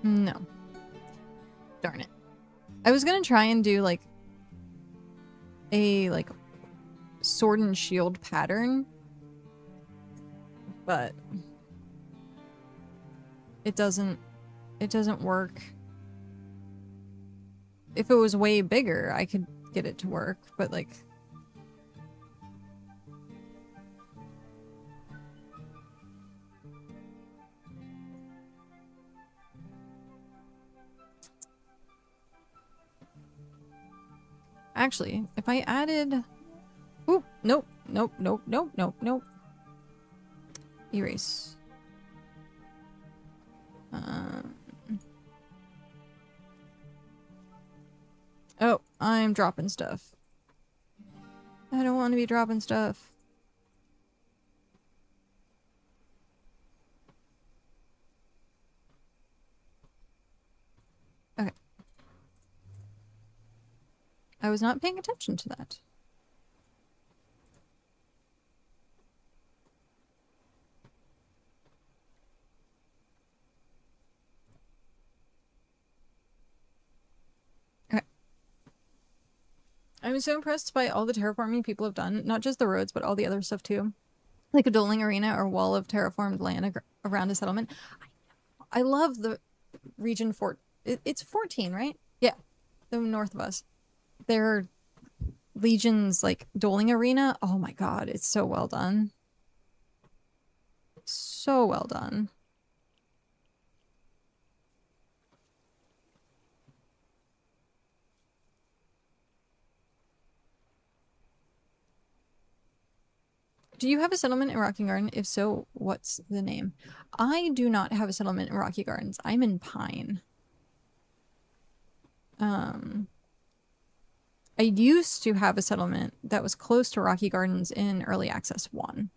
B: No. Darn it. I was gonna try and do like a sword and shield pattern, but it doesn't work. If it was way bigger, I could get it to work, but like actually, if I added... Ooh, nope, nope, nope, nope, nope, nope. Erase. Oh, I'm dropping stuff. I don't want to be dropping stuff. Okay. I was not paying attention to that. Okay. I'm so impressed by all the terraforming people have done. Not just the roads, but all the other stuff too. Like a dueling arena or wall of terraformed land around a settlement. I love the region it's 14, right? Yeah. The north of us. Their Legion's like dueling arena. Oh my god, it's so well done. So well done. Do you have a settlement in Rocky Garden? If so, what's the name? I do not have a settlement in Rocky Gardens. I'm in Pine. I used to have a settlement that was close to Rocky Gardens in Early Access 1.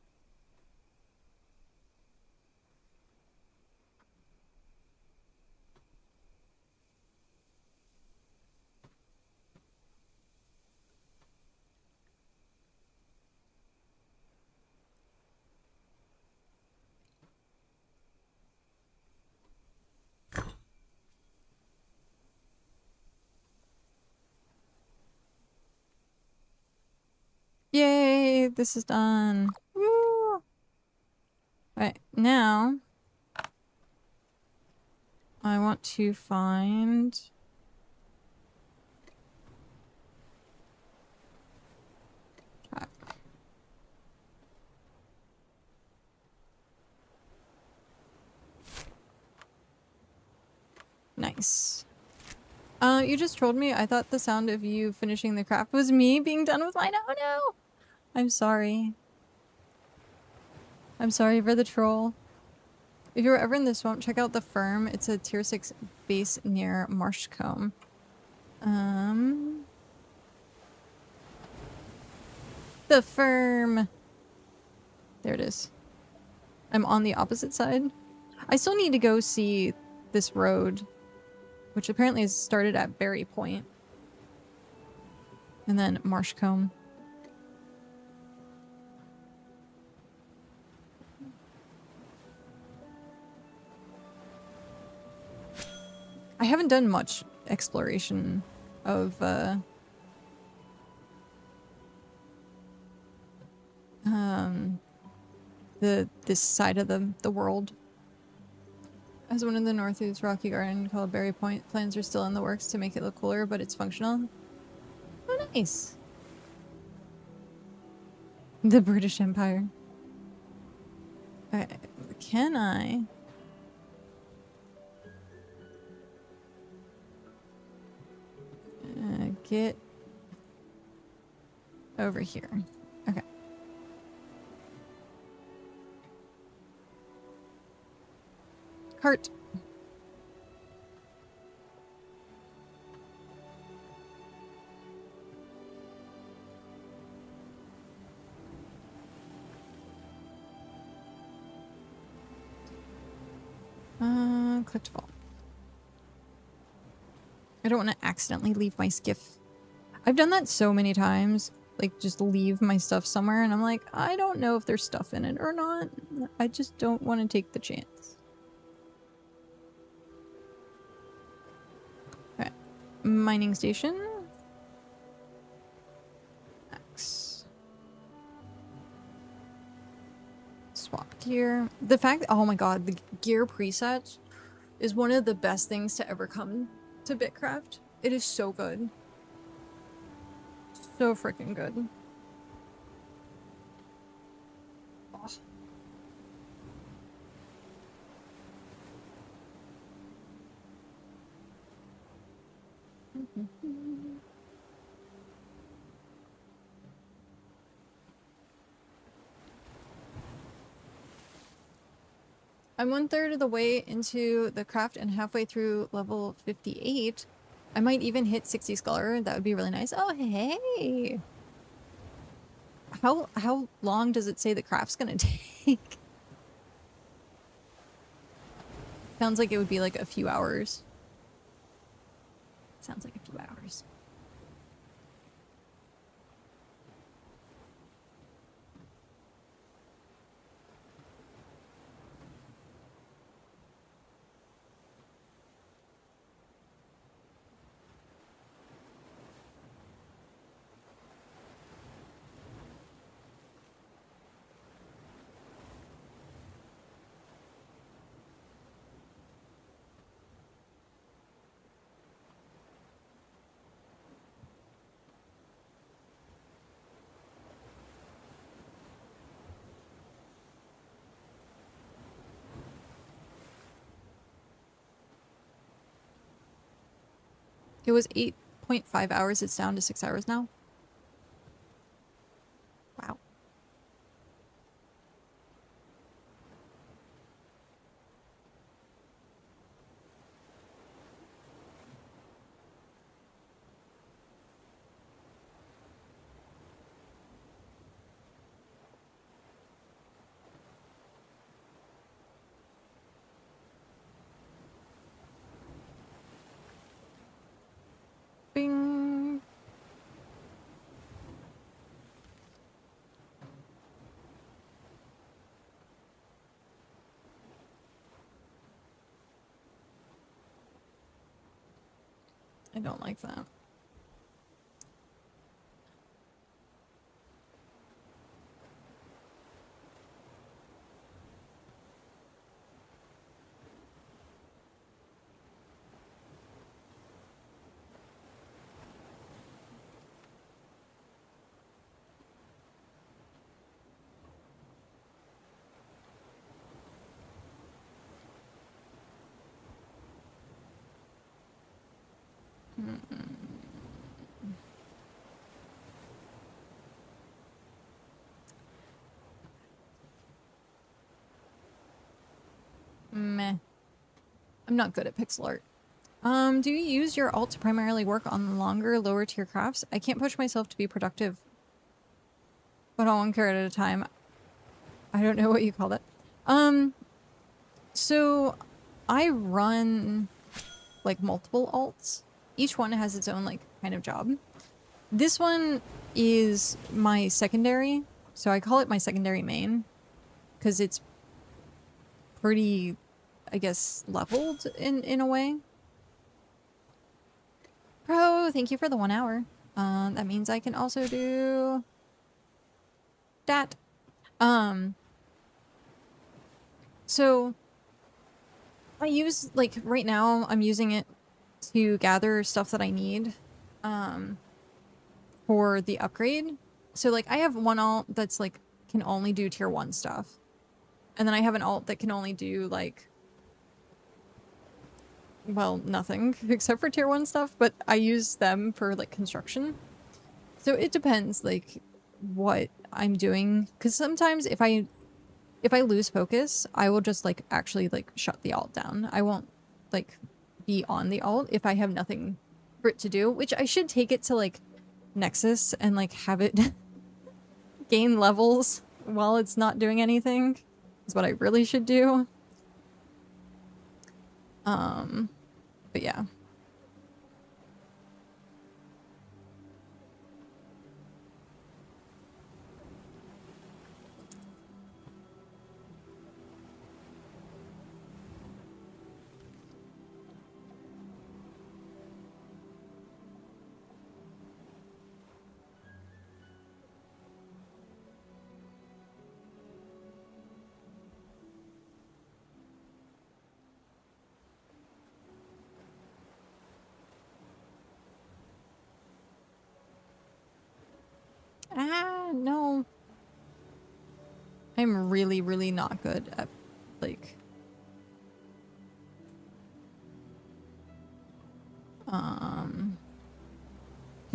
B: Yay, this is done. Woo! Right, now I want to find nice. You just trolled me. I thought the sound of you finishing the craft was me being done with mine. Oh no! I'm sorry. I'm sorry for the troll. If you're ever in the swamp, check out the Firm. It's a tier 6 base near Marshcombe. The Firm! There it is. I'm on the opposite side. I still need to go see this road, which apparently is started at Berry Point. And then Marshcombe. I haven't done much exploration of this side of the world. As one of the Northeast Rocky Garden called Berry Point, plans are still in the works to make it look cooler, but it's functional. Oh, nice. The British Empire. Can I? Get over here. Okay. Cart. Click to fall. I don't want to accidentally leave my skiff. I've done that so many times. Like, just leave my stuff somewhere and I'm like, I don't know if there's stuff in it or not. I just don't want to take the chance. Okay. Mining station. X. Swap gear. The fact, oh my god, the gear preset is one of the best things to ever come to BitCraft. It is so good. So freaking good. Oh. I'm 1/3 of the way into the craft and halfway through level 58. I might even hit 60 Scholar. That would be really nice. Oh, hey! How long does it say the craft's gonna take? Sounds like it would be like a few hours. Sounds like a few hours. It was 8.5 hours. It's down to 6 hours now. Wow. I don't like that. Meh. I'm not good at pixel art. Do you use your alt to primarily work on longer, lower tier crafts? I can't push myself to be productive, but on one carrot at a time. I don't know what you call that. So I run like multiple alts. Each one has its own like kind of job. This one is my secondary, so I call it my secondary main because it's pretty, I guess, leveled in a way. Pro, thank you for the 1 hour. That means I can also do that. So I use, like, right now I'm using it to gather stuff that I need for the upgrade. So, like, I have one alt that's, like, can only do tier 1 stuff. And then I have an alt that can only do, like, well, nothing except for tier 1 stuff, but I use them for, like, construction. So it depends, like, what I'm doing. Because sometimes if I lose focus, I will just, like, actually, like, shut the alt down. I won't, like, be on the alt if I have nothing for it to do, which I should take it to, like, Nexus and, like, have it gain levels while it's not doing anything. Is what I really should do. But yeah. Ah, no. I'm really, really not good at, like,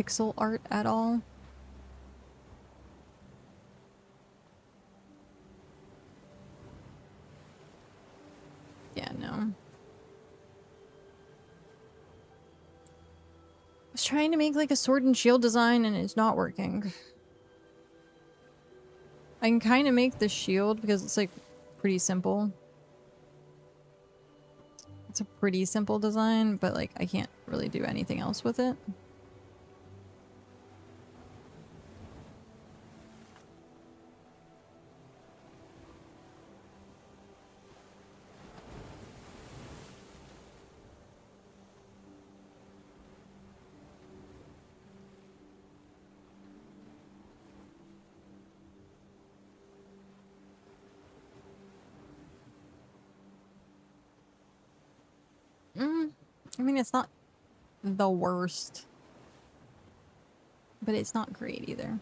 B: pixel art at all. Yeah, no. I was trying to make, like, a sword and shield design and it's not working. I can kind of make the shield because it's, like, pretty simple. It's a pretty simple design, but, like, I can't really do anything else with it. I mean, it's not the worst, but it's not great either.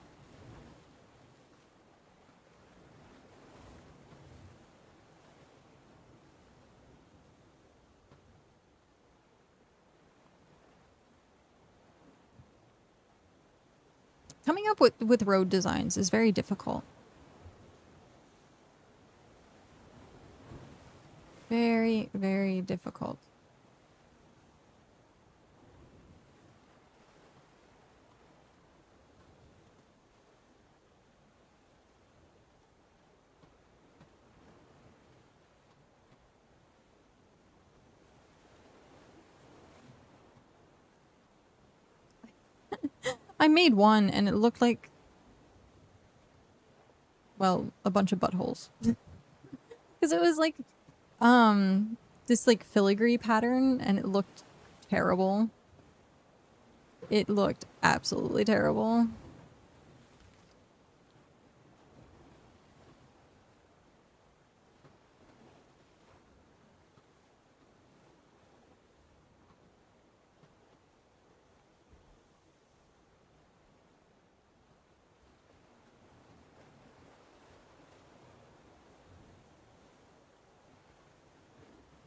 B: Coming up with road designs is very difficult. Very, very difficult. I made one and it looked like, well, a bunch of buttholes. Because it was like, this like filigree pattern and it looked terrible. It looked absolutely terrible.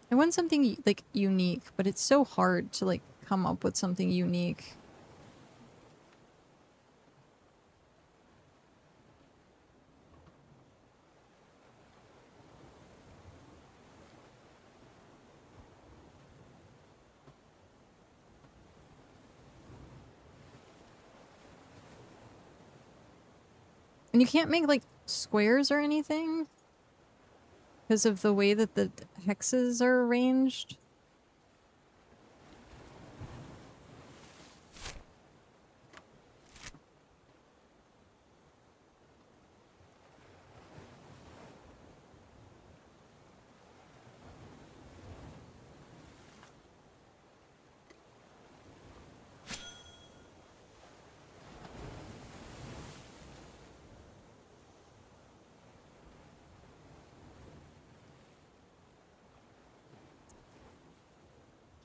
B: I want something like unique, but it's so hard to like come up with something unique. And you can't make like squares or anything because of the way that the hexes are arranged.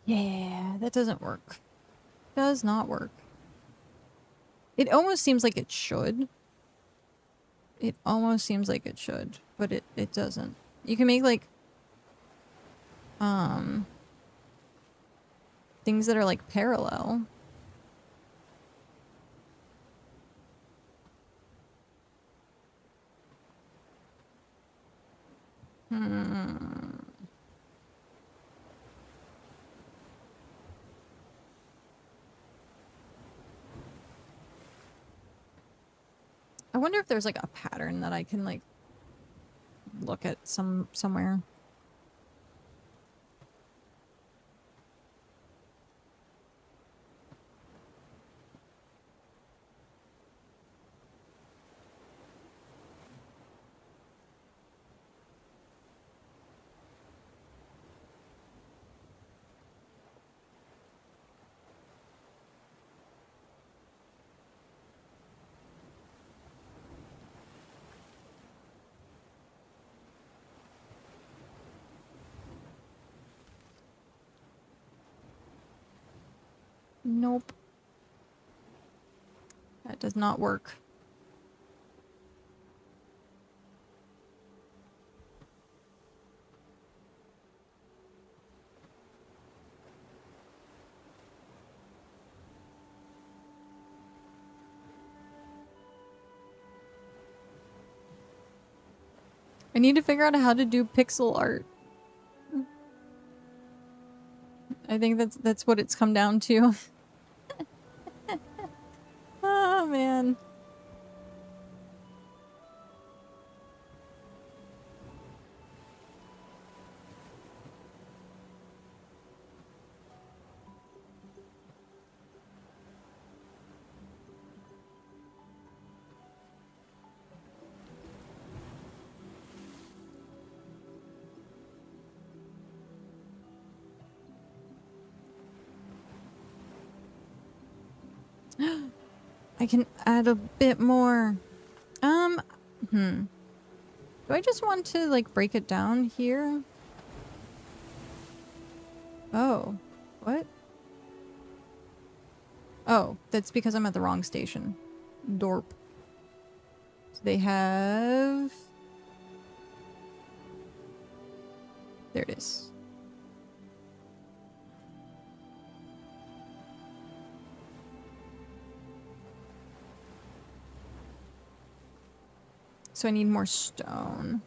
B: Yeah, that doesn't work. Does not work. It almost seems like it should. It almost seems like it should, but it doesn't. You can make like things that are like parallel. I wonder if there's like a pattern that I can like look at somewhere. Nope. That does not work. I need to figure out how to do pixel art. I think that's what it's come down to. Oh man. I can add a bit more. Do I just want to like break it down here? Oh, what? Oh, that's because I'm at the wrong station. Dorp. So they have... There it is. So I need more stone.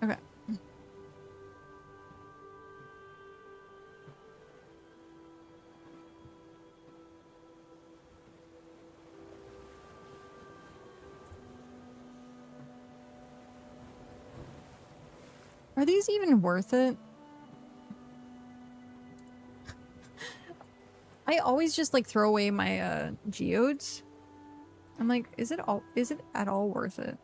B: Okay. Are these even worth it? I always just like throw away my geodes. I'm like, is it at all worth it?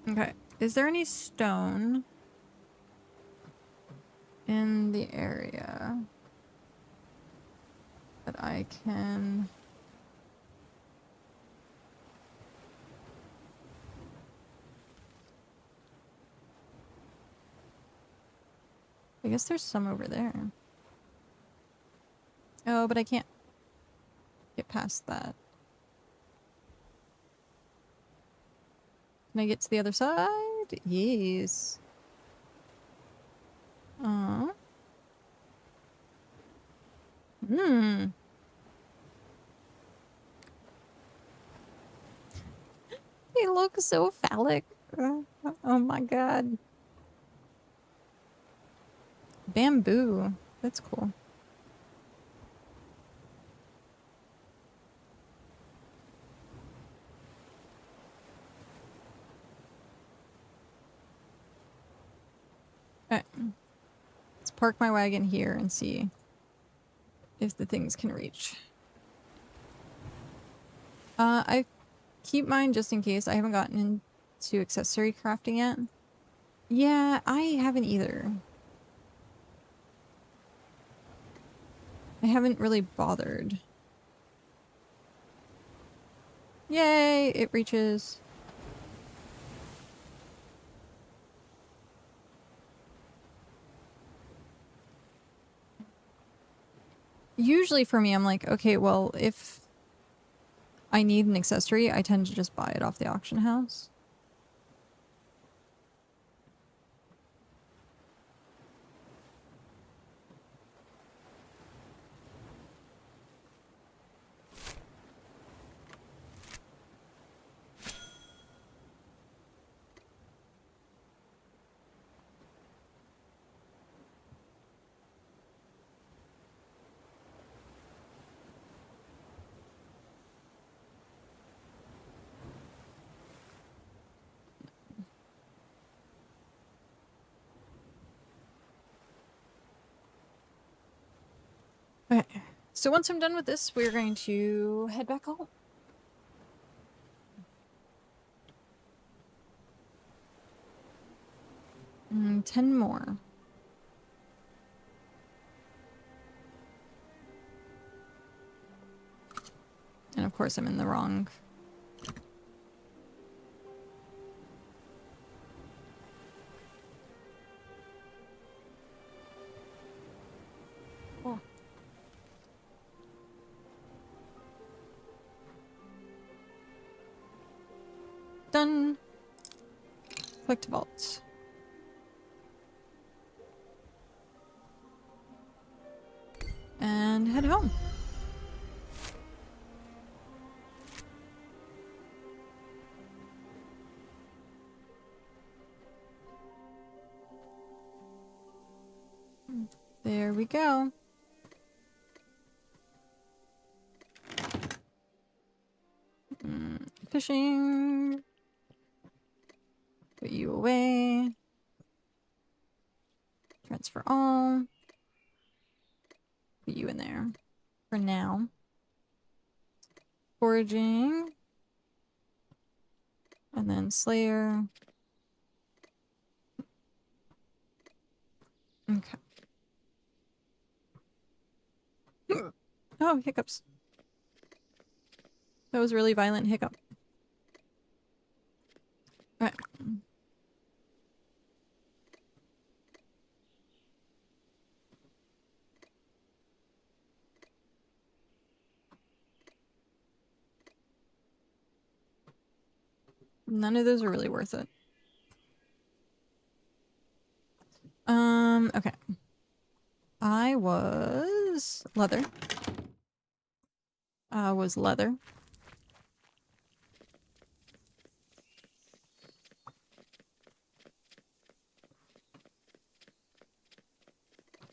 B: Okay. Is there any stone in the area that I can... I guess there's some over there. Oh, but I can't get past that. Can I get to the other side? Yes. Hmm. They look so phallic. Oh my god. Bamboo. That's cool. Alright. Let's park my wagon here and see if the things can reach. I keep mine just in case. I haven't gotten into accessory crafting yet. Yeah, I haven't either. I haven't really bothered. Yay, it reaches. Usually for me, I'm like, okay, well, if I need an accessory, I tend to just buy it off the auction house. Okay, so once I'm done with this, we're going to head back home. 10 more. And of course I'm in the wrong. Oh. Done. Click to vault. And head home. There we go. Fishing. Put you away. Transfer all. Put you in there for now. Foraging. And then Slayer. Okay. Oh, hiccups. That was a really violent hiccup. Alright. None of those are really worth it. Okay. I was leather. Was leather.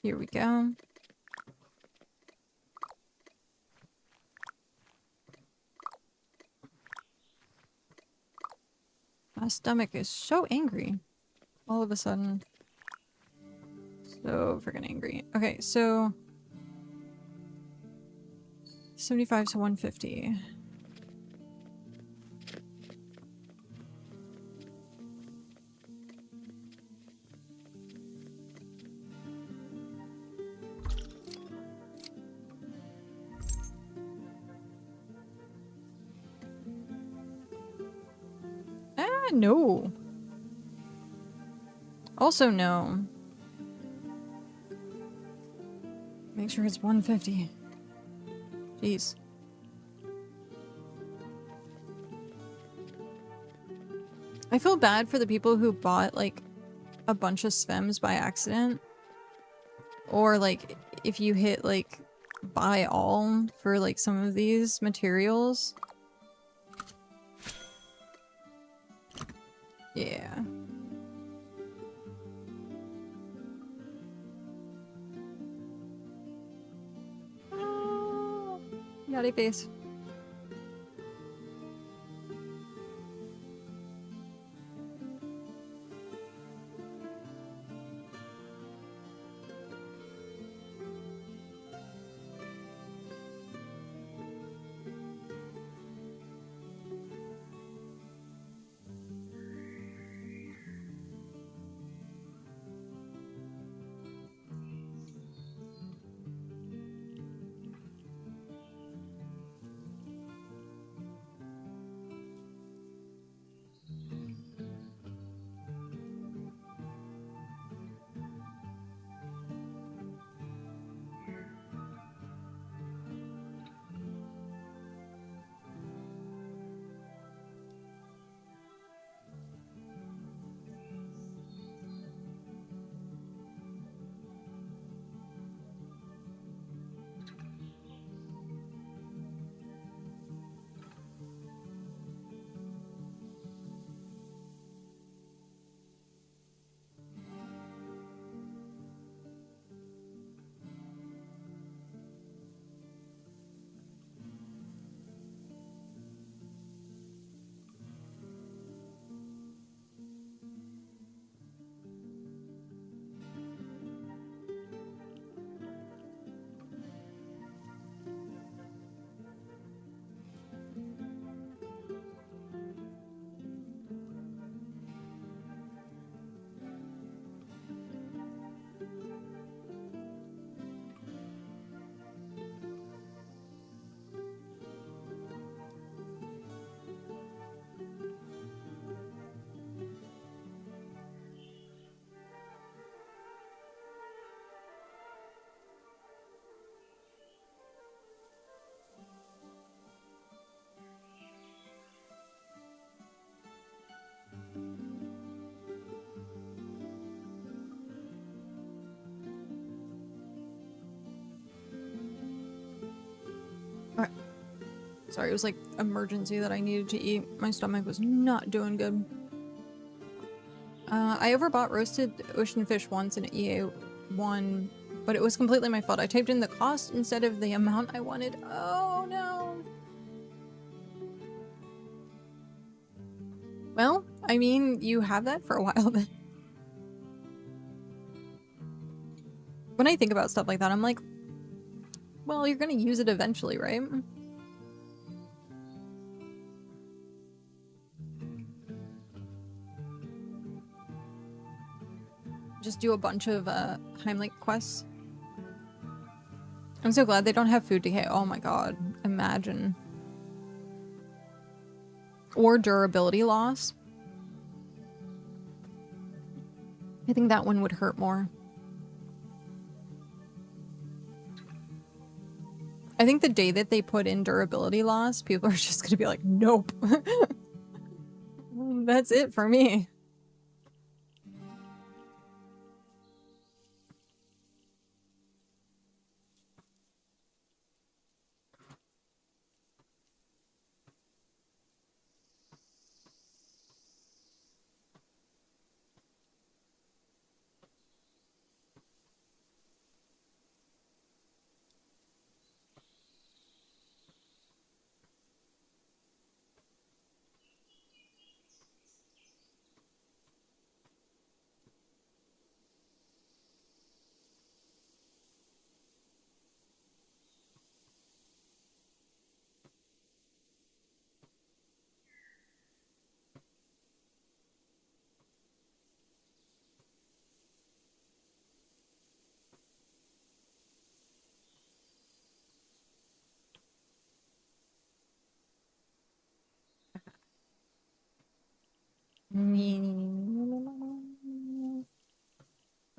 B: Here we go. My stomach is so angry. All of a sudden. So freaking angry. Okay, so 75 to 150. No. Also, no. Make sure it's 150. Jeez. I feel bad for the people who bought, like, a bunch of Svems by accident. Or, like, if you hit, like, buy all for, like, some of these materials. Yeah. Oh, yachty face. Sorry, it was like emergency that I needed to eat. My stomach was not doing good. I overbought roasted ocean fish once in EA1, but it was completely my fault. I typed in the cost instead of the amount I wanted. Oh no. Well, I mean, you have that for a while then. When I think about stuff like that, I'm like, well, you're gonna use it eventually, right? Just do a bunch of Heimlich quests. I'm so glad they don't have food decay. Oh my god, imagine. Or durability loss. I think that one would hurt more. I think the day that they put in durability loss, people are just gonna be like, nope. That's it for me.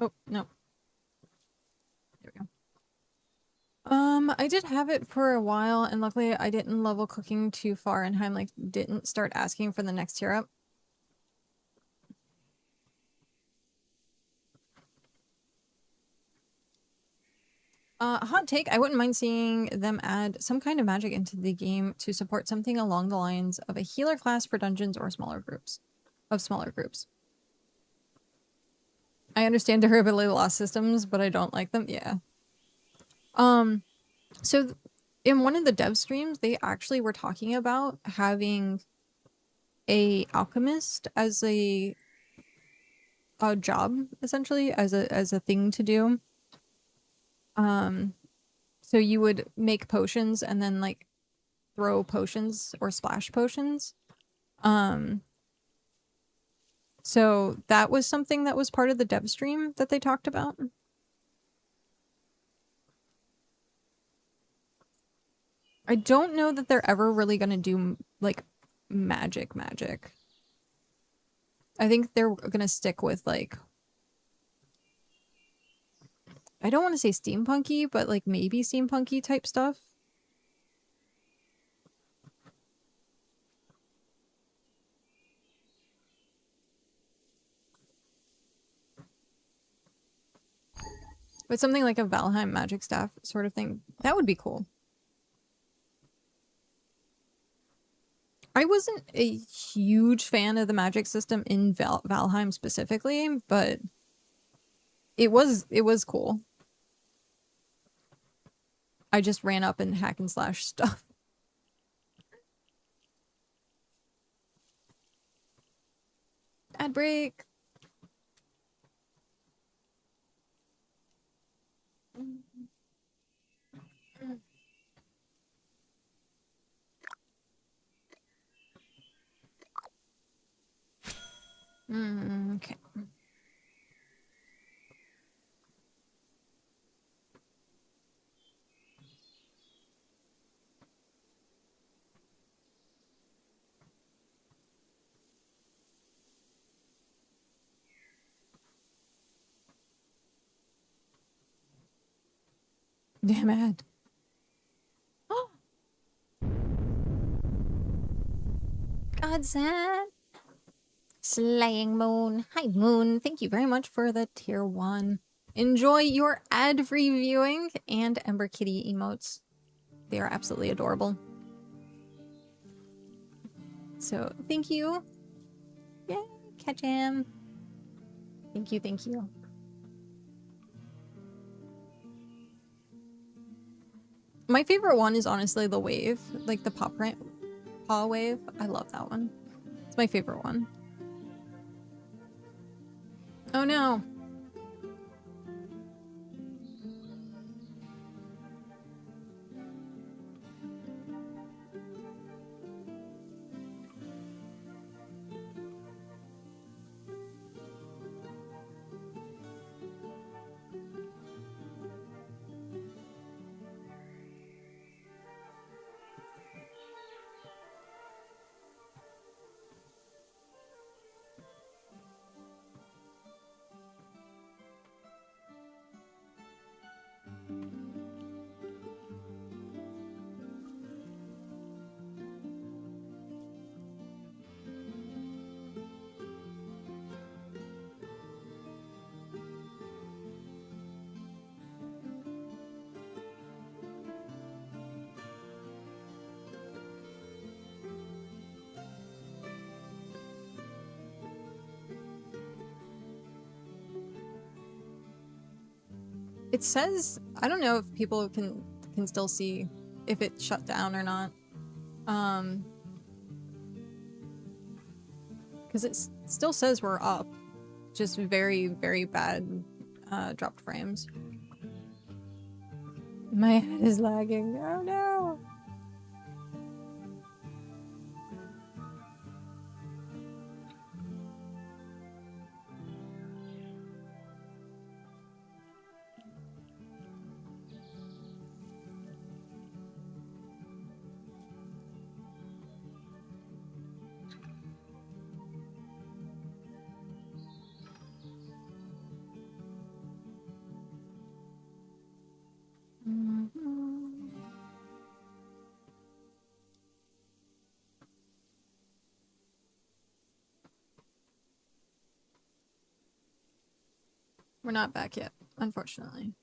B: Oh, no. There we go. I did have it for a while, and luckily I didn't level cooking too far, and Heimlich didn't start asking for the next tier up. Hot take, I wouldn't mind seeing them add some kind of magic into the game to support something along the lines of a healer class for dungeons or smaller groups. I understand durability loss systems, but I don't like them. Yeah. So in one of the dev streams, they actually were talking about having a alchemist as a job, essentially, as a thing to do. So you would make potions and then like throw potions or splash potions. So that was something that was part of the dev stream that they talked about. I don't know that they're ever really gonna do like magic. I think they're gonna stick with like, I don't want to say steampunky, but like maybe steampunky type stuff. But something like a Valheim magic staff sort of thing, that would be cool. I wasn't a huge fan of the magic system in Valheim specifically, but it was cool. I just ran up and hack and slash stuff. Ad break. Okay. Damn it.
A: Godsend. Slaying Moon. Hi, Moon. Thank you very much for the tier 1.
B: Enjoy your ad-free viewing and Ember Kitty emotes. They are absolutely adorable. So, thank you. Yay, catch him. Thank you. My favorite one is honestly the wave, like the paw wave. I love that one. It's my favorite one. Oh no. It says, I don't know if people can still see if it shut down or not. Because it still says we're up. Just very, very bad dropped frames. My head is lagging. Oh no. We're not back yet, unfortunately.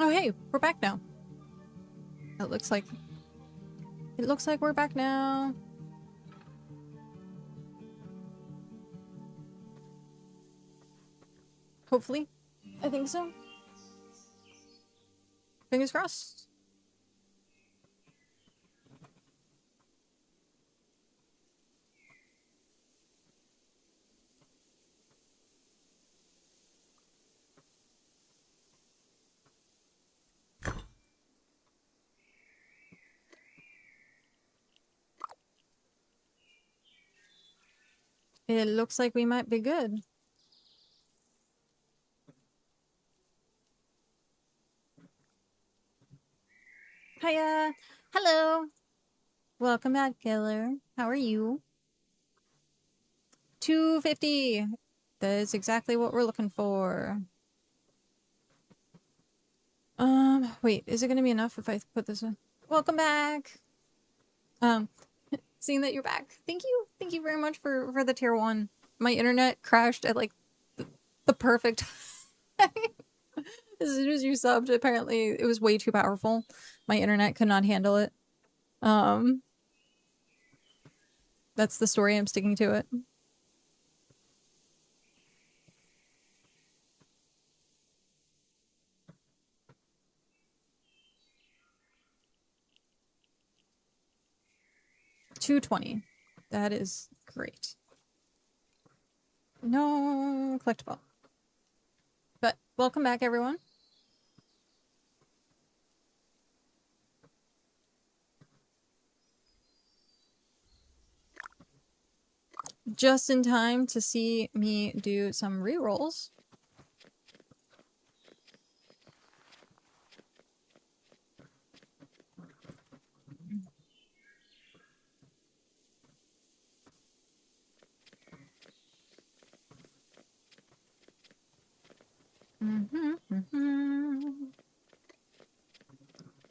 B: Oh, hey, we're back now. It looks like we're back now. Hopefully. I think so. Fingers crossed. It looks like we might be good. Hiya! Hello! Welcome back, Killer. How are you? 250! That is exactly what we're looking for. Wait, is it gonna be enough if I put this in? Welcome back! Seeing that you're back. Thank you. Thank you very much for the tier 1. My internet crashed at like the perfect time. As soon as you subbed, apparently it was way too powerful. My internet could not handle it. That's the story. I'm sticking to it. $220. That is great. No collectible. But welcome back, everyone. Just in time to see me do some rerolls.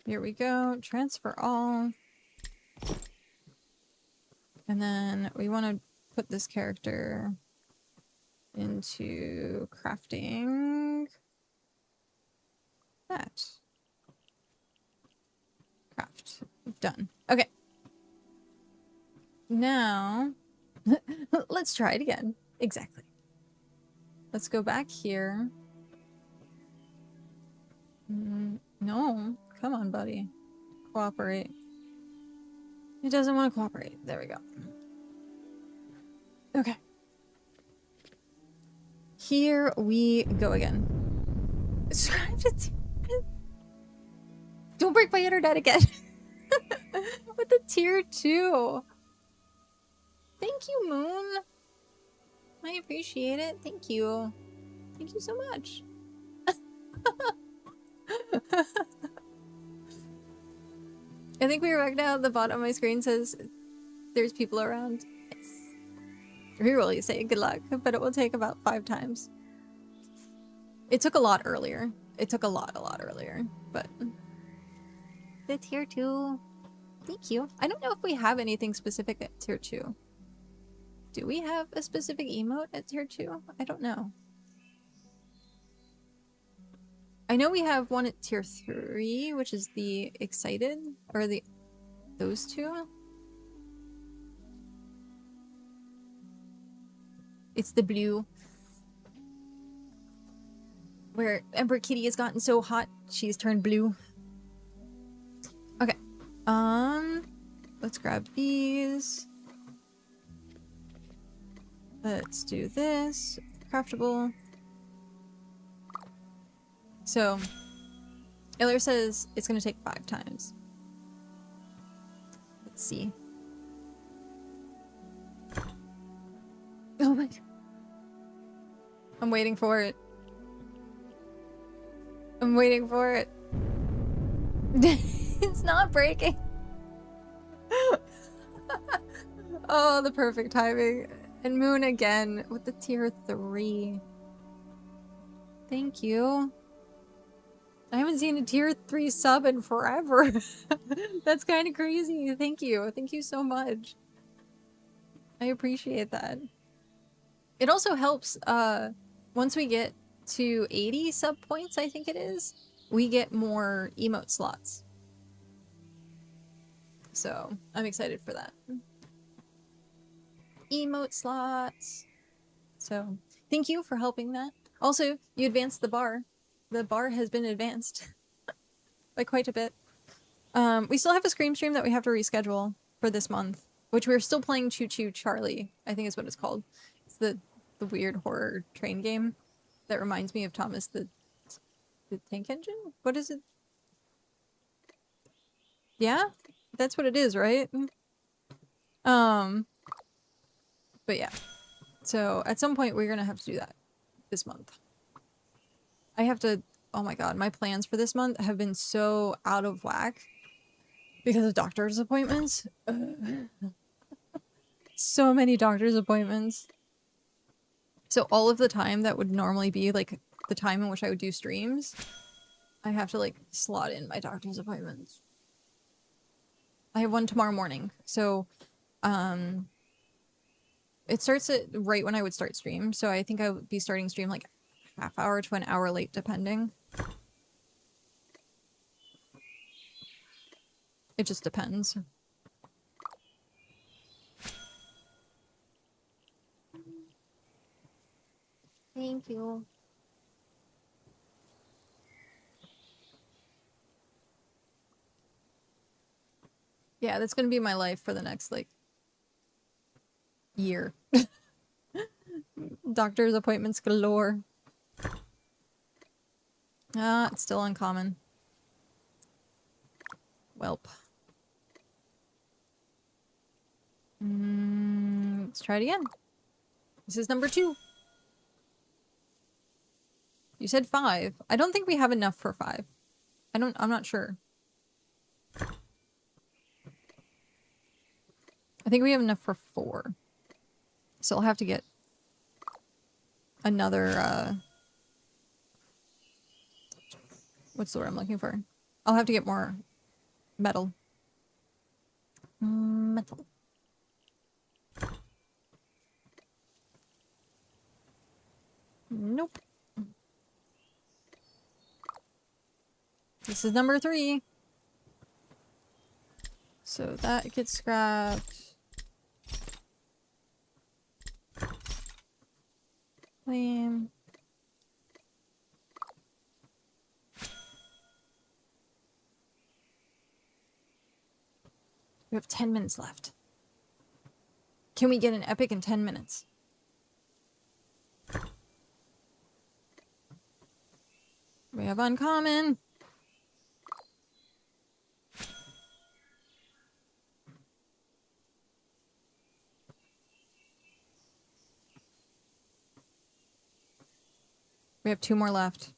B: Here we go. Transfer all. And then we want to put this character into crafting that. Craft. Done. Okay. Now, let's try it again. Exactly. Let's go back here. No. Come on, buddy. Cooperate. It doesn't want to cooperate. There we go. Okay. Here we go again. Subscribe to Don't break my internet again. With the tier 2. Thank you, Moon. I appreciate it. Thank you. Thank you so much. I think we were back now. The bottom of my screen says there's people around. Yes. Reroll, you say good luck, but it will take about 5 times. It took a lot earlier. It took a lot earlier, but the tier 2. Thank you. I don't know if we have anything specific at tier 2. Do we have a specific emote at tier 2? I don't know. I know we have one at tier 3, which is the excited, or those two. It's the blue. Where Ember Kitty has gotten so hot, she's turned blue. Okay. Let's grab these. Let's do this. Craftable. So, Iller says it's gonna take 5 times. Let's see. Oh my god. I'm waiting for it. I'm waiting for it. It's not breaking. Oh, the perfect timing. And Moon again with the tier 3. Thank you. I haven't seen a tier 3 sub in forever. That's kind of crazy. Thank you. Thank you so much. I appreciate that. It also helps once we get to 80 sub points, I think it is. we get more emote slots. So I'm excited for that. Emote slots. So thank you for helping that. Also, you advanced the bar. The bar has been advanced by quite a bit. We still have a Scream stream that we have to reschedule for this month, which we're still playing Choo Choo Charlie, I think is what it's called. It's the weird horror train game that reminds me of Thomas the Tank Engine? What is it? Yeah? That's what it is, right? But yeah. So at some point we're gonna have to do that this month. I have to, oh my god, my plans for this month have been so out of whack because of doctor's appointments. So many doctor's appointments. So all of the time that would normally be like the time in which I would do streams, I have to like slot in my doctor's appointments. I have one tomorrow morning. So it starts at right when I would start stream. So I think I would be starting stream like half hour to an hour late depending. It just depends.
A: Thank you.
B: Yeah, that's gonna be my life for the next like year. Doctor's appointments galore. Ah, it's still uncommon. Welp. Let's try it again. This is number 2. You said 5. I don't think we have enough for 5. I'm not sure. I think we have enough for 4. So I'll have to get another, what's the word I'm looking for? I'll have to get more metal. Metal. Nope. This is number 3. So that gets scrapped. Claim. We have 10 minutes left. Can we get an epic in 10 minutes? We have uncommon. We have 2 more left.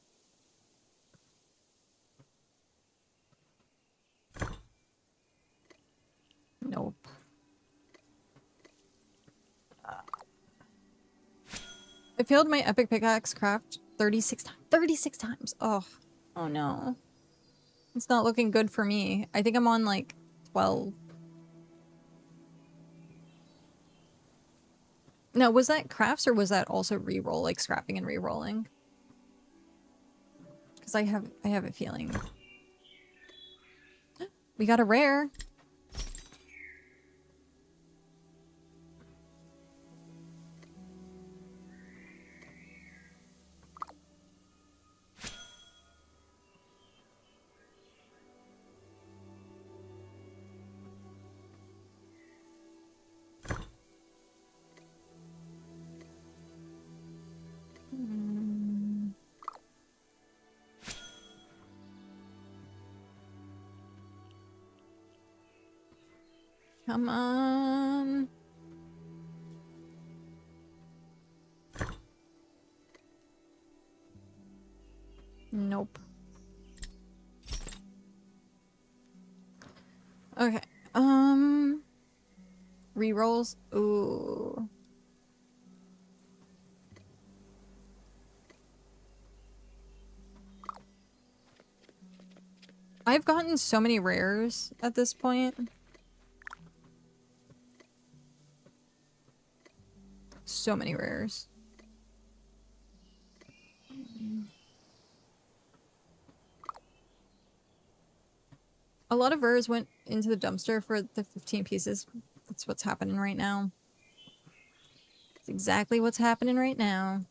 B: Nope. I failed my epic pickaxe craft 36 times. 36 times. Oh. Oh no. It's not looking good for me. I think I'm on like 12. Now, was that crafts or was that also reroll, like scrapping and rerolling? Because I have a feeling. We got a rare. Come on. Nope. Okay. Rerolls. Ooh. I've gotten so many rares at this point. So many rares. A lot of Urs went into the dumpster for the 15 pieces. That's what's happening right now. It's exactly what's happening right now.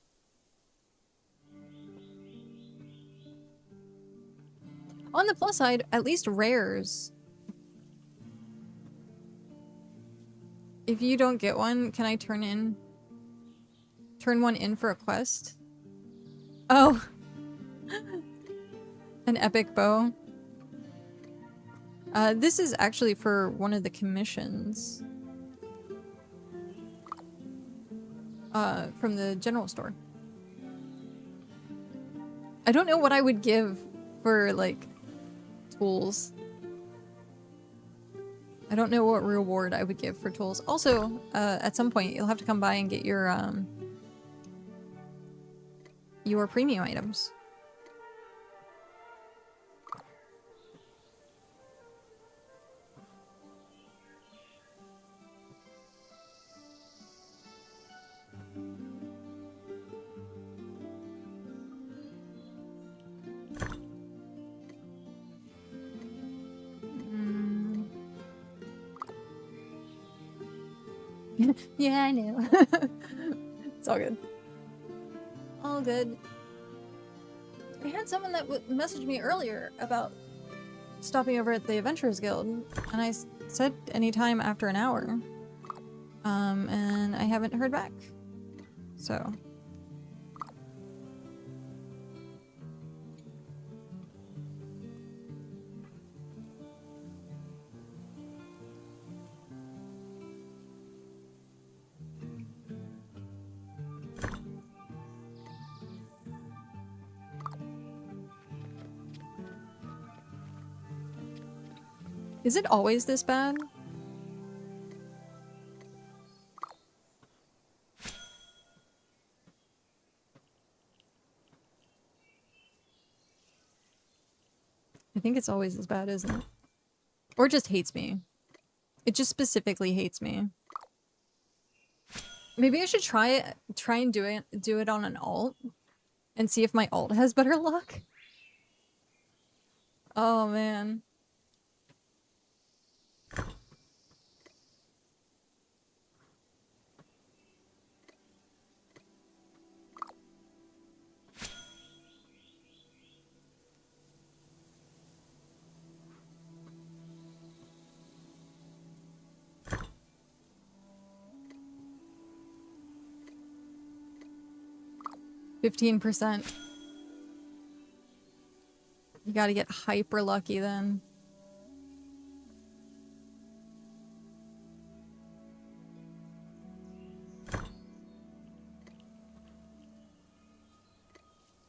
B: On the plus side, at least rares. If you don't get one, can I turn one in for a quest? Oh. An epic bow. This is actually for one of the commissions. From the general store. I don't know what I would give for, like, tools. I don't know what reward I would give for tools. Also, at some point, you'll have to come by and get your premium items. Yeah, I know. It's all good. All good. I had someone that messaged me earlier about stopping over at the Adventurers Guild, and I said anytime after an hour. And I haven't heard back. So. Is it always this bad? I think it's always as bad, isn't it? Or it just hates me. It just specifically hates me. Maybe I should try and do it on an alt and see if my alt has better luck. Oh man. %. You gotta get hyper lucky then.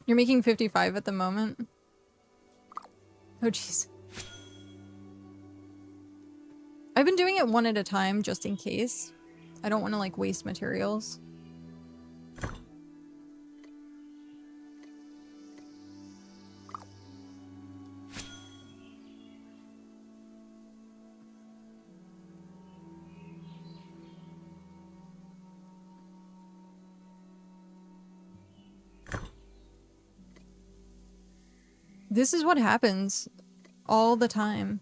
B: You're making 55 at the moment? Oh jeez. I've been doing it one at a time just in case. I don't want to like waste materials. This is what happens all the time.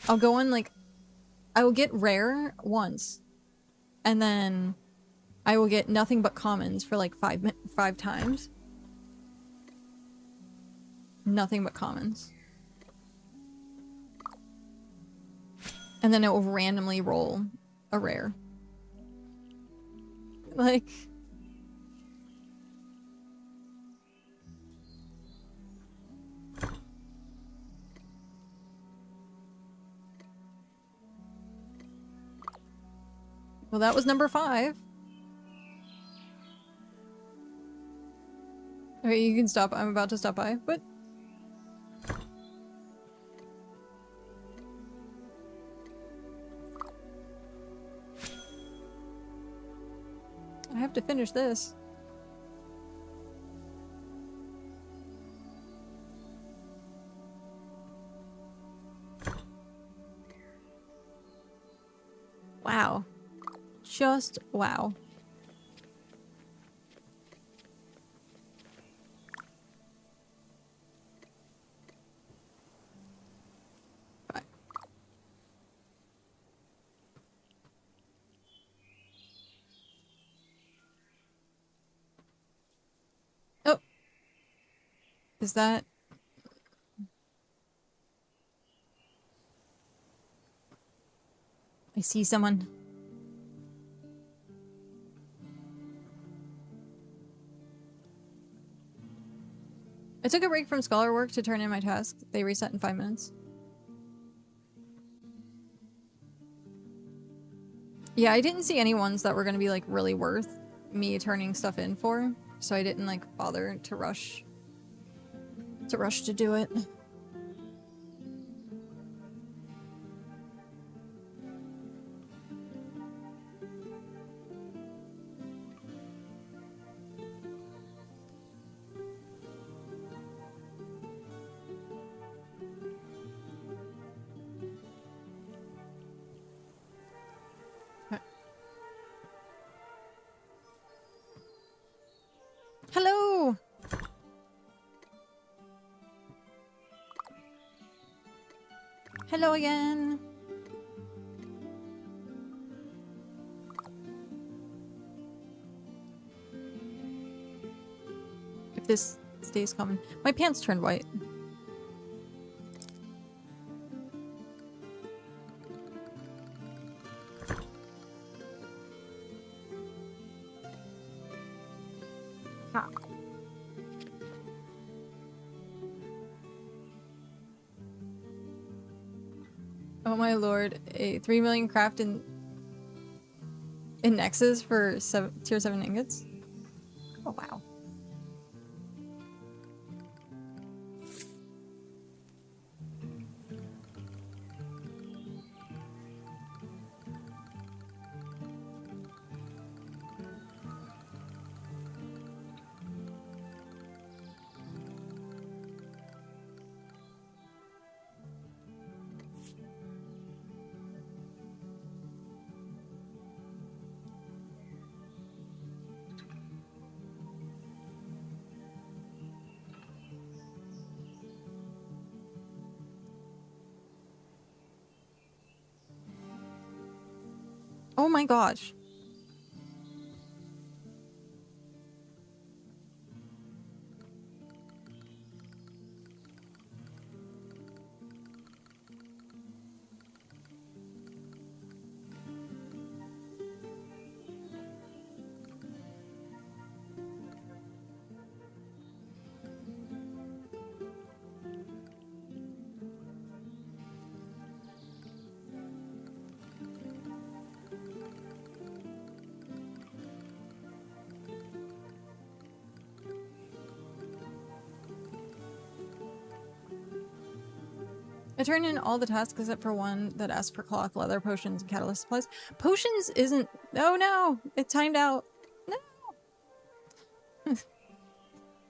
B: I'll go on like, I will get rare once, and then I will get nothing but commons for like five times. Nothing but commons. And then it will randomly roll a rare. Like... Well, that was number 5. Okay, you can stop. I'm about to stop by, but... I have to finish this. Wow. Just wow. Is that... I see someone. I took a break from scholar work to turn in my task. They reset in 5 minutes. Yeah, I didn't see any ones that were going to be like really worth me turning stuff in for, so I didn't like bother to rush to do it. Hello! Hello again! If this stays coming. My pants turned white. Ha. Oh my lord, a 3 million craft in Nexus for tier 7 ingots? Oh wow. Oh my gosh. I turned in all the tasks except for one that asked for cloth, leather, potions, and catalyst supplies. Potions isn't... Oh no! It timed out. No!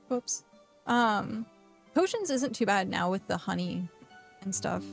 B: Whoops. Potions isn't too bad now with the honey and stuff.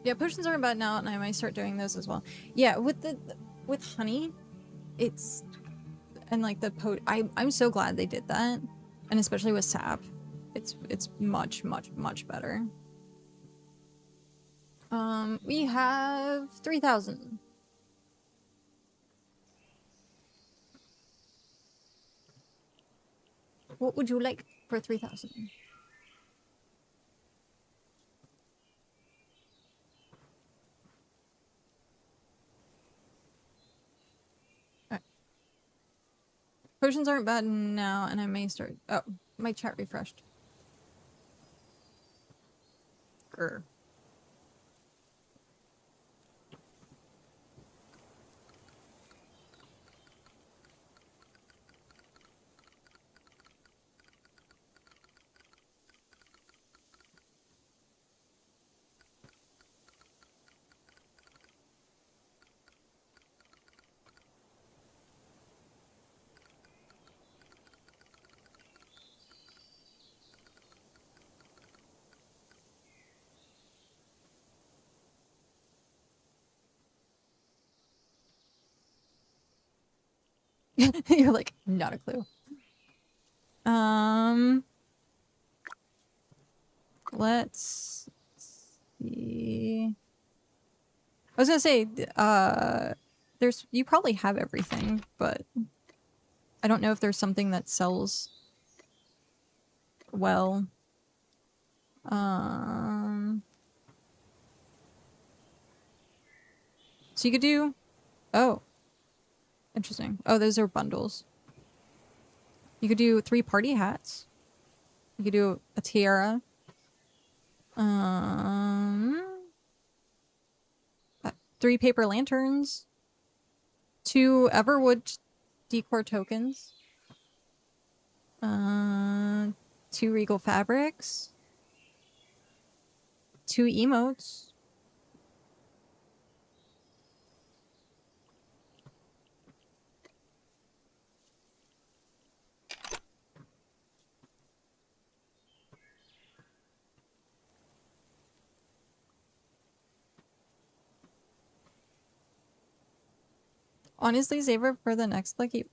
B: Yeah, potions aren't bad now, and I might start doing those as well. Yeah, with honey, it's... And like the I'm so glad they did that. And especially with sap. It's much, much, much better. We have 3,000. What would you like for 3,000? Potions aren't bad now, and I may start... Oh, my chat refreshed. Grr. You're like, not a clue. Let's see. I was gonna say, you probably have everything, but I don't know if there's something that sells well. So you could do, oh, interesting. Oh, those are bundles. You could do 3 party hats. You could do a tiara. 3 paper lanterns. 2 Everwood decor tokens. 2 regal fabrics. 2 emotes. Honestly, Xavier, for the next lucky.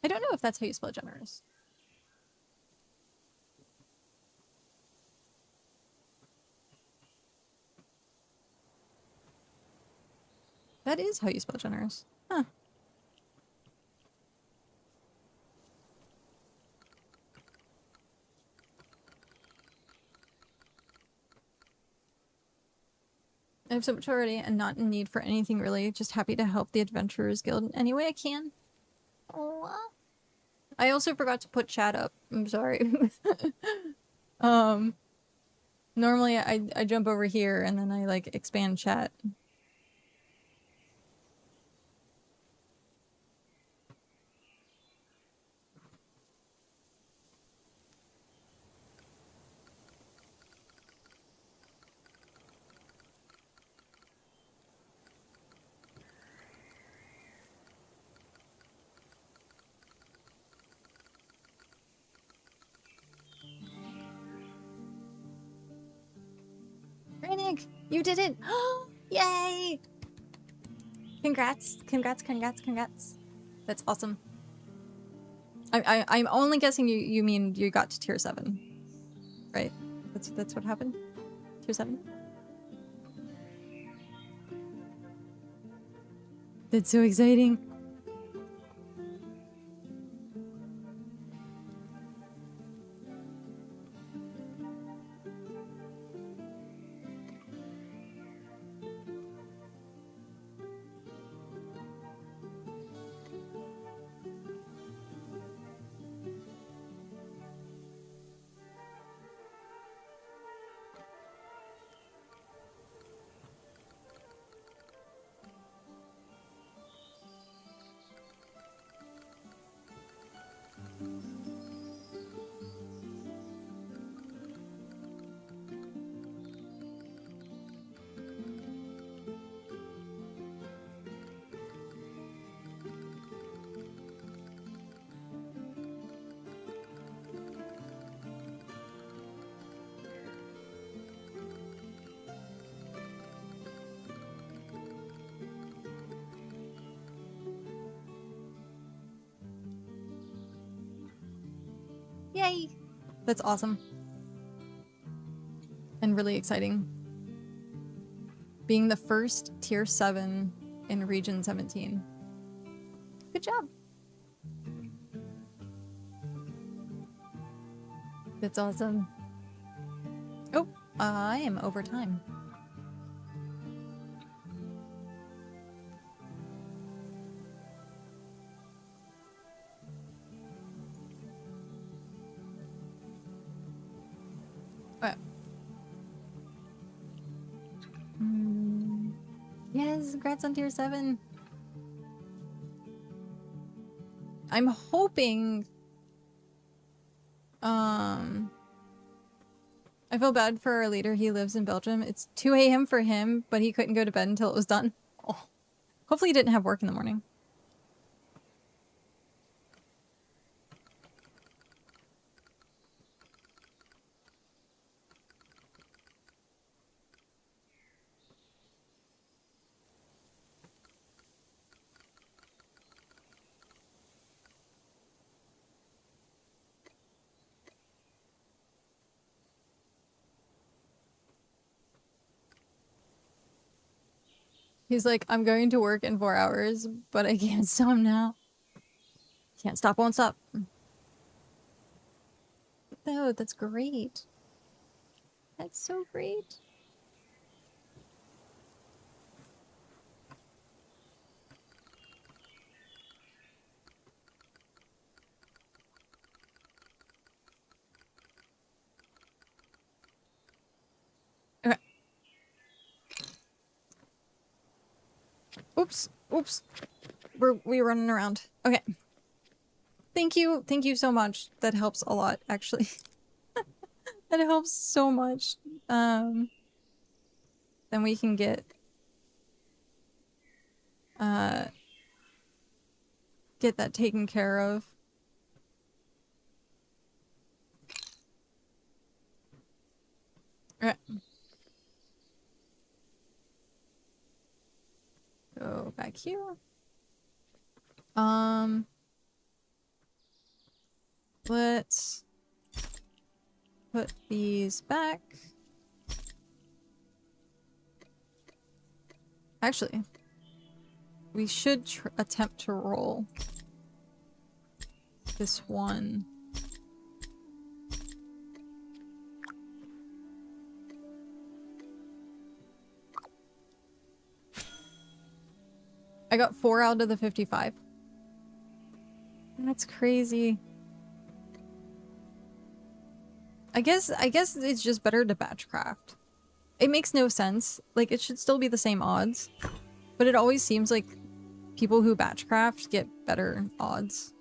B: I don't know if that's how you spell generous. That is how you spell generous. Huh. I have so much already and not in need for anything really. Just happy to help the Adventurers Guild in any way I can. Oh. I also forgot to put chat up. I'm sorry. Normally I jump over here and then I like expand chat. Rennig, you did it! Yay! Congrats, congrats, congrats, congrats. That's awesome. I'm only guessing you mean you got to tier 7. Right? That's what happened? Tier 7? That's so exciting. Yay! That's awesome. And really exciting. being the first tier 7 in region 17. Good job. That's awesome. Oh, I am over time. Okay. Yes, congrats on tier 7. I'm hoping... I feel bad for our leader. He lives in Belgium. It's 2 a.m. for him, but he couldn't go to bed until it was done. Oh. Hopefully he didn't have work in the morning. He's like, I'm going to work in 4 hours, but I can't stop now. Can't stop, won't stop. Oh, that's great. That's so great. Okay. Oops. Oops. We're running around. Okay. Thank you. Thank you so much. That helps a lot, actually. That helps so much. Then we can get that taken care of. Okay. Go back here. Let's put these back. Actually, we should attempt to roll this one. I got 4 out of the 55. That's crazy. I guess it's just better to batch craft. It makes no sense. Like, it should still be the same odds. But it always seems like people who batch craft get better odds.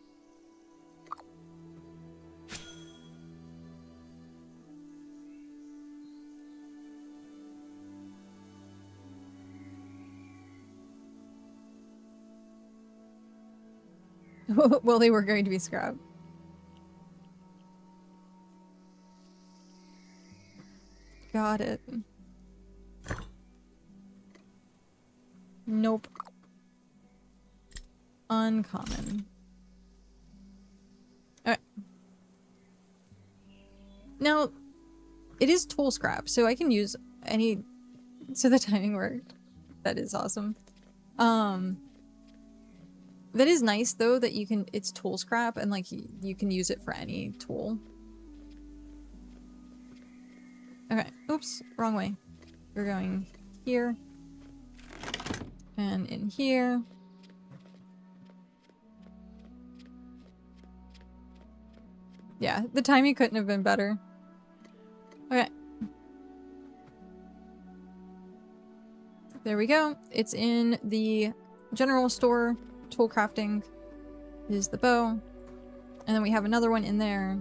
B: Well, they were going to be scrapped. Got it. Nope. Uncommon. Alright. Now, it is tool scrap, so I can use any... So the timing worked. That is awesome. That is nice, though, that you can... It's tool scrap, and, like, you can use it for any tool. Okay. Oops. Wrong way. We're going here. And in here. Yeah, the timing couldn't have been better. Okay. There we go. It's in the general store. Tool crafting is the bow. And then we have another one in there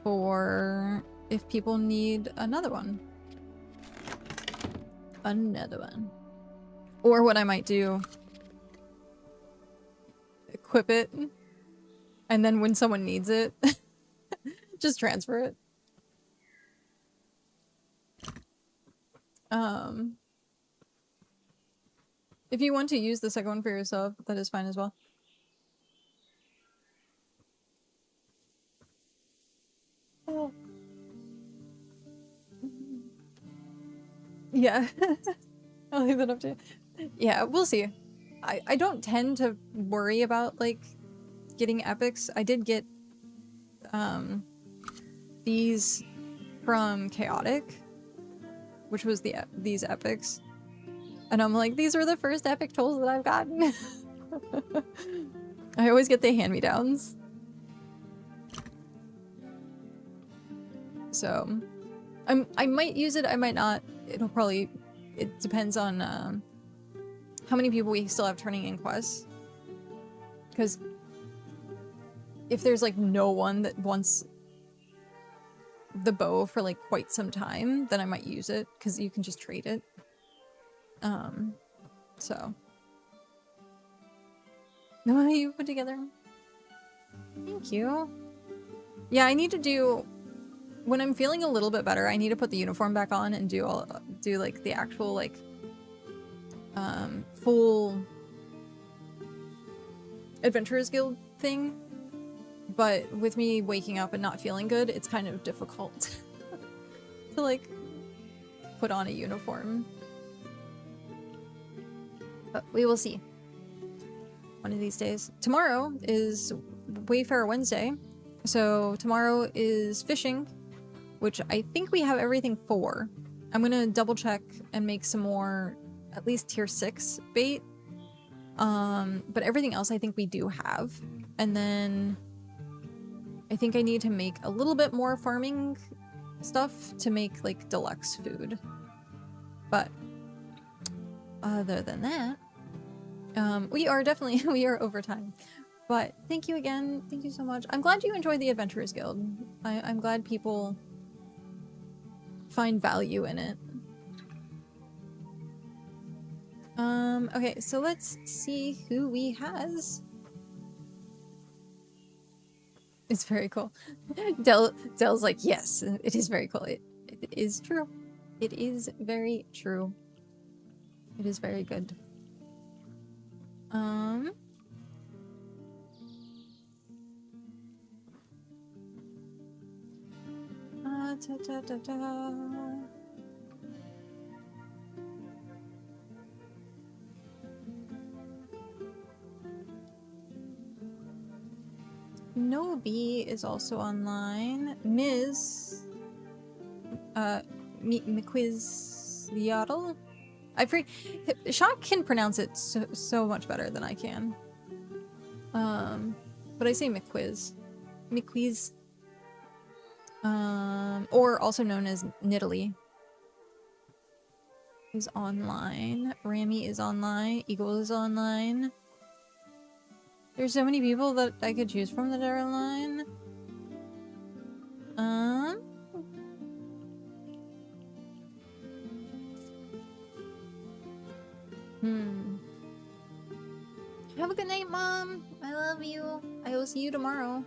B: for if people need another one. Another one. Or what I might do, equip it, and then when someone needs it, just transfer it. If you want to use the second one for yourself, that is fine as well. Oh. Yeah. I'll leave that up to you. Yeah, we'll see. I don't tend to worry about, like, getting epics. I did get, these from Chaotic, which was these epics. And I'm like, these are the first epic tools that I've gotten. I always get the hand-me-downs. So, I might use it, I might not. It'll probably, it depends on how many people we still have turning in quests. Because if there's like no one that wants the bow for like quite some time, then I might use it because you can just trade it. So. No, you put together. Thank you. Yeah, I need to do, when I'm feeling a little bit better, I need to put the uniform back on and do like the actual like full Adventurers Guild thing. But with me waking up and not feeling good, it's kind of difficult to like put on a uniform. But we will see. One of these days. Tomorrow is Wayfarer Wednesday. So tomorrow is fishing, which I think we have everything for. I'm gonna double check and make some more, at least tier 6 bait. But everything else I think we do have. And then I think I need to make a little bit more farming stuff to make like deluxe food. But other than that, we are definitely, we are over time. But thank you again. Thank you so much. I'm glad you enjoyed the Adventurers Guild. I'm glad people find value in it. Okay, so let's see who we has. It's very cool. Dell's like, yes, it is very cool. It is true. It is very true. It is very good. Nobi is also online. Ms. McQuizziaddle? I forget. Shock can pronounce it so much better than I can. But I say McQuiz. McQuiz. Or also known as Nidalee. Is online. Rami is online. Eagle is online. There's so many people that I could choose from that are online. Have a good night, Mom. I love you. I will see you tomorrow.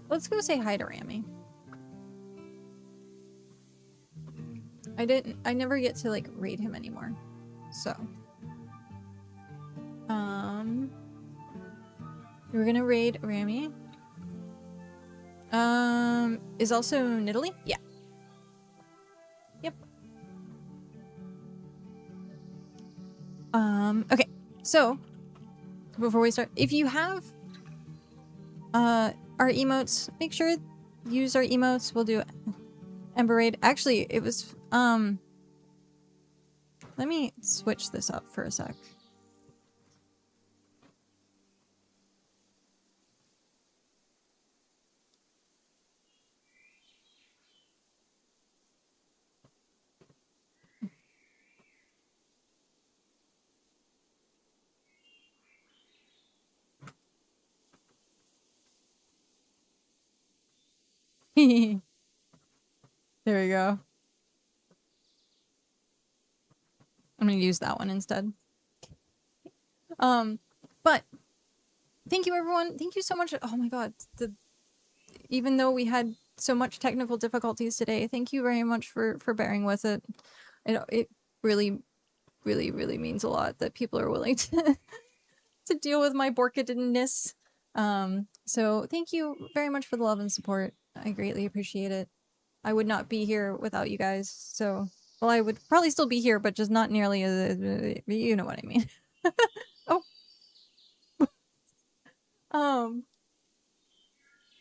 B: Let's go say hi to Rami. I never get to like raid him anymore. So. We're gonna raid Rami. Is also Nidalee? Yeah. Yep. Okay. So, before we start, if you have our emotes, make sure use our emotes. We'll do Ember raid. Actually, it was let me switch this up for a sec. There we go. I'm gonna use that one instead. But thank you, everyone. Thank you so much. Oh my god, even though we had so much technical difficulties today, thank you very much for bearing with it. It really, really, really means a lot that people are willing to to deal with my Borkadness. So thank you very much for the love and support. I greatly appreciate it. I would not be here without you guys. So, well, I would probably still be here, but just not nearly as you know what I mean. Oh,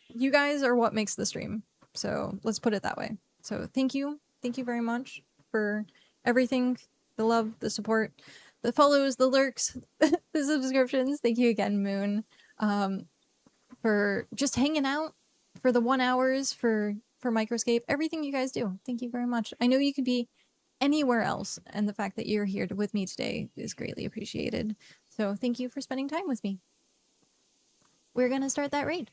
B: you guys are what makes the stream. So let's put it that way. So thank you very much for everything, the love, the support, the follows, the lurks, the subscriptions. Thank you again, Moon, for just hanging out, for the 1 hours, for Microscape, everything you guys do. Thank you very much. I know you could be anywhere else, and the fact that you're here with me today is greatly appreciated. So thank you for spending time with me. We're gonna start that raid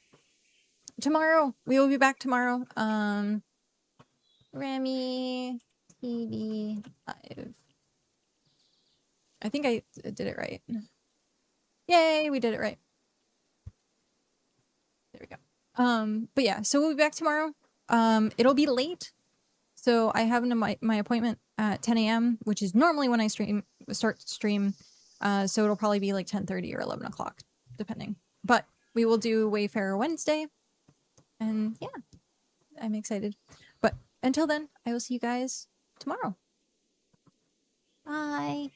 B: tomorrow. We will be back tomorrow. Remy TV5. I think I did it right. Yay, we did it right. There we go. But yeah, so we'll be back tomorrow. It'll be late. So I have my appointment at 10 a.m., which is normally when I start to stream. So it'll probably be like 10:30 or 11 o'clock, depending. But we will do Wayfarer Wednesday. And yeah, I'm excited. But until then, I will see you guys tomorrow. Bye.